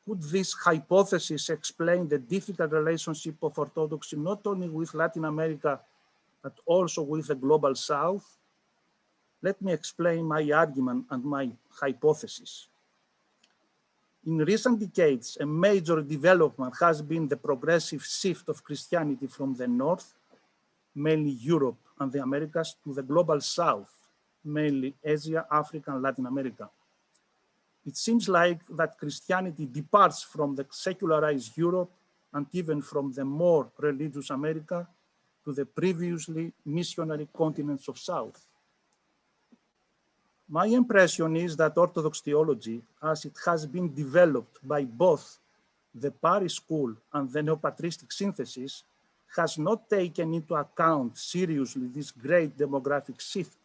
[SPEAKER 9] Could this hypothesis explain the difficult relationship of Orthodoxy not only with Latin America, but also with the global South? Let me explain my argument and my hypothesis. In recent decades, a major development has been the progressive shift of Christianity from the North, mainly Europe and the Americas, to the global South, mainly Asia, Africa, and Latin America. It seems like that Christianity departs from the secularized Europe and even from the more religious America to the previously missionary continents of South. My impression is that Orthodox theology, as it has been developed by both the Paris School and the Neopatristic synthesis, has not taken into account seriously this great demographic shift.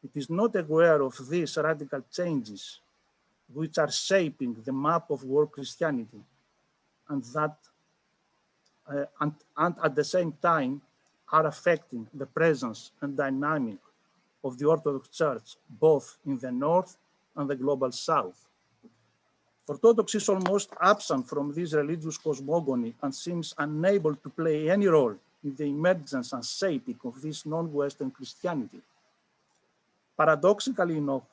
[SPEAKER 9] It is not aware of these radical changes which are shaping the map of world Christianity, and that, and at the same time are affecting the presence and dynamic of the Orthodox Church, both in the North and the global South. Orthodoxy is almost absent from this religious cosmogony and seems unable to play any role in the emergence and shaping of this non-Western Christianity. Paradoxically enough,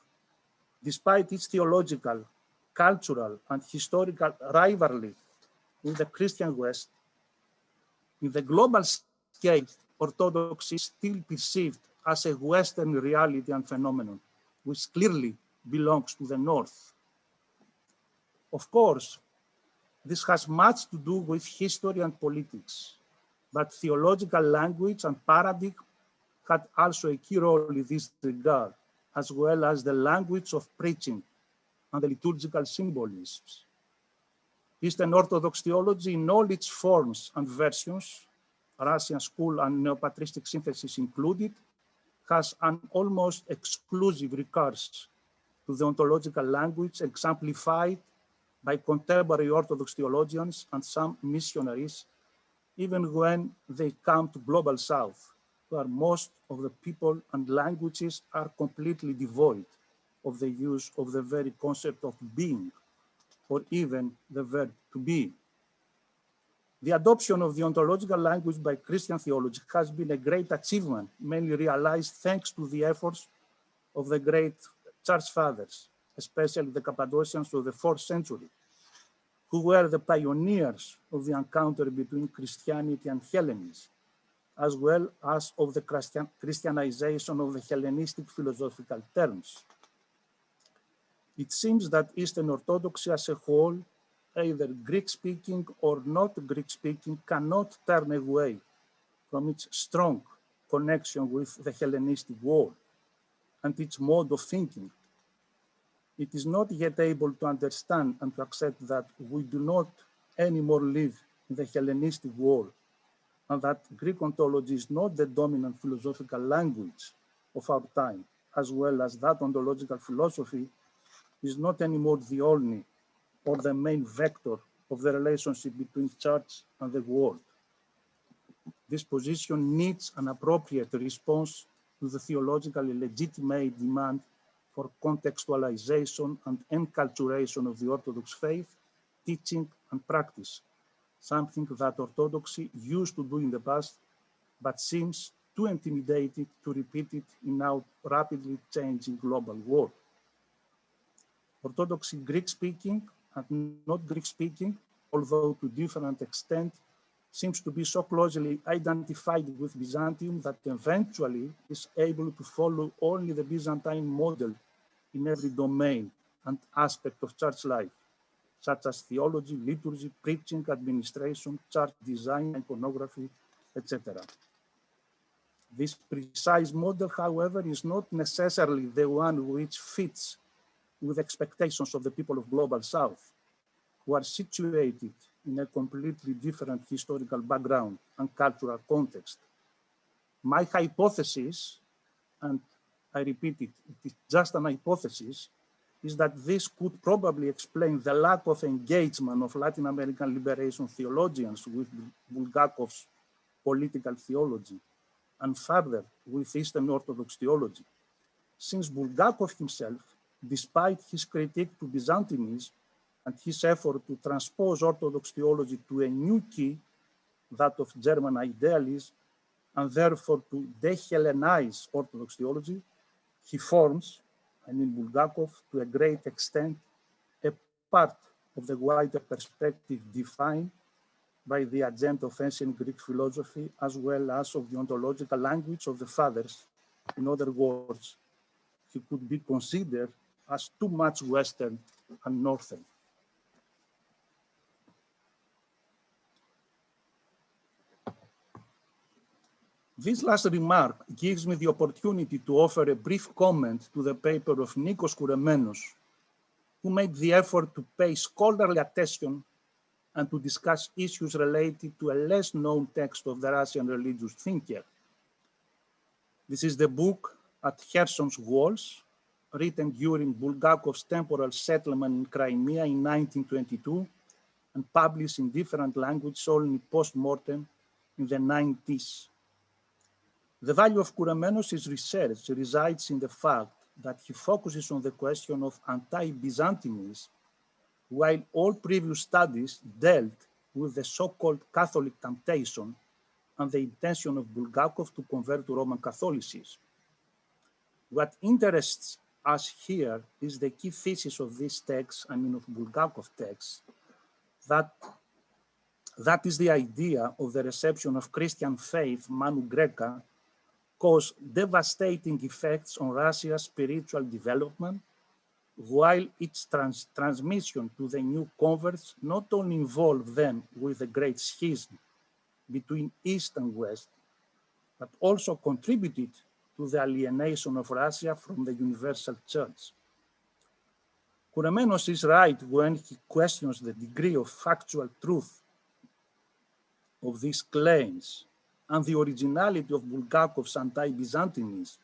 [SPEAKER 9] despite its theological, cultural, and historical rivalry with the Christian West, in the global scale, Orthodoxy is still perceived as a Western reality and phenomenon, which clearly belongs to the North. Of course, this has much to do with history and politics, but theological language and paradigm had also a key role in this regard, as well as the language of preaching and the liturgical symbolisms. Eastern Orthodox theology in all its forms and versions, Russian school and Neopatristic synthesis included, has an almost exclusive recourse to the ontological language exemplified by contemporary Orthodox theologians and some missionaries, even when they come to global South, where most of the people and languages are completely devoid of the use of the very concept of being, or even the verb to be. The adoption of the ontological language by Christian theology has been a great achievement, mainly realized thanks to the efforts of the great church fathers, especially the Cappadocians of the 4th century. who were the pioneers of the encounter between Christianity and Hellenism, as well as of the Christianization of the Hellenistic philosophical terms. It seems that Eastern Orthodoxy as a whole, either Greek-speaking or not Greek-speaking, cannot turn away from its strong connection with the Hellenistic world and its mode of thinking. It is not yet able to understand and to accept that we do not anymore live in the Hellenistic world, and that Greek ontology is not the dominant philosophical language of our time, as well as that ontological philosophy is not anymore the only or the main vector of the relationship between church and the world. This position needs an appropriate response to the theologically legitimate demand for contextualization and enculturation of the Orthodox faith, teaching and practice, something that Orthodoxy used to do in the past, but seems too intimidated to repeat it in our rapidly changing global world. Orthodoxy Greek-speaking and not Greek-speaking, although to different extent, seems to be so closely identified with Byzantium that eventually is able to follow only the Byzantine model in every domain and aspect of church life, such as theology, liturgy, preaching, administration, church design, iconography, etc. This precise model, however, is not necessarily the one which fits with expectations of the people of Global South, who are situated in a completely different historical background and cultural context. My hypothesis, and I repeat it, it is just an hypothesis, is that this could probably explain the lack of engagement of Latin American liberation theologians with Bulgakov's political theology, and further with Eastern Orthodox theology, since Bulgakov himself, despite his critique to Byzantinism and his effort to transpose Orthodox theology to a new key, that of German idealism, and therefore to de-Hellenize Orthodox theology, he forms, Bulgakov, to a great extent, a part of the wider perspective defined by the agenda of ancient Greek philosophy, as well as of the ontological language of the fathers. In other words, he could be considered as too much Western and Northern. This last remark gives me the opportunity to offer a brief comment to the paper of Nikos Kouremenos, who made the effort to pay scholarly attention and to discuss issues related to a less known text of the Russian religious thinker. This is the book At Kherson's Walls, written during Bulgakov's temporal settlement in Crimea in 1922 and published in different languages only post-mortem in the 90s. The value of Kouremenos' research resides in the fact that he focuses on the question of anti-Byzantinism, while all previous studies dealt with the so-called Catholic temptation and the intention of Bulgakov to convert to Roman Catholicism. What interests us here is the key thesis of this text, of Bulgakov text, that is the idea of the reception of Christian faith, Manu Greca, caused devastating effects on Russia's spiritual development, while its transmission to the new converts not only involved them with the great schism between East and West, but also contributed to the alienation of Russia from the Universal Church. Kouremenos is right when he questions the degree of factual truth of these claims and the originality of Bulgakov's anti-Byzantinism,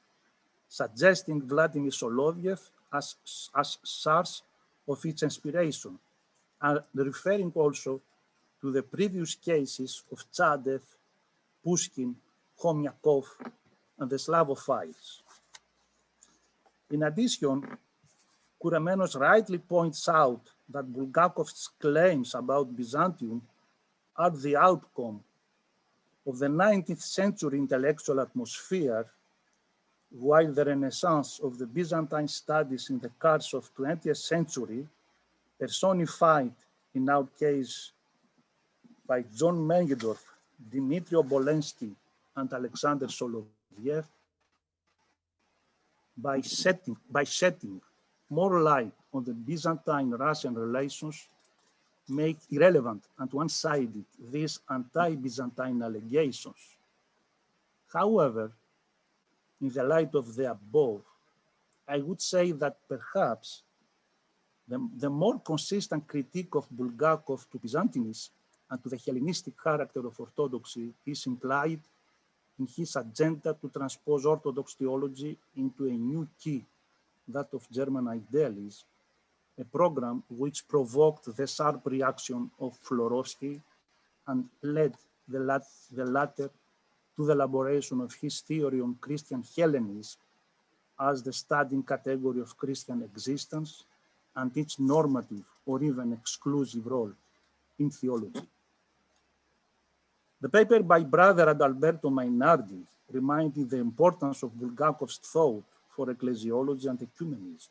[SPEAKER 9] suggesting Vladimir Soloviev as source of its inspiration, and referring also to the previous cases of Chadev, Pushkin, Khomyakov, and the Slavophiles. In addition, Kouremenos rightly points out that Bulgakov's claims about Byzantium are the outcome of the 19th century intellectual atmosphere, while the renaissance of the Byzantine studies in the course of 20th century personified in our case by John Mengedorf, Dmitry Obolensky, and Alexander Soloviev, by shedding more light on the Byzantine-Russian relations, make irrelevant and one-sided these anti-Byzantine allegations. However, in the light of the above, I would say that perhaps the more consistent critique of Bulgakov to Byzantinism and to the Hellenistic character of Orthodoxy is implied in his agenda to transpose Orthodox theology into a new key, that of German idealism, a program which provoked the sharp reaction of Florovsky and led the latter to the elaboration of his theory on Christian Hellenism as the studying category of Christian existence and its normative or even exclusive role in theology. The paper by Brother Adalberto Mainardi reminded the importance of Bulgakov's thought for ecclesiology and ecumenism.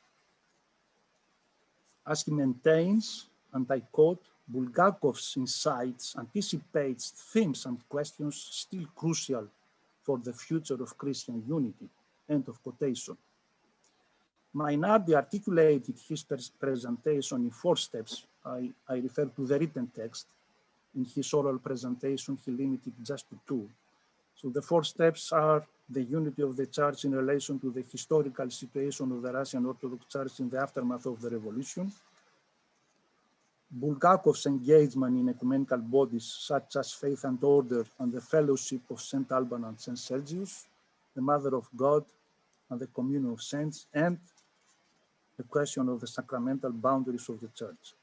[SPEAKER 9] As he maintains, and I quote, Bulgakov's insights anticipates themes and questions still crucial for the future of Christian unity, end of quotation. Mainardi articulated his presentation in 4 steps. I refer to the written text. In his oral presentation, he limited just to 2. So the 4 steps are the unity of the Church in relation to the historical situation of the Russian Orthodox Church in the aftermath of the revolution, Bulgakov's engagement in ecumenical bodies such as Faith and Order and the Fellowship of St. Alban and St. Sergius, the Mother of God and the Communion of Saints, and the question of the sacramental boundaries of the Church.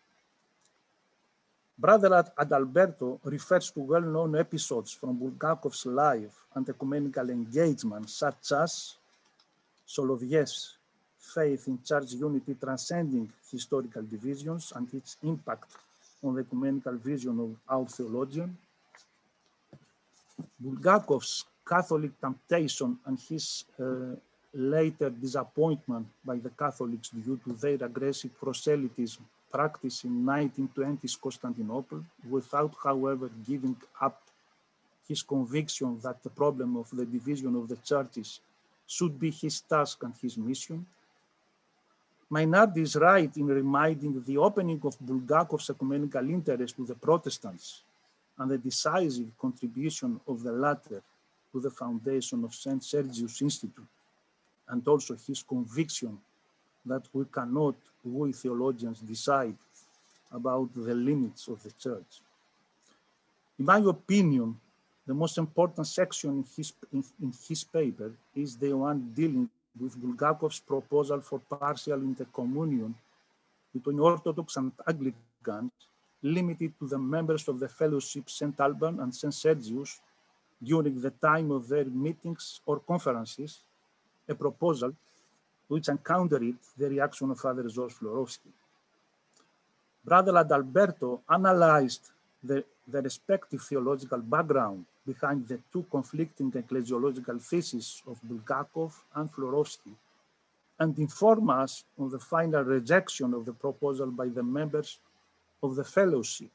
[SPEAKER 9] Brother Adalberto refers to well-known episodes from Bulgakov's life and ecumenical engagement, such as Soloviev's faith in church unity transcending historical divisions and its impact on the ecumenical vision of our theologian, Bulgakov's Catholic temptation and his later disappointment by the Catholics due to their aggressive proselytism practiced in 1920s Constantinople, without, however, giving up his conviction that the problem of the division of the churches should be his task and his mission. Mainardi is right in reminding the opening of Bulgakov's ecumenical interest to the Protestants and the decisive contribution of the latter to the foundation of St. Sergius Institute, and also his conviction that we cannot, we theologians, decide about the limits of the Church. In my opinion, the most important section in his paper is the one dealing with Bulgakov's proposal for partial intercommunion between Orthodox and Anglicans, limited to the members of the Fellowship St. Alban and St. Sergius during the time of their meetings or conferences, a proposal which encountered the reaction of Father George Florovsky. Brother Adalberto analyzed the respective theological background behind the 2 conflicting ecclesiological theses of Bulgakov and Florovsky, and inform us on the final rejection of the proposal by the members of the Fellowship.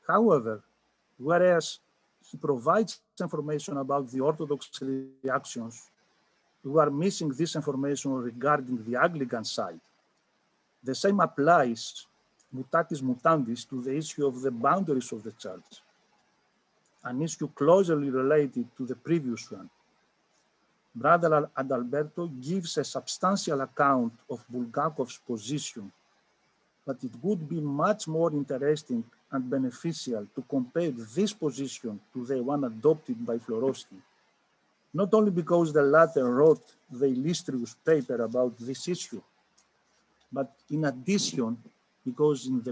[SPEAKER 9] However, whereas he provides information about the Orthodox reactions, we are missing this information regarding the Anglican side. The same applies, mutatis mutandis, to the issue of the boundaries of the Church, an issue closely related to the previous one. Brother Adalberto gives a substantial account of Bulgakov's position, but it would be much more interesting and beneficial to compare this position to the one adopted by Florovsky, not only because the latter wrote the illustrious paper about this issue, but in addition, because in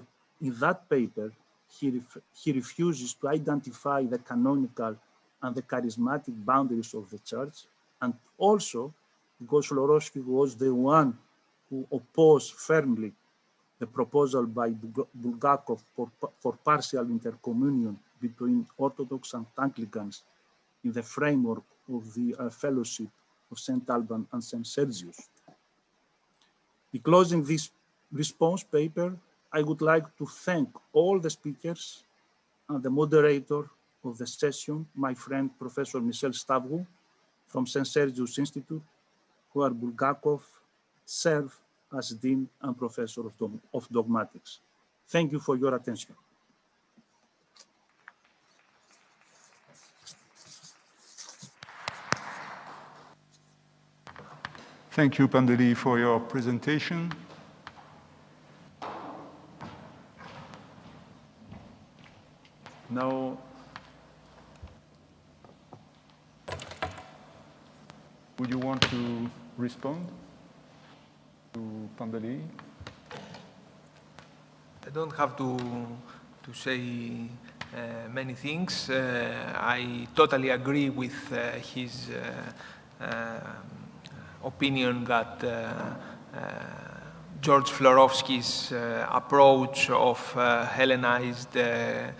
[SPEAKER 9] that paper, he refuses to identify the canonical and the charismatic boundaries of the Church, and also because Florovsky was the one who opposed firmly the proposal by Bulgakov for partial intercommunion between Orthodox and Anglicans in the framework of the Fellowship of St. Alban and St. Sergius. In closing this response paper, I would like to thank all the speakers and the moderator of the session, my friend Professor Michel Stavou from St. Sergii's Institute, where Bulgakov served as Dean and Professor of Dogmatics. Thank you for your attention.
[SPEAKER 20] Thank you, Pandeli, for your presentation. Now, would you want to respond to Pandeli?
[SPEAKER 10] I don't have to say many things. I totally agree with his opinion that George Florovsky's approach of Hellenized the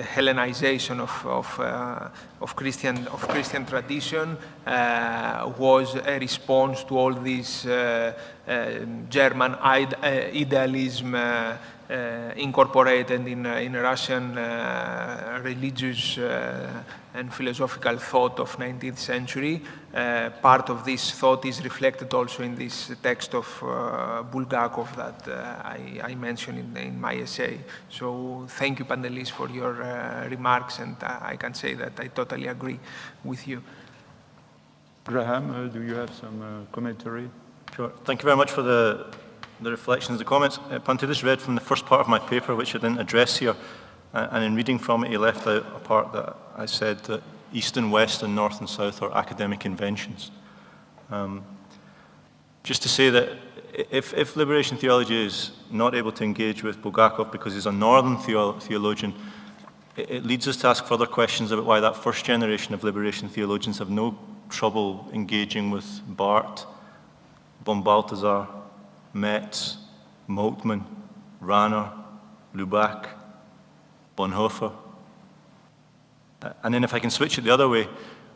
[SPEAKER 10] Hellenization of Christian tradition was a response to all this German idealism incorporated in Russian religious and philosophical thought of 19th century. Part of this thought is reflected also in this text of Bulgakov that I mentioned in my essay. So thank you, panelists, for your remarks, and I can say that I totally agree with you.
[SPEAKER 20] Graham, do you have some commentary?
[SPEAKER 5] Sure. Thank you very much for the reflections, the comments. Pantelis read from the first part of my paper, which I didn't address here, and in reading from it, he left out a part that I said that East and West and North and South are academic inventions. Just to say that if liberation theology is not able to engage with Bulgakov because he's a northern theologian, it leads us to ask further questions about why that first generation of liberation theologians have no trouble engaging with Barth, von Balthasar, Metz, Moltmann, Rahner, Lubac, Bonhoeffer. And then if I can switch it the other way,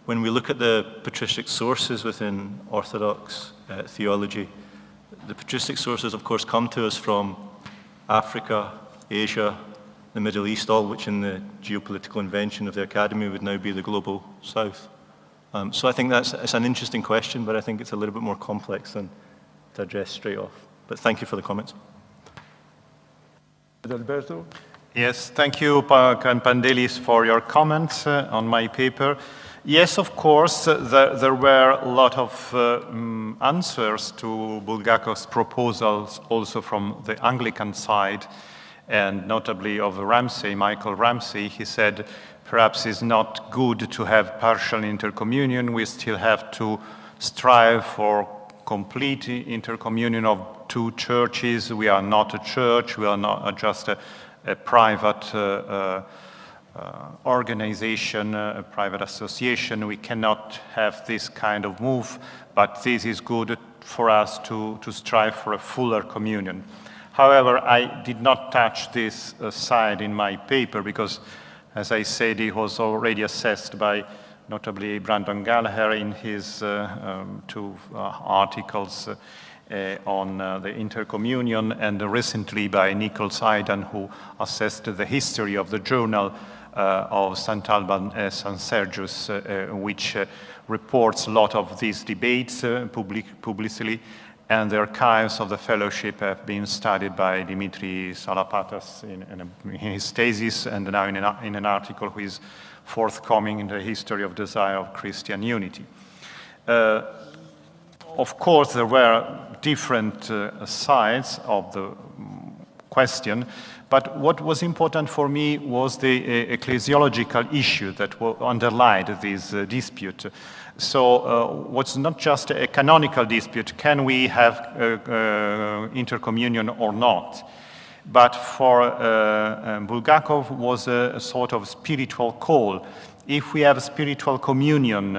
[SPEAKER 5] when we look at the patristic sources within Orthodox theology, the patristic sources, of course, come to us from Africa, Asia, the Middle East, all which in the geopolitical invention of the academy would now be the global South. So I think it's an interesting question, but I think it's a little bit more complex than to address straight off. But thank you for the comments.
[SPEAKER 20] Alberto?
[SPEAKER 3] Yes, thank you, Pandelis, for your comments on my paper. Yes, of course, there were a lot of answers to Bulgakov's proposals also from the Anglican side, and notably of Ramsey, Michael Ramsey. He said, perhaps it's not good to have partial intercommunion. We still have to strive for complete intercommunion of two churches. We are not a church. We are not just a private organization, a private association. We cannot have this kind of move, but this is good for us to strive for a fuller communion. However, I did not touch this side in my paper because, as I said, it was already assessed by notably Brandon Gallagher in his two articles on the intercommunion, and recently by Nicholas Aidan, who assessed the history of the journal of St. Alban St. Sergius, which reports a lot of these debates publicly, and the archives of the fellowship have been studied by Dimitri Salapatas in his thesis, and now in an article which is forthcoming in the history of desire of Christian unity. Of course, there were different sides of the question, but what was important for me was the ecclesiological issue that underlied this dispute. So what's not just a canonical dispute, can we have intercommunion or not? But for Bulgakov was a sort of spiritual call. If we have spiritual communion,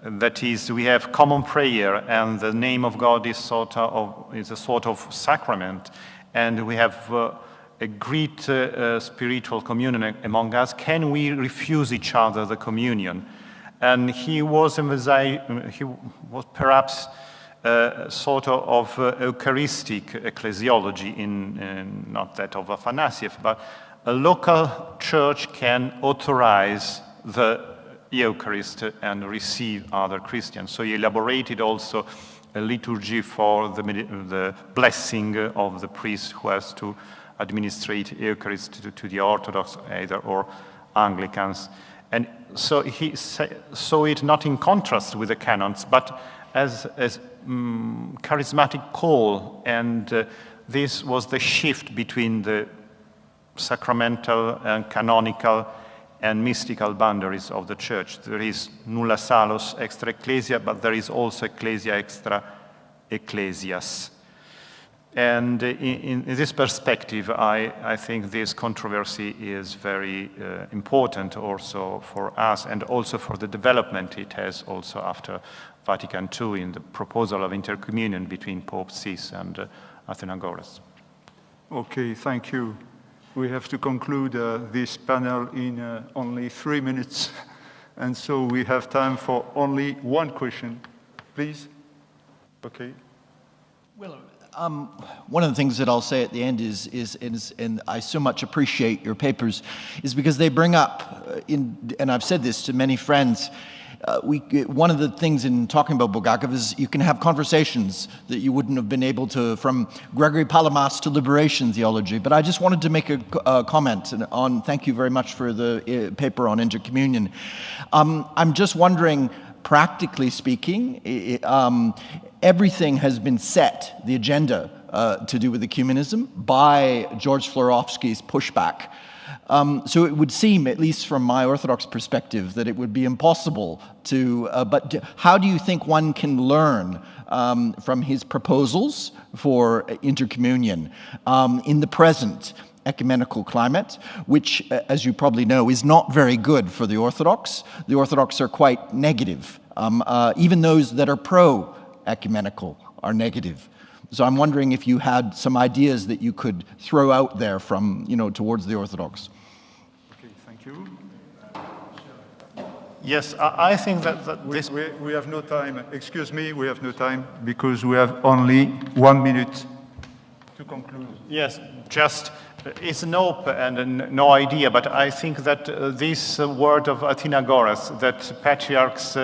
[SPEAKER 3] that is, we have common prayer, and the name of God is a sort of sacrament, and we have a great spiritual communion among us, can we refuse each other the communion? And he was perhaps
[SPEAKER 20] sort of Eucharistic ecclesiology, not that of Afanasiev, but a local church can authorize the Eucharist and receive other Christians. So he elaborated also a liturgy for the blessing of the priest who has to administrate Eucharist to the Orthodox either or Anglicans. And so he saw it not in contrast with the canons, but as charismatic call, and this was the shift between the sacramental and canonical and mystical boundaries of the church. There is nulla salus extra ecclesia, but there is also ecclesia extra ecclesias. And in this perspective, I think this controversy is very important also for us, and also for the development it has also after Vatican II in the proposal of intercommunion between Pope Sis and Athenagoras. Okay, thank you. We have to conclude this panel in only 3 minutes, and so we have time for only one question. Please. Okay.
[SPEAKER 4] Well, one of the things that I'll say at the end is, and I so much appreciate your papers, is because they bring up, and I've said this to many friends, one of the things in talking about Bulgakov is you can have conversations that you wouldn't have been able to, from Gregory Palamas to liberation theology. But I just wanted to make a comment on, thank you very much for the paper on intercommunion. I'm just wondering, practically speaking, everything has been set, the agenda to do with ecumenism, by George Florovsky's pushback. So it would seem, at least from my Orthodox perspective, that it would be impossible to, but how do you think one can learn from his proposals for intercommunion in the present ecumenical climate, which, as you probably know, is not very good for the Orthodox. The Orthodox are quite negative. Even those that are pro-ecumenical are negative. So I'm wondering if you had some ideas that you could throw out there from, towards the Orthodox.
[SPEAKER 20] Okay, thank you. Yes, I think that this... We have no time. Excuse me, we have no time because we have only 1 minute to conclude. Yes, just, it's an open and no idea, but I think that this word of Athenagoras, that patriarchs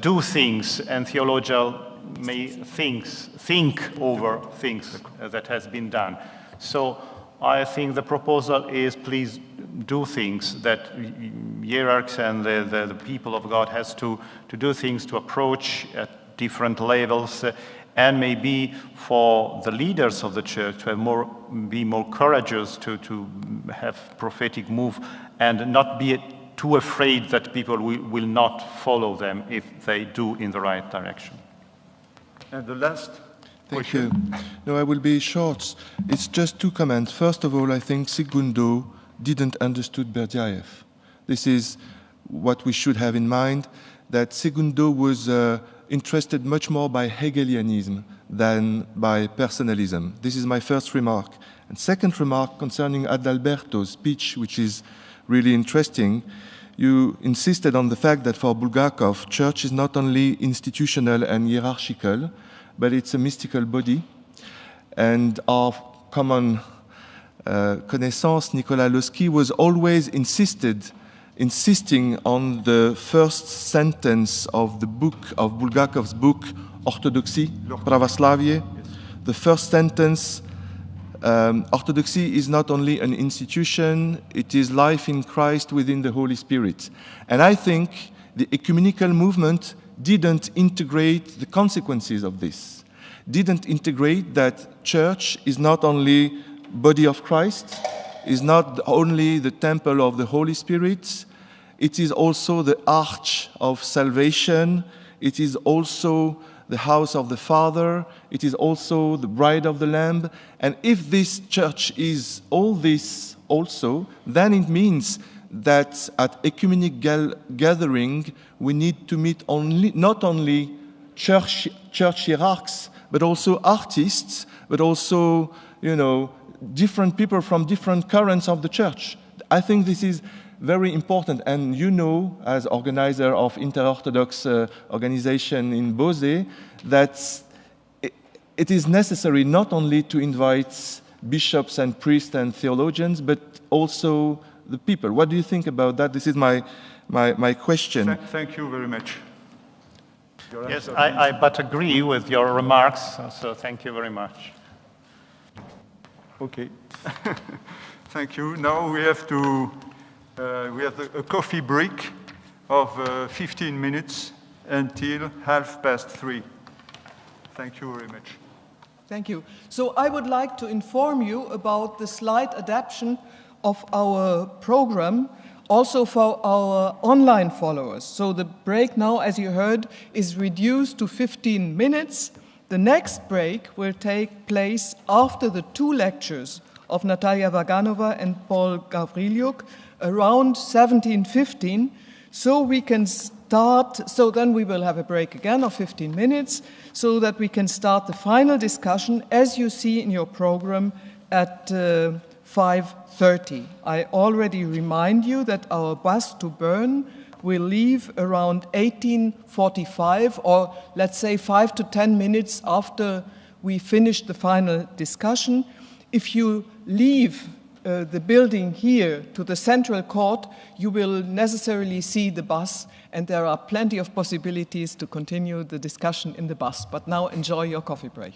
[SPEAKER 20] do things and theologians may think over things that has been done. So I think the proposal is please do things that hierarchs and the people of God has to do things to approach at different levels, and maybe for the leaders of the church to have be more courageous to have prophetic move and not be too afraid that people will not follow them if they do in the right direction. And the last
[SPEAKER 12] Thank you. No, I will be short. It's just 2 comments. First of all, I think Segundo didn't understood Berdyaev. This is what we should have in mind, that Segundo was interested much more by Hegelianism than by personalism. This is my first remark. And second remark concerning Adalberto's speech, which is really interesting. You insisted on the fact that for Bulgakov, church is not only institutional and hierarchical, but it's a mystical body. And our common connaissance, Nicolas Losky, was always insisting on the first sentence of the book, of Bulgakov's book, Orthodoxy, Pravoslavie. The first sentence, Orthodoxy is not only an institution, it is life in Christ within the Holy Spirit. And I think the ecumenical movement didn't integrate the consequences of this, didn't integrate that church is not only body of Christ, is not only the temple of the Holy Spirit, it is also the arch of salvation, it is also the house of the Father, it is also the bride of the Lamb. And if this church is all this also, then it means that at ecumenical gathering, we need to meet not only church hierarchs, but also artists, but also, different people from different currents of the church. I think this is very important, and as organizer of inter-Orthodox organization in Bose, that it is necessary not only to invite bishops and priests and theologians, but also the people. What do you think about that? This is my question.
[SPEAKER 20] Thank you very much.
[SPEAKER 14] Yes, I but agree with your remarks, so thank you very much.
[SPEAKER 20] Okay. Thank you. Now we have a coffee break of 15 minutes until 3:30. Thank you very much.
[SPEAKER 8] Thank you. So I would like to inform you about the slight adaptation of our program, also for our online followers. So the break now, as you heard, is reduced to 15 minutes. The next break will take place after the 2 lectures of Natalia Vaganova and Paul Gavrilyuk around 17:15. So we can start, so then we will have a break again of 15 minutes so that we can start the final discussion, as you see in your program, at 5:30. I already remind you that our bus to Bern will leave around 18:45, or let's say 5 to 10 minutes after we finish the final discussion. If you leave the building here to the central court, you will necessarily see the bus, and there are plenty of possibilities to continue the discussion in the bus. But now enjoy your coffee break.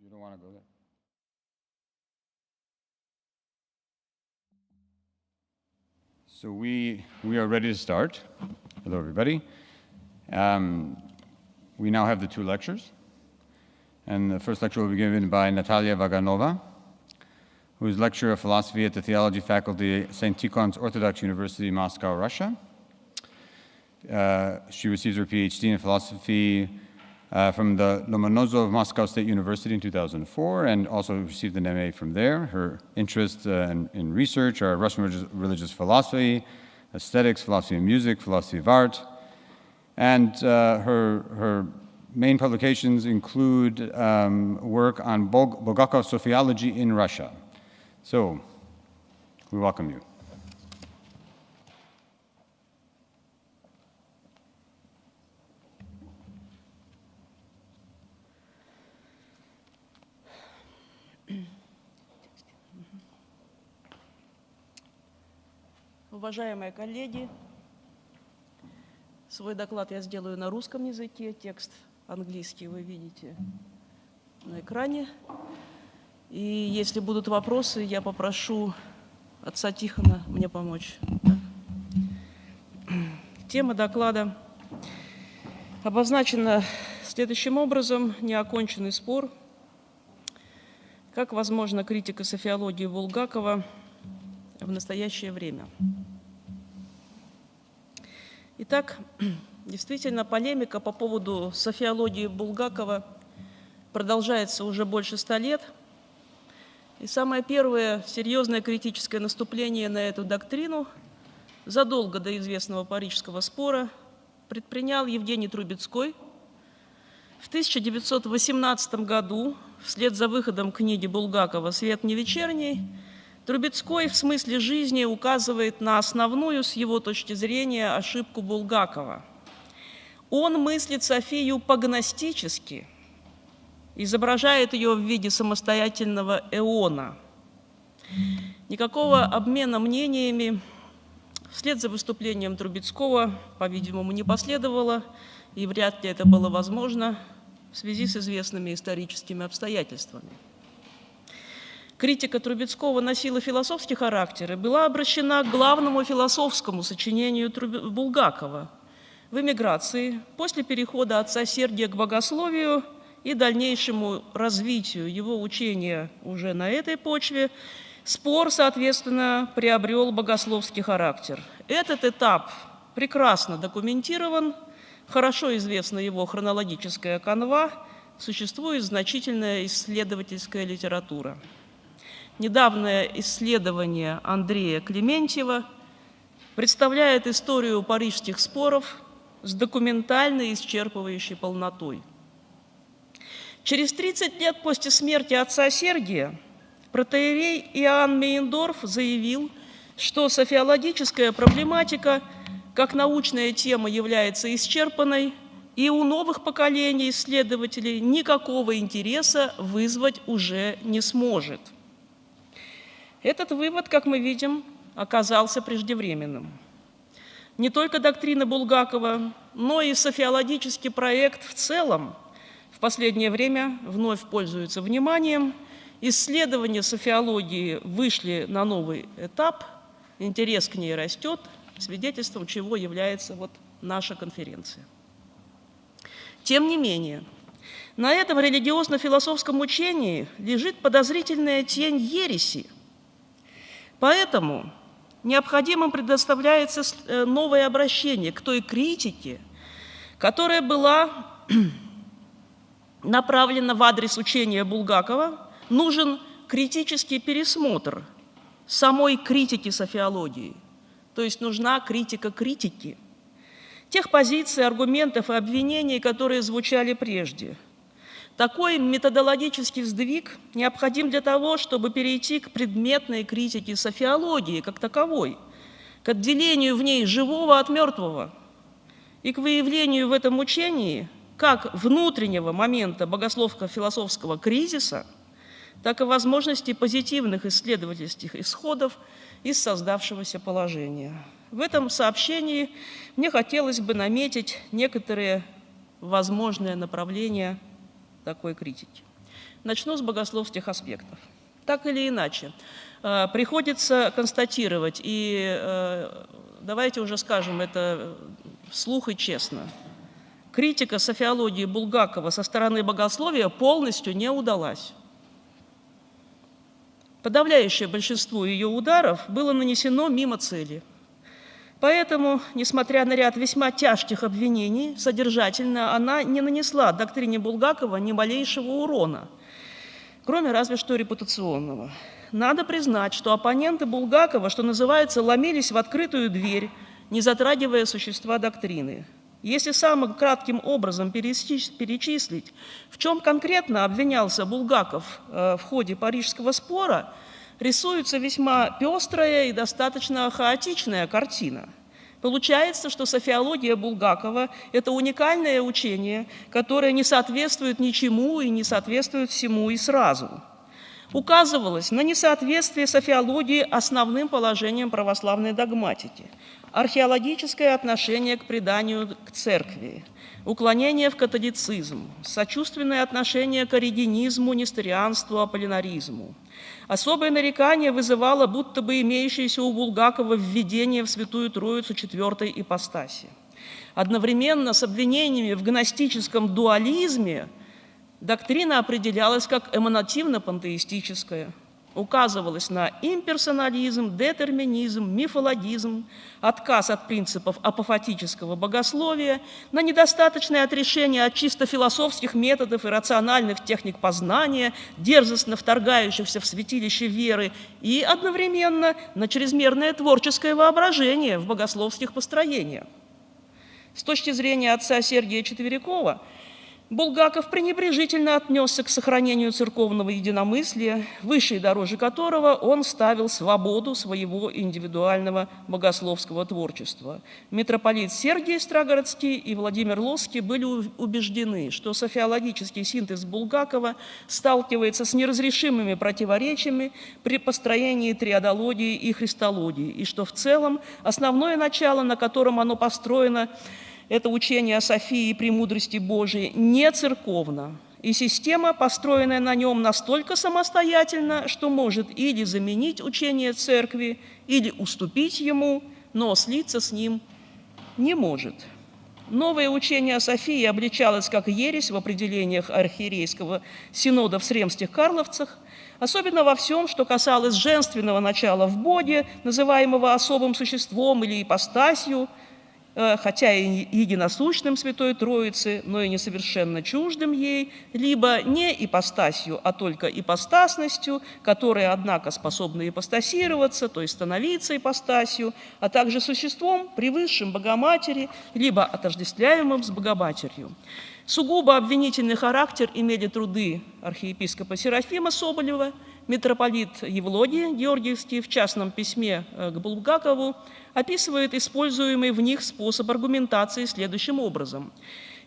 [SPEAKER 6] You don't want to go there. So we are ready to start. Hello, everybody. We now have the two lectures. And the first lecture will be given by Natalia Vaganova, who is lecturer of philosophy at the theology faculty at St. Tikhon's Orthodox University, Moscow, Russia. She receives her PhD in philosophy from the Lomonosov Moscow State University in 2004, and also received an MA from there. Her interests in research are Russian religious philosophy, aesthetics, philosophy of music, philosophy of art, and her main publications include work on Bulgakov sociology in Russia. So, we welcome you.
[SPEAKER 13] Уважаемые коллеги, свой доклад я сделаю на русском языке, текст английский вы видите на экране. И если будут вопросы, я попрошу отца Тихона мне помочь. Тема доклада обозначена следующим образом: неоконченный спор, как возможна критика софиологии Булгакова в настоящее время. Итак, действительно, полемика по поводу софиологии Булгакова продолжается уже больше 100 лет. И самое первое серьезное критическое наступление на эту доктрину задолго до известного парижского спора предпринял Евгений Трубецкой. В 1918 году, вслед за выходом книги Булгакова «Свет не вечерний», Трубецкой в смысле жизни указывает на основную, с его точки зрения, ошибку Булгакова. Он мыслит Софию погностически, изображает ее в виде самостоятельного эона. Никакого обмена мнениями вслед за выступлением Трубецкого, по-видимому, не последовало, и вряд ли это было возможно в связи с известными историческими обстоятельствами. Критика Трубецкого носила философский характер и была обращена к главному философскому сочинению Булгакова в эмиграции после перехода отца Сергия к богословию и дальнейшему развитию его учения уже на этой почве. Спор, соответственно, приобрел богословский характер. Этот этап прекрасно документирован, хорошо известна его хронологическая канва, существует значительная исследовательская литература. Недавнее исследование Андрея Клементьева представляет историю парижских споров с документальной исчерпывающей полнотой. Через 30 лет после смерти отца Сергия протоиерей Иоанн Мейндорф заявил, что софиологическая проблематика как научная тема является исчерпанной, и у новых поколений исследователей никакого интереса вызвать уже не сможет. Этот вывод, как мы видим, оказался преждевременным. Не только доктрина Булгакова, но и софиологический проект в целом в последнее время вновь пользуется вниманием. Исследования софиологии вышли на новый этап, интерес к ней растет, свидетельством чего является вот наша конференция. Тем не менее, на этом религиозно-философском учении лежит подозрительная тень ереси. Поэтому необходимым предоставляется новое обращение к той критике, которая была направлена в адрес учения Булгакова. Нужен критический пересмотр самой критики софиологии, то есть нужна критика критики, тех позиций, аргументов и обвинений, которые звучали прежде. Такой методологический сдвиг необходим для того, чтобы перейти к предметной критике софиологии как таковой, к отделению в ней живого от мертвого и к выявлению в этом учении как внутреннего момента богословско-философского кризиса, так и возможности позитивных исследовательских исходов из создавшегося положения. В этом сообщении мне хотелось бы наметить некоторые возможные направления такой критики. Начну с богословских аспектов. Так или иначе, приходится констатировать, и давайте уже скажем это вслух и честно, критика софиологии Булгакова со стороны богословия полностью не удалась. Подавляющее большинство ее ударов было нанесено мимо цели. Поэтому, несмотря на ряд весьма тяжких обвинений, содержательно она не нанесла доктрине Булгакова ни малейшего урона, кроме разве что репутационного. Надо признать, что оппоненты Булгакова, что называется, ломились в открытую дверь, не затрагивая существа доктрины. Если самым кратким образом перечислить, в чем конкретно обвинялся Булгаков в ходе Парижского спора, рисуется весьма пестрая и достаточно хаотичная картина. Получается, что софиология Булгакова – это уникальное учение, которое не соответствует ничему и не соответствует всему и сразу. Указывалось на несоответствие софиологии основным положениям православной догматики, археологическое отношение к преданию к церкви, уклонение в католицизм, сочувственное отношение к оригенизму, несторианству, аполлинаризму. Особое нарекание вызывало будто бы имеющееся у Булгакова введение в Святую Троицу четвертой ипостаси. Одновременно с обвинениями в гностическом дуализме доктрина определялась как эманативно-пантеистическая. Указывалось на имперсонализм, детерминизм, мифологизм, отказ от принципов апофатического богословия, на недостаточное отрешение от чисто философских методов и рациональных техник познания, дерзостно вторгающихся в святилище веры, и одновременно на чрезмерное творческое воображение в богословских построениях. С точки зрения отца Сергия Четверякова, Булгаков пренебрежительно отнесся к сохранению церковного единомыслия, высшей дороже которого он ставил свободу своего индивидуального богословского творчества. Митрополит Сергий Строгородский и Владимир Лосский были убеждены, что софиологический синтез Булгакова сталкивается с неразрешимыми противоречиями при построении триадологии и христологии, и что в целом основное начало, на котором оно построено, это учение о Софии и премудрости Божией, не церковно, и система, построенная на нем, настолько самостоятельна, что может или заменить учение церкви, или уступить ему, но слиться с ним не может. Новое учение о Софии обличалось как ересь в определениях архиерейского синода в Сремских Карловцах, особенно во всем, что касалось женственного начала в Боге, называемого особым существом или ипостасью, хотя и единосущным Святой Троицы, но и несовершенно чуждым ей, либо не ипостасью, а только ипостасностью, которая, однако, способна ипостасироваться, то есть становиться ипостасью, а также существом, превысшим Богоматери, либо отождествляемым с Богоматерью. Сугубо обвинительный характер имели труды архиепископа Серафима Соболева, митрополит Евлогий Георгиевский в частном письме к Булгакову описывает используемый в них способ аргументации следующим образом.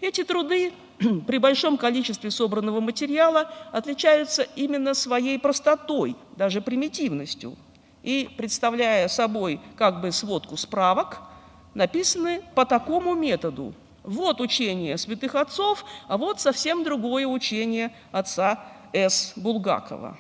[SPEAKER 13] Эти труды при большом количестве собранного материала отличаются именно своей простотой, даже примитивностью, и, представляя собой как бы сводку справок, написаны по такому методу. Вот учение святых отцов, а вот совсем другое учение отца С. Булгакова.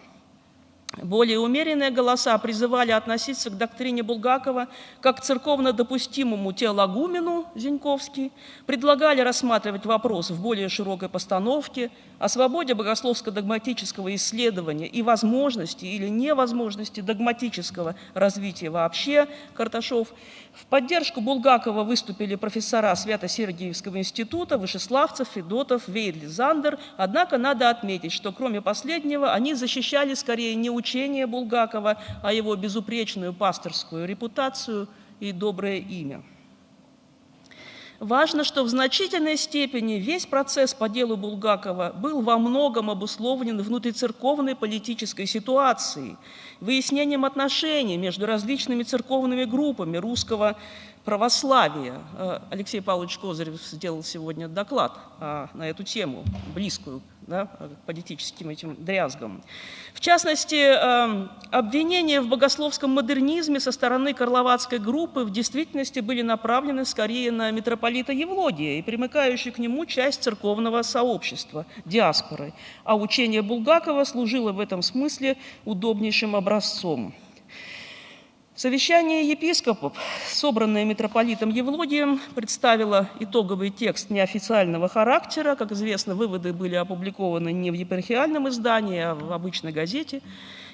[SPEAKER 13] Более умеренные голоса призывали относиться к доктрине Булгакова как к церковно допустимому теологумену, Зеньковский, предлагали рассматривать вопрос в более широкой постановке о свободе богословско-догматического исследования и возможности или невозможности догматического развития вообще, Карташов. В поддержку Булгакова выступили профессора Свято-Сергиевского института, Вышеславцев, Федотов, Вейдль-Зандер, однако надо отметить, что кроме последнего они защищали скорее не учение Булгакова, а его безупречную пасторскую репутацию и доброе имя. Важно, что в значительной степени весь процесс по делу Булгакова был во многом обусловлен внутрицерковной политической ситуацией, выяснением отношений между различными церковными группами русского православия. Алексей Павлович Козырев сделал сегодня доклад на эту тему, близкую, да, к политическим этим дрязгам. В частности, обвинения в богословском модернизме со стороны карловацкой группы в действительности были направлены скорее на митрополита Евлогия и примыкающую к нему часть церковного сообщества, диаспоры, а учение Булгакова служило в этом смысле удобнейшим образцом. Совещание епископов, собранное митрополитом Евлогием, представило итоговый текст неофициального характера. Как известно, выводы были опубликованы не в епархиальном издании, а в обычной газете.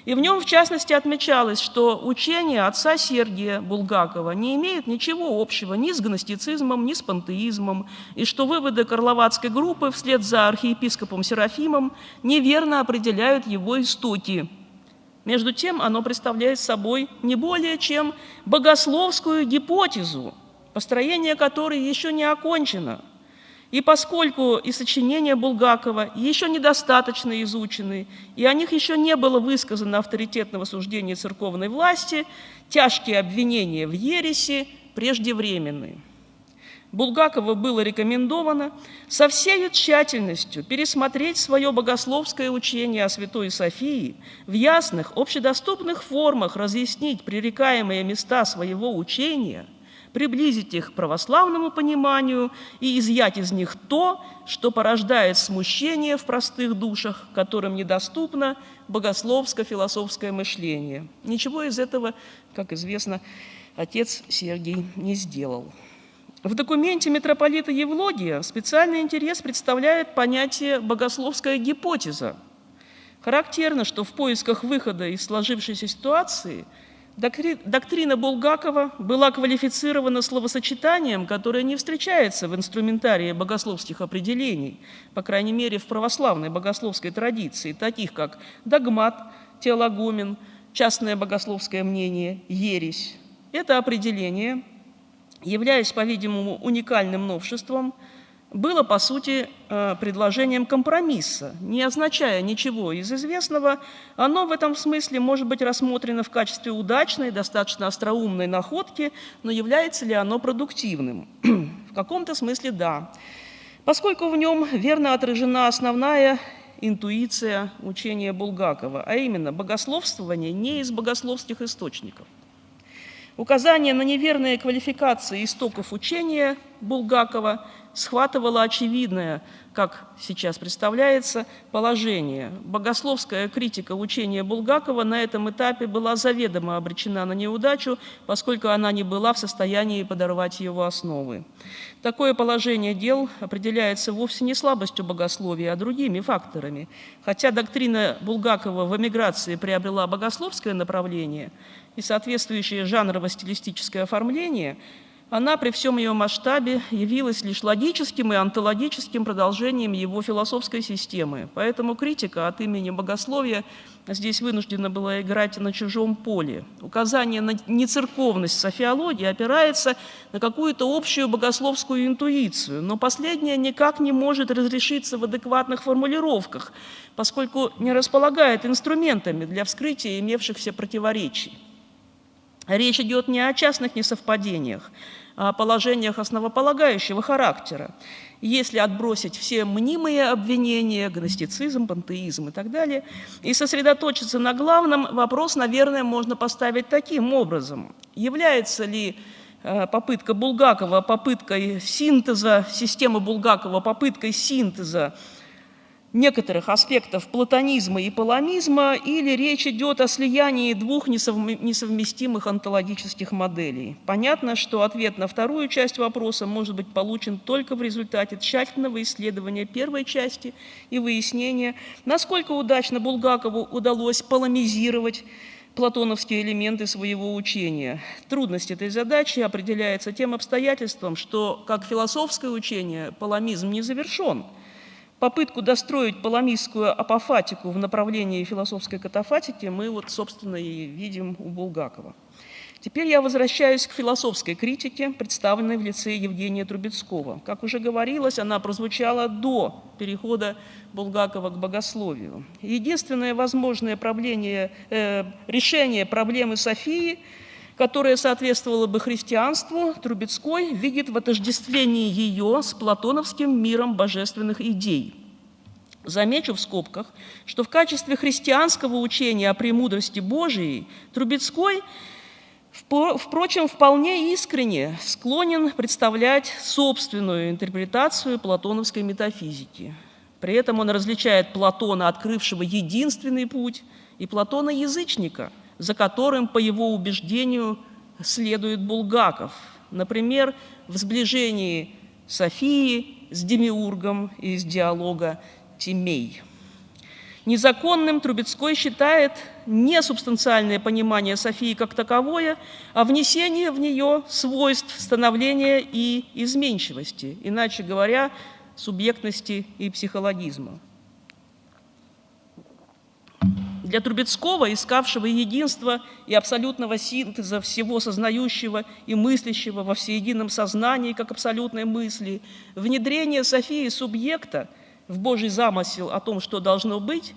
[SPEAKER 13] И в нем, в частности, отмечалось, что учение отца Сергия Булгакова не имеет ничего общего ни с гностицизмом, ни с пантеизмом, и что выводы карловацкой группы вслед за архиепископом Серафимом неверно определяют его истоки. Между тем, оно представляет собой не более чем богословскую гипотезу, построение которой еще не окончено. И поскольку и сочинения Булгакова еще недостаточно изучены, и о них еще не было высказано авторитетного суждения церковной власти, тяжкие обвинения в ереси преждевременны. Булгакову было рекомендовано со всей тщательностью пересмотреть свое богословское учение о Святой Софии, в ясных, общедоступных формах разъяснить пререкаемые места своего учения, приблизить их к православному пониманию и изъять из них то, что порождает смущение в простых душах, которым недоступно богословско-философское мышление. Ничего из этого, как известно, отец Сергий не сделал. В документе митрополита Евлогия специальный интерес представляет понятие «богословская гипотеза». Характерно, что в поисках выхода из сложившейся ситуации доктрина Булгакова была квалифицирована словосочетанием, которое не встречается в инструментарии богословских определений, по крайней мере, в православной богословской традиции, таких как догмат, теологомен, частное богословское мнение, ересь. Это определение, являясь, по-видимому, уникальным новшеством, было, по сути, предложением компромисса. Не означая ничего из известного, оно в этом смысле может быть рассмотрено в качестве удачной, достаточно остроумной находки, но является ли оно продуктивным? В каком-то смысле да, поскольку в нем верно отражена основная интуиция учения Булгакова, а именно богословствование не из богословских источников. Указание на неверные квалификации истоков учения Булгакова схватывало очевидное, как сейчас представляется, положение. Богословская критика учения Булгакова на этом этапе была заведомо обречена на неудачу, поскольку она не была в состоянии подорвать его основы. Такое положение дел определяется вовсе не слабостью богословия, а другими факторами. Хотя доктрина Булгакова в эмиграции приобрела богословское направление и соответствующее жанрово-стилистическое оформление, она при всем ее масштабе явилась лишь логическим и онтологическим продолжением его философской системы. Поэтому критика от имени богословия здесь вынуждена была играть на чужом поле. Указание на нецерковность софиологии опирается на какую-то общую богословскую интуицию, но последняя никак не может разрешиться в адекватных формулировках, поскольку не располагает инструментами для вскрытия имевшихся противоречий. Речь идет не о частных несовпадениях, а о положениях основополагающего характера. Если отбросить все мнимые обвинения, гностицизм, пантеизм и так далее, и сосредоточиться на главном, вопрос, наверное, можно поставить таким образом. Является ли попытка Булгакова попыткой синтеза, системы Булгакова попыткой синтеза некоторых аспектов платонизма и паламизма, или речь идет о слиянии двух несовместимых онтологических моделей? Понятно, что ответ на вторую часть вопроса может быть получен только в результате тщательного исследования первой части и выяснения, насколько удачно Булгакову удалось паламизировать платоновские элементы своего учения. Трудность этой задачи определяется тем обстоятельством, что, как философское учение, паламизм не завершен. Попытку достроить паламистскую апофатику в направлении философской катафатики мы, собственно, и видим у Булгакова. Теперь я возвращаюсь к философской критике, представленной в лице Евгения Трубецкого. Как уже говорилось, она прозвучала до перехода Булгакова к богословию. Единственное возможное решение проблемы Софии, которое соответствовало бы христианству, Трубецкой видит в отождествлении ее с платоновским миром божественных идей. Замечу в скобках, что в качестве христианского учения о премудрости Божией Трубецкой, впрочем, вполне искренне склонен представлять собственную интерпретацию платоновской метафизики. При этом он различает Платона, открывшего единственный путь, и Платона-язычника, за которым, по его убеждению, следует Булгаков, например, в сближении Софии с Демиургом из диалога «Тимей». Незаконным Трубецкой считает не субстанциальное понимание Софии как таковое, а внесение в нее свойств становления и изменчивости, иначе говоря, субъектности и психологизма. Для Трубецкого, искавшего единства и абсолютного синтеза всего сознающего и мыслящего во всеедином сознании как абсолютной мысли, внедрение Софии субъекта в Божий замысел о том, что должно быть,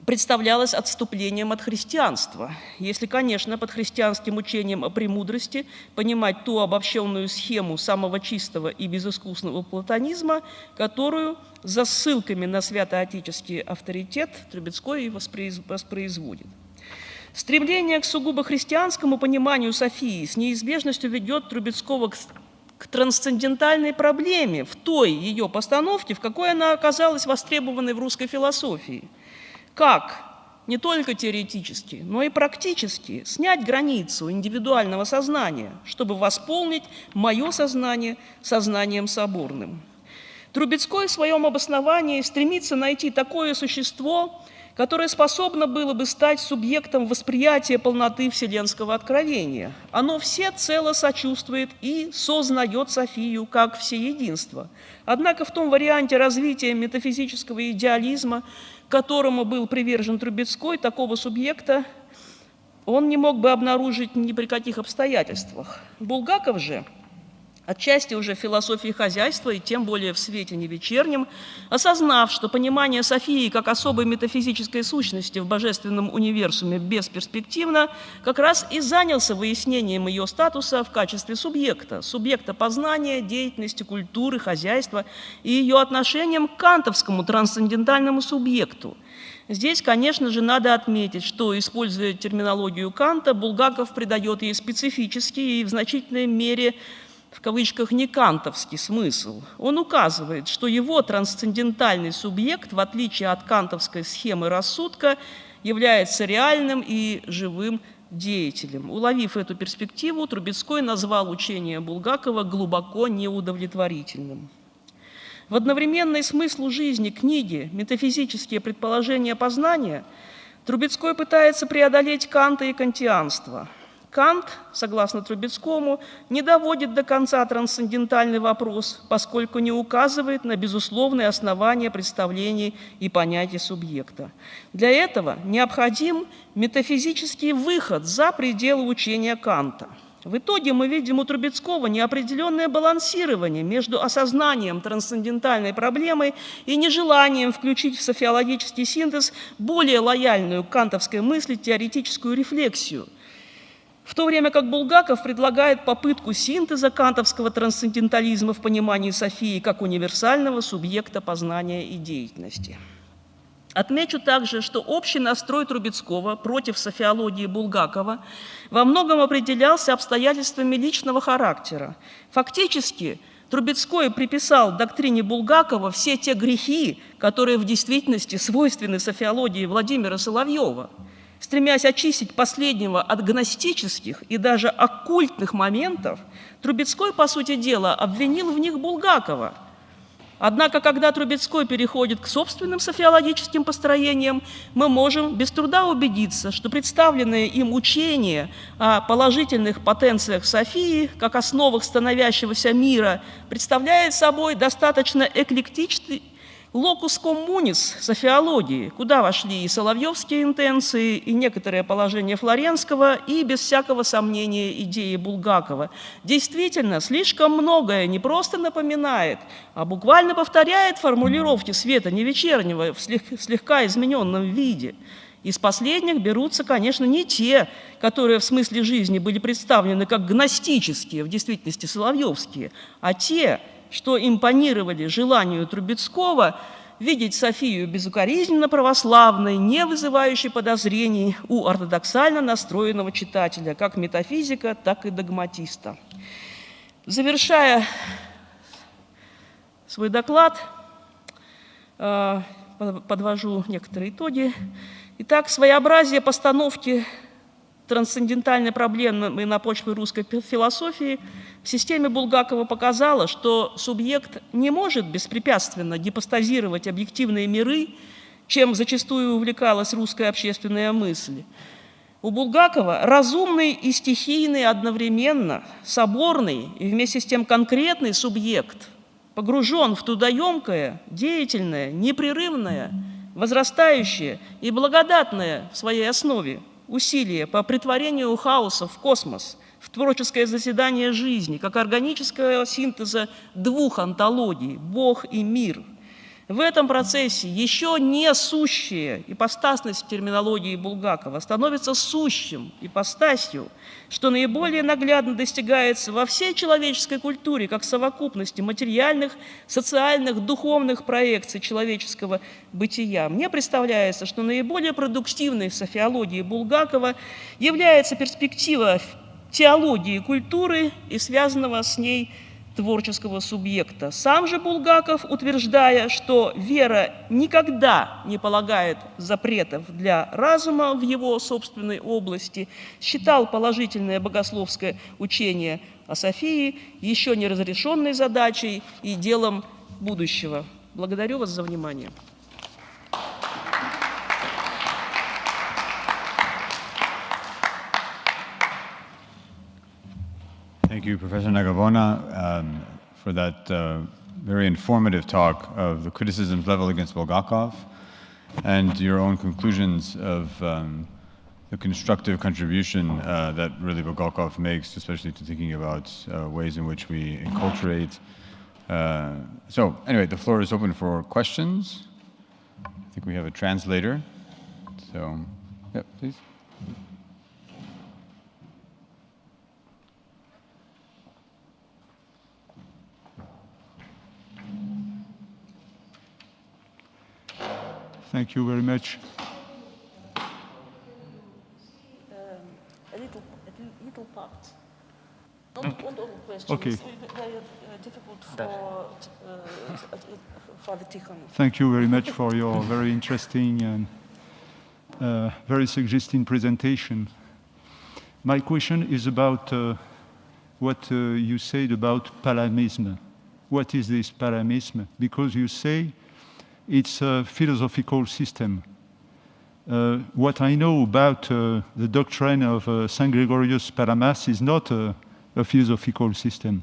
[SPEAKER 13] представлялось отступлением от христианства, если, конечно, под христианским учением о премудрости понимать ту обобщенную схему самого чистого и безыскусного платонизма, которую за ссылками на святоотеческий авторитет Трубецкой воспроизводит. Стремление к сугубо христианскому пониманию Софии с неизбежностью ведет Трубецкого к трансцендентальной проблеме в той ее постановке, в какой она оказалась востребованной в русской философии. Как не только теоретически, но и практически снять границу индивидуального сознания, чтобы восполнить мое сознание сознанием соборным. Трубецкой в своем обосновании стремится найти такое существо, которое способно было бы стать субъектом восприятия полноты вселенского откровения. Оно всецело сочувствует и сознает Софию как всеединство. Однако в том варианте развития метафизического идеализма, к которому был привержен Трубецкой, такого субъекта он не мог бы обнаружить ни при каких обстоятельствах. Булгаков же, отчасти уже в философии хозяйства и тем более в свете невечернем, осознав, что понимание Софии как особой метафизической сущности в божественном универсуме бесперспективно, как раз и занялся выяснением ее статуса в качестве субъекта познания, деятельности, культуры, хозяйства и ее отношением к кантовскому трансцендентальному субъекту. Здесь, конечно же, надо отметить, что, используя терминологию Канта, Булгаков придает ей специфический и в значительной мере в кавычках не кантовский смысл. Он указывает, что его трансцендентальный субъект, в отличие от кантовской схемы рассудка, является реальным и живым деятелем. Уловив эту перспективу, Трубецкой назвал учение Булгакова глубоко неудовлетворительным. В одновременной смыслу жизни книги «Метафизические предположения познания» Трубецкой пытается преодолеть Канта и кантианство. Кант, согласно Трубецкому, не доводит до конца трансцендентальный вопрос, поскольку не указывает на безусловные основания представлений и понятий субъекта. Для этого необходим метафизический выход за пределы учения Канта. В итоге мы видим у Трубецкого неопределенное балансирование между осознанием трансцендентальной проблемы и нежеланием включить в софиологический синтез более лояльную к кантовской мысли теоретическую рефлексию, в то время как Булгаков предлагает попытку синтеза кантовского трансцендентализма в понимании Софии как универсального субъекта познания и деятельности. Отмечу также, что общий настрой Трубецкого против софиологии Булгакова во многом определялся обстоятельствами личного характера. Фактически, Трубецкой приписал доктрине Булгакова все те грехи, которые в действительности свойственны софиологии Владимира Соловьева, стремясь очистить последнего от гностических и даже оккультных моментов, Трубецкой, по сути дела, обвинил в них Булгакова. Однако, когда Трубецкой переходит к собственным софиологическим построениям, мы можем без труда убедиться, что представленное им учение о положительных потенциях Софии, как основах становящегося мира, представляет собой достаточно эклектичный локус коммунис софиологии, куда вошли и соловьевские интенции, и некоторые положения Флоренского, и, без всякого сомнения, идеи Булгакова. Действительно, слишком многое не просто напоминает, а буквально повторяет формулировки света невечернего в слегка измененном виде. Из последних берутся, конечно, не те, которые в смысле жизни были представлены как гностические, в действительности соловьевские, а те, что импонировали желанию Трубецкого видеть Софию безукоризненно православной, не вызывающей подозрений у ортодоксально настроенного читателя, как метафизика, так и догматиста. Завершая свой доклад, подвожу некоторые итоги. Итак, своеобразие постановки трансцендентальной проблемы на почве русской философии в системе Булгакова показало, что субъект не может беспрепятственно депостазировать объективные миры, чем зачастую увлекалась русская общественная мысль. У Булгакова разумный и стихийный одновременно, соборный и вместе с тем конкретный субъект погружен в трудоемкое, деятельное, непрерывное, возрастающее и благодатное в своей основе усилие по претворению хаоса в космос, в творческое заседание жизни, как органического синтеза двух онтологий – Бог и мир. В этом процессе еще не сущая ипостасность в терминологии Булгакова становится сущим ипостасью, что наиболее наглядно достигается во всей человеческой культуре как совокупности материальных, социальных, духовных проекций человеческого бытия. Мне представляется, что наиболее продуктивной в софиологии Булгакова является перспектива теологии культуры и связанного с ней творческого субъекта. Сам же Булгаков, утверждая, что вера никогда не полагает запретов для разума в его собственной области, считал положительное богословское учение о Софии еще не разрешенной задачей и делом будущего. Благодарю вас за внимание.
[SPEAKER 6] Thank you, Professor Nagabona, for that very informative talk of the criticisms leveled against Bulgakov and your own conclusions of the constructive contribution that really Bulgakov makes, especially to thinking about ways in which we enculturate. So anyway, the floor is open for questions. I think we have a translator. So, yeah, please.
[SPEAKER 20] Thank you very much.
[SPEAKER 13] A little part. Not all questions.
[SPEAKER 20] Okay.
[SPEAKER 13] It's very difficult for the Tikhon.
[SPEAKER 20] Thank you very much for your very interesting and very suggesting presentation. My question is about what you said about Palamism. What is this Palamism? Because you say it's a philosophical system. What I know about the doctrine of Saint Gregorius Palamas is not a philosophical system.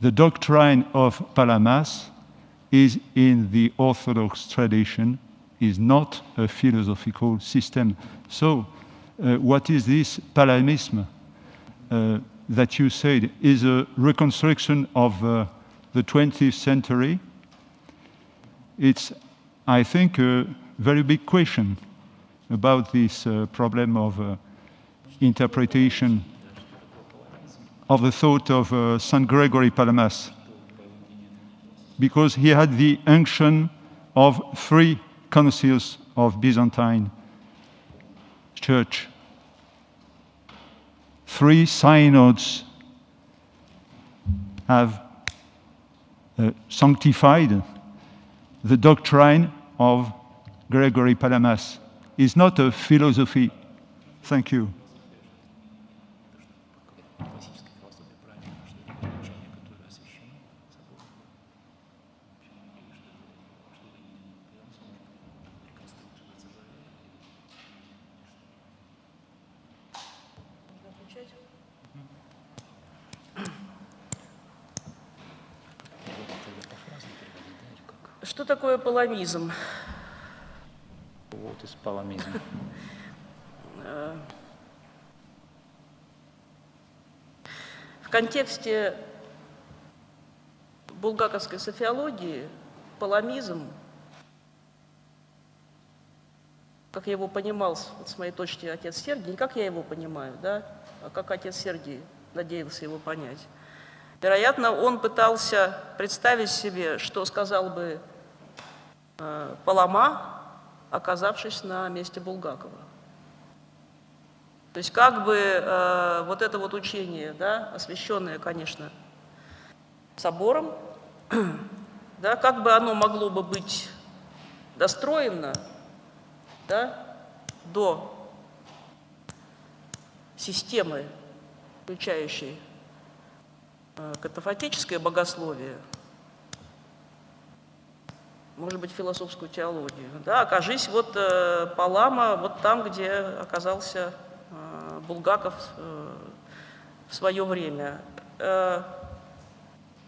[SPEAKER 20] The doctrine of Palamas is in the Orthodox tradition, is not a philosophical system. So, what is this Palamism that you said is a reconstruction of the 20th century? It's, I think, a very big question about this problem of interpretation of the thought of St. Gregory Palamas, because he had the unction of 3 councils of Byzantine Church, 3 synods have sanctified the doctrine of Gregory Palamas. Is not a philosophy. Thank you.
[SPEAKER 13] Что такое паламизм?
[SPEAKER 17] What is Palamism?
[SPEAKER 13] В контексте булгаковской софиологии паламизм как я его понимал, вот с моей точки отец Сергий, не как я его понимаю, да, а как отец Сергий надеялся его понять. Вероятно, он пытался представить себе, что сказал бы Палама, оказавшись на месте Булгакова. То есть как бы вот это вот учение, да, освященное, конечно, собором, да, как бы оно могло бы быть достроено, да, до системы, включающей катафатическое богословие, может быть, философскую теологию. Да, окажись вот Палама вот там, где оказался Булгаков в свое время. То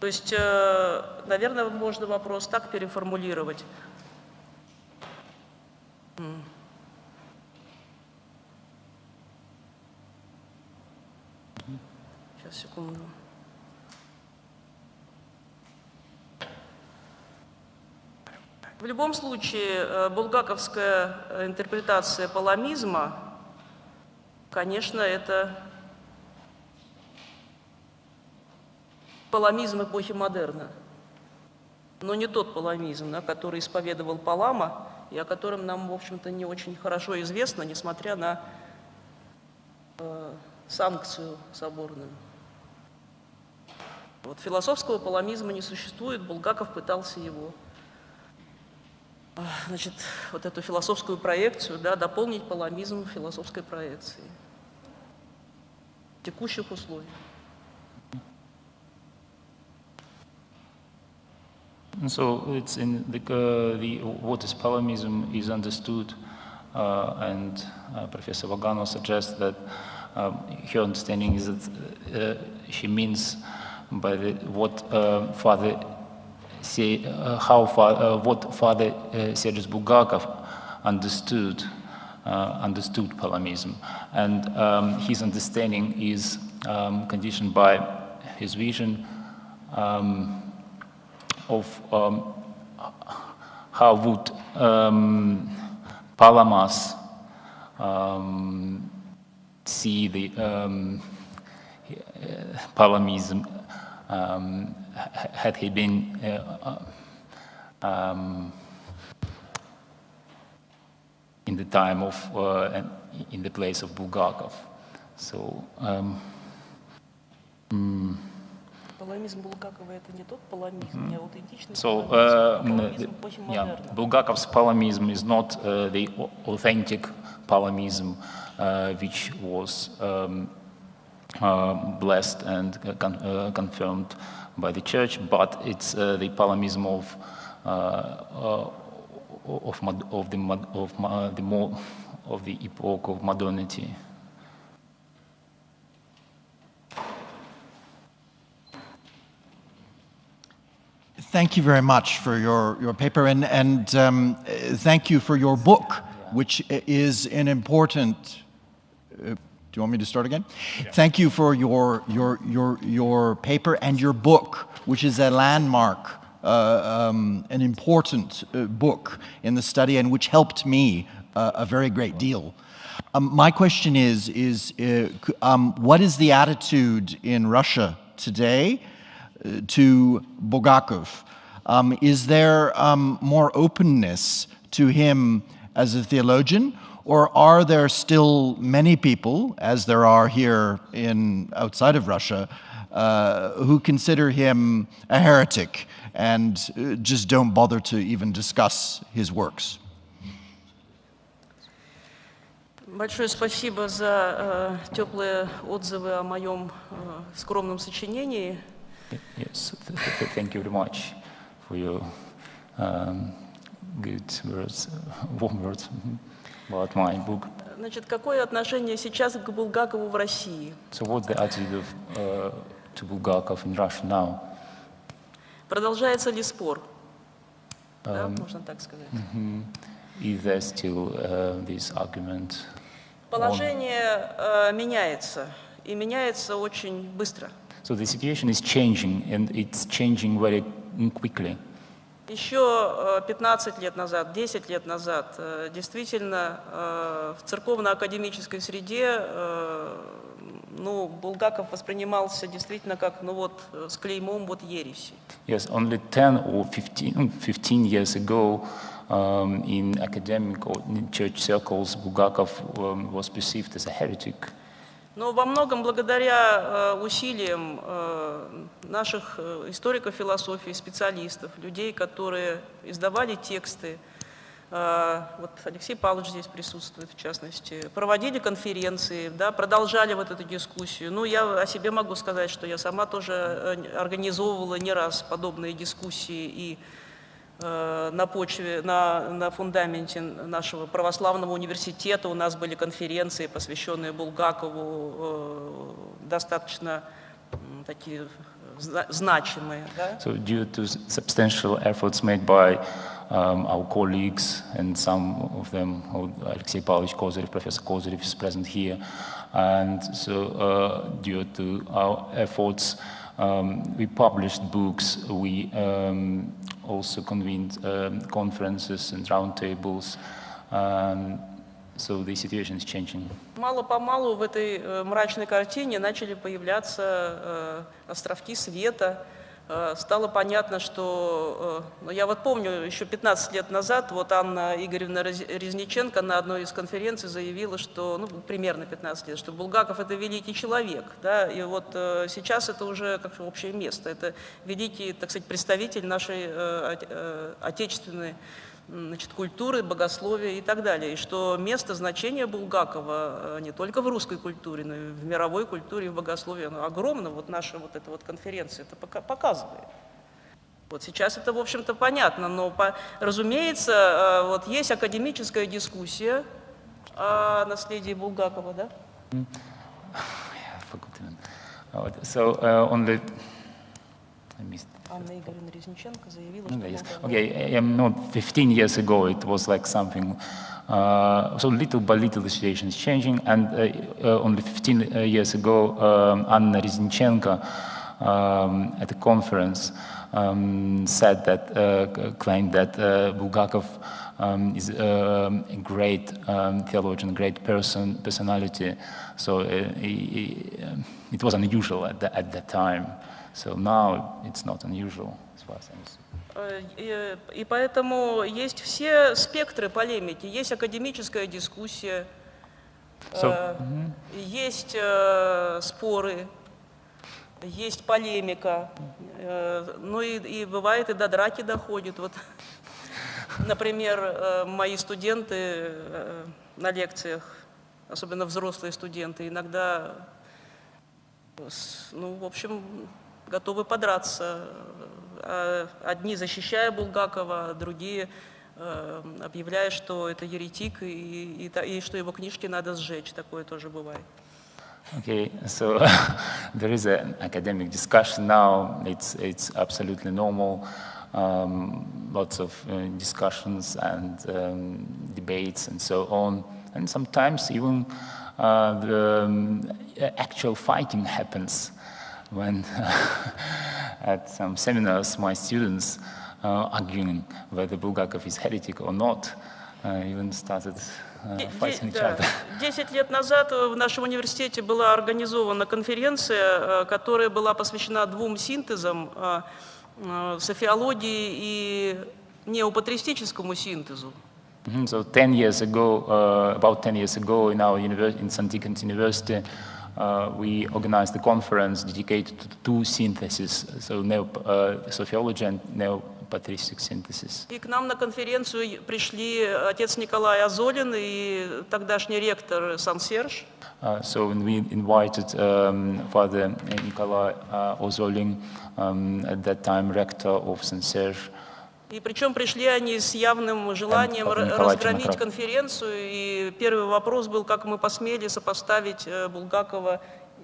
[SPEAKER 13] есть, наверное, можно вопрос так переформулировать. Сейчас, секунду. В любом случае, булгаковская интерпретация паламизма, конечно, это паламизм эпохи модерна, но не тот паламизм, да, который исповедовал Палама, и о котором нам, в общем-то, не очень хорошо известно, несмотря на санкцию соборную. Вот философского паламизма не существует, Булгаков пытался его, значит, вот эту философскую проекцию, да, дополнить паламизм философской проекции в текущих условиях.
[SPEAKER 17] So it's in what is palamism is understood, and Professor Vaganov suggests that her understanding is that she means by what Father Sergii Bulgakov understood palamism, and his understanding is conditioned by his vision of how would Palamas see the Palamism had he been in the time of in the place of Bulgakov. So.
[SPEAKER 13] Паламизм Булгакова — это не тот паламизм, не аутентичный
[SPEAKER 17] паламизм эпохи модерна. Bulgakov's Palamism is not the authentic Palamism which was blessed and confirmed by the Church, but it's the Palamism of the epoch of modernity.
[SPEAKER 4] Thank you very much for your paper, and thank you for your book, which is an important. Do you want me to start again? Yeah. Thank you for your paper and your book, which is a landmark, an important book in the study, and which helped me a very great deal. My question is what is the attitude in Russia today to Bulgakov? Is there more openness to him as a theologian, or are there still many people, as there are here outside of Russia, who consider him a heretic and just don't bother to even discuss his works?
[SPEAKER 13] Большое спасибо за теплые отзывы о моем скромном сочинении.
[SPEAKER 17] Yes, thank you very much for your good words, warm words about my book.
[SPEAKER 13] Значит, какое отношение сейчас к Булгакову в России?
[SPEAKER 17] So what's the attitude to Bulgakov in Russia now?
[SPEAKER 13] Продолжается ли спор? Да, можно так сказать.
[SPEAKER 17] Is there still this argument?
[SPEAKER 13] Положение меняется, и меняется очень быстро.
[SPEAKER 17] So the situation is changing, and it's changing very quickly.
[SPEAKER 13] Еще 15 лет назад, 10 лет назад, действительно, в церковно-академической среде, ну, Булгаков воспринимался действительно как, ну вот, с клеймом вот ереси.
[SPEAKER 17] Yes, only 10 or 15 years ago, in academic or in church circles, Bulgakov was perceived as a heretic.
[SPEAKER 13] Но во многом благодаря усилиям наших историков философии, специалистов, людей, которые издавали тексты, вот Алексей Павлович здесь присутствует, в частности, проводили конференции, да, продолжали вот эту дискуссию. Ну, я о себе могу сказать, что я сама тоже организовывала не раз подобные дискуссии и на почве, на фундаменте нашего православного университета у нас были конференции, посвященные Булгакову, достаточно такие значимые. Да?
[SPEAKER 17] So due to substantial efforts made by our colleagues, and some of them, Alexei Pavlovich Kozyrev, Professor Kozyrev is present here, and so due to our efforts, we published books, we also convened conferences and roundtables, so the situation is changing.
[SPEAKER 13] Мало-помалу в этой мрачной картине начали появляться островки света. Стало понятно, что, я вот помню, еще 15 лет назад вот Анна Игоревна Резниченко на одной из конференций заявила, что, ну, примерно 15 лет, что Булгаков — это великий человек, да, и вот сейчас это уже как общее место, это великий, так сказать, представитель нашей отечественной, значит, культуры, богословия и так далее, и что место, значение Булгакова не только в русской культуре, но и в мировой культуре и в богословии, оно огромно, вот наша вот эта вот конференция это показывает. Вот сейчас это, в общем-то, понятно, но, разумеется, вот есть академическая дискуссия о наследии Булгакова, да?
[SPEAKER 17] So on the, I missed.
[SPEAKER 13] Анна Игоревна Резниченко заявила, что...
[SPEAKER 17] Okay, no, 15 years ago it was like something, so little by little the situation is changing, and only 15 years ago Anna Reznиченко at a conference said that, claimed that Bulgakov is a great theologian, great personality, so it was unusual at that time. So now it's not unusual, as far as I
[SPEAKER 13] understand. И поэтому есть все спектры полемики. Есть академическая дискуссия, есть споры, есть полемика, ну и бывает и до драки доходит. Вот, например, мои студенты на лекциях, особенно взрослые студенты, иногда, ну, в общем, готовы подраться. Одни защищая Булгакова, другие объявляя, что это еретик и что его книжки надо сжечь. Такое тоже бывает.
[SPEAKER 17] Okay, so there is an academic discussion now. It's absolutely normal. Lots of discussions and debates and so on. And sometimes even the actual fighting happens. When at some seminars, my students arguing whether Bulgakov is heretic or not, even started fighting each other.
[SPEAKER 13] 10 лет назад в нашем университете была организована конференция, которая была посвящена двум синтезам — софиологии и неопатристическому синтезу.
[SPEAKER 17] So 10 years ago, about 10 years ago, in our in St. Deacon's University, we organized a conference dedicated to two syntheses, so sociology and neo-patristic synthesis.
[SPEAKER 13] И к нам на конференцию пришли отец Николай Азолин и тогдашний ректор Сан-Серж.
[SPEAKER 17] So we invited Father Nikolai Ozolin, at that time rector of St-Serge.
[SPEAKER 13] И причем пришли они с явным желанием разгромить конференцию. И первый вопрос был, как мы посмели сопоставить Булгакова,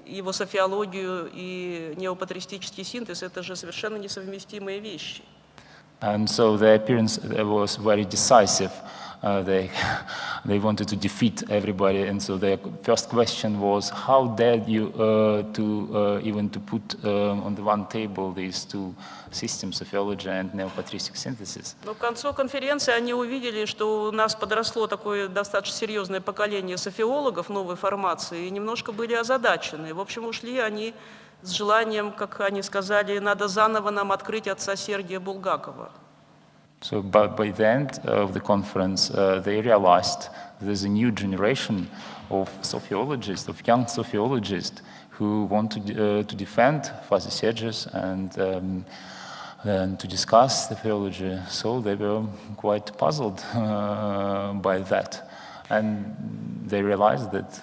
[SPEAKER 13] его софиологию и неопатристический синтез. Это же совершенно несовместимые вещи.
[SPEAKER 17] And so the appearance was very decisive. they wanted to defeat everybody, and so their first question was, how dared you even to put on the one table these two systems, Sophology and neo-patristic synthesis?
[SPEAKER 13] Но к концу конференции они увидели, что у нас подросло такое достаточно серьезное поколение софиологов новой формации, и немножко были озадачены. В общем, ушли они с желанием, как они сказали, надо заново нам открыть отца Сергия Булгакова.
[SPEAKER 17] So by the end of the conference, they realized there's a new generation of sociologists, of young sociologists, who want to defend Father Sergius and to discuss the theology. So they were quite puzzled by that. And they realized that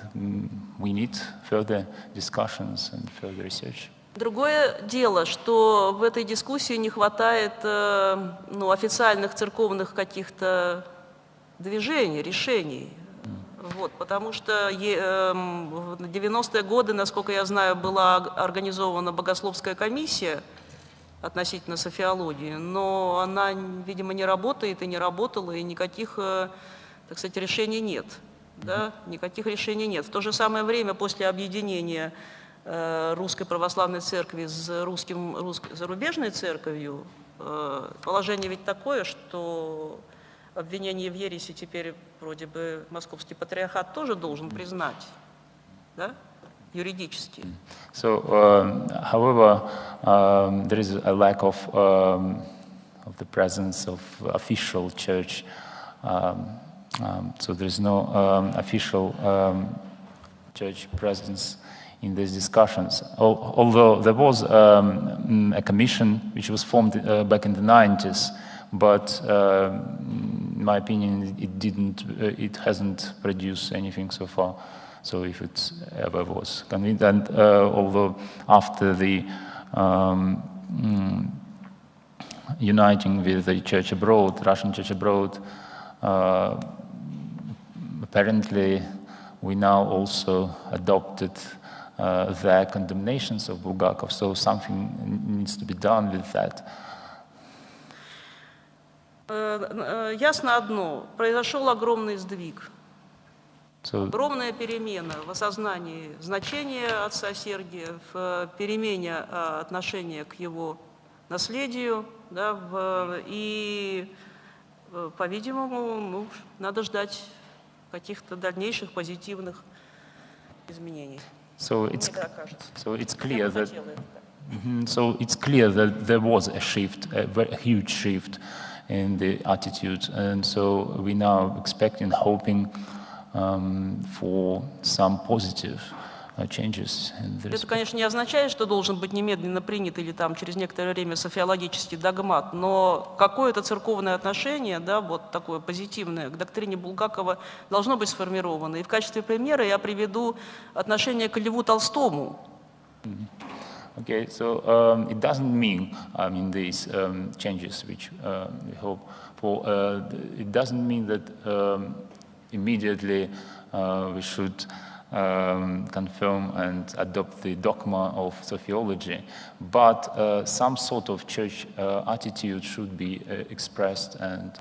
[SPEAKER 17] we need further discussions and further research.
[SPEAKER 13] Другое дело, что в этой дискуссии не хватает официальных церковных каких-то движений, решений. Вот, потому что в 90-е годы, насколько я знаю, была организована богословская комиссия относительно софиологии, но она, видимо, не работает и не работала, и никаких, так сказать, решений нет. Да? Никаких решений нет. В то же самое время, после объединения Русской Православной Церкви с зарубежной церковью, положение ведь такое, что обвинение в ереси теперь вроде бы Московский Патриархат тоже должен признать, да, юридически.
[SPEAKER 17] So, however, there is a lack of the presence of official church. So there is no official church presence in these discussions. Although there was a commission which was formed back in the 90s, but in my opinion, it hasn't produced anything so far. So if it ever was convened, and although after the uniting with the church abroad, Russian church abroad, apparently we now also adopted their condemnations of Bulgakov, so something needs to be done with that.
[SPEAKER 13] Ясно одно, произошел огромный сдвиг, огромная перемена в осознании значения отца Сергия, в перемене отношения к его наследию, да, и, по-видимому, надо ждать каких-то дальнейших позитивных изменений.
[SPEAKER 17] So it's clear that there was a shift, a very huge shift in the attitude, and so we now expect and hoping for some positive changes.
[SPEAKER 13] Это, конечно, не означает, что должен быть немедленно принят или там через некоторое время софиологический догмат, но какое-то церковное отношение, да, вот такое позитивное к доктрине Булгакова должно быть сформировано. И в качестве примера я приведу отношение к Льву Толстому.
[SPEAKER 17] Okay, so it doesn't mean, I mean, these changes which we hope for, it doesn't mean that immediately we should confirm and adopt the dogma of sociology, but some sort of church attitude should be expressed and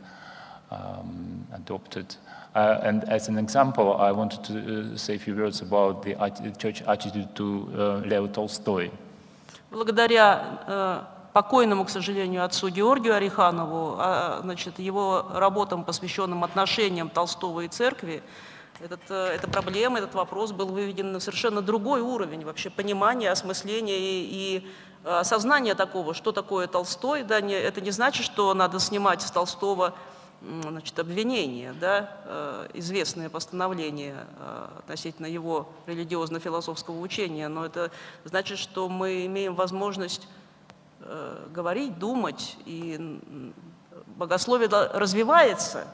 [SPEAKER 17] adopted. And as an example, I wanted to say a few words about the church attitude to Leo Tolstoy.
[SPEAKER 13] Благодаря покойному, к сожалению, отцу Георгию Ореханову, значит, его работам, посвященным отношениям Толстого и церкви, эта проблема, этот вопрос был выведен на совершенно другой уровень вообще понимания, осмысления и осознания такого, что такое Толстой. Да, это не значит, что надо снимать с Толстого, значит, обвинения, да, известное постановление относительно его религиозно-философского учения, но это значит, что мы имеем возможность говорить, думать, и богословие развивается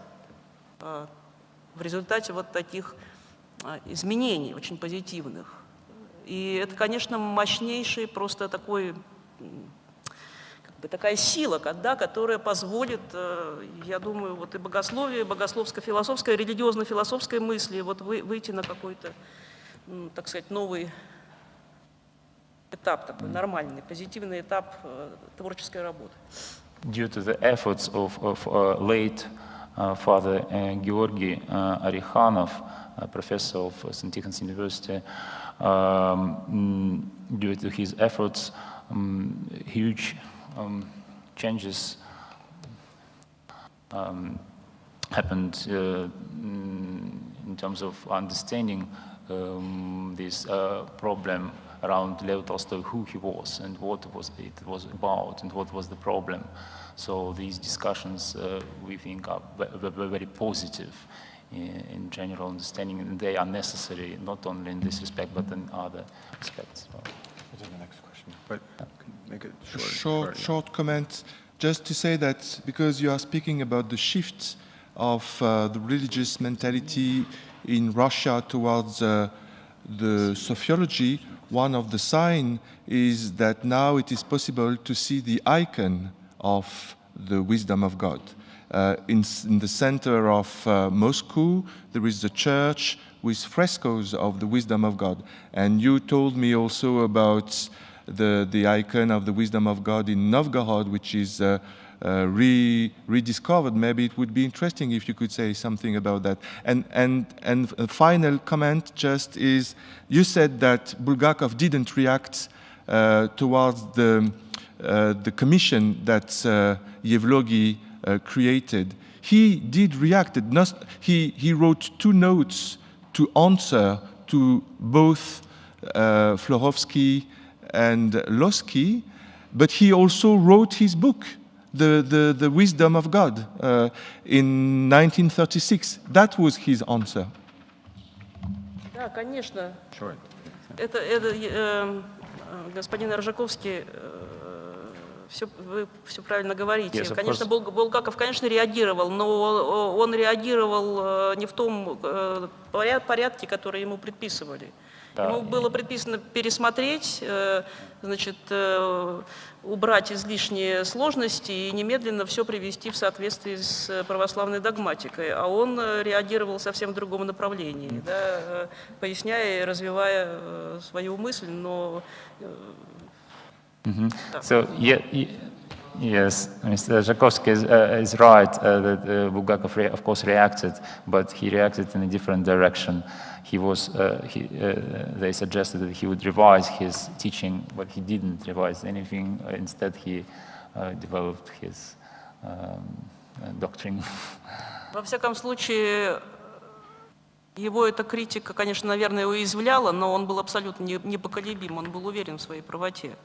[SPEAKER 13] в результате вот таких изменений, очень позитивных. И это, конечно, мощнейший просто такой, как бы такая сила, да, которая позволит, я думаю, вот и богословие, богословско-философское, религиозно-философское мысли вот выйти на какой-то, так сказать, новый этап, такой нормальный, позитивный этап творческой работы.
[SPEAKER 17] Due to the efforts of late Father Georgi Arikhanov, a professor of St. Tikhon's University. Due to his efforts, huge changes happened in terms of understanding this problem around Lev Tolstoy, who he was and what it was about and what was the problem. So these discussions, we think, are very positive in general understanding, and they are necessary not only in this respect but in other aspects.
[SPEAKER 12] The next question. But make it short comment, just to say that because you are speaking about the shift of the religious mentality in Russia towards the sociology, one of the signs is that now it is possible to see the icon of the wisdom of God. In the center of Moscow, there is a church with frescoes of the wisdom of God. And you told me also about the icon of the wisdom of God in Novgorod, which is rediscovered. Maybe it would be interesting if you could say something about that. And a final comment just is, you said that Bulgakov didn't react towards the commission that Yevlogi created. He did react. He wrote 2 notes to answer to both Florovsky and Losky, but he also wrote his book, The Wisdom of God, in 1936. That was his answer.
[SPEAKER 13] Да, конечно.
[SPEAKER 12] Sure.
[SPEAKER 13] Господин Ржаковский, вы все правильно говорите.
[SPEAKER 17] Yes,
[SPEAKER 13] конечно, Булгаков, конечно, реагировал, но он реагировал не в том порядке, который ему предписывали.
[SPEAKER 17] Да.
[SPEAKER 13] Ему было предписано пересмотреть, значит, убрать излишние сложности и немедленно все привести в соответствии с православной догматикой. А он реагировал совсем в другом направлении, да, поясняя и развивая свою мысль, но...
[SPEAKER 17] So, yes, Mr. Zhakovsky is right that Bulgakov, of course, reacted, but he reacted in a different direction. They suggested that he would revise his teaching, but he didn't revise anything. Instead, he developed his doctrine.
[SPEAKER 13] Во всяком случае, его эта критика, конечно, наверное, уязвляла, но он был абсолютно непоколебим, он был уверен в своей правоте.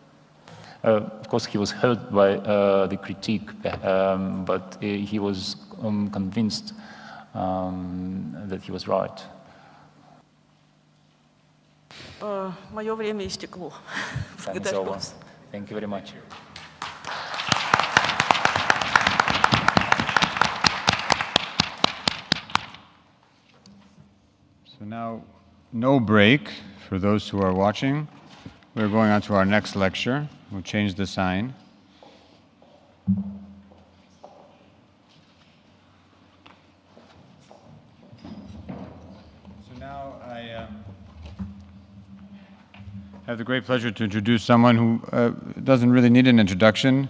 [SPEAKER 17] Of course, he was hurt by the critique, but he was convinced that he was right.
[SPEAKER 13] Мое время истекло. Благодарю вас.
[SPEAKER 17] Thank you very much.
[SPEAKER 6] So now, no break for those who are watching. We're going on to our next lecture. We'll change the sign. So now I have the great pleasure to introduce someone who doesn't really need an introduction.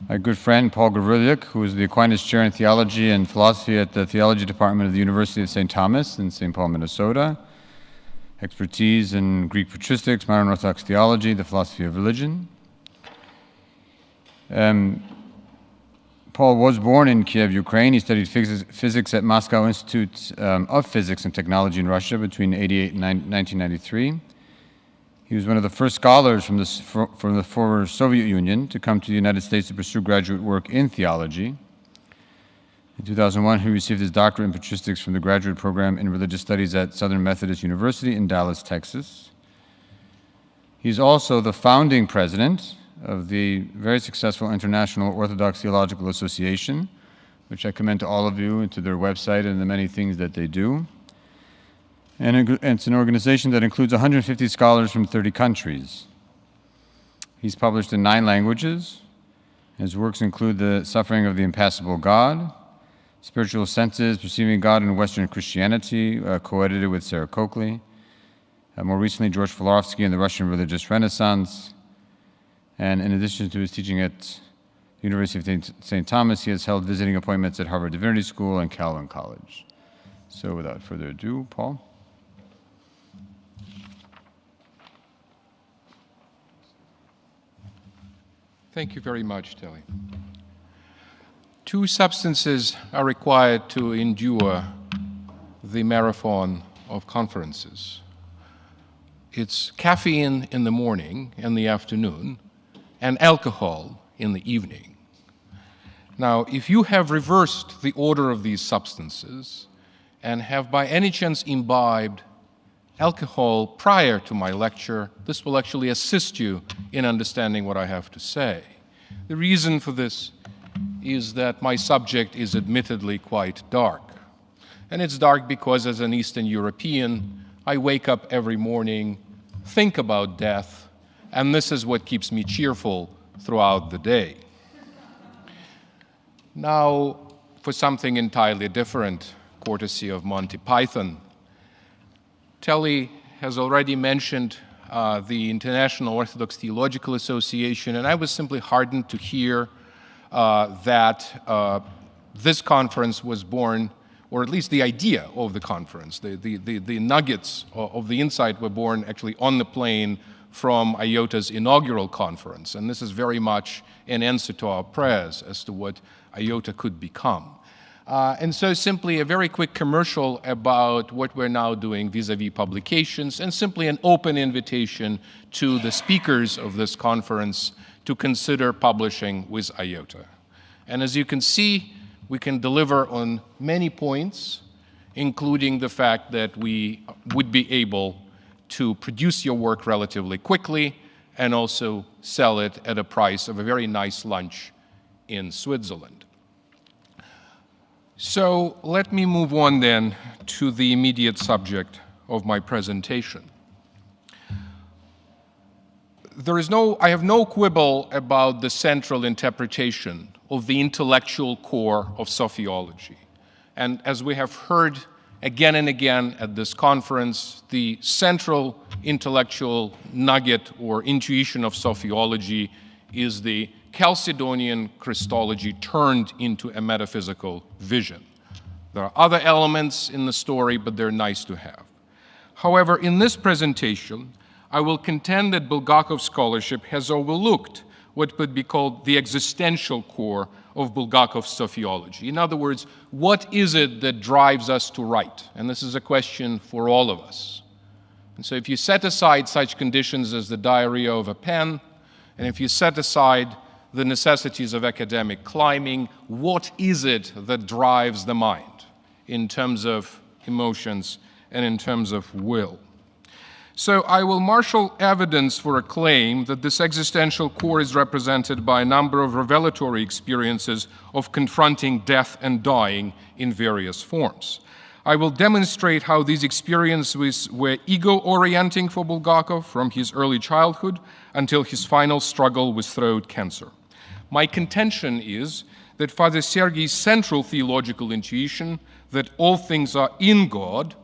[SPEAKER 6] My good friend, Paul Gavrilyuk, who is the Aquinas Chair in Theology and Philosophy at the Theology Department of the University of St. Thomas in St. Paul, Minnesota. Expertise in Greek patristics, modern Orthodox theology, the philosophy of religion. Paul was born in Kiev, Ukraine. He studied physics at Moscow Institute of Physics and Technology in Russia between 1988 and 1993. He was one of the first scholars from the former Soviet Union to come to the United States to pursue graduate work in theology. In 2001, he received his doctorate in patristics from the graduate program in religious studies at Southern Methodist University in Dallas, Texas. He's also the founding president of the very successful International Orthodox Theological Association, which I commend to all of you and to their website and the many things that they do. And it's an organization that includes 150 scholars from 30 countries. He's published in 9 languages. His works include The Suffering of the Impassible God, Spiritual Senses, Perceiving God in Western Christianity, co-edited with Sarah Coakley. More recently, George Florovsky and the Russian Religious Renaissance. And in addition to his teaching at University of St. Thomas, he has held visiting appointments at Harvard Divinity School and Calvin College. So without further ado, Paul.
[SPEAKER 7] Thank you very much, Telly. Two substances are required to endure the marathon of conferences. It's caffeine in the morning and the afternoon, and alcohol in the evening. Now, if you have reversed the order of these substances and have by any chance imbibed alcohol prior to my lecture, this will actually assist you in understanding what I have to say. The reason for this is that my subject is admittedly quite dark. And it's dark because as an Eastern European, I wake up every morning, think about death, and this is what keeps me cheerful throughout the day. Now, for something entirely different, courtesy of Monty Python, Telly has already mentioned the International Orthodox Theological Association, and I was simply heartened to hear that this conference was born, or at least the idea of the conference, the nuggets of the insight were born actually on the plane from IOTA's inaugural conference, and this is very much an answer to our prayers as to what IOTA could become. And so simply a very quick commercial about what we're now doing vis-a-vis publications, and simply an open invitation to the speakers of this conference to consider publishing with IOTA. And as you can see, we can deliver on many points, including the fact that we would be able to produce your work relatively quickly and also sell it at a price of a very nice lunch in Switzerland. So let me move on then to the immediate subject of my presentation. I have no quibble about the central interpretation of the intellectual core of sophiology. And as we have heard again and again at this conference, the central intellectual nugget or intuition of sophiology is the Chalcedonian Christology turned into a metaphysical vision. There are other elements in the story, but they're nice to have. However, in this presentation, I will contend that Bulgakov's scholarship has overlooked what could be called the existential core of Bulgakov's sophiology. In other words, what is it that drives us to write? And this is a question for all of us. And so if you set aside such conditions as the diarrhea of a pen, and if you set aside the necessities of academic climbing, what is it that drives the mind in terms of emotions and in terms of will? So I will marshal evidence for a claim that this existential core is represented by a number of revelatory experiences of confronting death and dying in various forms. I will demonstrate how these experiences were ego-orienting for Bulgakov from his early childhood until his final struggle with throat cancer. My contention is that Father Sergii's central theological intuition that all things are in God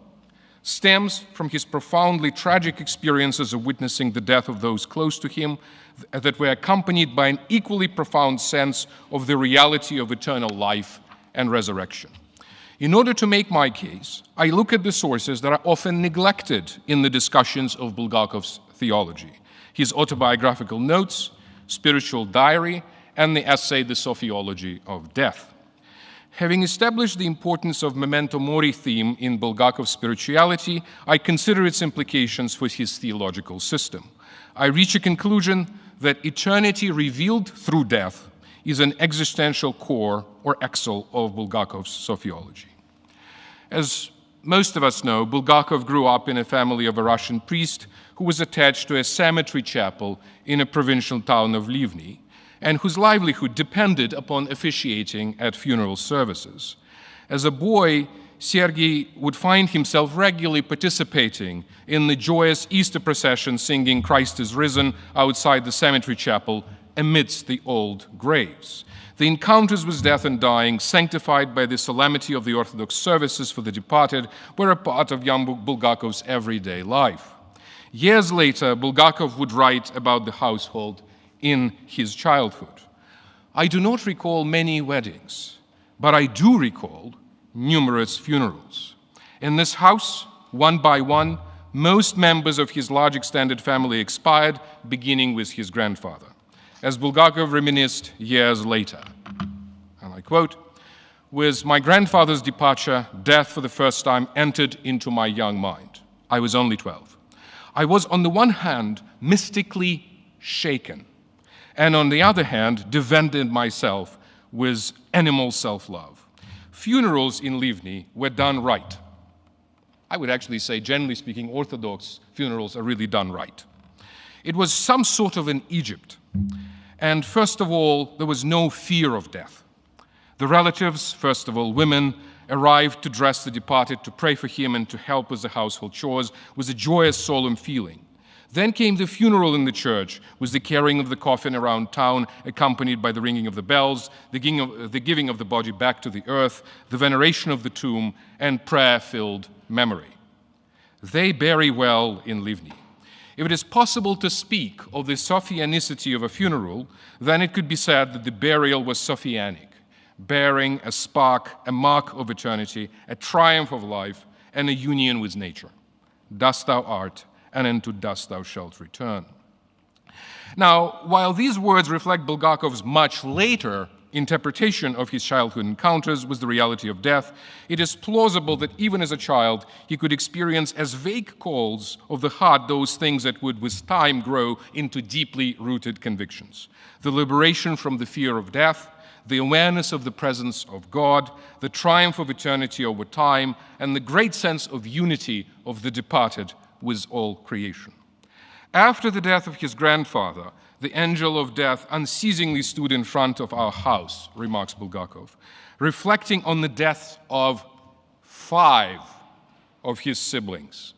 [SPEAKER 7] stems from his profoundly tragic experiences of witnessing the death of those close to him that were accompanied by an equally profound sense of the reality of eternal life and resurrection. In order to make my case, I look at the sources that are often neglected in the discussions of Bulgakov's theology: his autobiographical notes, spiritual diary, and the essay, The Sophiology of Death. Having established the importance of memento mori theme in Bulgakov's spirituality, I consider its implications for his theological system. I reach a conclusion that eternity revealed through death is an existential core or axle of Bulgakov's sophiology. As most of us know, Bulgakov grew up in a family of a Russian priest who was attached to a cemetery chapel in a provincial town of Livny, and whose livelihood depended upon officiating at funeral services. As a boy, Sergii would find himself regularly participating in the joyous Easter procession singing "Christ is Risen" outside the cemetery chapel amidst the old graves. The encounters with death and dying, sanctified by the solemnity of the Orthodox services for the departed, were a part of young Bulgakov's everyday life. Years later, Bulgakov would write about the household in his childhood. I do not recall many weddings, but I do recall numerous funerals. In this house, one by one, most members of his large extended family expired, beginning with his grandfather. As Bulgakov reminisced years later, and I quote, "With my grandfather's departure, death for the first time entered into my young mind. I was only 12. I was, on the one hand, mystically shaken, and on the other hand, defended myself with animal self-love. Funerals in Livni were done right. I would actually say, generally speaking, Orthodox funerals are really done right. It was some sort of an Egypt. And first of all, there was no fear of death. The relatives, first of all women, arrived to dress the departed, to pray for him, and to help with the household chores, with a joyous, solemn feeling. Then came the funeral in the church, with the carrying of the coffin around town, accompanied by the ringing of the bells, the giving of the body back to the earth, the veneration of the tomb, and prayer-filled memory. They bury well in Livni. If it is possible to speak of the Sophianicity of a funeral, then it could be said that the burial was Sophianic, bearing a spark, a mark of eternity, a triumph of life, and a union with nature. Dust thou art, and into dust thou shalt return." Now, while these words reflect Bulgakov's much later interpretation of his childhood encounters with the reality of death, it is plausible that even as a child, he could experience as vague calls of the heart those things that would with time grow into deeply rooted convictions. The liberation from the fear of death, the awareness of the presence of God, the triumph of eternity over time, and the great sense of unity of the departed with all creation. After the death of his grandfather, the angel of death unceasingly stood in front of our house, remarks Bulgakov, reflecting on the deaths of 5 of his siblings.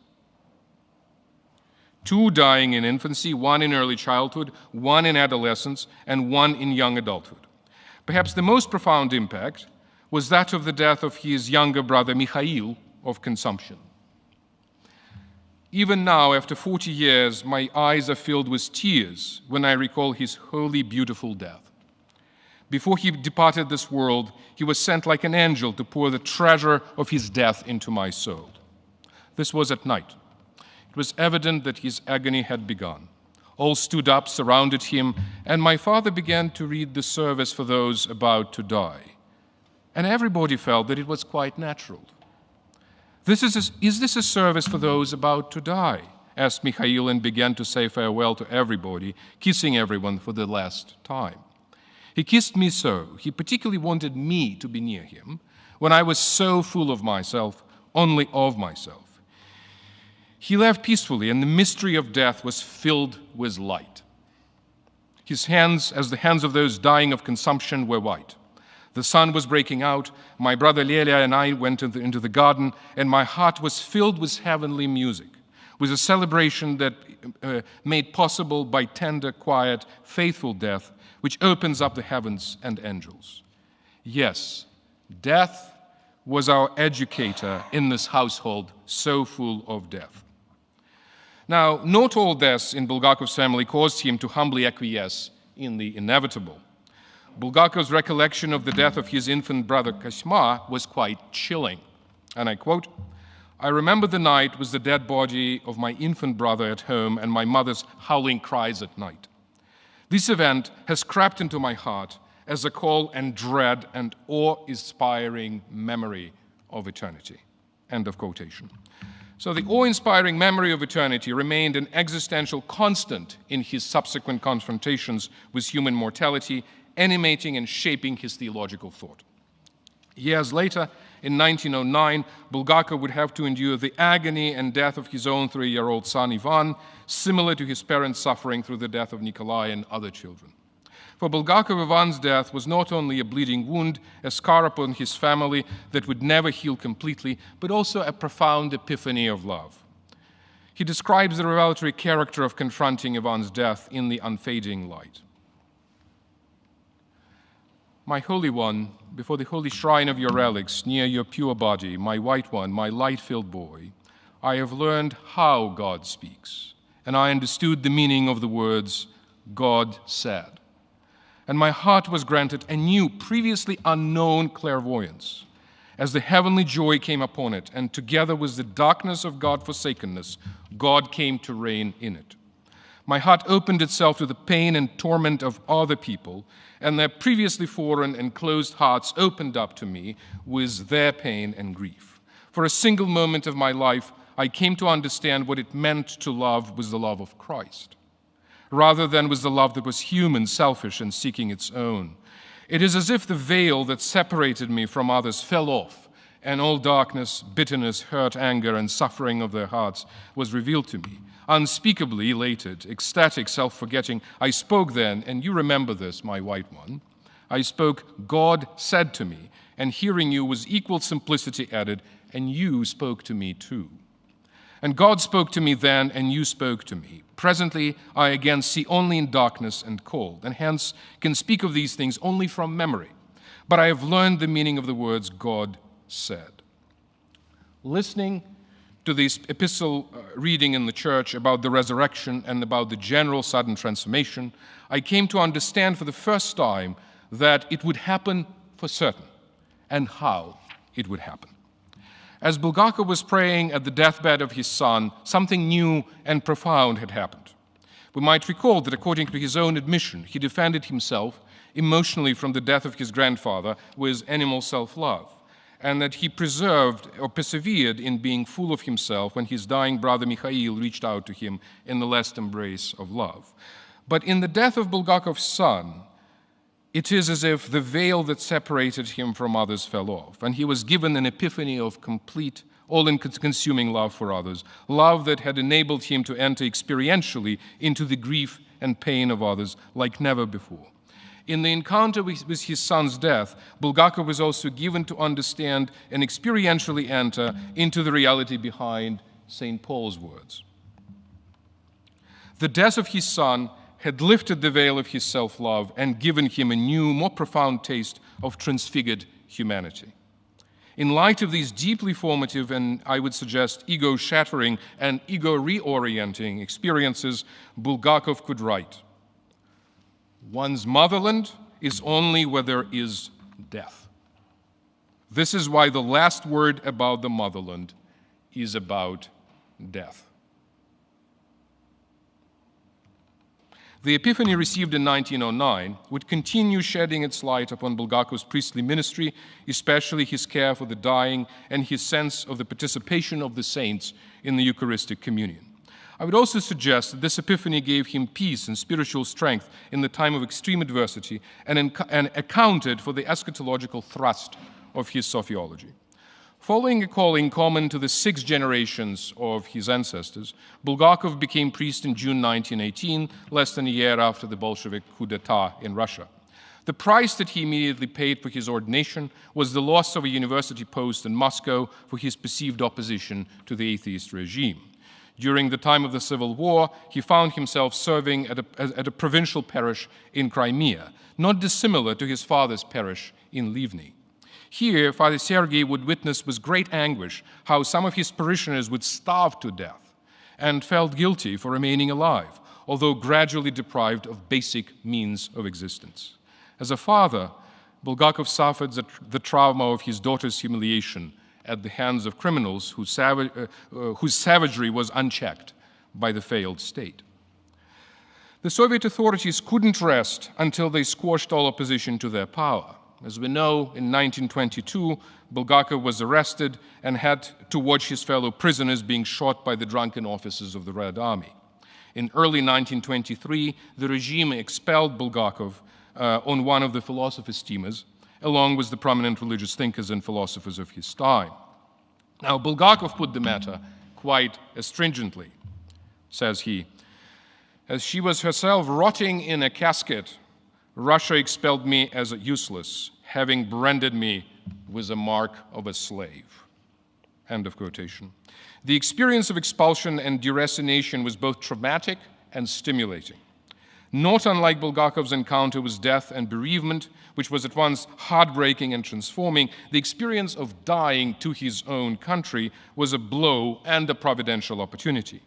[SPEAKER 7] 2 dying in infancy, 1 in early childhood, 1 in adolescence, and 1 in young adulthood. Perhaps the most profound impact was that of the death of his younger brother Mikhail of consumption. Even now, after 40 years, my eyes are filled with tears when I recall his wholly beautiful death. Before he departed this world, he was sent like an angel to pour the treasure of his death into my soul. This was at night. It was evident that his agony had begun. All stood up, surrounded him, and my father began to read the service for those about to die. And everybody felt that it was quite natural. Is this a service for those about to die? Asked Mikhail and began to say farewell to everybody, kissing everyone for the last time. He kissed me so. He particularly wanted me to be near him when I was so full of myself, only of myself. He left peacefully, and the mystery of death was filled with light. His hands, as the hands of those dying of consumption, were white. The sun was breaking out. My brother Lelia and I went into the garden, and my heart was filled with heavenly music, with a celebration that made possible by tender, quiet, faithful death, which opens up the heavens and angels. Yes, death was our educator in this household so full of death. Now, not all deaths in Bulgakov's family caused him to humbly acquiesce in the inevitable. Bulgakov's recollection of the death of his infant brother Kosma was quite chilling. And I quote, "I remember the night with the dead body of my infant brother at home and my mother's howling cries at night. This event has crept into my heart as a call and dread and awe-inspiring memory of eternity." End of quotation. So the awe-inspiring memory of eternity remained an existential constant in his subsequent confrontations with human mortality, animating and shaping his theological thought. Years later, in 1909, Bulgakov would have to endure the agony and death of his own 3-year-old son Ivan, similar to his parents' suffering through the death of Nikolai and other children. For Bulgakov, Ivan's death was not only a bleeding wound, a scar upon his family that would never heal completely, but also a profound epiphany of love. He describes the revelatory character of confronting Ivan's death in the unfading light. "My Holy One, before the holy shrine of your relics, near your pure body, my white one, my light-filled boy, I have learned how God speaks, and I understood the meaning of the words, God said. and my heart was granted a new, previously unknown clairvoyance, as the heavenly joy came upon it, and together with the darkness of God-forsakenness, God came to reign in it. My heart opened itself to the pain and torment of other people, and their previously foreign and closed hearts opened up to me with their pain and grief. For a single moment of my life, I came to understand what it meant to love with the love of Christ, rather than with the love that was human, selfish, and seeking its own. It is as if the veil that separated me from others fell off, and all darkness, bitterness, hurt, anger, and suffering of their hearts was revealed to me. Unspeakably elated, ecstatic, self-forgetting, I spoke then, and you remember this, my white one. I spoke, God said to me, and hearing you was equal simplicity added, and you spoke to me too. And God spoke to me then, and you spoke to me. Presently, I again see only in darkness and cold, and hence can speak of these things only from memory. But I have learned the meaning of the words God said. Listening to this epistle reading in the church about the resurrection and about the general sudden transformation, I came to understand for the first time that it would happen for certain, and how it would happen. As Bulgakov was praying at the deathbed of his son, something new and profound had happened. We might recall that according to his own admission, he defended himself emotionally from the death of his grandfather with animal self-love, and that he preserved or persevered in being full of himself when his dying brother Mikhail reached out to him in the last embrace of love. But in the death of Bulgakov's son, it is as if the veil that separated him from others fell off, and he was given an epiphany of complete, all-consuming love for others, love that had enabled him to enter experientially into the grief and pain of others like never before. In the encounter with his son's death, Bulgakov was also given to understand and experientially enter into the reality behind St. Paul's words. The death of his son had lifted the veil of his self-love and given him a new, more profound taste of transfigured humanity. In light of these deeply formative and, I would suggest, ego-shattering and ego-reorienting experiences, Bulgakov could write, "One's motherland is only where there is death. This is why the last word about the motherland is about death." The epiphany received in 1909 would continue shedding its light upon Bulgakov's priestly ministry, especially his care for the dying and his sense of the participation of the saints in the Eucharistic communion. I would also suggest that this epiphany gave him peace and spiritual strength in the time of extreme adversity and accounted for the eschatological thrust of his sophiology. Following a calling common to the 6 generations of his ancestors, Bulgakov became priest in June 1918, less than a year after the Bolshevik coup d'etat in Russia. The price that he immediately paid for his ordination was the loss of a university post in Moscow for his perceived opposition to the atheist regime. During the time of the Civil War, he found himself serving at a provincial parish in Crimea, not dissimilar to his father's parish in Livny. Here, Father Sergii would witness with great anguish how some of his parishioners would starve to death and felt guilty for remaining alive, although gradually deprived of basic means of existence. As a father, Bulgakov suffered the trauma of his daughter's humiliation at the hands of criminals whose savagery was unchecked by the failed state. The Soviet authorities couldn't rest until they squashed all opposition to their power. As we know, in 1922, Bulgakov was arrested and had to watch his fellow prisoners being shot by the drunken officers of the Red Army. In early 1923, the regime expelled Bulgakov on one of the philosopher's steamers, along with the prominent religious thinkers and philosophers of his time. Now, Bulgakov put the matter quite astringently, says he. As she was herself rotting in a casket, Russia expelled me as useless, having branded me with the mark of a slave. End of quotation. The experience of expulsion and deracination was both traumatic and stimulating. Not unlike Bulgakov's encounter with death and bereavement, which was at once heartbreaking and transforming, the experience of dying to his own country was a blow and a providential opportunity.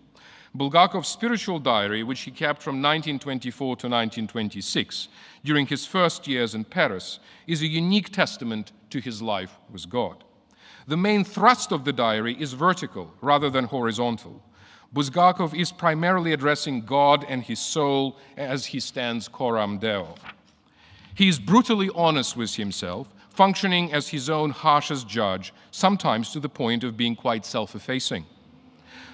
[SPEAKER 7] Bulgakov's spiritual diary, which he kept from 1924 to 1926, during his first years in Paris, is a unique testament to his life with God. The main thrust of the diary is vertical rather than horizontal. Bulgakov is primarily addressing God and his soul as he stands coram Deo. He is brutally honest with himself, functioning as his own harshest judge, sometimes to the point of being quite self-effacing.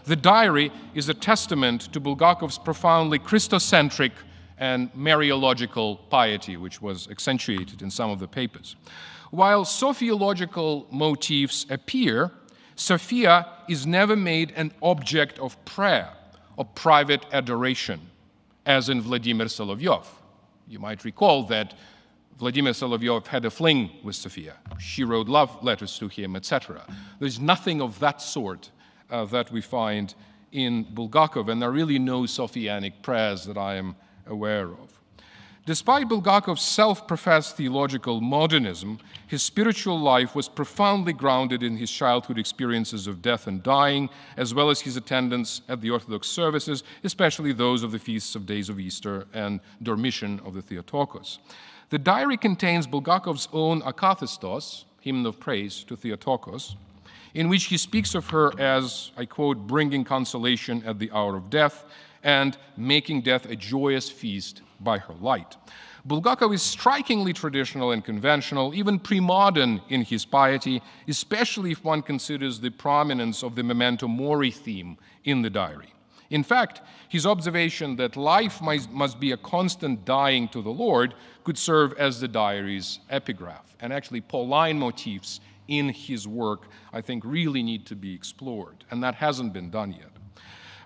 [SPEAKER 7] The diary is a testament to Bulgakov's profoundly Christocentric and Mariological piety, which was accentuated in some of the papers. While Sophiological motifs appear, Sophia is never made an object of prayer or private adoration, as in Vladimir Solovyov. You might recall that Vladimir Solovyov had a fling with Sophia. She wrote love letters to him, etc. There's nothing of that sort that we find in Bulgakov, and there are really no Sophianic prayers that I am aware of. Despite Bulgakov's self-professed theological modernism, his spiritual life was profoundly grounded in his childhood experiences of death and dying, as well as his attendance at the Orthodox services, especially those of the feasts of days of Easter and Dormition of the Theotokos. The diary contains Bulgakov's own akathistos, hymn of praise to Theotokos, in which he speaks of her as, I quote, bringing consolation at the hour of death and making death a joyous feast by her light. Bulgakov is strikingly traditional and conventional, even pre-modern in his piety, especially if one considers the prominence of the memento mori theme in the diary. In fact, his observation that life must be a constant dying to the Lord could serve as the diary's epigraph. And actually, Pauline motifs in his work, I think, really need to be explored, and that hasn't been done yet.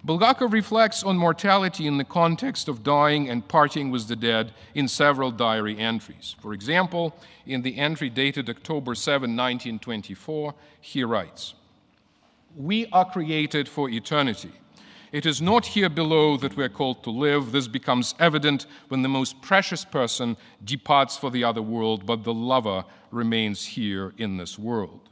[SPEAKER 7] Bulgakov reflects on mortality in the context of dying and parting with the dead in several diary entries. For example, in the entry dated October 7, 1924, he writes, "We are created for eternity. It is not here below that we are called to live. This becomes evident when the most precious person departs for the other world, but the lover remains here in this world."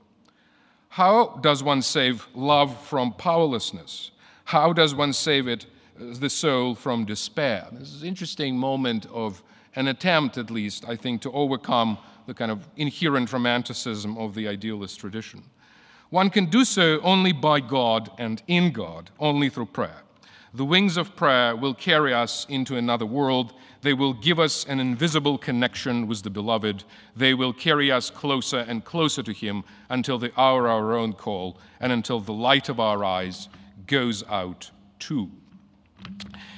[SPEAKER 7] How does one save love from powerlessness? How does one save the soul from despair? This is an interesting moment of an attempt, at least, I think, to overcome the kind of inherent romanticism of the idealist tradition. One can do so only by God and in God, only through prayer. The wings of prayer will carry us into another world. They will give us an invisible connection with the beloved. They will carry us closer and closer to him until the hour of our own call and until the light of our eyes goes out too.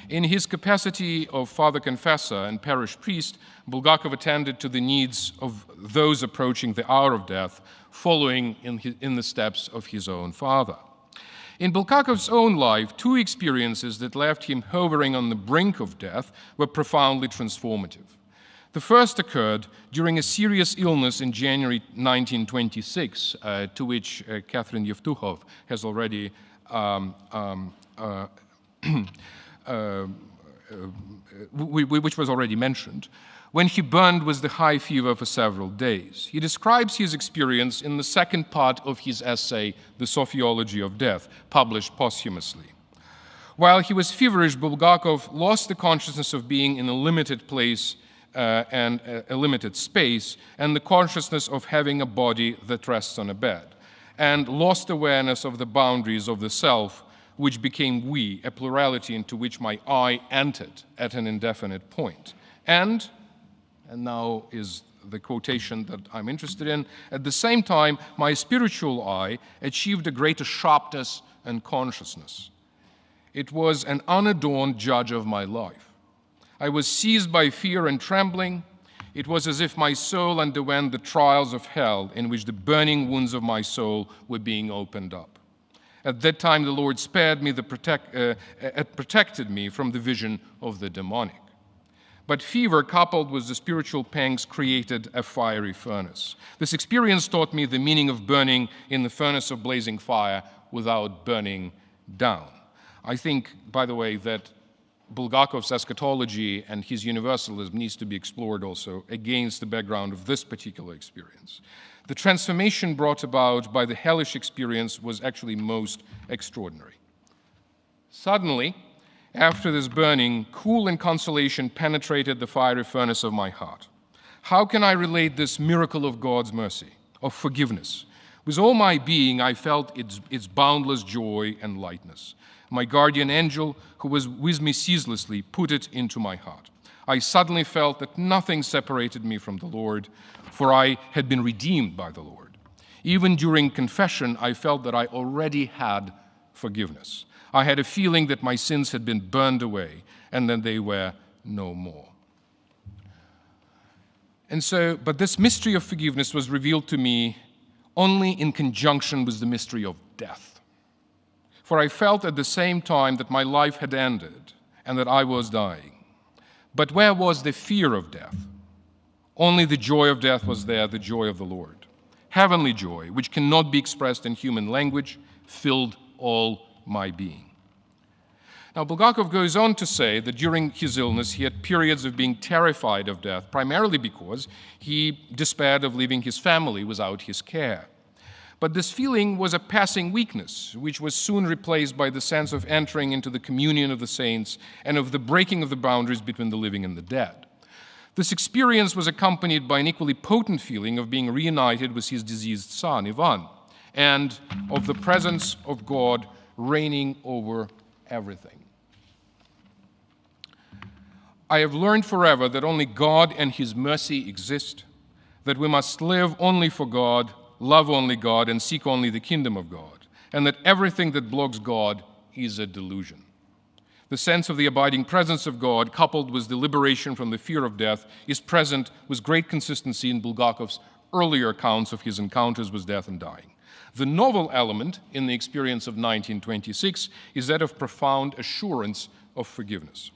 [SPEAKER 7] In his capacity of father confessor and parish priest, Bulgakov attended to the needs of those approaching the hour of death, following in the steps of his own father. In Bulgakov's own life, two experiences that left him hovering on the brink of death were profoundly transformative. The first occurred during a serious illness in January 1926, to which Catherine Yevtukhov has already which was already mentioned, when he burned with the high fever for several days. He describes his experience in the second part of his essay, The Sophiology of Death, published posthumously. While he was feverish, Bulgakov lost the consciousness of being in a limited place and a limited space, and the consciousness of having a body that rests on a bed, and lost awareness of the boundaries of the self, which became we, a plurality into which my I entered at an indefinite point. And now is the quotation that I'm interested in, at the same time, my spiritual I achieved a greater sharpness and consciousness. It was an unadorned judge of my life. I was seized by fear and trembling. It was as if my soul underwent the trials of hell, in which the burning wounds of my soul were being opened up. At that time, the Lord spared me, protected me from the vision of the demonic. But fever, coupled with the spiritual pangs, created a fiery furnace. This experience taught me the meaning of burning in the furnace of blazing fire without burning down. I think, by the way, that Bulgakov's eschatology and his universalism needs to be explored also against the background of this particular experience. The transformation brought about by the hellish experience was actually most extraordinary. Suddenly, after this burning, cool and consolation penetrated the fiery furnace of my heart. How can I relate this miracle of God's mercy, of forgiveness? With all my being, I felt its boundless joy and lightness. My guardian angel, who was with me ceaselessly, put it into my heart. I suddenly felt that nothing separated me from the Lord, for I had been redeemed by the Lord. Even during confession, I felt that I already had forgiveness. I had a feeling that my sins had been burned away and that they were no more. But this mystery of forgiveness was revealed to me only in conjunction with the mystery of death. For I felt at the same time that my life had ended and that I was dying. But where was the fear of death? Only the joy of death was there, the joy of the Lord. Heavenly joy, which cannot be expressed in human language, filled all my being. Now, Bulgakov goes on to say that during his illness, he had periods of being terrified of death, primarily because he despaired of leaving his family without his care. But this feeling was a passing weakness, which was soon replaced by the sense of entering into the communion of the saints and of the breaking of the boundaries between the living and the dead. This experience was accompanied by an equally potent feeling of being reunited with his diseased son, Ivan, and of the presence of God reigning over everything. I have learned forever that only God and His mercy exist, that we must live only for God, love only God, and seek only the kingdom of God, and that everything that blocks God is a delusion. The sense of the abiding presence of God, coupled with the liberation from the fear of death, is present with great consistency in Bulgakov's earlier accounts of his encounters with death and dying. The novel element in the experience of 1926 is that of profound assurance of forgiveness.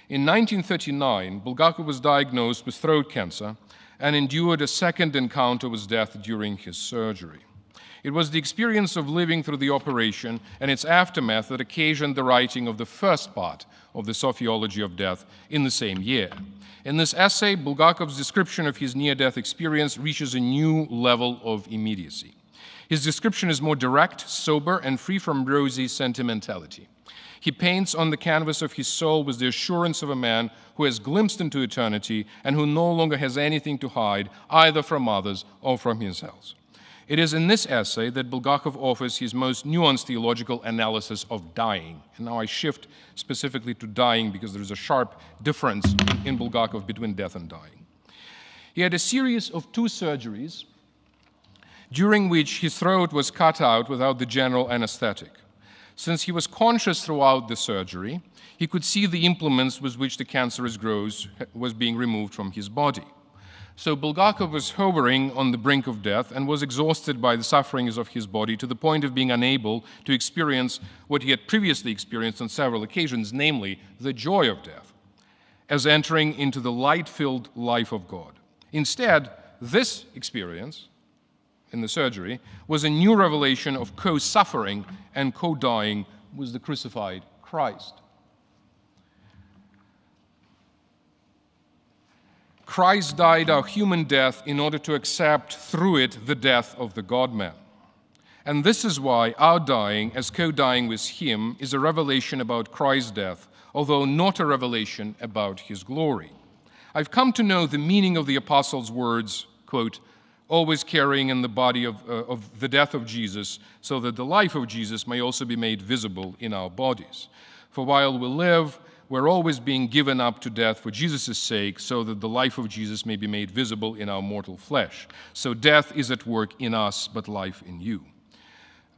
[SPEAKER 7] In 1939, Bulgakov was diagnosed with throat cancer and endured a second encounter with death during his surgery. It was the experience of living through the operation and its aftermath that occasioned the writing of the first part of the Sophiology of Death in the same year. In this essay, Bulgakov's description of his near-death experience reaches a new level of immediacy. His description is more direct, sober, and free from rosy sentimentality. He paints on the canvas of his soul with the assurance of a man who has glimpsed into eternity and who no longer has anything to hide, either from others or from himself. It is in this essay that Bulgakov offers his most nuanced theological analysis of dying. And now I shift specifically to dying because there is a sharp difference in Bulgakov between death and dying. He had a series of 2 surgeries during which his throat was cut out without the general anesthetic. Since he was conscious throughout the surgery, he could see the implements with which the cancerous growth was being removed from his body. So Bulgakov was hovering on the brink of death and was exhausted by the sufferings of his body to the point of being unable to experience what he had previously experienced on several occasions, namely the joy of death, as entering into the light-filled life of God. Instead, this experience in the surgery was a new revelation of co-suffering and co-dying with the crucified Christ. Christ died our human death in order to accept through it the death of the God-man. And this is why our dying, as co-dying with Him, is a revelation about Christ's death, although not a revelation about His glory. I've come to know the meaning of the apostles' words, quote, always carrying in the body of the death of Jesus, so that the life of Jesus may also be made visible in our bodies. For while we live, we're always being given up to death for Jesus' sake, so that the life of Jesus may be made visible in our mortal flesh. So death is at work in us, but life in you.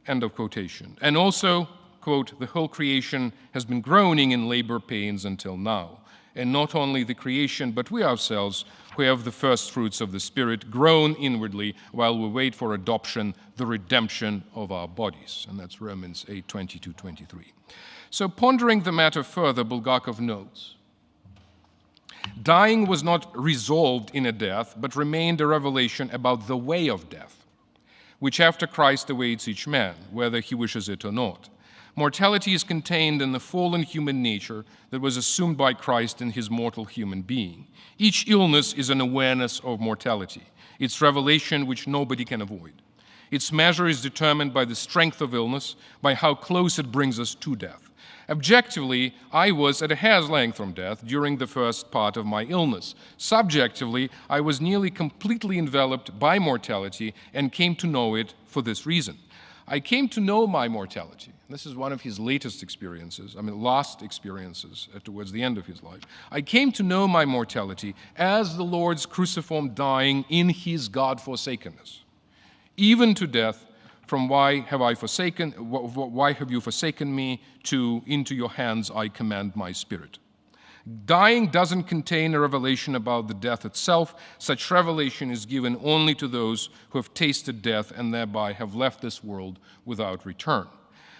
[SPEAKER 7] End of quotation. And also, quote, the whole creation has been groaning in labor pains until now. And not only the creation, but we ourselves, who have the first fruits of the Spirit, groan inwardly while we wait for adoption, the redemption of our bodies. And that's Romans 8:22-23. So pondering the matter further, Bulgakov notes, dying was not resolved in a death, but remained a revelation about the way of death, which after Christ awaits each man, whether he wishes it or not. Mortality is contained in the fallen human nature that was assumed by Christ in his mortal human being. Each illness is an awareness of mortality, its revelation which nobody can avoid. Its measure is determined by the strength of illness, by how close it brings us to death. Objectively, I was at a hair's length from death during the first part of my illness. Subjectively, I was nearly completely enveloped by mortality and came to know it for this reason. I came to know my mortality. This is one of his latest experiences, last experiences towards the end of his life. I came to know my mortality as the Lord's cruciform dying in his God-forsakenness. Even to death, from why have you forsaken me, to into your hands I commend my spirit. Dying doesn't contain a revelation about the death itself. Such revelation is given only to those who have tasted death and thereby have left this world without return.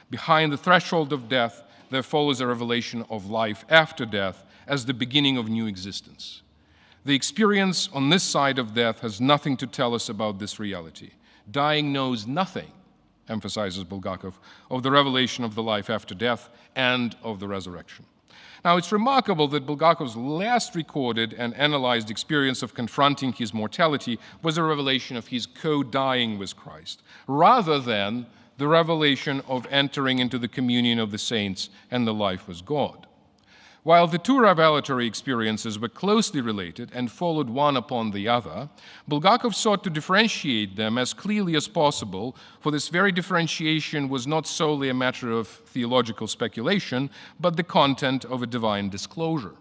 [SPEAKER 7] Behind the threshold of death, there follows a revelation of life after death as the beginning of new existence. The experience on this side of death has nothing to tell us about this reality. Dying knows nothing, emphasizes Bulgakov, of the revelation of the life after death and of the resurrection. Now, it's remarkable that Bulgakov's last recorded and analyzed experience of confronting his mortality was a revelation of his co-dying with Christ, rather than the revelation of entering into the communion of the saints and the life with God. While the two revelatory experiences were closely related and followed one upon the other, Bulgakov sought to differentiate them as clearly as possible, for this very differentiation was not solely a matter of theological speculation, but the content of a divine disclosure.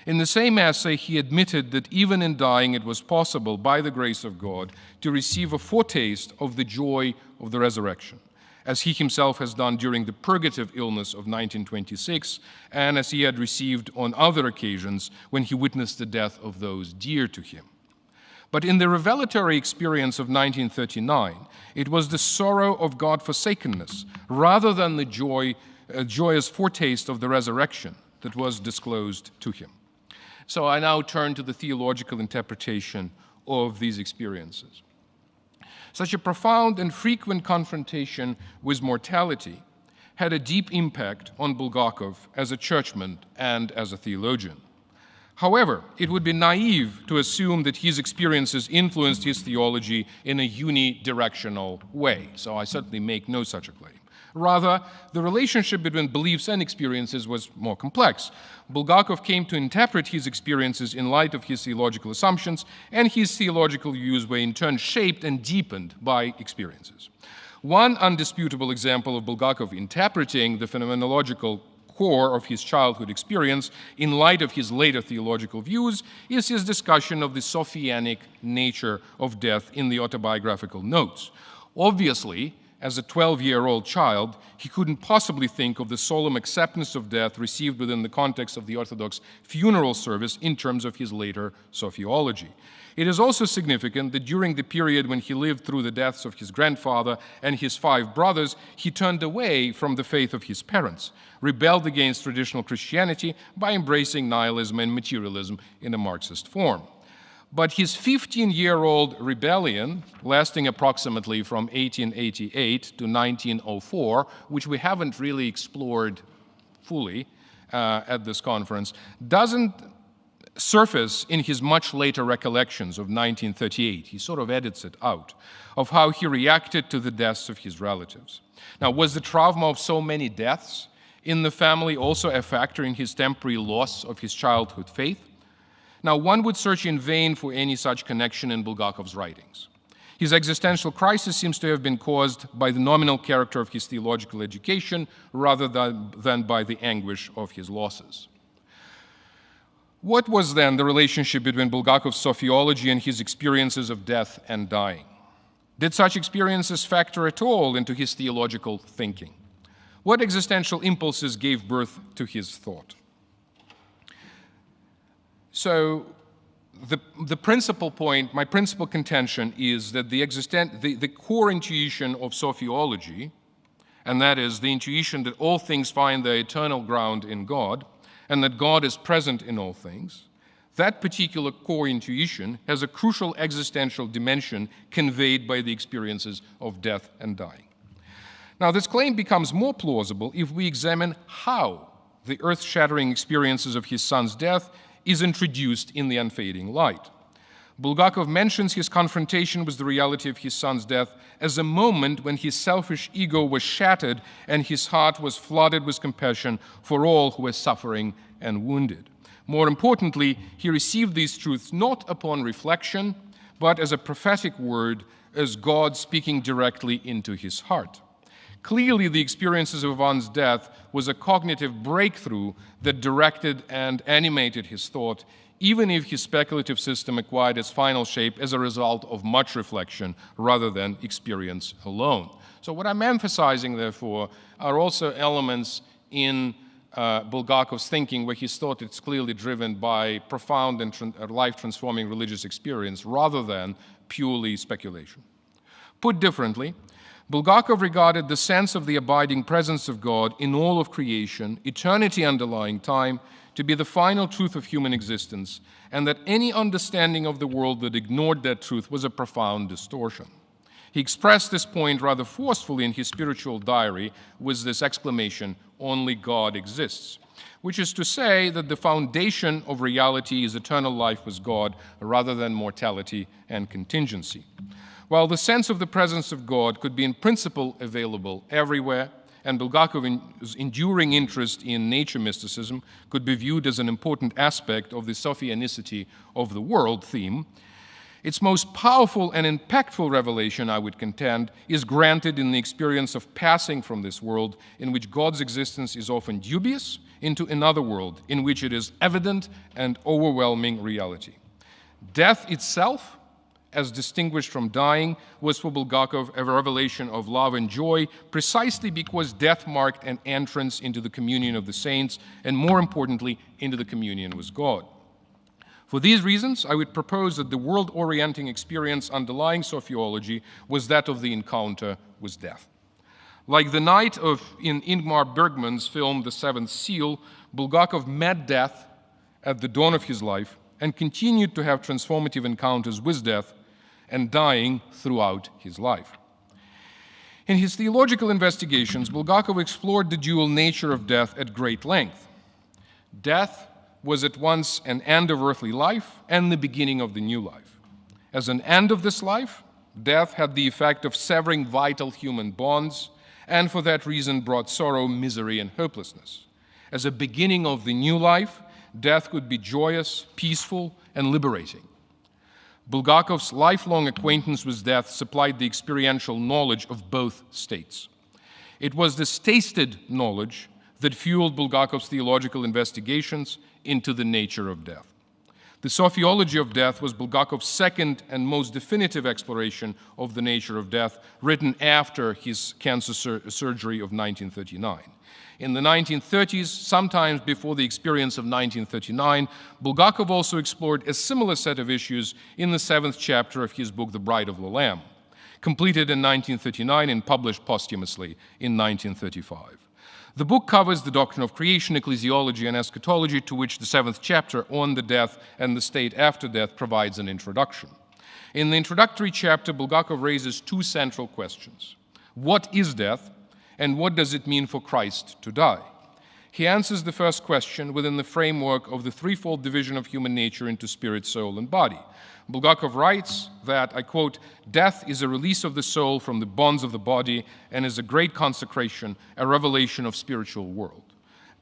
[SPEAKER 7] In the same essay, he admitted that even in dying it was possible, by the grace of God, to receive a foretaste of the joy of the resurrection, as he himself has done during the purgative illness of 1926, and as he had received on other occasions when he witnessed the death of those dear to him. But in the revelatory experience of 1939, it was the sorrow of God-forsakenness, rather than the joyous foretaste of the resurrection, that was disclosed to him. So I now turn to the theological interpretation of these experiences. Such a profound and frequent confrontation with mortality had a deep impact on Bulgakov as a churchman and as a theologian. However, it would be naive to assume that his experiences influenced his theology in a unidirectional way, so I certainly make no such a claim. Rather, the relationship between beliefs and experiences was more complex. Bulgakov came to interpret his experiences in light of his theological assumptions, and his theological views were in turn shaped and deepened by experiences. One undisputable example of Bulgakov interpreting the phenomenological core of his childhood experience in light of his later theological views is his discussion of the Sophianic nature of death in the autobiographical notes. Obviously, as a 12-year-old child, he couldn't possibly think of the solemn acceptance of death received within the context of the Orthodox funeral service in terms of his later sophiology. It is also significant that during the period when he lived through the deaths of his grandfather and his 5 brothers, he turned away from the faith of his parents, rebelled against traditional Christianity by embracing nihilism and materialism in a Marxist form. But his 15-year-old rebellion, lasting approximately from 1888 to 1904, which we haven't really explored fully at this conference, doesn't surface in his much later recollections of 1938. He sort of edits it out, of how he reacted to the deaths of his relatives. Now, was the trauma of so many deaths in the family also a factor in his temporary loss of his childhood faith? Now, one would search in vain for any such connection in Bulgakov's writings. His existential crisis seems to have been caused by the nominal character of his theological education rather than by the anguish of his losses. What was then the relationship between Bulgakov's sophiology and his experiences of death and dying? Did such experiences factor at all into his theological thinking? What existential impulses gave birth to his thought? So the principal point, my principal contention is that the core intuition of sophiology, and that is the intuition that all things find their eternal ground in God, and that God is present in all things, that particular core intuition has a crucial existential dimension conveyed by the experiences of death and dying. Now, this claim becomes more plausible if we examine how the earth-shattering experiences of his son's death is introduced in the unfading light. Bulgakov mentions his confrontation with the reality of his son's death as a moment when his selfish ego was shattered and his heart was flooded with compassion for all who were suffering and wounded. More importantly, he received these truths not upon reflection, but as a prophetic word, as God speaking directly into his heart. Clearly, the experiences of Ivan's death was a cognitive breakthrough that directed and animated his thought, even if his speculative system acquired its final shape as a result of much reflection rather than experience alone. So what I'm emphasizing, therefore, are also elements in Bulgakov's thinking where his thought is clearly driven by profound and life-transforming religious experience rather than purely speculation. Put differently, Bulgakov regarded the sense of the abiding presence of God in all of creation, eternity underlying time, to be the final truth of human existence, and that any understanding of the world that ignored that truth was a profound distortion. He expressed this point rather forcefully in his spiritual diary with this exclamation, "Only God exists," which is to say that the foundation of reality is eternal life with God rather than mortality and contingency. While the sense of the presence of God could be in principle available everywhere, and Bulgakov's enduring interest in nature mysticism could be viewed as an important aspect of the Sophianicity of the world theme, its most powerful and impactful revelation, I would contend, is granted in the experience of passing from this world in which God's existence is often dubious into another world in which it is evident and overwhelming reality. Death itself, as distinguished from dying, was for Bulgakov a revelation of love and joy precisely because death marked an entrance into the communion of the saints and, more importantly, into the communion with God. For these reasons, I would propose that the world-orienting experience underlying sophiology was that of the encounter with death. Like the night in Ingmar Bergman's film The Seventh Seal, Bulgakov met death at the dawn of his life and continued to have transformative encounters with death and dying throughout his life. In his theological investigations, Bulgakov explored the dual nature of death at great length. Death was at once an end of earthly life and the beginning of the new life. As an end of this life, death had the effect of severing vital human bonds, and for that reason brought sorrow, misery, and hopelessness. As a beginning of the new life, death could be joyous, peaceful, and liberating. Bulgakov's lifelong acquaintance with death supplied the experiential knowledge of both states. It was this tasted knowledge that fueled Bulgakov's theological investigations into the nature of death. The sophiology of death was Bulgakov's second and most definitive exploration of the nature of death, written after his cancer surgery of 1939. In the 1930s, sometimes before the experience of 1939, Bulgakov also explored a similar set of issues in the 7th chapter of his book, The Bride of the Lamb, completed in 1939 and published posthumously in 1935. The book covers the doctrine of creation, ecclesiology, and eschatology, to which the 7th chapter on the death and the state after death provides an introduction. In the introductory chapter, Bulgakov raises two central questions. What is death? And what does it mean for Christ to die? He answers the first question within the framework of the threefold division of human nature into spirit, soul, and body. Bulgakov writes that, I quote, "Death is a release of the soul from the bonds of the body and is a great consecration, a revelation of spiritual world."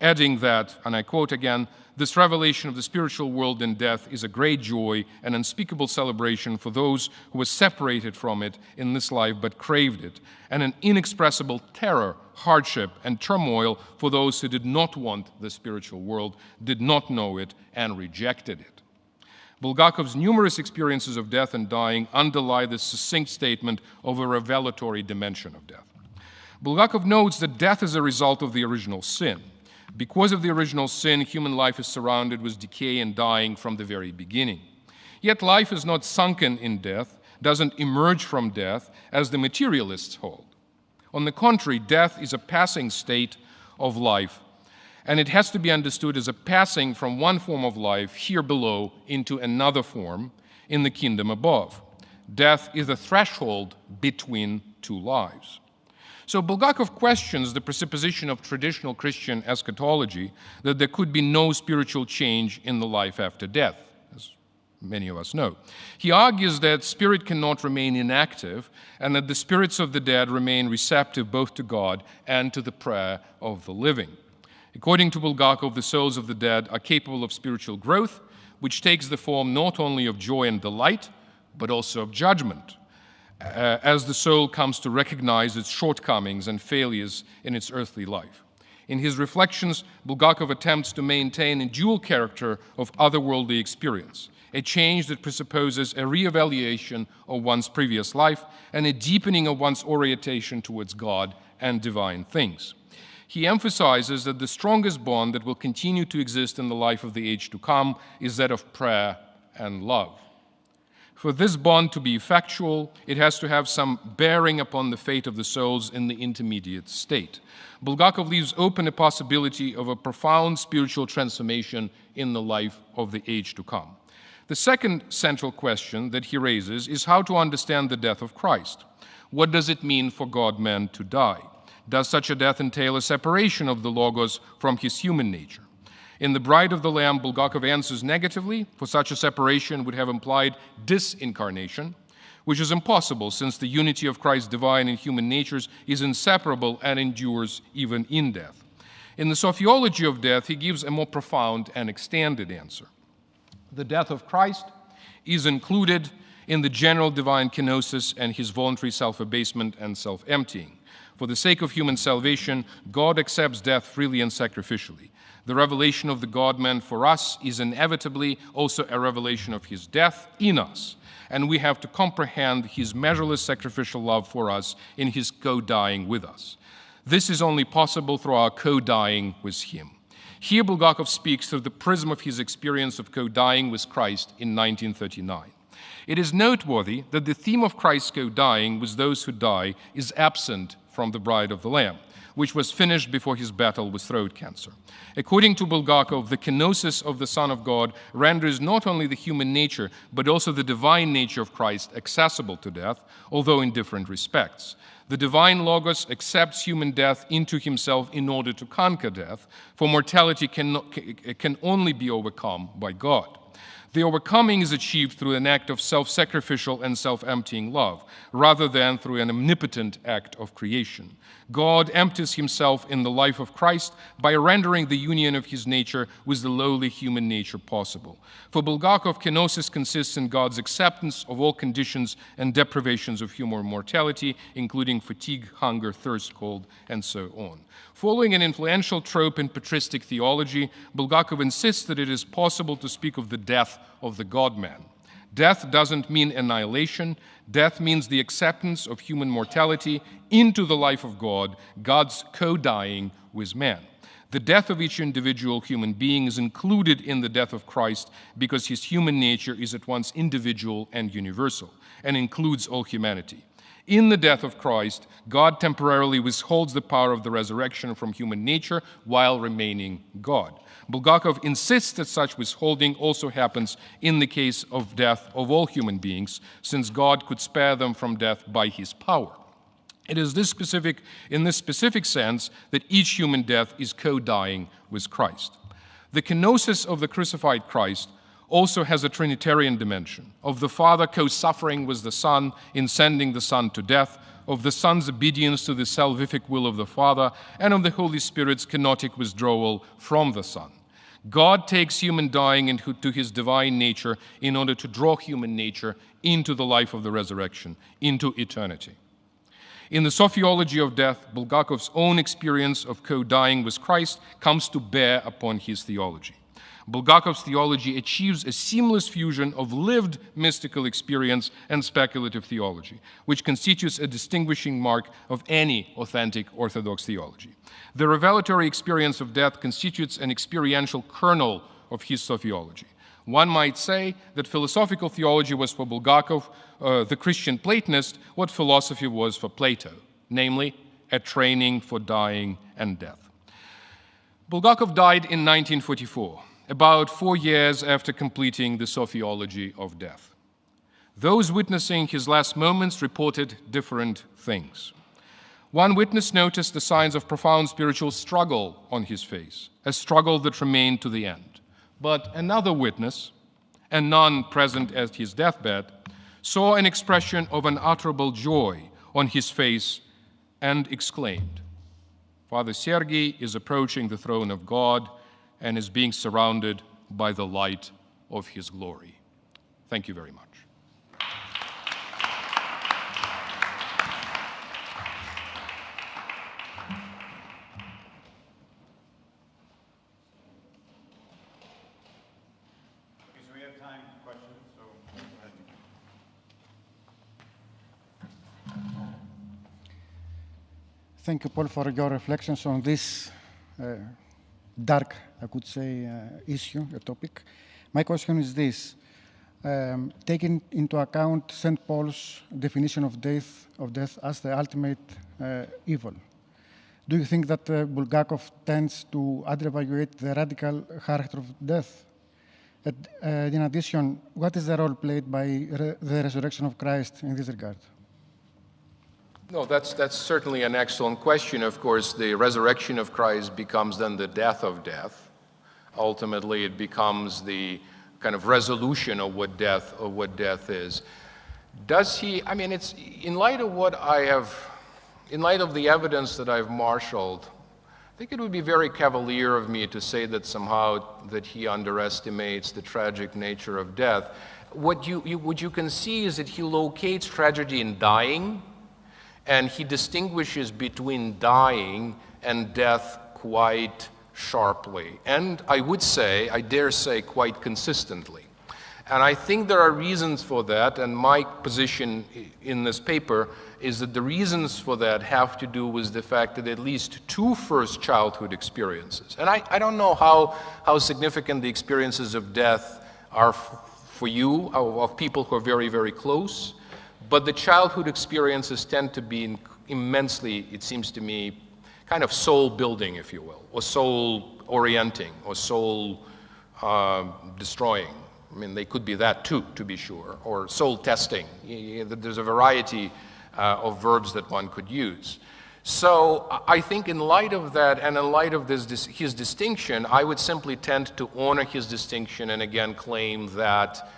[SPEAKER 7] Adding that, and I quote again, "This revelation of the spiritual world in death is a great joy and unspeakable celebration for those who were separated from it in this life but craved it, and an inexpressible terror, hardship, and turmoil for those who did not want the spiritual world, did not know it, and rejected it." Bulgakov's numerous experiences of death and dying underlie this succinct statement of a revelatory dimension of death. Bulgakov notes that death is a result of the original sin. Because of the original sin, human life is surrounded with decay and dying from the very beginning. Yet life is not sunken in death, doesn't emerge from death, as the materialists hold. On the contrary, death is a passing state of life, and it has to be understood as a passing from one form of life here below into another form in the kingdom above. Death is a threshold between two lives. So Bulgakov questions the presupposition of traditional Christian eschatology that there could be no spiritual change in the life after death, as many of us know. He argues that spirit cannot remain inactive and that the spirits of the dead remain receptive both to God and to the prayer of the living. According to Bulgakov, the souls of the dead are capable of spiritual growth, which takes the form not only of joy and delight, but also of judgment, as the soul comes to recognize its shortcomings and failures in its earthly life. In his reflections, Bulgakov attempts to maintain a dual character of otherworldly experience, a change that presupposes a re-evaluation of one's previous life and a deepening of one's orientation towards God and divine things. He emphasizes that the strongest bond that will continue to exist in the life of the age to come is that of prayer and love. For this bond to be effectual, it has to have some bearing upon the fate of the souls in the intermediate state. Bulgakov leaves open a possibility of a profound spiritual transformation in the life of the age to come. The second central question that he raises is how to understand the death of Christ. What does it mean for God-man to die? Does such a death entail a separation of the Logos from his human nature? In The Bride of the Lamb, Bulgakov answers negatively, for such a separation would have implied disincarnation, which is impossible since the unity of Christ's divine and human natures is inseparable and endures even in death. In the Sophiology of Death, he gives a more profound and extended answer. The death of Christ is included in the general divine kenosis and his voluntary self-abasement and self-emptying. For the sake of human salvation, God accepts death freely and sacrificially. The revelation of the God-man for us is inevitably also a revelation of his death in us, and we have to comprehend his measureless sacrificial love for us in his co-dying with us. This is only possible through our co-dying with him. Here Bulgakov speaks through the prism of his experience of co-dying with Christ in 1939. It is noteworthy that the theme of Christ's co-dying with those who die is absent from The Bride of the Lamb, which was finished before his battle with throat cancer. According to Bulgakov, the kenosis of the Son of God renders not only the human nature, but also the divine nature of Christ accessible to death, although in different respects. The divine Logos accepts human death into himself in order to conquer death, for mortality can only be overcome by God. The overcoming is achieved through an act of self-sacrificial and self-emptying love, rather than through an omnipotent act of creation. God empties himself in the life of Christ by rendering the union of his nature with the lowly human nature possible. For Bulgakov, kenosis consists in God's acceptance of all conditions and deprivations of human mortality, including fatigue, hunger, thirst, cold, and so on. Following an influential trope in patristic theology, Bulgakov insists that it is possible to speak of the death of the God-man. Death doesn't mean annihilation. Death means the acceptance of human mortality into the life of God, God's co-dying with man. The death of each individual human being is included in the death of Christ because his human nature is at once individual and universal and includes all humanity. In the death of Christ, God temporarily withholds the power of the resurrection from human nature while remaining God. Bulgakov insists that such withholding also happens in the case of death of all human beings, since God could spare them from death by his power. It is in this specific sense that each human death is co-dying with Christ. The kenosis of the crucified Christ also has a Trinitarian dimension, of the Father co-suffering with the Son in sending the Son to death, of the Son's obedience to the salvific will of the Father, and of the Holy Spirit's kenotic withdrawal from the Son. God takes human dying into his divine nature in order to draw human nature into the life of the resurrection, into eternity. In the Sophiology of Death, Bulgakov's own experience of co-dying with Christ comes to bear upon his theology. Bulgakov's theology achieves a seamless fusion of lived mystical experience and speculative theology, which constitutes a distinguishing mark of any authentic Orthodox theology. The revelatory experience of death constitutes an experiential kernel of his sophiology. One might say that philosophical theology was for Bulgakov, the Christian Platonist, what philosophy was for Plato, namely, a training for dying and death. Bulgakov died in 1944. About 4 years after completing the Sophiology of Death. Those witnessing his last moments reported different things. One witness noticed the signs of profound spiritual struggle on his face, a struggle that remained to the end. But another witness, and none present at his deathbed, saw an expression of unutterable joy on his face and exclaimed, "Father Sergii is approaching the throne of God and is being surrounded by the light of his glory." Thank you very much.
[SPEAKER 1] Thank you, Paul, for your reflections on this dark, I could say, issue, a topic. My question is this. Taking into account St. Paul's definition of death as the ultimate evil, do you think that Bulgakov tends to undervalue the radical character of death? In addition, what is the role played by the resurrection of Christ in this regard?
[SPEAKER 7] No, that's certainly an excellent question. Of course, the resurrection of Christ becomes then the death of death. Ultimately, it becomes the kind of resolution of what death is. Does he? I mean, it's in light of what I have, in light of the evidence that I've marshaled, I think it would be very cavalier of me to say that somehow that he underestimates the tragic nature of death. What you can see is that he locates tragedy in dying, and he distinguishes between dying and death quite sharply, and I would say, I dare say, quite consistently. And I think there are reasons for that, and my position in this paper is that the reasons for that have to do with the fact that at least two first childhood experiences, and I don't know how significant the experiences of death are for you, of people who are very, very close, but the childhood experiences tend to be immensely, it seems to me, kind of soul-building, if you will, or soul-orienting, or soul-destroying. I mean, they could be that too, to be sure, or soul-testing. There's a variety of verbs that one could use. So I think in light of that, and in light of his distinction, I would simply tend to honor his distinction and again claim that.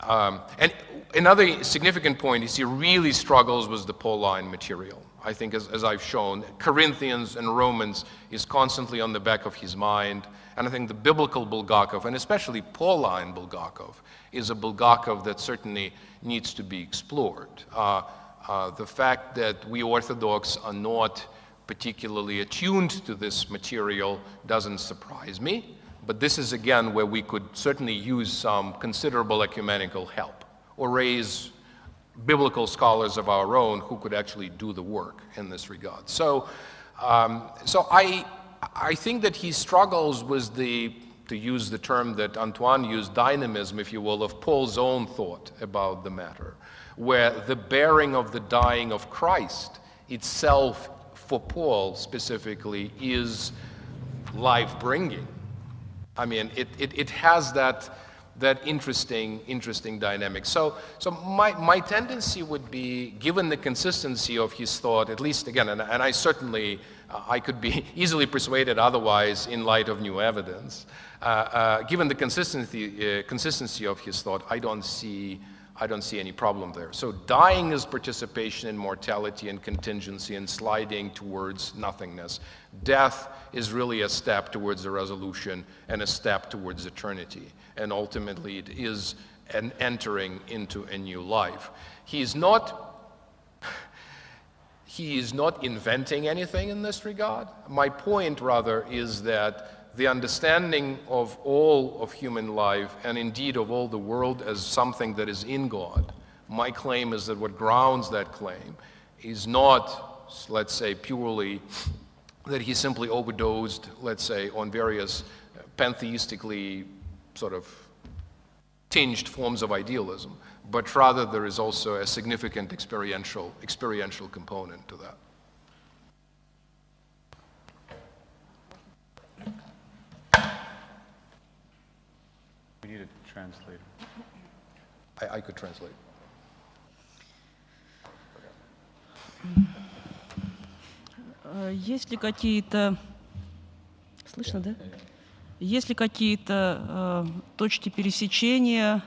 [SPEAKER 7] And another significant point is he really struggles with the Pauline material. I think, as I've shown, Corinthians and Romans is constantly on the back of his mind. And I think the biblical Bulgakov, and especially Pauline Bulgakov, is a Bulgakov that certainly needs to be explored. The fact that we Orthodox are not particularly attuned to this material doesn't surprise me. But this is, again, where we could certainly use some considerable ecumenical help or raise biblical scholars of our own who could actually do the work in this regard. So I think that he struggles with the, to use the term that Antoine used, dynamism, if you will, of Paul's own thought about the matter, where the bearing of the dying of Christ itself, for Paul specifically, is life-bringing. I mean, it has that interesting dynamic. So my tendency would be, given the consistency of his thought, at least again, and I certainly I could be easily persuaded otherwise in light of new evidence. Given the consistency of his thought, I don't see any problem there. So dying is participation in mortality and contingency and sliding towards nothingness. Death is really a step towards a resolution and a step towards eternity. And ultimately it is an entering into a new life. He is not inventing anything in this regard. My point, rather, is that the understanding of all of human life, and indeed of all the world as something that is in God, my claim is that what grounds that claim is not, let's say, purely that he simply overdosed, let's say, on various pantheistically sort of tinged forms of idealism, but rather there is also a significant experiential component to that.
[SPEAKER 14] We need a translator.
[SPEAKER 7] I could translate.
[SPEAKER 13] Есть ли какие-то... Слышно, да? Есть ли какие-то точки пересечения,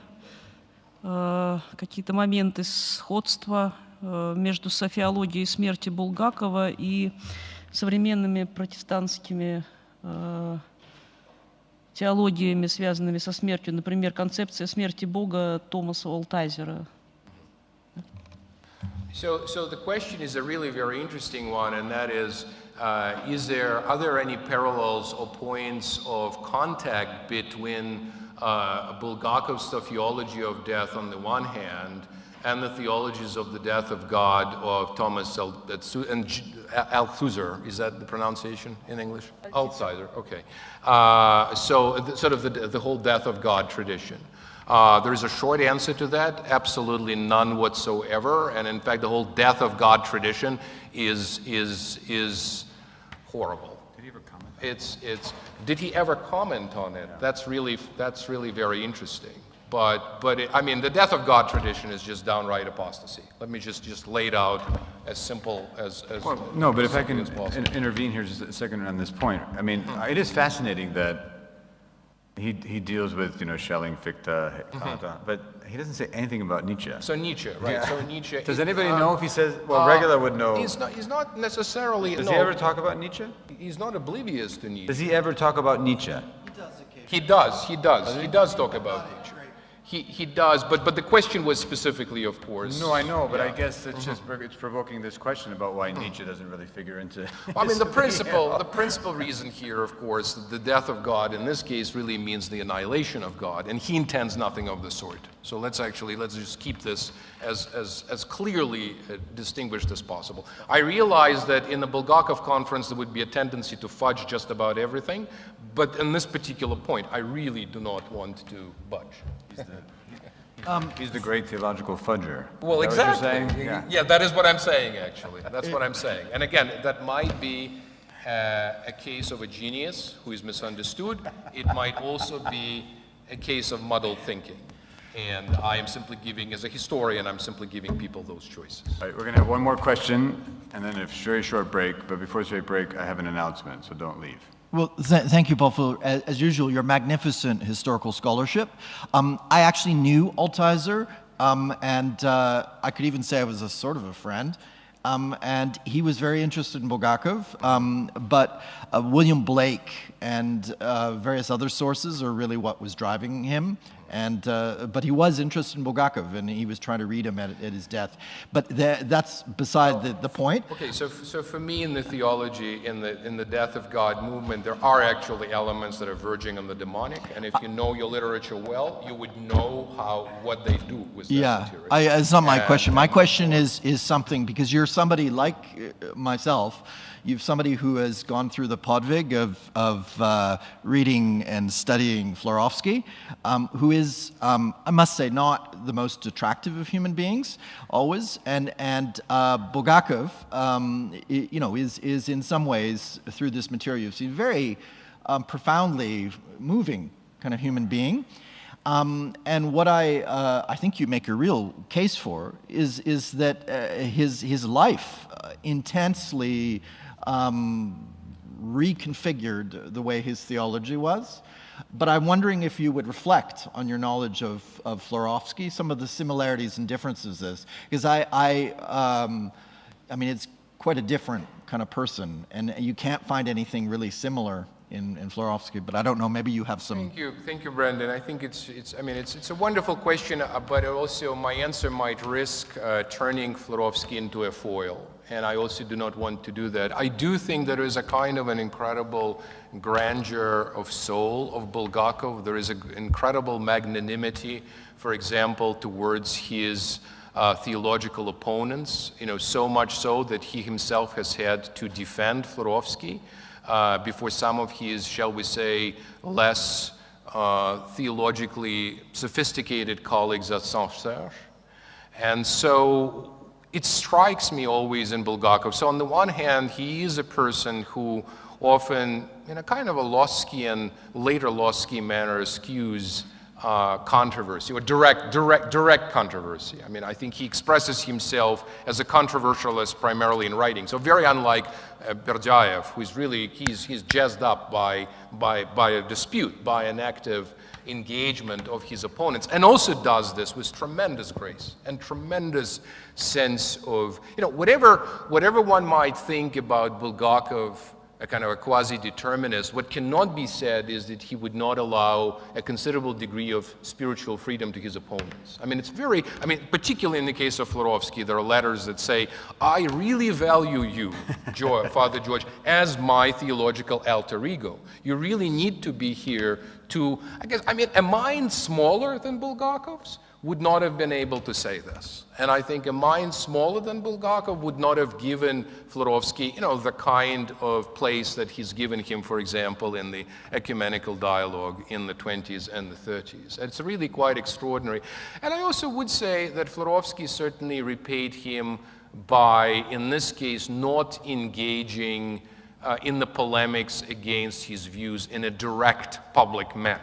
[SPEAKER 13] какие-то моменты сходства между софиологией смерти Булгакова и современными протестантскими теологиями, связанными со смертью, например, концепция смерти Бога Томаса Олтайзера?
[SPEAKER 7] So the question is a really very interesting one, and that is are there any parallels or points of contact between Bulgakov's theology of death on the one hand and the theologies of the death of God of Thomas Althusser? Is that the pronunciation in English? Althusser, okay. Sort of the whole death of God tradition. There is a short answer to that, absolutely none whatsoever, and in fact the whole death of God tradition is horrible. Did he ever comment on it? Did he ever comment on it? Yeah. That's really very interesting. But I mean, the death of God tradition is just downright apostasy. Let me just lay it out as simple as
[SPEAKER 6] well, no, but if I can
[SPEAKER 7] intervene
[SPEAKER 6] here just a second on this point. I mean, it is fascinating that he deals with, Schelling, Fichte, but he doesn't say anything about Nietzsche.
[SPEAKER 7] So Nietzsche, right? Yeah. So Nietzsche.
[SPEAKER 6] Does anybody know if he says? Well, Regula would know.
[SPEAKER 7] He's not necessarily.
[SPEAKER 6] Does he ever talk about Nietzsche?
[SPEAKER 7] He's not oblivious to Nietzsche.
[SPEAKER 6] Does he ever talk about Nietzsche?
[SPEAKER 7] He does. He does talk about Nietzsche. He does, but the question was specifically, of course.
[SPEAKER 6] No, I know, but I guess it's provoking this question about why Nietzsche doesn't really figure into.
[SPEAKER 7] Well, I mean, the principal reason here, of course, the death of God in this case really means the annihilation of God, and he intends nothing of the sort. So let's just keep this as clearly distinguished as possible. I realize that in the Bulgakov conference there would be a tendency to fudge just about everything, but in this particular point, I really do not want to budge.
[SPEAKER 6] He's the great theological fudger.
[SPEAKER 7] Well, exactly.
[SPEAKER 6] Yeah,
[SPEAKER 7] that is what I'm saying, actually. That's what I'm saying. And again, that might be a case of a genius who is misunderstood. It might also be a case of muddled thinking. And I am simply giving, as a historian, I'm simply giving people those choices.
[SPEAKER 6] All right, we're going to have one more question, and then a very short break. But before this break, I have an announcement, so don't leave.
[SPEAKER 4] Well, thank you, Paul, for, as usual, your magnificent historical scholarship. I actually knew Althusser, and I could even say I was a sort of a friend. And he was very interested in Bulgakov, but William Blake and various other sources are really what was driving him. And but he was interested in Bulgakov, and he was trying to read him at his death. But that's beside the point.
[SPEAKER 7] Okay, so for me, in the theology, in the death of God movement, there are actually elements that are verging on the demonic. And if you know your literature well, you would know what they do with that material.
[SPEAKER 4] It's not my question. My question is something, because you're somebody like myself. You're somebody who has gone through the podvig of reading and studying Florovsky, who is, I must say, not the most attractive of human beings, always. And Bulgakov, is in some ways, through this material, you've seen very profoundly moving kind of human being. And what I think you make a real case for is that his life intensely reconfigured the way his theology was. But I'm wondering if you would reflect on your knowledge of Florovsky, some of the similarities and differences, because I mean, it's quite a different kind of person, and you can't find anything really similar in Florovsky, but I don't know, maybe you have some.
[SPEAKER 7] Thank you, Brendan. I think it's a wonderful question, but also my answer might risk turning Florovsky into a foil, and I also do not want to do that. I do think there is a kind of an incredible grandeur of soul of Bulgakov. There is an incredible magnanimity, for example, towards his theological opponents, so much so that he himself has had to defend Florovsky before some of his, shall we say, less theologically sophisticated colleagues at Saint-Serge. And so it strikes me always in Bulgakov. So on the one hand, he is a person who often, in a kind of a Loskian, later Losky manner, eschews controversy, or direct controversy. I mean, I think he expresses himself as a controversialist primarily in writing. So very unlike Berdyaev, who's really, he's jazzed up by a dispute, by an active engagement of his opponents, and also does this with tremendous grace and tremendous sense of, you know, whatever one might think about Bulgakov, a kind of a quasi-determinist, what cannot be said is that he would not allow a considerable degree of spiritual freedom to his opponents. I mean, it's very, I mean, particularly in the case of Florovsky, there are letters that say, I really value you, Father George, as my theological alter ego. You really need to be here to, I guess, I mean, a mind smaller than Bulgakov's would not have been able to say this. And I think a mind smaller than Bulgakov would not have given Florovsky, you know, the kind of place that he's given him, for example, in the ecumenical dialogue in the 20s and the 30s. It's really quite extraordinary. And I also would say that Florovsky certainly repaid him by, in this case, not engaging in the polemics against his views in a direct public manner.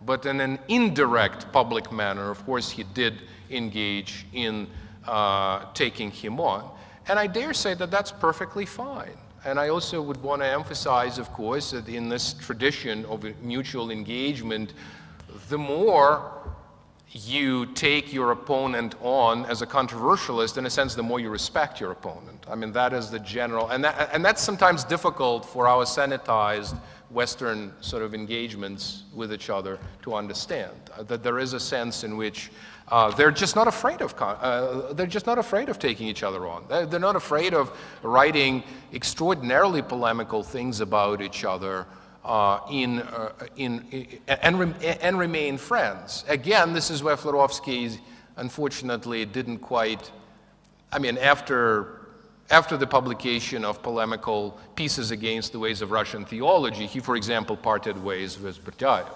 [SPEAKER 7] But in an indirect public manner, of course, he did engage in taking him on. And I dare say that that's perfectly fine. And I also would want to emphasize, of course, that in this tradition of mutual engagement, the more you take your opponent on as a controversialist, in a sense, the more you respect your opponent. I mean, that is the general, and that's sometimes difficult for our sanitized Western sort of engagements with each other to understand. That there is a sense in which they're just not afraid of taking each other on. They're not afraid of writing extraordinarily polemical things about each other. And remain friends. Again, this is where Florovsky, unfortunately, didn't quite, I mean, after the publication of polemical pieces against the ways of Russian theology, he, for example, parted ways with Berdyaev.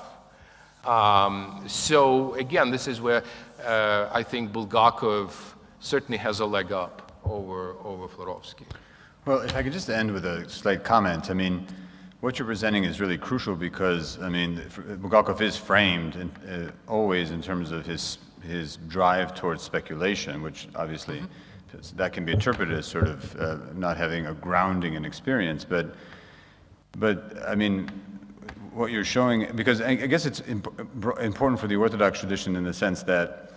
[SPEAKER 7] So again, this is where I think Bulgakov certainly has a leg up over Florovsky.
[SPEAKER 6] Well, if I could just end with a slight comment. I mean, what you're presenting is really crucial because, I mean, Bulgakov is framed always in terms of his drive towards speculation, which obviously that can be interpreted as sort of not having a grounding in experience. But I mean, what you're showing, because I guess it's important for the Orthodox tradition in the sense that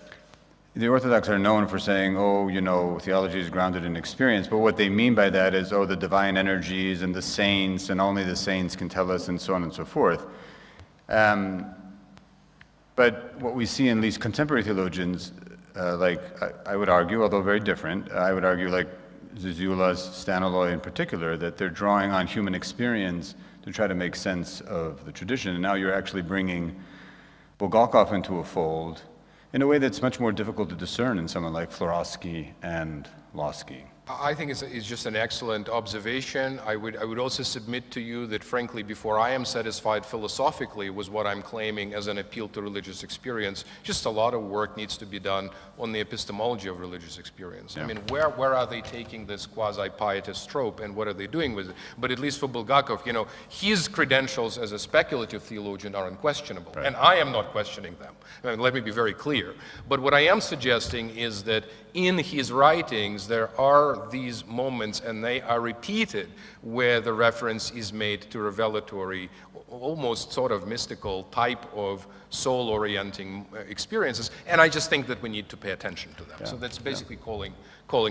[SPEAKER 6] the Orthodox are known for saying, oh, you know, theology is grounded in experience, but what they mean by that is, oh, the divine energies and the saints, and only the saints can tell us, and so on and so forth. But what we see in these contemporary theologians, like I would argue, although very different, I would argue like Zizoulas, Staniloy in particular, that they're drawing on human experience to try to make sense of the tradition. And now you're actually bringing Bulgakov into a fold in a way that's much more difficult to discern in someone like Florovsky and Losky.
[SPEAKER 7] I think it's just an excellent observation. I would also submit to you that, frankly, before I am satisfied philosophically with what I'm claiming as an appeal to religious experience, just a lot of work needs to be done on the epistemology of religious experience. Yeah. I mean, where are they taking this quasi-pietist trope, and what are they doing with it? But at least for Bulgakov, you know, his credentials as a speculative theologian are unquestionable, right. And I am not questioning them. I mean, let me be very clear. But what I am suggesting is that in his writings, there are these moments, and they are repeated, where the reference is made to revelatory, almost sort of mystical type of soul-orienting experiences, and I just think that we need to pay attention to them. Yeah. So that's basically calling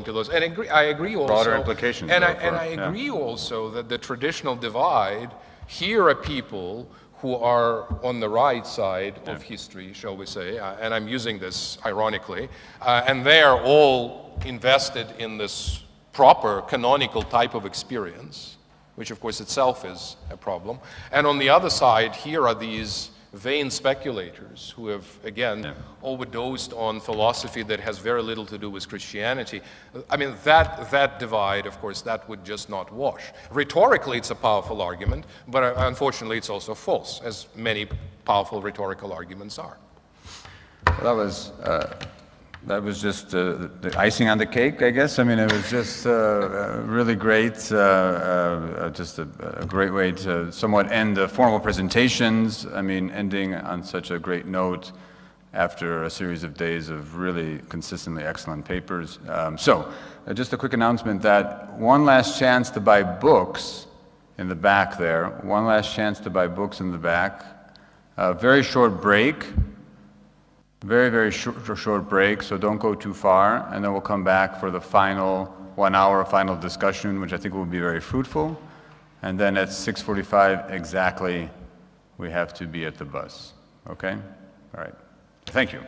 [SPEAKER 7] to those. And I agree also.
[SPEAKER 6] Broader implications.
[SPEAKER 7] And I agree also that the traditional divide, here are people who are on the right side of history, shall we say, and I'm using this ironically, and they are all invested in this proper canonical type of experience, which of course itself is a problem. And on the other side, here are these vain speculators who have, again, overdosed on philosophy that has very little to do with Christianity. I mean, that divide, of course, that would just not wash. Rhetorically, it's a powerful argument, but unfortunately, it's also false, as many powerful rhetorical arguments are.
[SPEAKER 6] Well, that was just the icing on the cake, I guess. I mean, it was just really great, just a great way to somewhat end the formal presentations. I mean, ending on such a great note after a series of days of really consistently excellent papers. Just a quick announcement that one last chance to buy books in the back there. One last chance to buy books in the back. A very short break. Very short break, so don't go too far. And then we'll come back for the final 1 hour final discussion, which I think will be very fruitful. And then at 6:45 exactly, we have to be at the bus. Okay? All right. Thank you.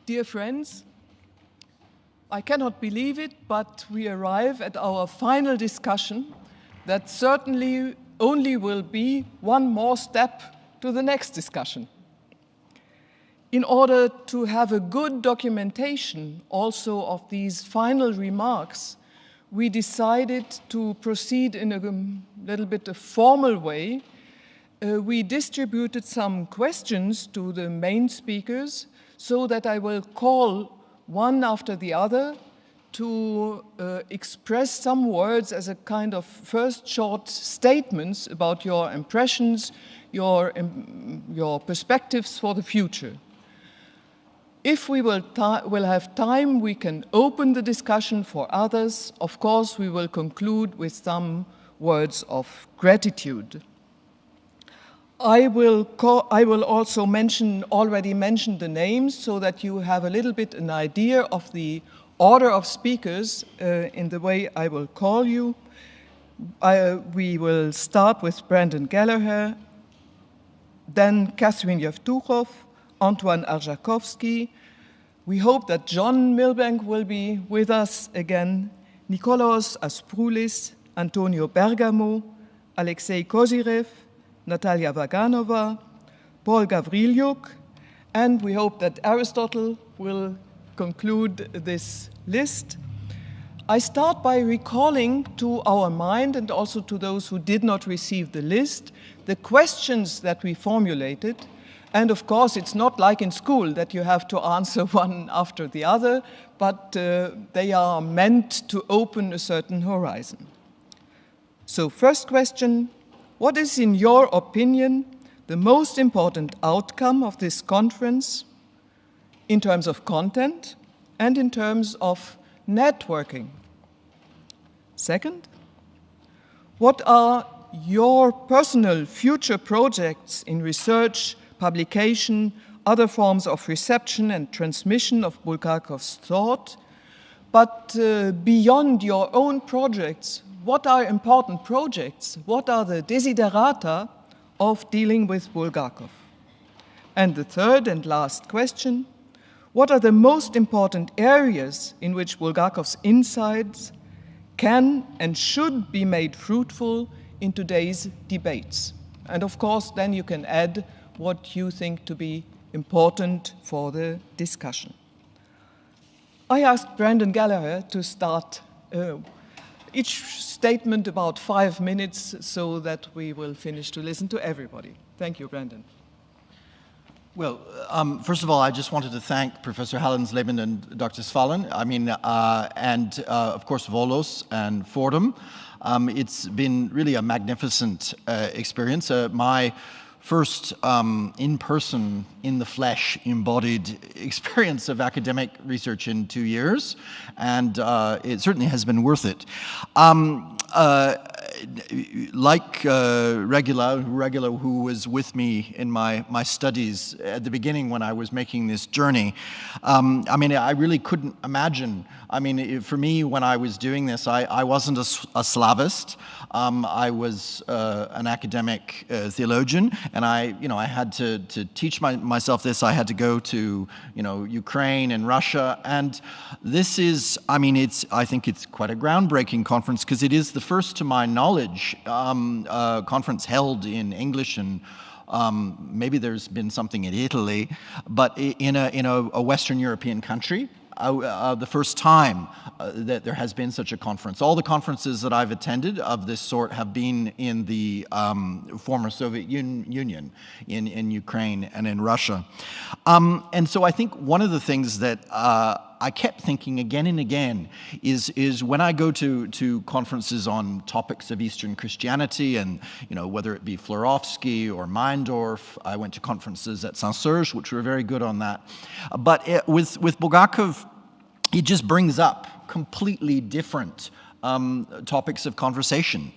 [SPEAKER 8] Dear friends, I cannot believe it, but we arrive at our final discussion that certainly only will be one more step to the next discussion. In order to have a good documentation also of these final remarks, we decided to proceed in a little bit a formal way. We distributed some questions to the main speakers so that I will call one after the other to express some words as a kind of first short statements about your impressions, your perspectives for the future. If we will have time, we can open the discussion for others. Of course, we will conclude with some words of gratitude. I will also already mention the names so that you have a little bit an idea of the order of speakers in the way I will call you. We will start with Brandon Gallagher, then Catherine Yevtukhov, Antoine Arjakovsky. We hope that John Milbank will be with us again, Nikolaos Asproulis, Antonio Bergamo, Alexei Kozyrev, Natalia Vaganova, Paul Gavrilyuk, and we hope that Aristotle will conclude this list. I start by recalling to our mind and also to those who did not receive the list, the questions that we formulated. And of course, it's not like in school that you have to answer one after the other, but they are meant to open a certain horizon. So first question, what is in your opinion the most important outcome of this conference in terms of content and in terms of networking? Second, what are your personal future projects in research, publication, other forms of reception and transmission of Bulgakov's thought? But beyond your own projects, what are important projects? What are the desiderata of dealing with Bulgakov? And the third and last question, what are the most important areas in which Bulgakov's insights can and should be made fruitful in today's debates? And of course, then you can add what you think to be important for the discussion. I asked Brandon Gallagher to start each statement about 5 minutes so that we will finish to listen to everybody. Thank you, Brandon.
[SPEAKER 4] Well, first of all, I just wanted to thank Professor Hallensleben and Dr. Svalin, and of course Volos and Fordham. It's been really a magnificent experience. My first in-person, in the flesh, embodied experience of academic research in 2 years, and it certainly has been worth it. Like Regula, who was with me in my studies at the beginning when I was making this journey, I really couldn't imagine. For me, when I was doing this, I wasn't a Slavist. I was an academic theologian, and I had to teach myself this. I had to go to Ukraine and Russia, and this is, I think it's quite a groundbreaking conference because it is the first, to my knowledge, conference held in English, and maybe there's been something in Italy, but in a Western European country. The first time that there has been such a conference. All the conferences that I've attended of this sort have been in the former Soviet Union, in Ukraine and in Russia. And so I think one of the things that I kept thinking again and again is when I go to conferences on topics of Eastern Christianity, and whether it be Florovsky or Meindorf, I went to conferences at Saint-Serge, which were very good on that. But with Bulgakov, it just brings up completely different topics of conversation.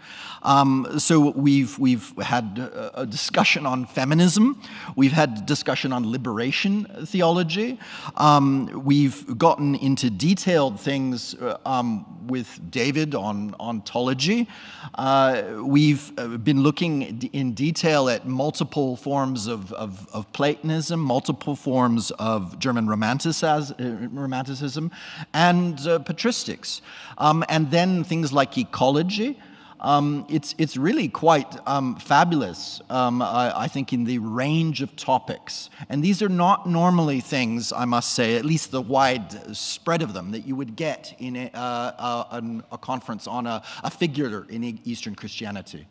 [SPEAKER 4] So we've had a discussion on feminism. We've had discussion on liberation theology. We've gotten into detailed things with David on ontology. We've been looking in detail at multiple forms of Platonism, multiple forms of German Romanticism, and patristics. And then things like ecology. It's really quite fabulous, I think, in the range of topics. And these are not normally things, I must say, at least the wide spread of them, that you would get in a conference on a figure in Eastern Christianity.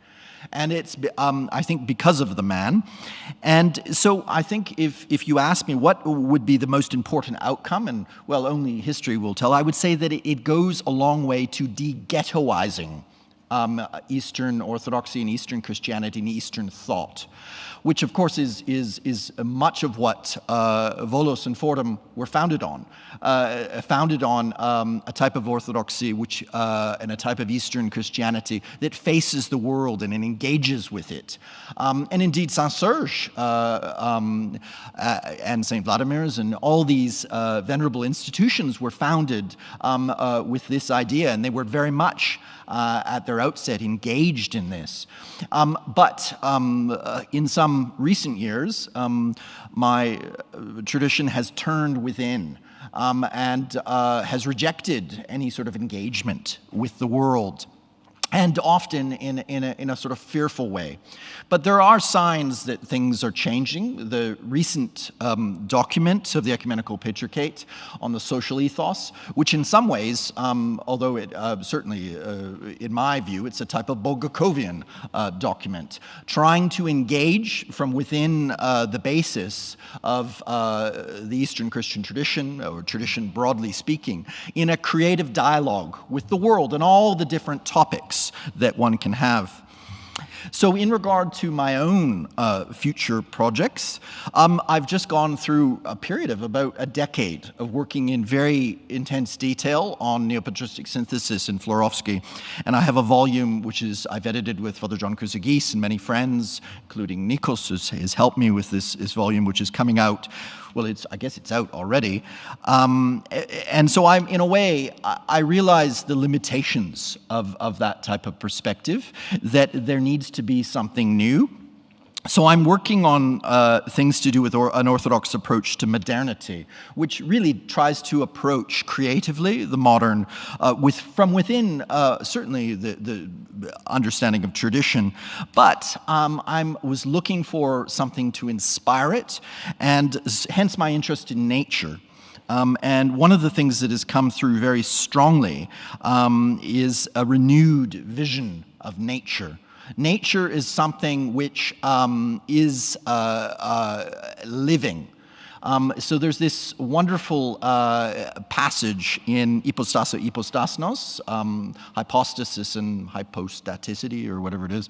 [SPEAKER 4] And it's, I think, because of the man. And so I think if you ask me what would be the most important outcome, and, well, only history will tell, I would say that it goes a long way to de-ghettoizing Eastern Orthodoxy and Eastern Christianity and Eastern thought, which of course is much of what Volos and Fordham were founded on a type of Orthodoxy and a type of Eastern Christianity that faces the world and engages with it. And indeed Saint Serge and Saint Vladimir's and all these venerable institutions were founded with this idea, and they were very much at their outset engaged in this. But in some recent years, my tradition has turned within and has rejected any sort of engagement with the world, and often in a sort of fearful way. But there are signs that things are changing. The recent document of the Ecumenical Patriarchate on the social ethos, which in some ways, although it certainly, in my view, it's a type of Bulgakovian document, trying to engage from within the basis of the Eastern Christian tradition, or tradition broadly speaking, in a creative dialogue with the world and all the different topics that one can have. So in regard to my own future projects, I've just gone through a period of about a decade of working in very intense detail on neopatristic synthesis in Florovsky. And I have a volume which I've edited with Father John Kuzagis and many friends, including Nikos, has helped me with this volume, which is coming out. Well, I guess it's out already. And so I'm, in a way, I realize the limitations of that type of perspective, that there needs to be something new. So I'm working on things to do with an Orthodox approach to modernity, which really tries to approach creatively the modern from within certainly the understanding of tradition. But I was looking for something to inspire it, and hence my interest in nature. And one of the things that has come through very strongly is a renewed vision of nature. Nature is something which is living. So there's this wonderful passage in Hypostasnos, hypostasis and hypostaticity, or whatever it is,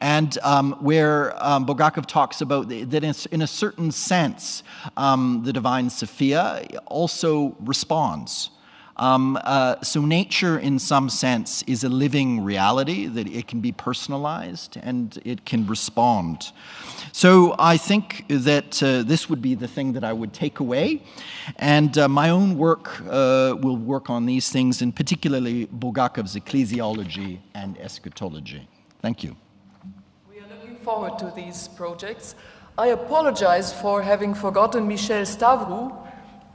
[SPEAKER 4] and where Bulgakov talks about that in a certain sense, the divine Sophia also responds. So nature, in some sense, is a living reality, that it can be personalized and it can respond. So I think that this would be the thing that I would take away. And my own work will work on these things, and particularly Bulgakov's ecclesiology and eschatology. Thank you.
[SPEAKER 11] We are looking forward to these projects. I apologize for having forgotten Michel Stavrou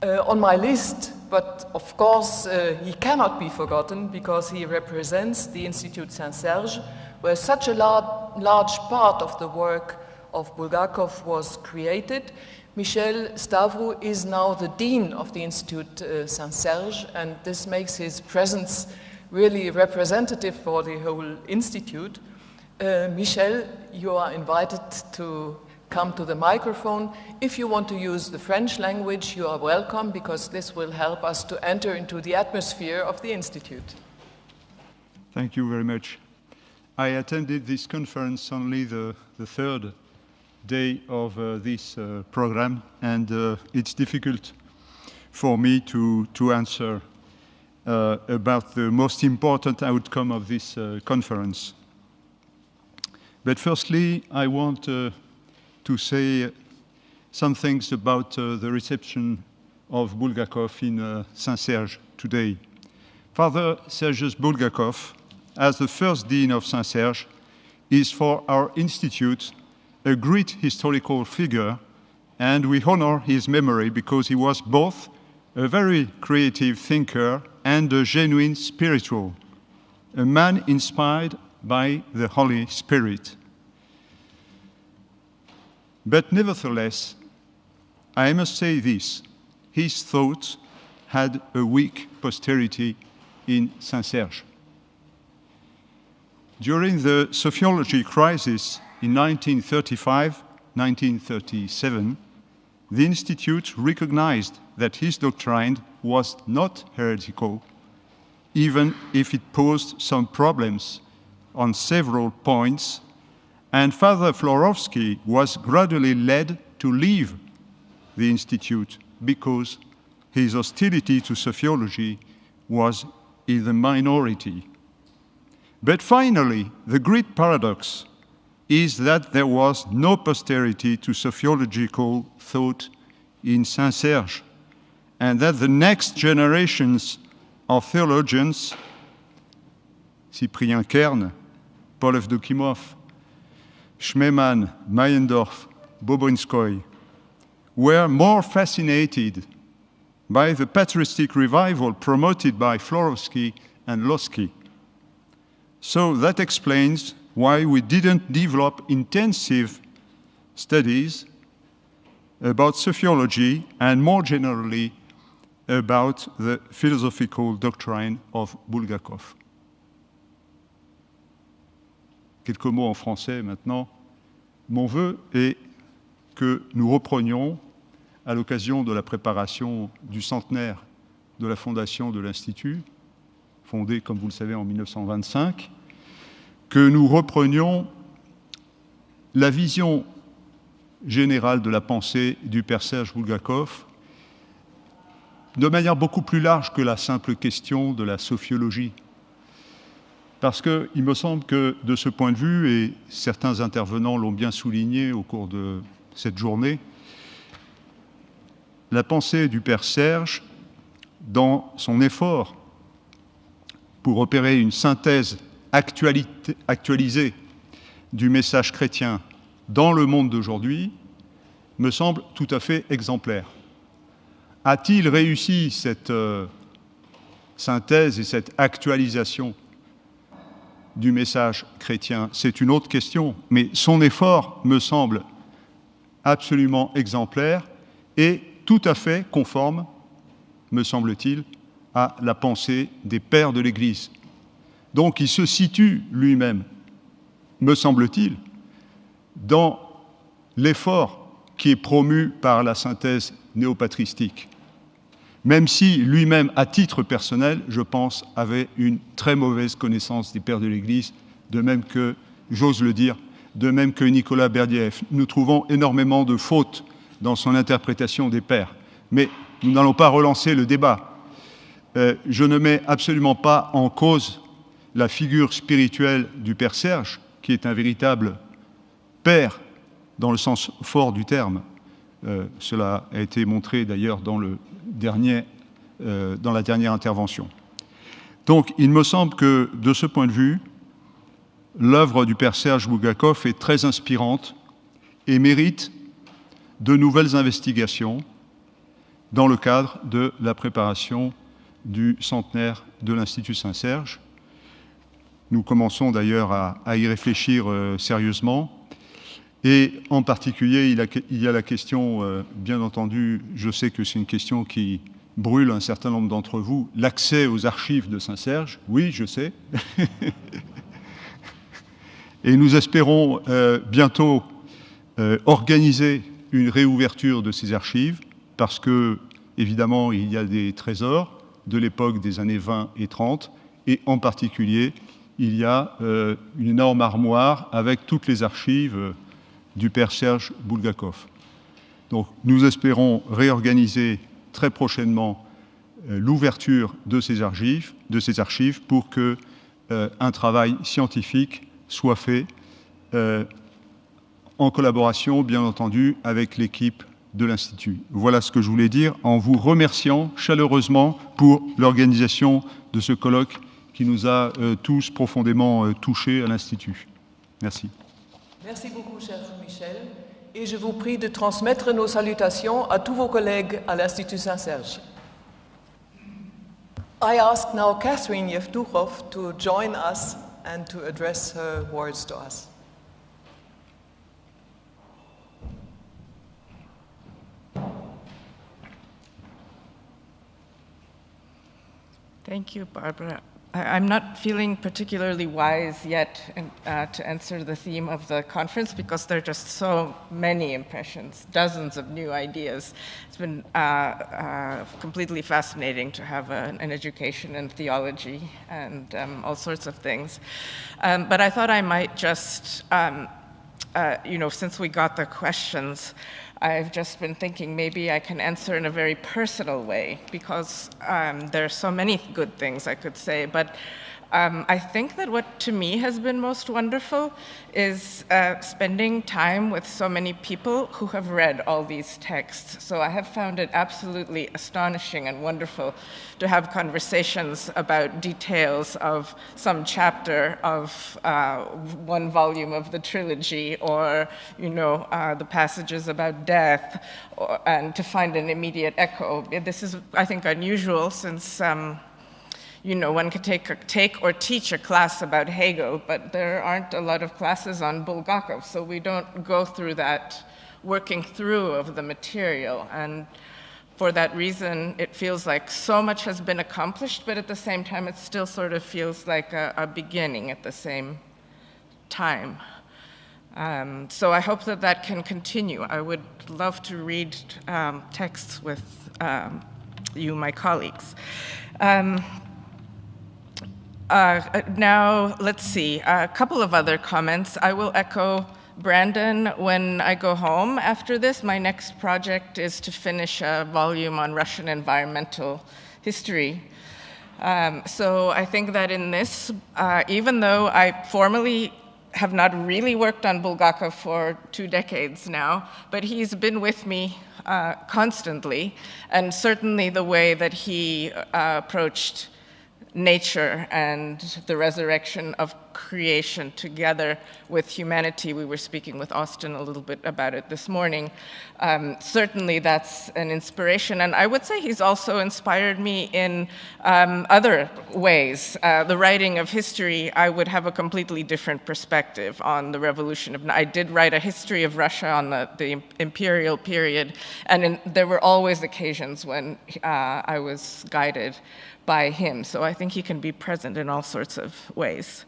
[SPEAKER 11] on my list, but of course he cannot be forgotten because he represents the Institute Saint-Serge, where such a large part of the work of Bulgakov was created. Michel Stavrou is now the Dean of the Institute Saint-Serge, and this makes his presence really representative for the whole institute. Michel, you are invited to come to the microphone. If you want to use the French language, you are welcome, because this will help us to enter into the atmosphere of the Institute.
[SPEAKER 20] Thank you very much. I attended this conference only the third day of this program, and it's difficult for me to answer about the most important outcome of this conference. But firstly, I want to say some things about the reception of Bulgakov in Saint-Serge today. Father Sergius Bulgakov, as the first Dean of Saint-Serge, is for our institute a great historical figure, and we honor his memory because he was both a very creative thinker and a genuine spiritual, a man inspired by the Holy Spirit. But nevertheless, I must say this, his thoughts had a weak posterity in Saint-Serge. During the sociology crisis in 1935-1937, the Institute recognized that his doctrine was not heretical, even if it posed some problems on several points, and Father Florovsky was gradually led to leave the Institute because his hostility to sociology was in the minority. But finally, the great paradox is that there was no posterity to sociological thought in Saint-Serge, and that the next generations of theologians, Cyprien Kern, Paul Evdokimov, Schmemann, Meyendorff, Bobrinskoy, were more fascinated by the patristic revival promoted by Florovsky and Losky. So that explains why we didn't develop intensive studies about sociology and more generally about the philosophical doctrine of Bulgakov. Quelques mots en français maintenant. Mon vœu est que nous reprenions, à l'occasion de la préparation du centenaire de la fondation de l'Institut, fondé, comme vous le savez, en 1925, que nous reprenions la vision générale de la pensée du père Serge Bulgakov de manière beaucoup plus large que la simple question de la sophiologie. Parce qu'il me semble que, de ce point de vue, et certains intervenants l'ont bien souligné au cours de cette journée, la pensée du père Serge, dans son effort pour opérer une synthèse actualisée du message chrétien dans le monde d'aujourd'hui, me semble tout à fait exemplaire. A-t-il réussi cette synthèse et cette actualisation du message chrétien? C'est une autre question, mais son effort me semble absolument exemplaire et tout à fait conforme, me semble-t-il, à la pensée des pères de l'Église. Donc il se situe lui-même, me semble-t-il, dans l'effort qui est promu par la synthèse néopatristique, même si lui-même, à titre personnel, je pense, avait une très mauvaise connaissance des pères de l'Église, de même que, j'ose le dire, de même que Nicolas Berdyaev. Nous trouvons énormément de fautes dans son interprétation des pères, mais nous n'allons pas relancer le débat. Je ne mets absolument pas en cause la figure spirituelle du père Serge, qui est un véritable père dans le sens fort du terme. Cela a été montré d'ailleurs dans la dernière intervention. Donc il me semble que, de ce point de vue, l'œuvre du père Serge Bulgakov est très inspirante et mérite de nouvelles investigations dans le cadre de la préparation du centenaire de l'Institut Saint-Serge. Nous commençons d'ailleurs à y réfléchir sérieusement. Et en particulier, il y a la question, bien entendu, je sais que c'est une question qui brûle un certain nombre d'entre vous, l'accès aux archives de Saint-Serge. Oui, je sais. Et nous espérons bientôt organiser une réouverture de ces archives, parce que, évidemment, il y a des trésors de l'époque des années 20 et 30, et en particulier, il y a une énorme armoire avec toutes les archives du père Serge Bulgakov. Donc nous espérons réorganiser très prochainement l'ouverture de ces archives pour que un travail scientifique soit fait en collaboration, bien entendu, avec l'équipe de l'Institut. Voilà ce que je voulais dire en vous remerciant chaleureusement pour l'organisation de ce colloque qui nous a tous profondément touchés à l'Institut. Merci.
[SPEAKER 11] Merci beaucoup, cher Michel. Et je vous prie de transmettre nos salutations à tous vos collègues à l'Institut Saint-Serge. I ask now Catherine Yevtukhov to join us and to address her words to us.
[SPEAKER 2] Thank you, Barbara. I'm not feeling particularly wise yet to answer the theme of the conference because there are just so many impressions, dozens of new ideas. It's been completely fascinating to have an education in theology and all sorts of things. But I thought I might just, since we got the questions, I've just been thinking maybe I can answer in a very personal way because there are so many good things I could say, but I think that what to me has been most wonderful is spending time with so many people who have read all these texts. So I have found it absolutely astonishing and wonderful to have conversations about details of some chapter of one volume of the trilogy, or the passages about death, and to find an immediate echo. This is, I think, unusual since one could take or teach a class about Hegel, but there aren't a lot of classes on Bulgakov, so we don't go through that working through of the material. And for that reason, it feels like so much has been accomplished, but at the same time, it still sort of feels like a beginning at the same time. So I hope that that can continue. I would love to read texts with you, my colleagues. Now, let's see, a couple of other comments. I will echo Brandon when I go home after this. My next project is to finish a volume on Russian environmental history. So I think that in this, even though I formally have not really worked on Bulgakov for 2 decades now, but he's been with me constantly, and certainly the way that he approached nature and the resurrection of creation together with humanity. We were speaking with Austin a little bit about it this morning. Certainly that's an inspiration, and I would say he's also inspired me in other ways. The writing of history, I would have a completely different perspective on the revolution. I did write a history of Russia on the imperial period, and there were always occasions when I was guided by him. So I think he can be present in all sorts of ways.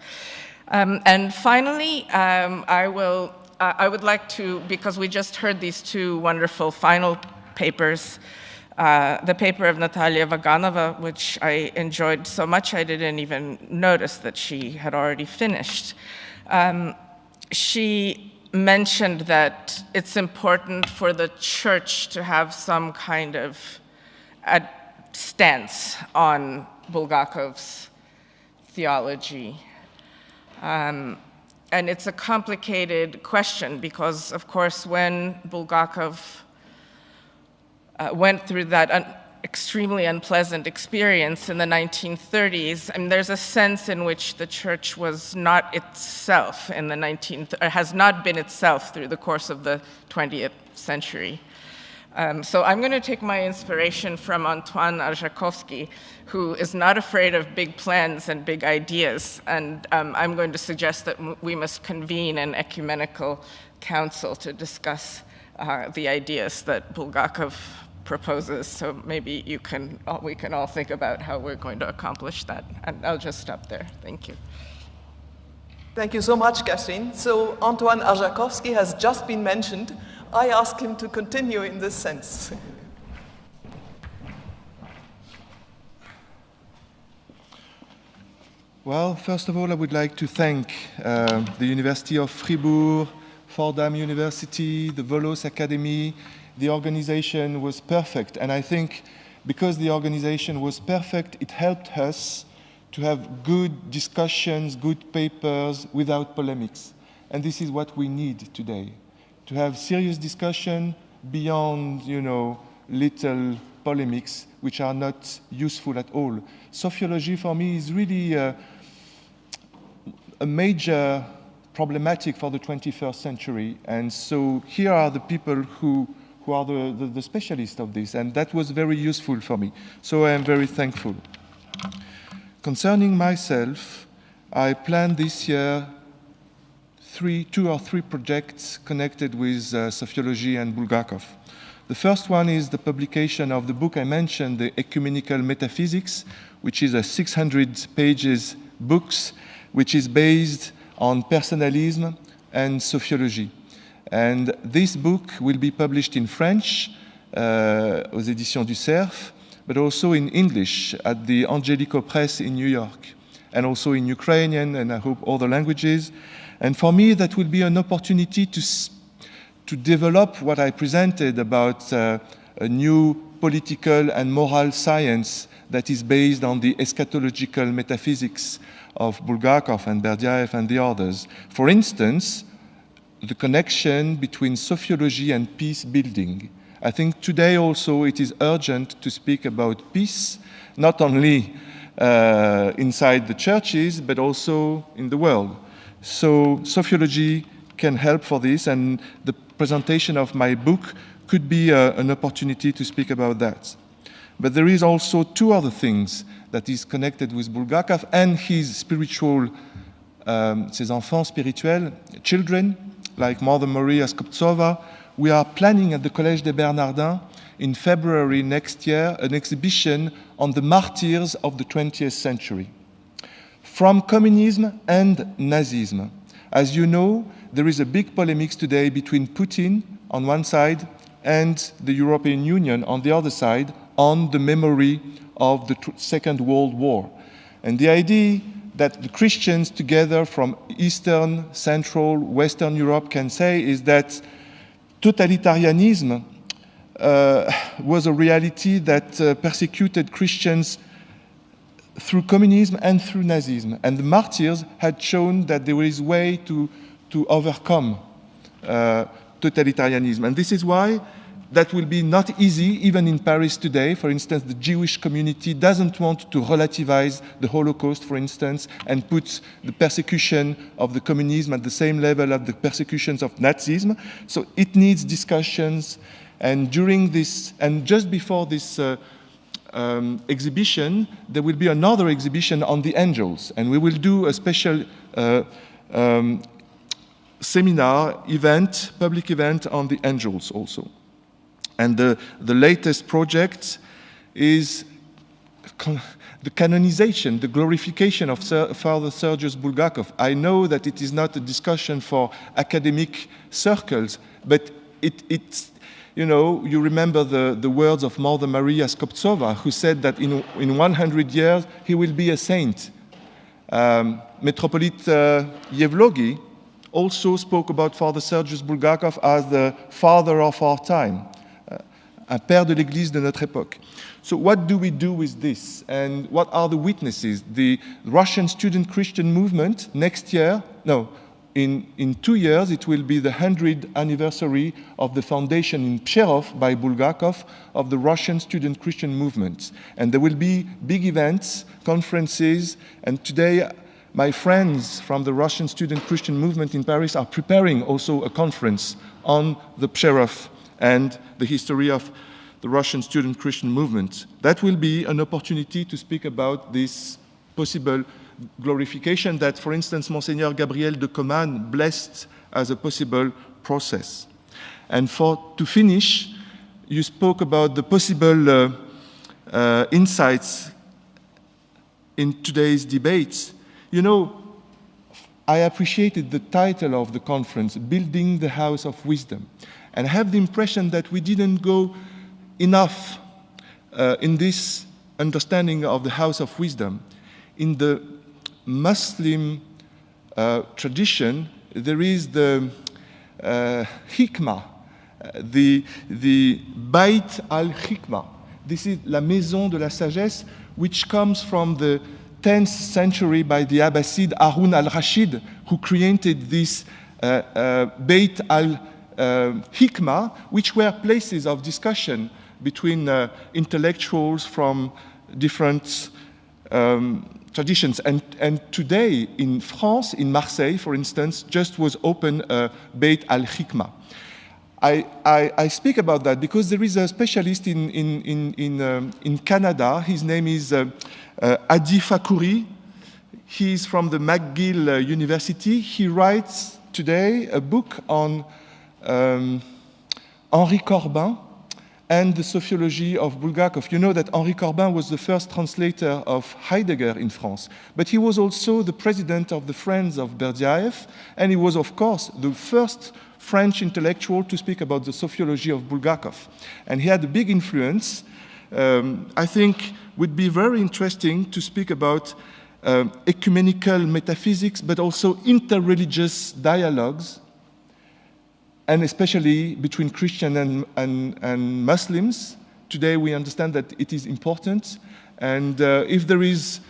[SPEAKER 2] And finally, I would like to, because we just heard these 2 wonderful final papers, the paper of Natalia Vaganova, which I enjoyed so much I didn't even notice that she had already finished. She mentioned that it's important for the church to have some kind of stance on Bulgakov's theology. And it's a complicated question because, of course, when Bulgakov went through that extremely unpleasant experience in the 1930s, and there's a sense in which the church was not itself in the has not been itself through the course of the 20th century. So I'm going to take my inspiration from Antoine Arjakovsky, who is not afraid of big plans and big ideas, and I'm going to suggest that we must convene an ecumenical council to discuss the ideas that Bulgakov proposes. So maybe we can all think about how we're going to accomplish that. And I'll just stop there. Thank you.
[SPEAKER 11] Thank you so much, Catherine. So Antoine Arjakovsky has just been mentioned. I ask him to continue in this sense.
[SPEAKER 12] Well, first of all, I would like to thank the University of Fribourg, Fordham University, the Volos Academy. The organization was perfect, and I think because the organization was perfect, it helped us to have good discussions, good papers, without polemics. And this is what we need today, to have serious discussion beyond, little polemics, which are not useful at all. Sociology, for me, is really a major problematic for the 21st century. And so here are the people who are the specialists of this, and that was very useful for me. So I am very thankful. Concerning myself, I planned this year two or three projects connected with sociology and Bulgakov. The first one is the publication of the book I mentioned, The Ecumenical Metaphysics, which is a 600 pages book, which is based on personalism and sociology. And this book will be published in French, aux éditions du Cerf, but also in English at the Angelico Press in New York, and also in Ukrainian and I hope other languages. And for me, that will be an opportunity to develop what I presented about a new political and moral science that is based on the eschatological metaphysics of Bulgakov and Berdyaev and the others. For instance, the connection between sociology and peace building. I think today also it is urgent to speak about peace, not only inside the churches, but also in the world. So sociology can help for this, and the presentation of my book could be an opportunity to speak about that. But there is also two other things that is connected with Bulgakov and his spiritual, ses enfants spirituels, children, like Mother Maria Skoptsova. We are planning at the Collège des Bernardins in February next year an exhibition on the martyrs of the 20th century, from communism and Nazism. As you know, there is a big polemic today between Putin on one side and the European Union on the other side on the memory of the Second World War. And the idea that the Christians together from Eastern, Central, Western Europe can say is that totalitarianism was a reality that persecuted Christians through communism and through Nazism. And the martyrs had shown that there is a way to overcome totalitarianism. And this is why that will be not easy, even in Paris today. For instance, the Jewish community doesn't want to relativize the Holocaust, for instance, and put the persecution of the communism at the same level as the persecutions of Nazism. So it needs discussions. And during this, and just before this exhibition, there will be another exhibition on the angels. And we will do a special seminar event, public event on the angels also. And the latest project is the canonization, the glorification of Father Sergii Bulgakov. I know that it is not a discussion for academic circles, but it's, you remember the words of Mother Maria Skoptsova, who said that in 100 years he will be a saint. Metropolite Yevlogi also spoke about Father Sergii Bulgakov as the father of our time. Un père de l'Église de notre époque. So what do we do with this? And what are the witnesses? The Russian student Christian movement next year, in 2 years, it will be the 100th anniversary of the foundation in Psherov by Bulgakov of the Russian student Christian movement. And there will be big events, conferences, and today my friends from the Russian student Christian movement in Paris are preparing also a conference on the Psherov and the history of the Russian student Christian movement. That will be an opportunity to speak about this possible glorification that, for instance, Monseigneur Gabriel de Coman blessed as a possible process. And to finish, you spoke about the possible insights in today's debates. I appreciated the title of the conference, Building the House of Wisdom. And I have the impression that we didn't go enough in this understanding of the House of Wisdom. In the Muslim tradition, there is the hikmah, the Bait al-Hikmah, This is La Maison de la Sagesse, which comes from the 10th century by the Abbasid Harun al-Rashid, who created this Beit al-Hikmah, which were places of discussion between intellectuals from different traditions. And today in France, in Marseille, for instance, just was opened Beit al-Hikmah. I speak about that because there is a specialist in Canada. His name is Adi Fakouri. He is from the McGill University. He writes today a book on Henri Corbin and the sociology of Bulgakov. You know that Henri Corbin was the first translator of Heidegger in France, but he was also the president of the Friends of Berdyaev, and he was, of course, the first French intellectual to speak about the sociology of Bulgakov. And he had a big influence. I think would be very interesting to speak about ecumenical metaphysics, but also interreligious dialogues, and especially between Christian and Muslims. Today we understand that it is important, and if there is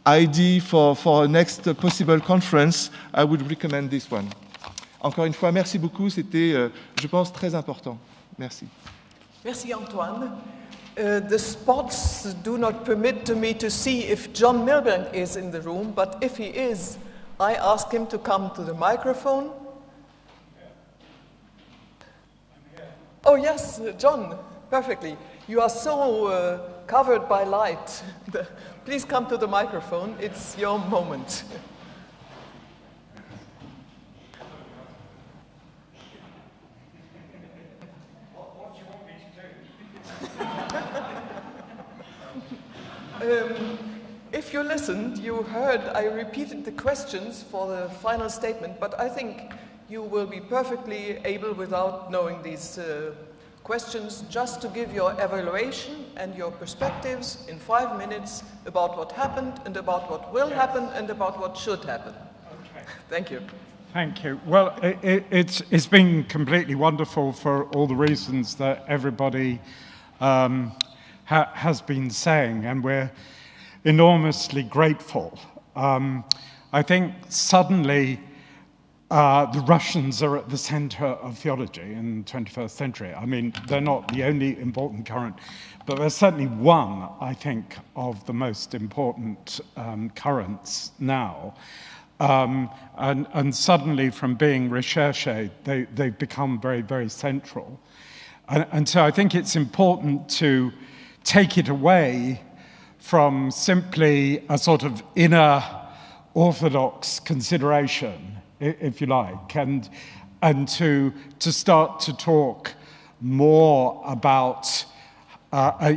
[SPEAKER 12] idea for a next possible conference, I would recommend this one. Encore une fois, merci beaucoup, c'était, je pense, très important. Merci.
[SPEAKER 11] Merci Antoine. The spots do not permit me to see if John Milbank is in the room, but if he is, I ask him to come to the microphone. Oh yes, John, perfectly. You are so covered by light. Please come to the microphone, it's your moment. If you listened, you heard I repeated the questions for the final statement, but I think you will be perfectly able, without knowing these questions, just to give your evaluation and your perspectives in 5 minutes about what happened and about what will happen and about what should happen. Okay. Thank you.
[SPEAKER 15] Thank you. Well, it's been completely wonderful for all the reasons that everybody has been saying, and we're enormously grateful. I think suddenly the Russians are at the center of theology in the 21st century. I mean, they're not the only important current, but they're certainly one, I think, of the most important currents now. And suddenly, from being recherche, they've become very, very central. And so I think it's important to take it away from simply a sort of inner orthodox consideration, if you like, and to start to talk more about,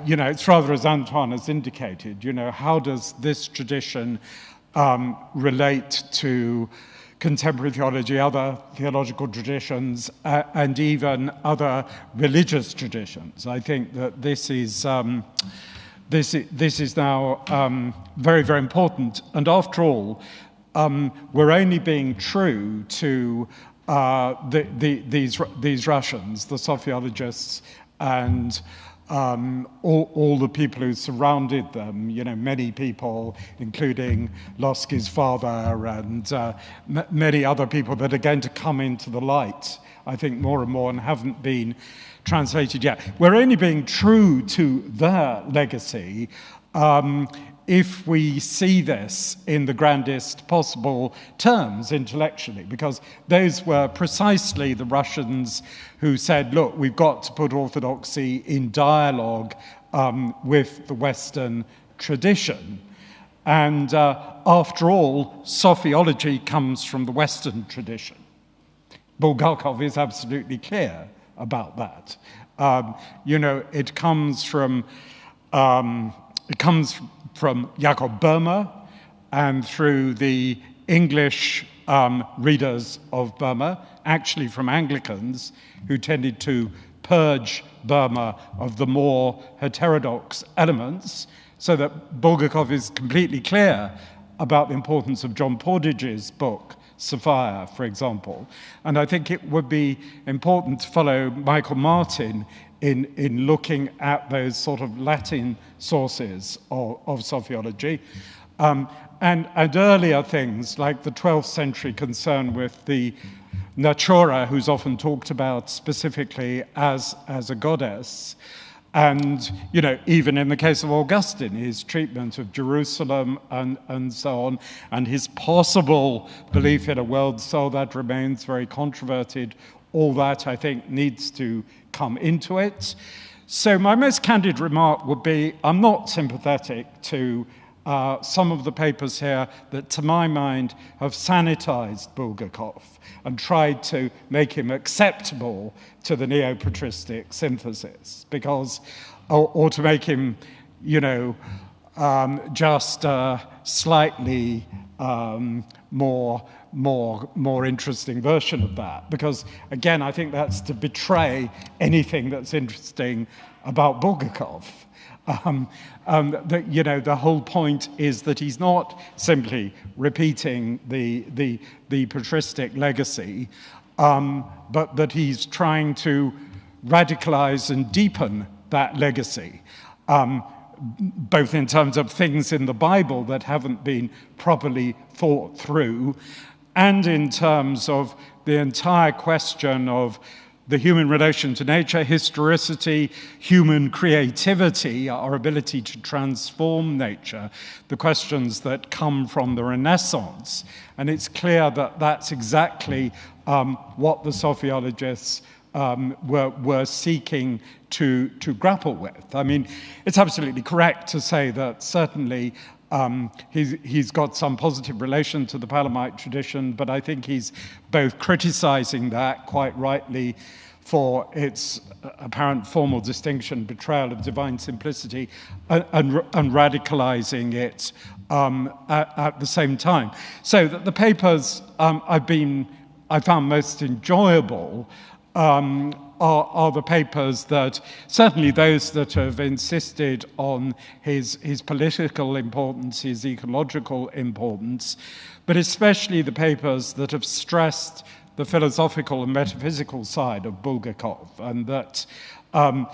[SPEAKER 15] you know, it's rather as Antoine has indicated, you know, how does this tradition relate to contemporary theology, other theological traditions, and even other religious traditions. I think that this is now very, very important. And after all, we're only being true to these Russians, the sociologists, and all the people who surrounded them, you know, many people, including Losky's father and many other people that are going to come into the light, I think, more and more, and haven't been translated yet. We're only being true to their legacy if we see this in the grandest possible terms intellectually, because those were precisely the Russians who said, look, we've got to put orthodoxy in dialogue with the Western tradition. And after all, sophiology comes from the Western tradition. Bulgakov is absolutely clear about that. You know, it comes from Jacob Boehme and through the English readers of Boehme, actually from Anglicans who tended to purge Boehme of the more heterodox elements, so that Bulgakov is completely clear about the importance of John Portage's book, Sophia, for example. And I think it would be important to follow Michael Martin in looking at those sort of Latin sources of Sophiology. And earlier things like the 12th century concern with the Natura, who's often talked about specifically as a goddess. And, you know, even in the case of Augustine, his treatment of Jerusalem and so on, and his possible belief in a world soul that remains very controverted, all that, I think, needs to come into it. So my most candid remark would be, I'm not sympathetic to some of the papers here that, to my mind, have sanitized Bulgakov and tried to make him acceptable to the neo-patristic synthesis, because, or to make him, you know, just a slightly more interesting version of that. Because, again, I think that's to betray anything that's interesting about Bulgakov. You know, the whole point is that he's not simply repeating the patristic legacy, but that he's trying to radicalize and deepen that legacy, both in terms of things in the Bible that haven't been properly thought through, and in terms of the entire question of the human relation to nature, historicity, human creativity, our ability to transform nature, the questions that come from the Renaissance. And it's clear that that's exactly what the sophiologists were seeking to grapple with. I mean, it's absolutely correct to say that certainly he's got some positive relation to the Palamite tradition, but I think he's both criticizing that, quite rightly, for its apparent formal distinction, betrayal of divine simplicity, and radicalizing it at the same time. So that the papers I found most enjoyable are the papers that, certainly those that have insisted on his political importance, his ecological importance, but especially the papers that have stressed the philosophical and metaphysical side of Bulgakov, and that a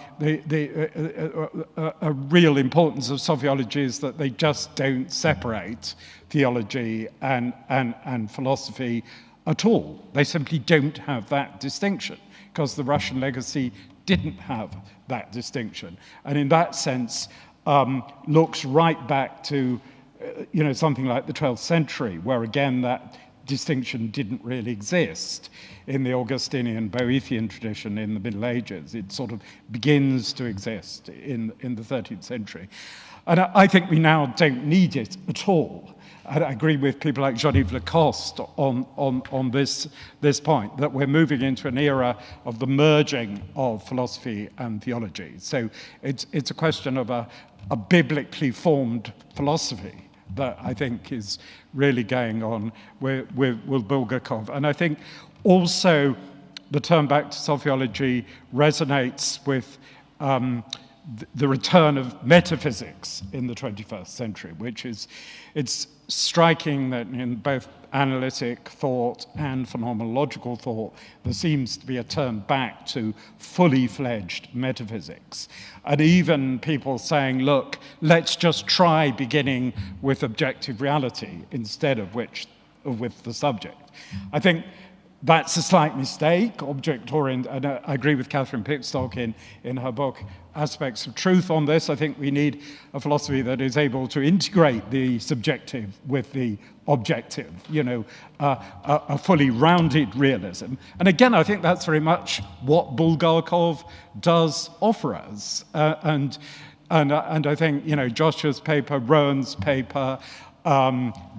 [SPEAKER 15] real importance of sophiology is that they just don't separate theology and philosophy at all. They simply don't have that distinction, because the Russian legacy didn't have that distinction. And in that sense, looks right back to you know, something like the 12th century, where again that distinction didn't really exist in the Augustinian Boethian tradition in the Middle Ages. It sort of begins to exist in the 13th century. And I think we now don't need it at all. I agree with people like Jean-Yves Lacoste on this point, that we're moving into an era of the merging of philosophy and theology. So it's a question of a biblically formed philosophy that I think is really going on with Bulgakov. And I think also the turn back to sophiology resonates with the return of metaphysics in the 21st century, which is, it's striking that in both analytic thought and phenomenological thought, there seems to be a turn back to fully fledged metaphysics. And even people saying, look, let's just try beginning with objective reality instead of with the subject. I think that's a slight mistake, object-oriented, and I agree with Catherine Pickstock in her book, Aspects of Truth on this. I think we need a philosophy that is able to integrate the subjective with the objective, you know, a fully rounded realism. And again, I think that's very much what Bulgakov does offer us. And I think, you know, Joshua's paper, Rowan's paper,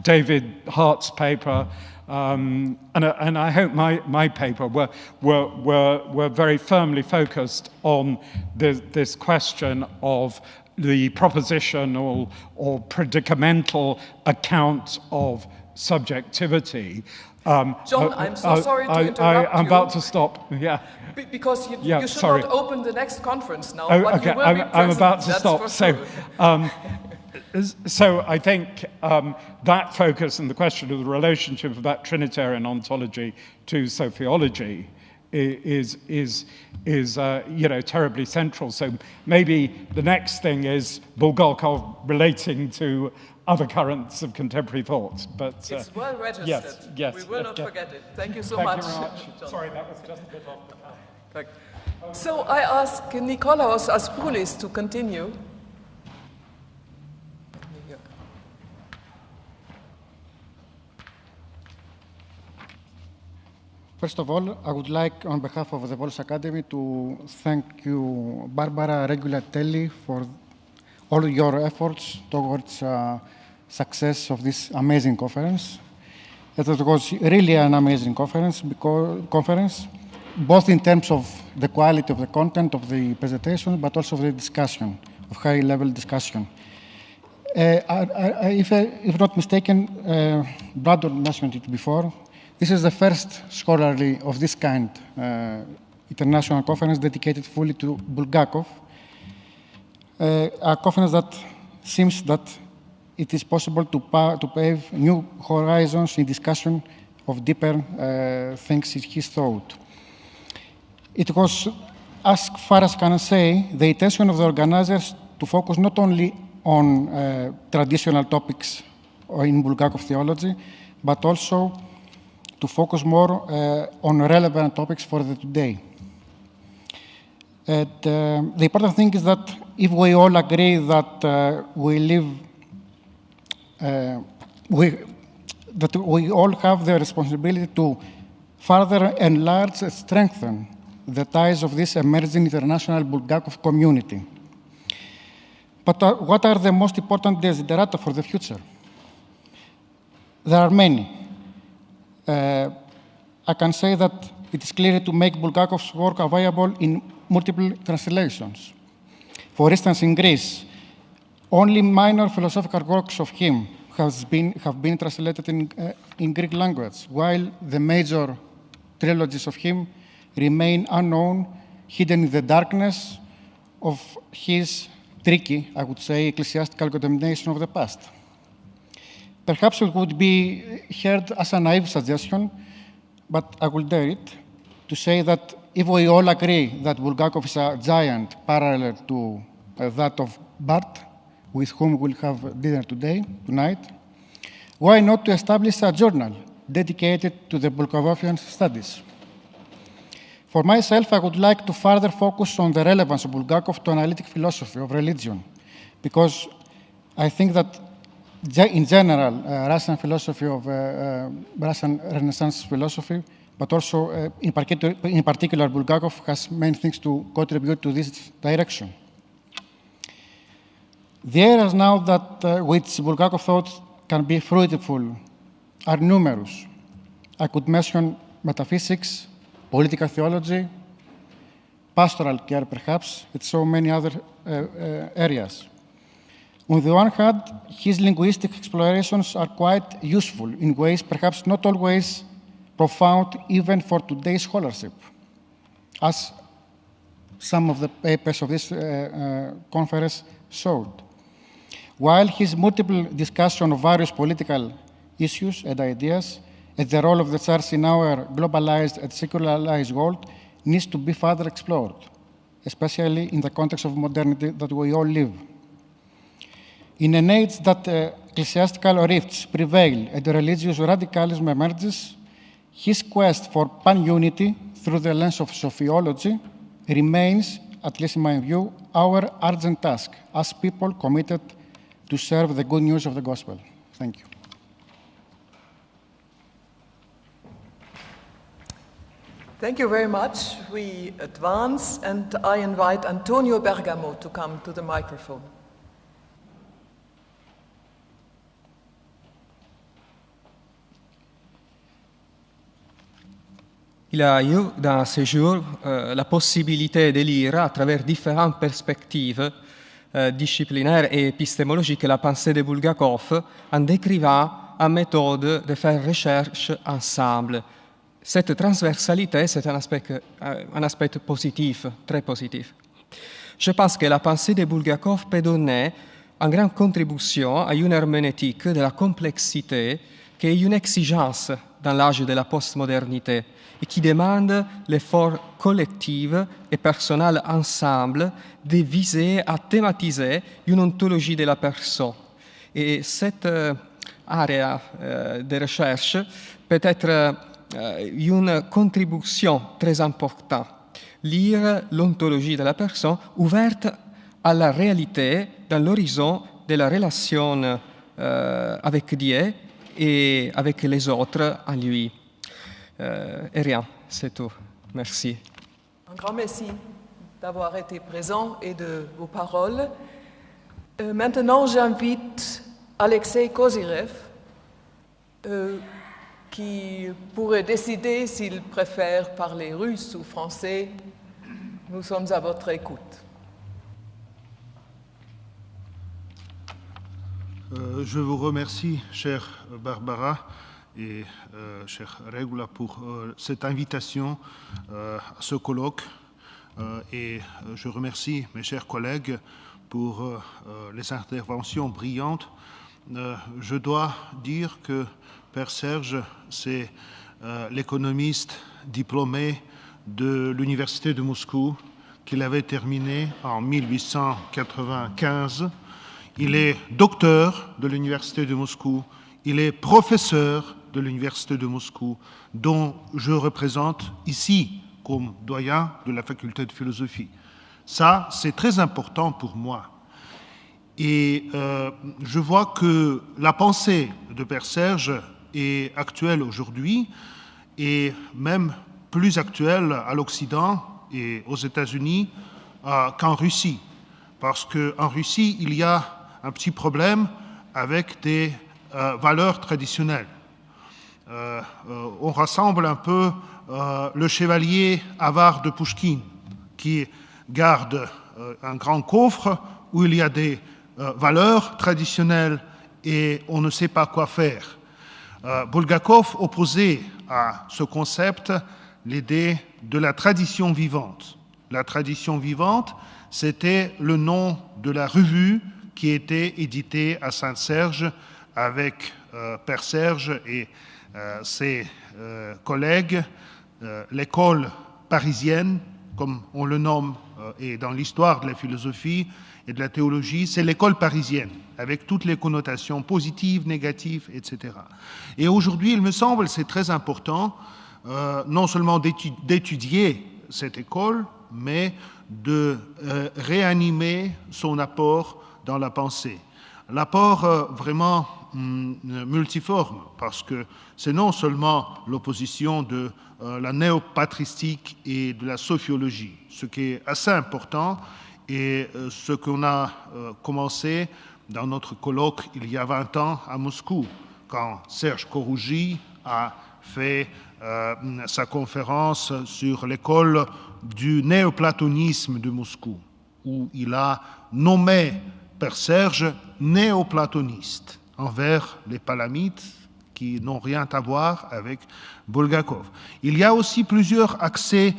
[SPEAKER 15] David Hart's paper, and I hope my paper were very firmly focused on this question of the propositional or predicamental account of subjectivity.
[SPEAKER 11] John, I'm so sorry to interrupt you.
[SPEAKER 15] I'm about to stop. Yeah.
[SPEAKER 11] Because you should not open the next conference now.
[SPEAKER 15] Oh,
[SPEAKER 11] but
[SPEAKER 15] okay.
[SPEAKER 11] you will be present,
[SPEAKER 15] I'm about to
[SPEAKER 11] that's
[SPEAKER 15] stop.
[SPEAKER 11] for
[SPEAKER 15] So.
[SPEAKER 11] sure.
[SPEAKER 15] So I think that focus and the question of the relationship of that Trinitarian ontology to sociology is terribly central. So maybe the next thing is Bulgakov relating to other currents of contemporary thought. But
[SPEAKER 11] it's well registered.
[SPEAKER 15] Yes,
[SPEAKER 11] we will not forget it. Thank you so
[SPEAKER 15] much.
[SPEAKER 11] Thank
[SPEAKER 15] you very much.
[SPEAKER 11] John.
[SPEAKER 15] Sorry, that was just a bit off the cuff.
[SPEAKER 11] So I ask Nikolaos Asproulis to continue.
[SPEAKER 1] First of all, I would like, on behalf of the Polish Academy, to thank you, Barbara Regulatelli, for all your efforts towards success of this amazing conference. It was really an amazing conference, both in terms of the quality of the content of the presentation, but also of the discussion, of high-level discussion. If not mistaken, Brad mentioned it before. This is the first scholarly of this kind international conference dedicated fully to Bulgakov, a conference that seems that it is possible to pave new horizons in discussion of deeper things in his thought. It was, as far as I can say, the intention of the organizers to focus not only on traditional topics in Bulgakov theology, but also to focus more on relevant topics for the today. And, the important thing is that if we all agree that that we all have the responsibility to further enlarge and strengthen the ties of this emerging international Bulgakov community. But what are the most important desiderata for the future? There are many. I can say that it is clear to make Bulgakov's work available in multiple translations. For instance, in Greece, only minor philosophical works of him have been translated in Greek language, while the major trilogies of him remain unknown, hidden in the darkness of his tricky, I would say, ecclesiastical condemnation of the past. Perhaps it would be heard as a naive suggestion, but I will dare it, to say that if we all agree that Bulgakov is a giant parallel to that of Barth, with whom we'll have dinner tonight, why not to establish a journal dedicated to the Bulgakovian studies? For myself, I would like to further focus on the relevance of Bulgakov to analytic philosophy of religion, because I think that in general, Russian philosophy of Russian Renaissance philosophy, but also in particular Bulgakov has many things to contribute to this direction. The areas now that which Bulgakov thought can be fruitful are numerous. I could mention metaphysics, political theology, pastoral care perhaps, and so many other areas. On the one hand, his linguistic explorations are quite useful in ways perhaps not always profound even for today's scholarship, as some of the papers of this conference showed. While his multiple discussion of various political issues and ideas and the role of the church in our globalized and secularized world needs to be further explored, especially in the context of modernity that we all live. In an age that ecclesiastical rifts prevail and religious radicalism emerges, his quest for pan-unity through the lens of sophiology remains, at least in my view, our urgent task as people committed to serve the good news of the gospel. Thank you.
[SPEAKER 11] Thank you very much. We advance, and I invite Antonio Bergamo to come to the microphone.
[SPEAKER 18] Il a eu dans ce jour la possibilité de lire à travers différentes perspectives disciplinaires et épistémologiques la pensée de Bulgakov en décrivant une méthode de faire recherche ensemble. Cette transversalité, c'est un aspect positif, très positif. Je pense que la pensée de Bulgakov peut donner une grande contribution à une herméneutique de la complexité qui est une exigence dans l'âge de la postmodernité et qui demande l'effort collectif et personnel ensemble de viser à thématiser une ontologie de la personne. Et cette area de recherche peut être une contribution très importante. Lire l'ontologie de la personne ouverte à la réalité dans l'horizon de la relation avec Dieu et avec les autres en lui. Et rien, c'est tout. Merci.
[SPEAKER 11] Un grand merci d'avoir été présent et de vos paroles. Maintenant, j'invite Alexei Kozyrev, qui pourrait décider s'il préfère parler russe ou français. Nous sommes à votre écoute.
[SPEAKER 16] Je vous remercie, chère Barbara et chère Regula, pour cette invitation à ce colloque. Et je remercie mes chers collègues pour les interventions brillantes. Je dois dire que Père Serge, c'est l'économiste diplômé de l'Université de Moscou qu'il avait terminé en 1895. Il est docteur de l'Université de Moscou, il est professeur de l'Université de Moscou, dont je représente ici comme doyen de la faculté de philosophie. Ça, c'est très important pour moi. Et je vois que la pensée de Père Serge est actuelle aujourd'hui et même plus actuelle à l'Occident et aux États-Unis qu'en Russie. Parce qu'en Russie, il y a un petit problème avec des valeurs traditionnelles. On rassemble un peu le chevalier avare de Pouchkine qui garde un grand coffre où il y a des valeurs traditionnelles et on ne sait pas quoi faire. Bulgakov opposait à ce concept l'idée de la tradition vivante. La tradition vivante, c'était le nom de la revue qui était éditée à Saint-Serge avec Père Serge et ses collègues, l'école parisienne, comme on le nomme, et dans l'histoire de la philosophie et de la théologie, c'est l'école parisienne, avec toutes les connotations positives, négatives, etc. Et aujourd'hui, il me semble, c'est très important, non seulement d'étudier cette école, mais de réanimer son apport dans la pensée. L'apport vraiment multiforme, parce que c'est non seulement l'opposition de la néopatristique et de la sophiologie, ce qui est assez important, et ce qu'on a commencé dans notre colloque il y a 20 ans à Moscou, quand Serge Korougi a fait sa conférence sur l'école du néoplatonisme de Moscou, où il a nommé Père Serge néoplatoniste envers les Palamites qui n'ont rien à voir avec Bulgakov. Il y a aussi plusieurs accès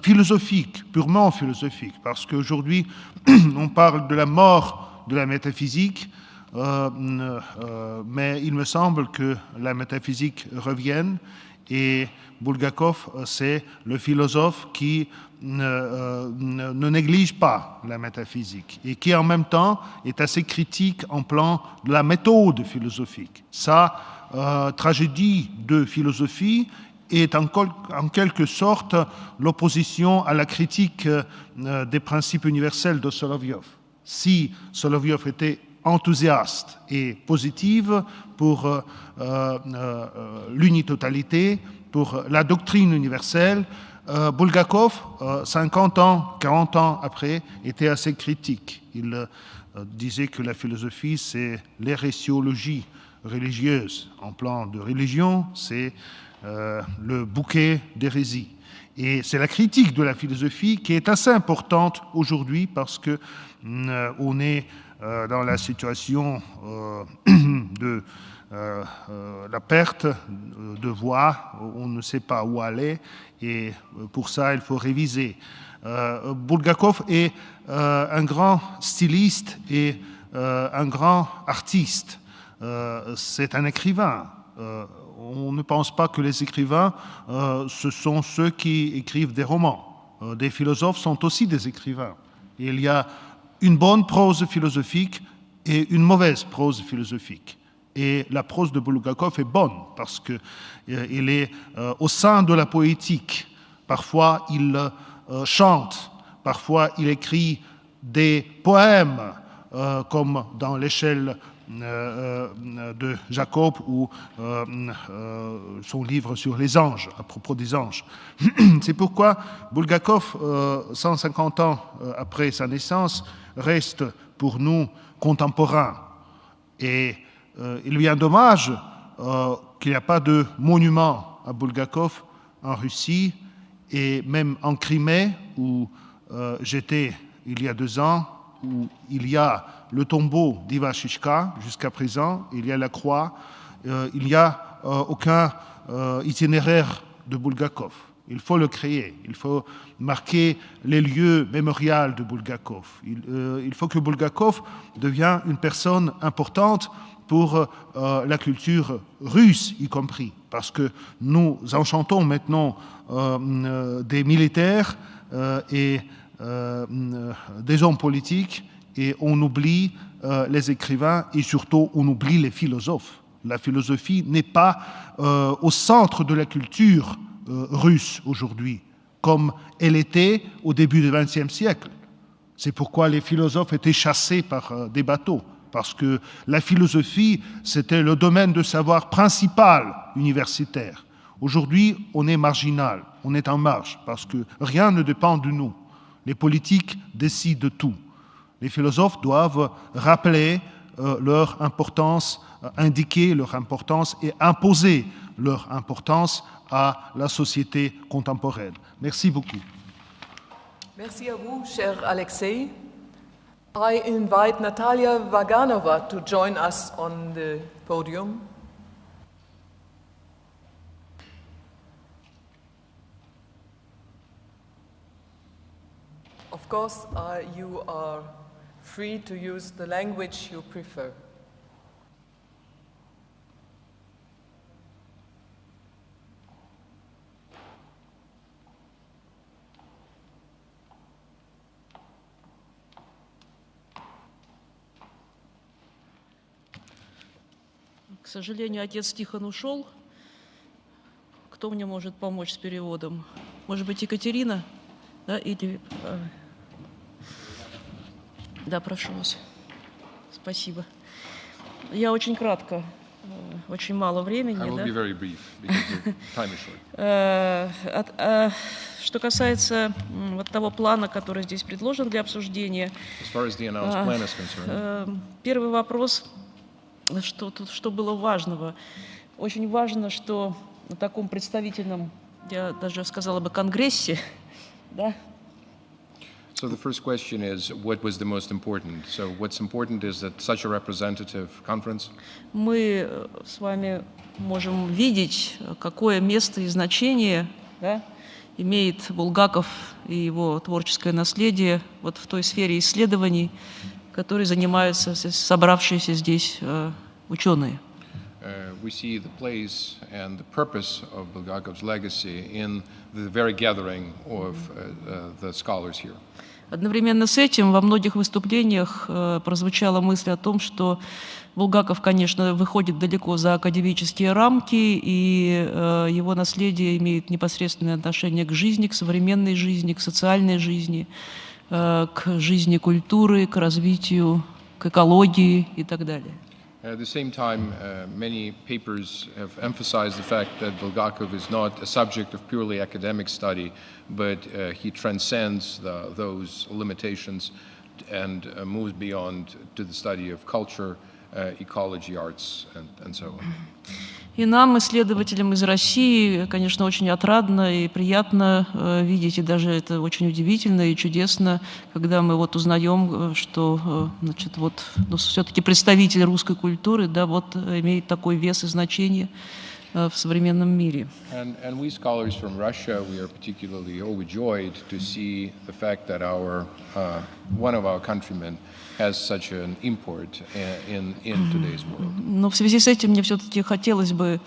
[SPEAKER 16] philosophiques, purement philosophiques, parce qu'aujourd'hui, on parle de la mort de la métaphysique, mais il me semble que la métaphysique revienne et Bulgakov, c'est le philosophe qui ne néglige pas la métaphysique et qui en même temps est assez critique en plan de la méthode philosophique. Sa tragédie de philosophie est en quelque sorte l'opposition à la critique des principes universels de Solovyov. Si Solovyov était enthousiaste et positive pour l'unitotalité, pour la doctrine universelle, Bulgakov, 50 ans, 40 ans après, était assez critique. Il disait que la philosophie, c'est l'hérésiologie religieuse. En plan de religion, c'est le bouquet d'hérésie. Et c'est la critique de la philosophie qui est assez importante aujourd'hui parce que on est dans la situation de la perte de voix, on ne sait pas où aller et pour ça il faut réviser. Bulgakov est un grand styliste et un grand artiste, c'est un écrivain. On ne pense pas que les écrivains, ce sont ceux qui écrivent des romans. Des philosophes sont aussi des écrivains. Il y a une bonne prose philosophique et une mauvaise prose philosophique. Et la prose de Bulgakov est bonne parce qu'il est au sein de la poétique. Parfois, il chante, parfois, il écrit des poèmes, comme dans l'échelle de Jacob ou son livre sur les anges, à propos des anges. C'est pourquoi Bulgakov, 150 ans après sa naissance, reste pour nous contemporain. Et il vient dommage qu'il n'y a pas de monument à Bulgakov en Russie et même en Crimée, où j'étais il y a 2 ans, où il y a le tombeau d'Ivashishka jusqu'à présent, il y a la croix, il n'y a aucun itinéraire de Bulgakov. Il faut le créer, il faut marquer les lieux mémorials de Bulgakov. Il faut que Bulgakov devienne une personne importante pour la culture russe y compris, parce que nous enchantons maintenant des militaires et des hommes politiques et on oublie les écrivains et surtout on oublie les philosophes. La philosophie n'est pas au centre de la culture russe aujourd'hui, comme elle était au début du XXe siècle. C'est pourquoi les philosophes étaient chassés par des bateaux, parce que la philosophie, c'était le domaine de savoir principal universitaire. Aujourd'hui, on est marginal, on est en marge, parce que rien ne dépend de nous. Les politiques décident de tout. Les philosophes doivent rappeler leur importance, indiquer leur importance et imposer leur importance à la société contemporaine. Merci beaucoup.
[SPEAKER 11] Merci à vous, cher Alexei. I invite Natalia Vaganova to join us on the podium. Of course, you are free to use the language you prefer.
[SPEAKER 13] К сожалению, отец Тихон ушел. Кто мне может помочь с переводом? Может быть, Екатерина? Да, или... Да, прошу вас. Спасибо. Я очень кратко, очень мало времени.
[SPEAKER 7] I will
[SPEAKER 13] да?
[SPEAKER 7] be very brief, because the time is short.
[SPEAKER 13] Что касается вот того плана, который здесь предложен для обсуждения,
[SPEAKER 7] As far as the announced plan is concerned,
[SPEAKER 13] первый вопрос, что было важного. Очень важно, что на таком представительном, я даже сказала бы, конгрессе, да.
[SPEAKER 7] So the first question is, what was the most important? So what's important is that such a representative conference.
[SPEAKER 13] Мы с вами можем видеть, какое место и значение, да, имеет Булгаков и его творческое наследие вот в той сфере исследований, которой занимаются собравшиеся здесь ученые.
[SPEAKER 7] We see the place and the purpose of Bulgakov's legacy in the very gathering of the scholars here.
[SPEAKER 13] Одновременно с этим во многих выступлениях прозвучала мысль о том, что Булгаков, конечно, выходит далеко за академические рамки, и его наследие имеет непосредственное отношение к жизни, к современной жизни, к социальной жизни, к жизни культуры, к развитию, к экологии и так далее.
[SPEAKER 7] At the same time, many papers have emphasized the fact that Bulgakov is not a subject of purely academic study, but he transcends those limitations and moves beyond to the study of culture, ecology, arts, and so on.
[SPEAKER 13] И нам, исследователям из России, конечно, очень отрадно и приятно видеть, и даже это очень удивительно и чудесно, когда мы вот узнаем, что, значит, вот, ну, все-таки представитель русской культуры, да, вот имеет такой вес и значение в современном мире.
[SPEAKER 7] And we scholars from Russia, we are particularly overjoyed to see the fact that one of our countrymen has such an import in today's world.
[SPEAKER 13] Но в связи с этим мне все-таки хотелось бы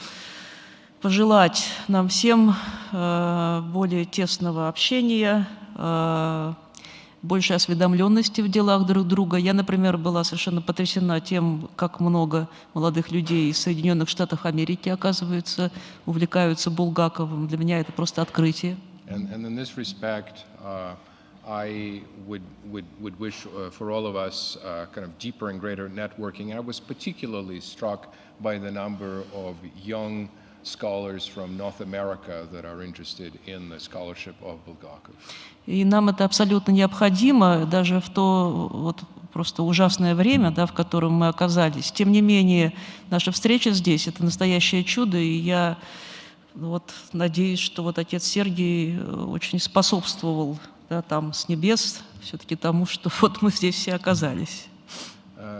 [SPEAKER 13] пожелать нам всем более тесного общения, большей осведомленности в делах друг друга. Я, например, была совершенно потрясена тем, как много молодых людей из Соединенных Штатов Америки, оказывается, увлекаются Булгаковым. Для меня это просто открытие.
[SPEAKER 7] And in this respect, I would wish for all of us kind of deeper and greater networking. I was particularly struck by the number of young scholars from North America that are interested in the scholarship of Bulgakov.
[SPEAKER 13] И нам это абсолютно необходимо, даже в то вот просто ужасное время, да, в котором мы оказались. Тем не менее, наша встреча здесь — это настоящее чудо, и я вот надеюсь, что вот отец Сергий очень способствовал, да, там с небес все-таки тому, что вот мы здесь все оказались.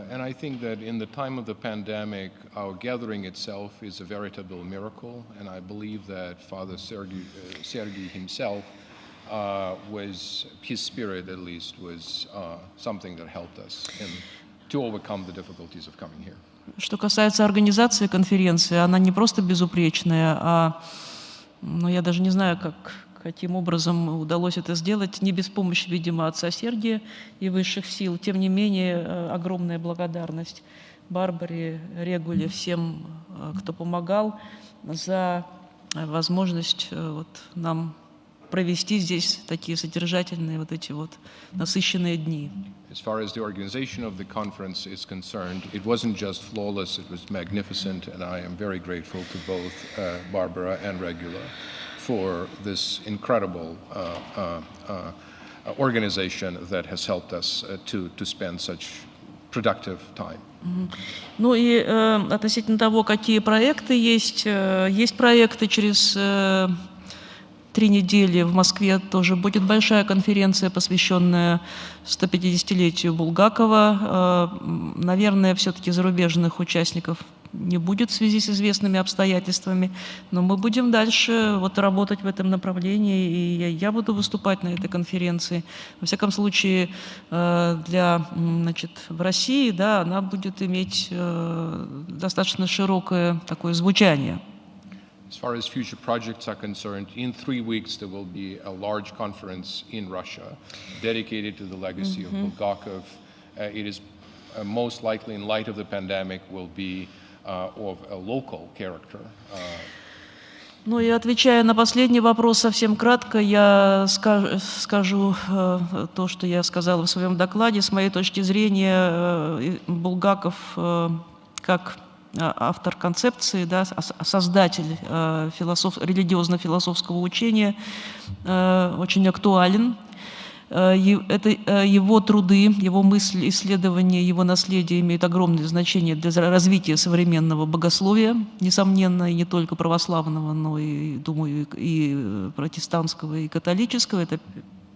[SPEAKER 7] And I think that in the time of the pandemic, our gathering itself is a veritable miracle, and I believe that Father Sergii himself his spirit at least was something that helped us to overcome the difficulties of coming here.
[SPEAKER 13] Что касается организации конференции, она не просто безупречная, а, ну, я даже не знаю, каким образом удалось это сделать, не без помощи, видимо, отца Сергия и высших сил. Тем не менее, огромная благодарность Барбаре, Регуле, всем, кто помогал, за возможность вот нам провести здесь такие содержательные, вот эти вот насыщенные дни.
[SPEAKER 7] As far as the organization of the conference is concerned, it wasn't just flawless, it was magnificent, and I am very grateful to both Barbara and Regula for this incredible organization that has helped us to spend such productive time.
[SPEAKER 13] Ну и относительно того, какие проекты есть, есть проекты через 3 недели в Москве тоже будет большая конференция, посвященная 150-летию Булгакова. Наверное, все-таки зарубежных участников не будет в связи с известными обстоятельствами, но мы будем дальше вот работать в этом направлении, и я буду выступать на этой конференции. Во всяком случае, в России, да, она будет иметь достаточно широкое такое звучание.
[SPEAKER 7] As far as future projects are concerned, in 3 weeks there will be a large conference in Russia dedicated to the legacy of Bulgakov. It is most likely, in light of the pandemic, will be of a local character.
[SPEAKER 13] Ну и отвечая на последний вопрос совсем кратко, я скажу то, что я сказала в своем докладе. С моей точки зрения, Булгаков как автор концепции, да, создатель религиозно-философского учения очень актуален. Это его труды, его мысли, исследования, его наследие имеют огромное значение для развития современного богословия, несомненно, и не только православного, но и, думаю, и протестантского, и католического. Это,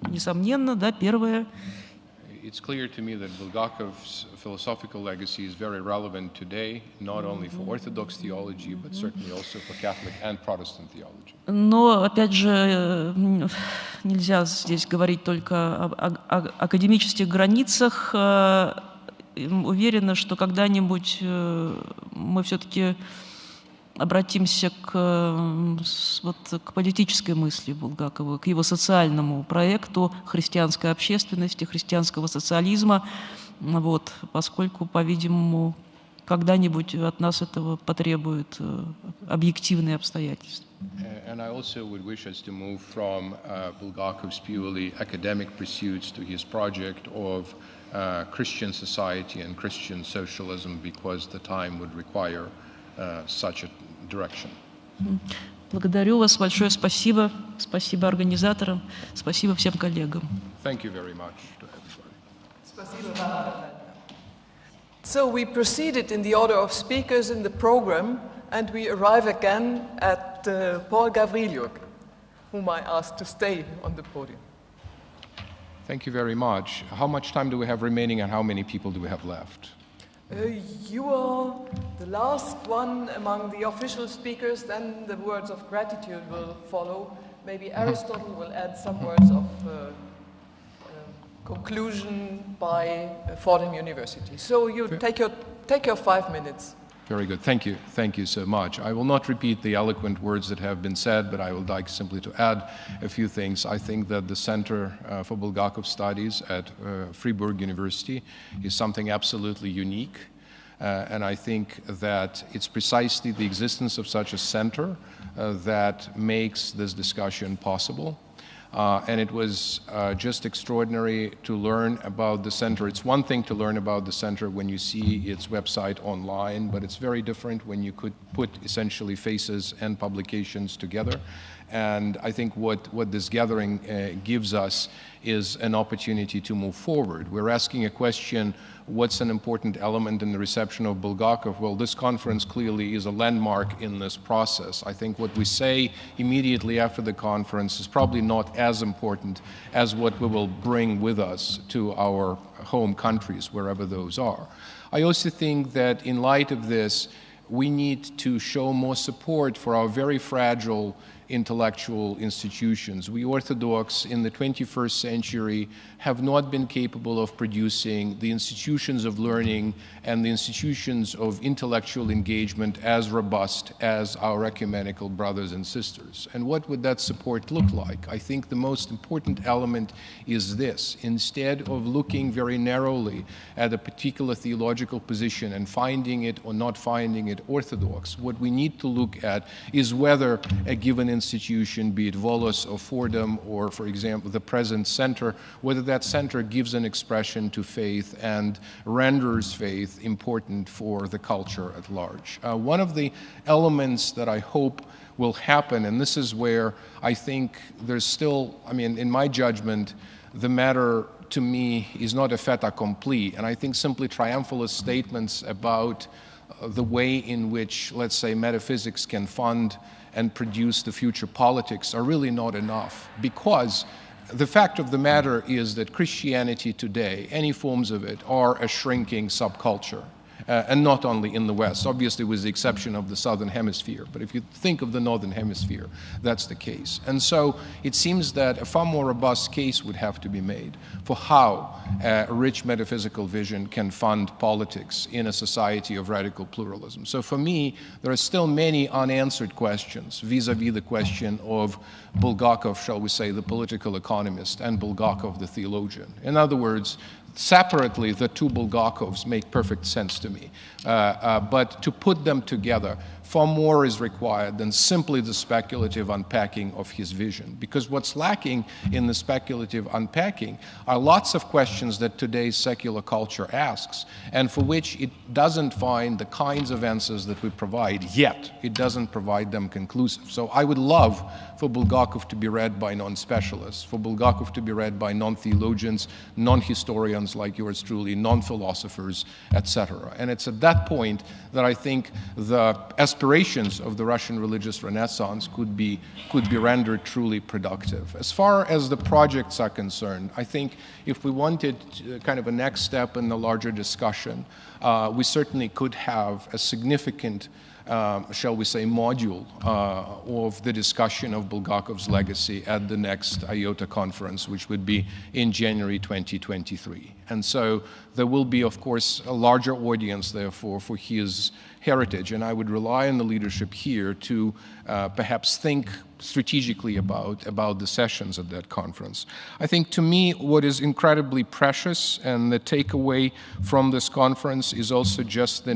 [SPEAKER 13] несомненно, да, первое.
[SPEAKER 7] It's clear to me that Bulgakov's philosophical legacy is very relevant today, not only for Orthodox theology, but certainly also for Catholic and Protestant theology.
[SPEAKER 13] Но, опять же, нельзя здесь говорить только о академических границах. Уверена, что когда-нибудь мы все-таки обратимся к политической мысли Булгакова, к его социальному проекту христианской общественности, христианского социализма, вот, поскольку, по-видимому, когда-нибудь от нас этого потребуют объективные обстоятельства.
[SPEAKER 7] And I also would wish us to move from Bulgakov's purely academic pursuits to his project of Christian society and Christian socialism, because the time would require such a direction.
[SPEAKER 13] Благодарю вас, большое спасибо. Спасибо организаторам, спасибо всем коллегам.
[SPEAKER 7] Thank you very much to everybody.
[SPEAKER 11] So we proceeded in the order of speakers in the program, and we arrive again at Paul Gavrilyuk, whom I asked to stay on the podium.
[SPEAKER 7] Thank you very much. How much time do we have remaining, and how many people do we have left?
[SPEAKER 11] You are the last one among the official speakers, then the words of gratitude will follow. Maybe Aristotle will add some words of conclusion by Fordham University. So you take your 5 minutes.
[SPEAKER 7] Very good. Thank you. Thank you so much. I will not repeat the eloquent words that have been said, but I would like simply to add a few things. I think that the Center for Bulgakov Studies at Freiburg University is something absolutely unique. And I think that it's precisely the existence of such a center that makes this discussion possible. And it was just extraordinary to learn about the center. It's one thing to learn about the center when you see its website online, but it's very different when you could put essentially faces and publications together. And I think what this gathering gives us is an opportunity to move forward. We're asking a question, what's an important element in the reception of Bulgakov? Well, this conference clearly is a landmark in this process. I think what we say immediately after the conference is probably not as important as what we will bring with us to our home countries, wherever those are. I also think that in light of this, we need to show more support for our very fragile intellectual institutions. We Orthodox in the 21st century have not been capable of producing the institutions of learning and the institutions of intellectual engagement as robust as our ecumenical brothers and sisters. And what would that support look like? I think the most important element is this. Instead of looking very narrowly at a particular theological position and finding it or not finding it orthodox, what we need to look at is whether a given institution, be it Volos or Fordham or, for example, the present center, whether that center gives an expression to faith and renders faith important for the culture at large. One of the elements that I hope will happen, and this is where I think there's still, I mean, in my judgment, the matter to me is not a fait accompli, and I think simply triumphalist statements about the way in which, let's say, metaphysics can fund and produce the future politics are really not enough, because the fact of the matter is that Christianity today, any forms of it, are a shrinking subculture. And not only in the West, obviously with the exception of the Southern Hemisphere. But if you think of the Northern Hemisphere, that's the case. And so it seems that a far more robust case would have to be made for how a rich metaphysical vision can fund politics in a society of radical pluralism. So for me, there are still many unanswered questions vis-a-vis the question of Bulgakov, shall we say, the political economist, and Bulgakov, the theologian. In other words, separately, the two Bulgakovs make perfect sense to me. But to put them together, far more is required than simply the speculative unpacking of his vision. Because what's lacking in the speculative unpacking are lots of questions that today's secular culture asks, and for which it doesn't find the kinds of answers that we provide yet. It doesn't provide them conclusive. So I would love for Bulgakov to be read by non-specialists, for Bulgakov to be read by non-theologians, non-historians like yours truly, non-philosophers, etc. And it's at that point that I think the aspirations of the Russian religious renaissance could be rendered truly productive. As far as the projects are concerned, I think if we wanted kind of a next step in the larger discussion, we certainly could have a significant shall we say, module of the discussion of Bulgakov's legacy at the next IOTA conference, which would be in January 2023. And so there will be, of course, a larger audience, therefore, for his heritage. And I would rely on the leadership here to perhaps think strategically about the sessions at that conference. I think, to me, what is incredibly precious and the takeaway from this conference is also just the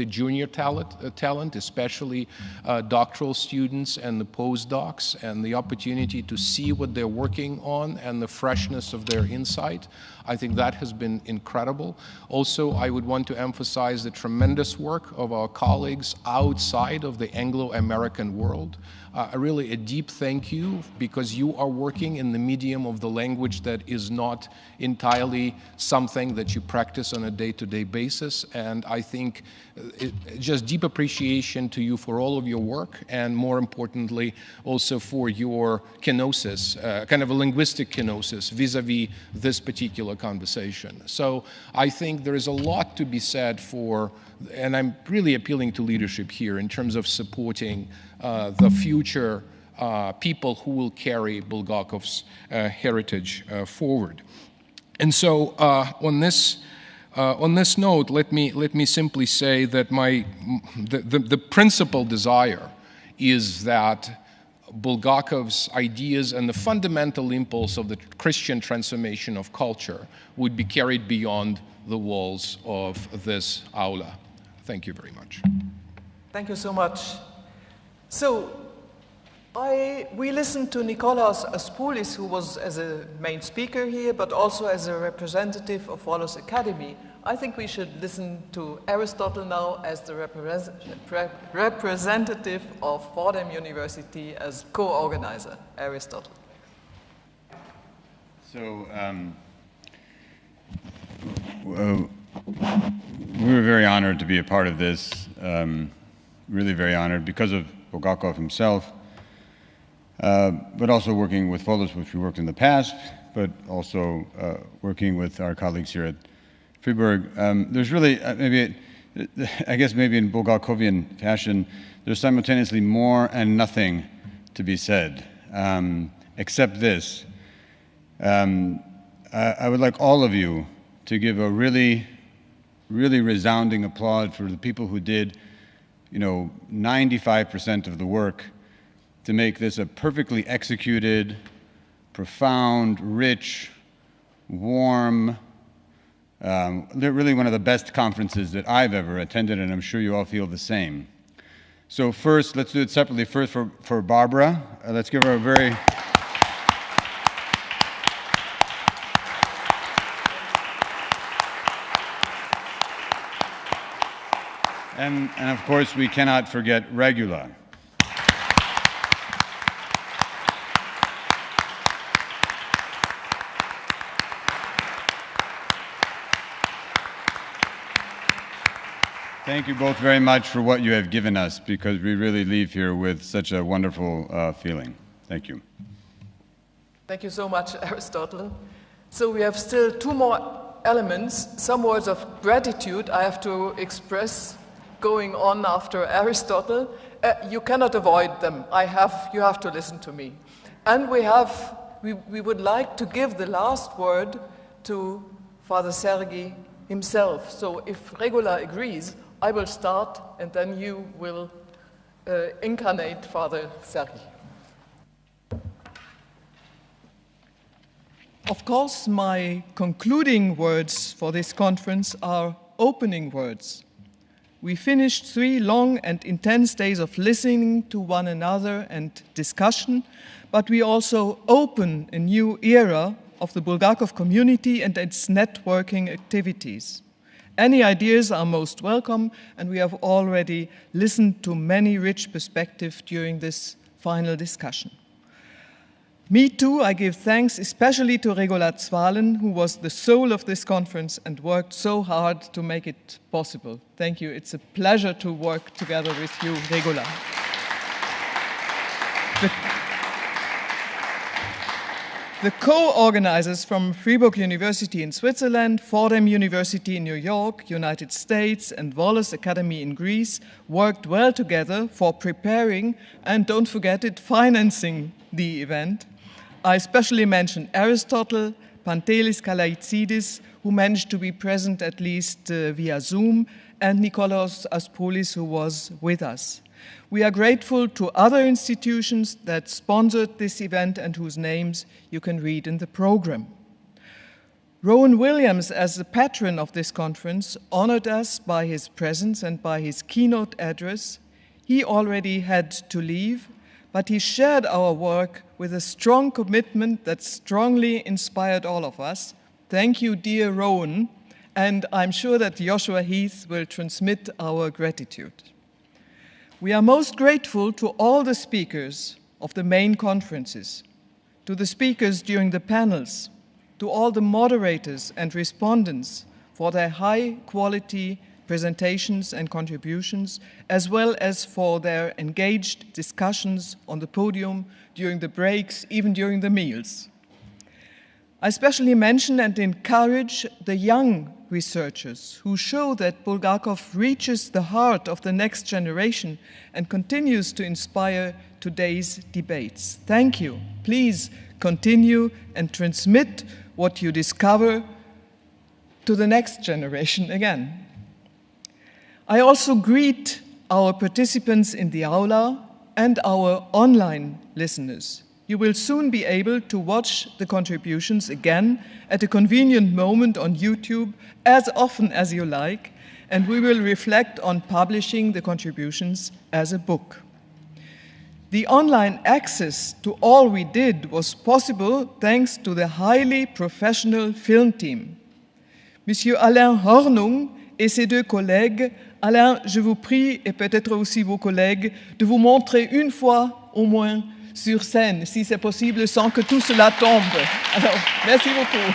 [SPEAKER 7] junior talent, especially doctoral students and the postdocs, and the opportunity to see what they're working on and the freshness of their insight. I think that has been incredible. Also, I would want to emphasize the tremendous work of our colleagues outside of the Anglo-American world. world. Really a deep thank you, because you are working in the medium of the language that is not entirely something that you practice on a day-to-day basis. And I think just deep appreciation to you for all of your work, and more importantly, also for your kenosis, kind of a linguistic kenosis vis-a-vis this particular conversation. So I think there is a lot to be said for, and I'm really appealing to leadership here in terms of supporting the future people who will carry Bulgakov's heritage forward. And so on this note, let me simply say that the principal desire is that Bulgakov's ideas and the fundamental impulse of the Christian transformation of culture would be carried beyond the walls of this aula. Thank you very much.
[SPEAKER 11] Thank you so much. So, we listened to Nikolaos Aspoulis, who was as a main speaker here, but also as a representative of Volos Academy. I think we should listen to Aristotle now as the representative of Fordham University as co-organizer. Aristotle.
[SPEAKER 6] So, we were very honored to be a part of this, really very honored because of Bulgakov himself, but also working with Volos, which we worked in the past, but also working with our colleagues here at Fribourg. There's really, I guess maybe in Bulgakovian fashion, there's simultaneously more and nothing to be said, except this. I would like all of you to give a really resounding applaud for the people who did 95% of the work to make this a perfectly executed, profound, rich, warm, really one of the best conferences that I've ever attended, and I'm sure you all feel the same. So first, let's do it separately. First for Barbara. Let's give her a very... And of course, we cannot forget Regula. Thank you both very much for what you have given us, because we really leave here with such a wonderful feeling. Thank you.
[SPEAKER 11] Thank you so much, Aristotle. So we have still two more elements, some words of gratitude I have to express going on after Aristotle. You cannot avoid them. You have to listen to me. And we would like to give the last word to Father Sergii himself. So if Regula agrees, I will start, and then you will incarnate Father Sergii.
[SPEAKER 8] Of course, my concluding words for this conference are opening words. We finished 3 long and intense days of listening to one another and discussion, but we also open a new era of the Bulgakov community and its networking activities. Any ideas are most welcome, and we have already listened to many rich perspectives during this final discussion. Me too, I give thanks especially to Regula Zwalen, who was the soul of this conference and worked so hard to make it possible. Thank you. It's a pleasure to work together with you, Regula. The co-organizers from Fribourg University in Switzerland, Fordham University in New York, United States, and Volos Academy in Greece worked well together for preparing and, don't forget it, financing the event. I especially mention Aristotle, Pantelis Kalaitsidis, who managed to be present at least via Zoom, and Nikolaos Aspoulis, who was with us. We are grateful to other institutions that sponsored this event and whose names you can read in the program. Rowan Williams, as the patron of this conference, honored us by his presence and by his keynote address. He already had to leave, but he shared our work with a strong commitment that strongly inspired all of us. Thank you, dear Rowan, and I'm sure that Joshua Heath will transmit our gratitude. We are most grateful to all the speakers of the main conferences, to the speakers during the panels, to all the moderators and respondents for their high-quality presentations and contributions, as well as for their engaged discussions on the podium during the breaks, even during the meals. I especially mention and encourage the young researchers who show that Bulgakov reaches the heart of the next generation and continues to inspire today's debates. Thank you. Please continue and transmit what you discover to the next generation again. I also greet our participants in the aula and our online listeners. You will soon be able to watch the contributions again at a convenient moment on YouTube as often as you like, and we will reflect on publishing the contributions as a book. The online access to all we did was possible thanks to the highly professional film team. Monsieur Alain Hornung et ses deux collègues. Alain, je vous prie, et peut-être aussi vos collègues, de vous montrer une fois au moins sur scène, si c'est possible, sans que tout cela tombe. Alors, merci beaucoup.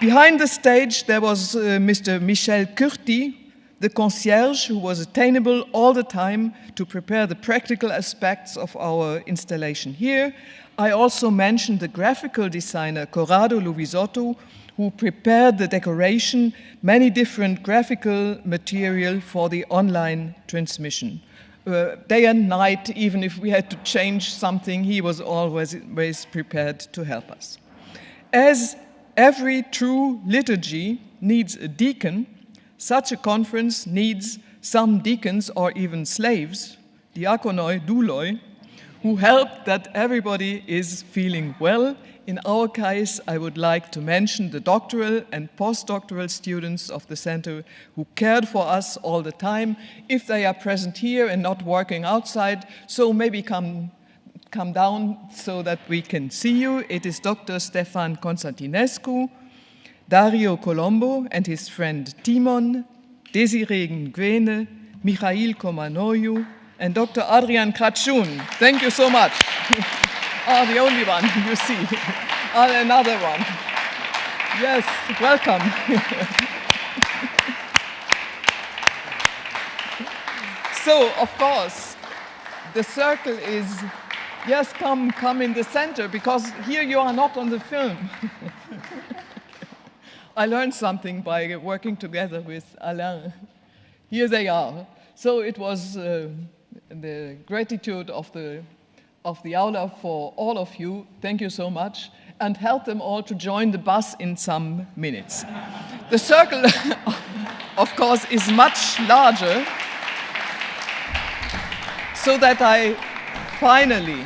[SPEAKER 8] Behind the stage, there was Mr. Michel Curti, the concierge, who was attainable all the time to prepare the practical aspects of our installation here. I also mentioned the graphical designer, Corrado Luvisotto, who prepared the decoration, many different graphical material for the online transmission. Day and night, even if we had to change something, he was always prepared to help us. As every true liturgy needs a deacon, such a conference needs some deacons or even slaves, diakonoi, douloi, who help that everybody is feeling well. In our case, I would like to mention the doctoral and postdoctoral students of the center who cared for us all the time. If they are present here and not working outside, so maybe come down so that we can see you. It is Dr. Stefan Constantinescu, Dario Colombo and his friend Timon, Desiree Nguene, Michail Komanoiu, and Dr. Adrian Kratschun. Thank you so much. Oh, the only one you see. Oh, another one. Yes, welcome. So, of course, the circle is, yes, come in the center, because here you are not on the film. I learned something by working together with Alain. Here they are. So it was the gratitude of the aula for all of you. Thank you so much. And help them all to join the bus in some minutes. The circle, of course, is much larger, so that I finally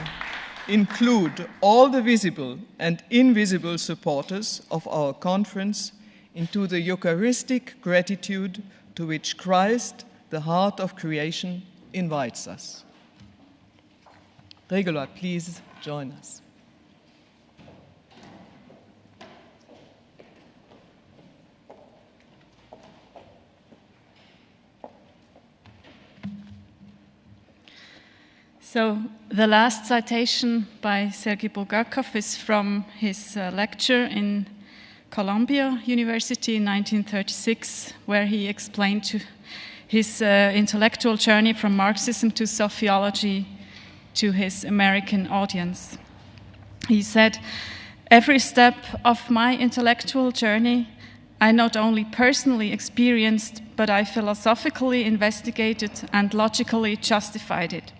[SPEAKER 8] include all the visible and invisible supporters of our conference into the Eucharistic gratitude to which Christ, the heart of creation, invites us. Regula, please join us.
[SPEAKER 19] So the last citation by Sergei Bulgakov is from his lecture in Columbia University in 1936, where he explained to his intellectual journey from Marxism to sociology to his American audience. He said, "Every step of my intellectual journey I not only personally experienced, but I philosophically investigated and logically justified it.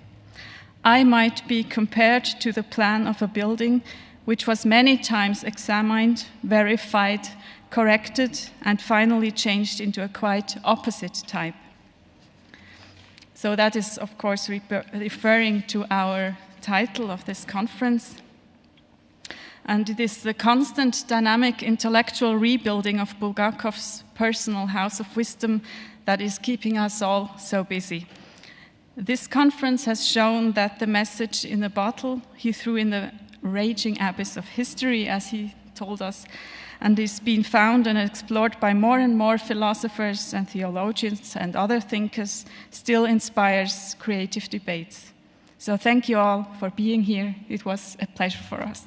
[SPEAKER 19] I might be compared to the plan of a building which was many times examined, verified, corrected, and finally changed into a quite opposite type." So that is, of course, referring to our title of this conference. And it is the constant dynamic intellectual rebuilding of Bulgakov's personal house of wisdom that is keeping us all so busy. This conference has shown that the message in the bottle he threw in the raging abyss of history, as he told us, and is being found and explored by more and more philosophers and theologians and other thinkers, still inspires creative debates. So thank you all for being here. It was a pleasure for us.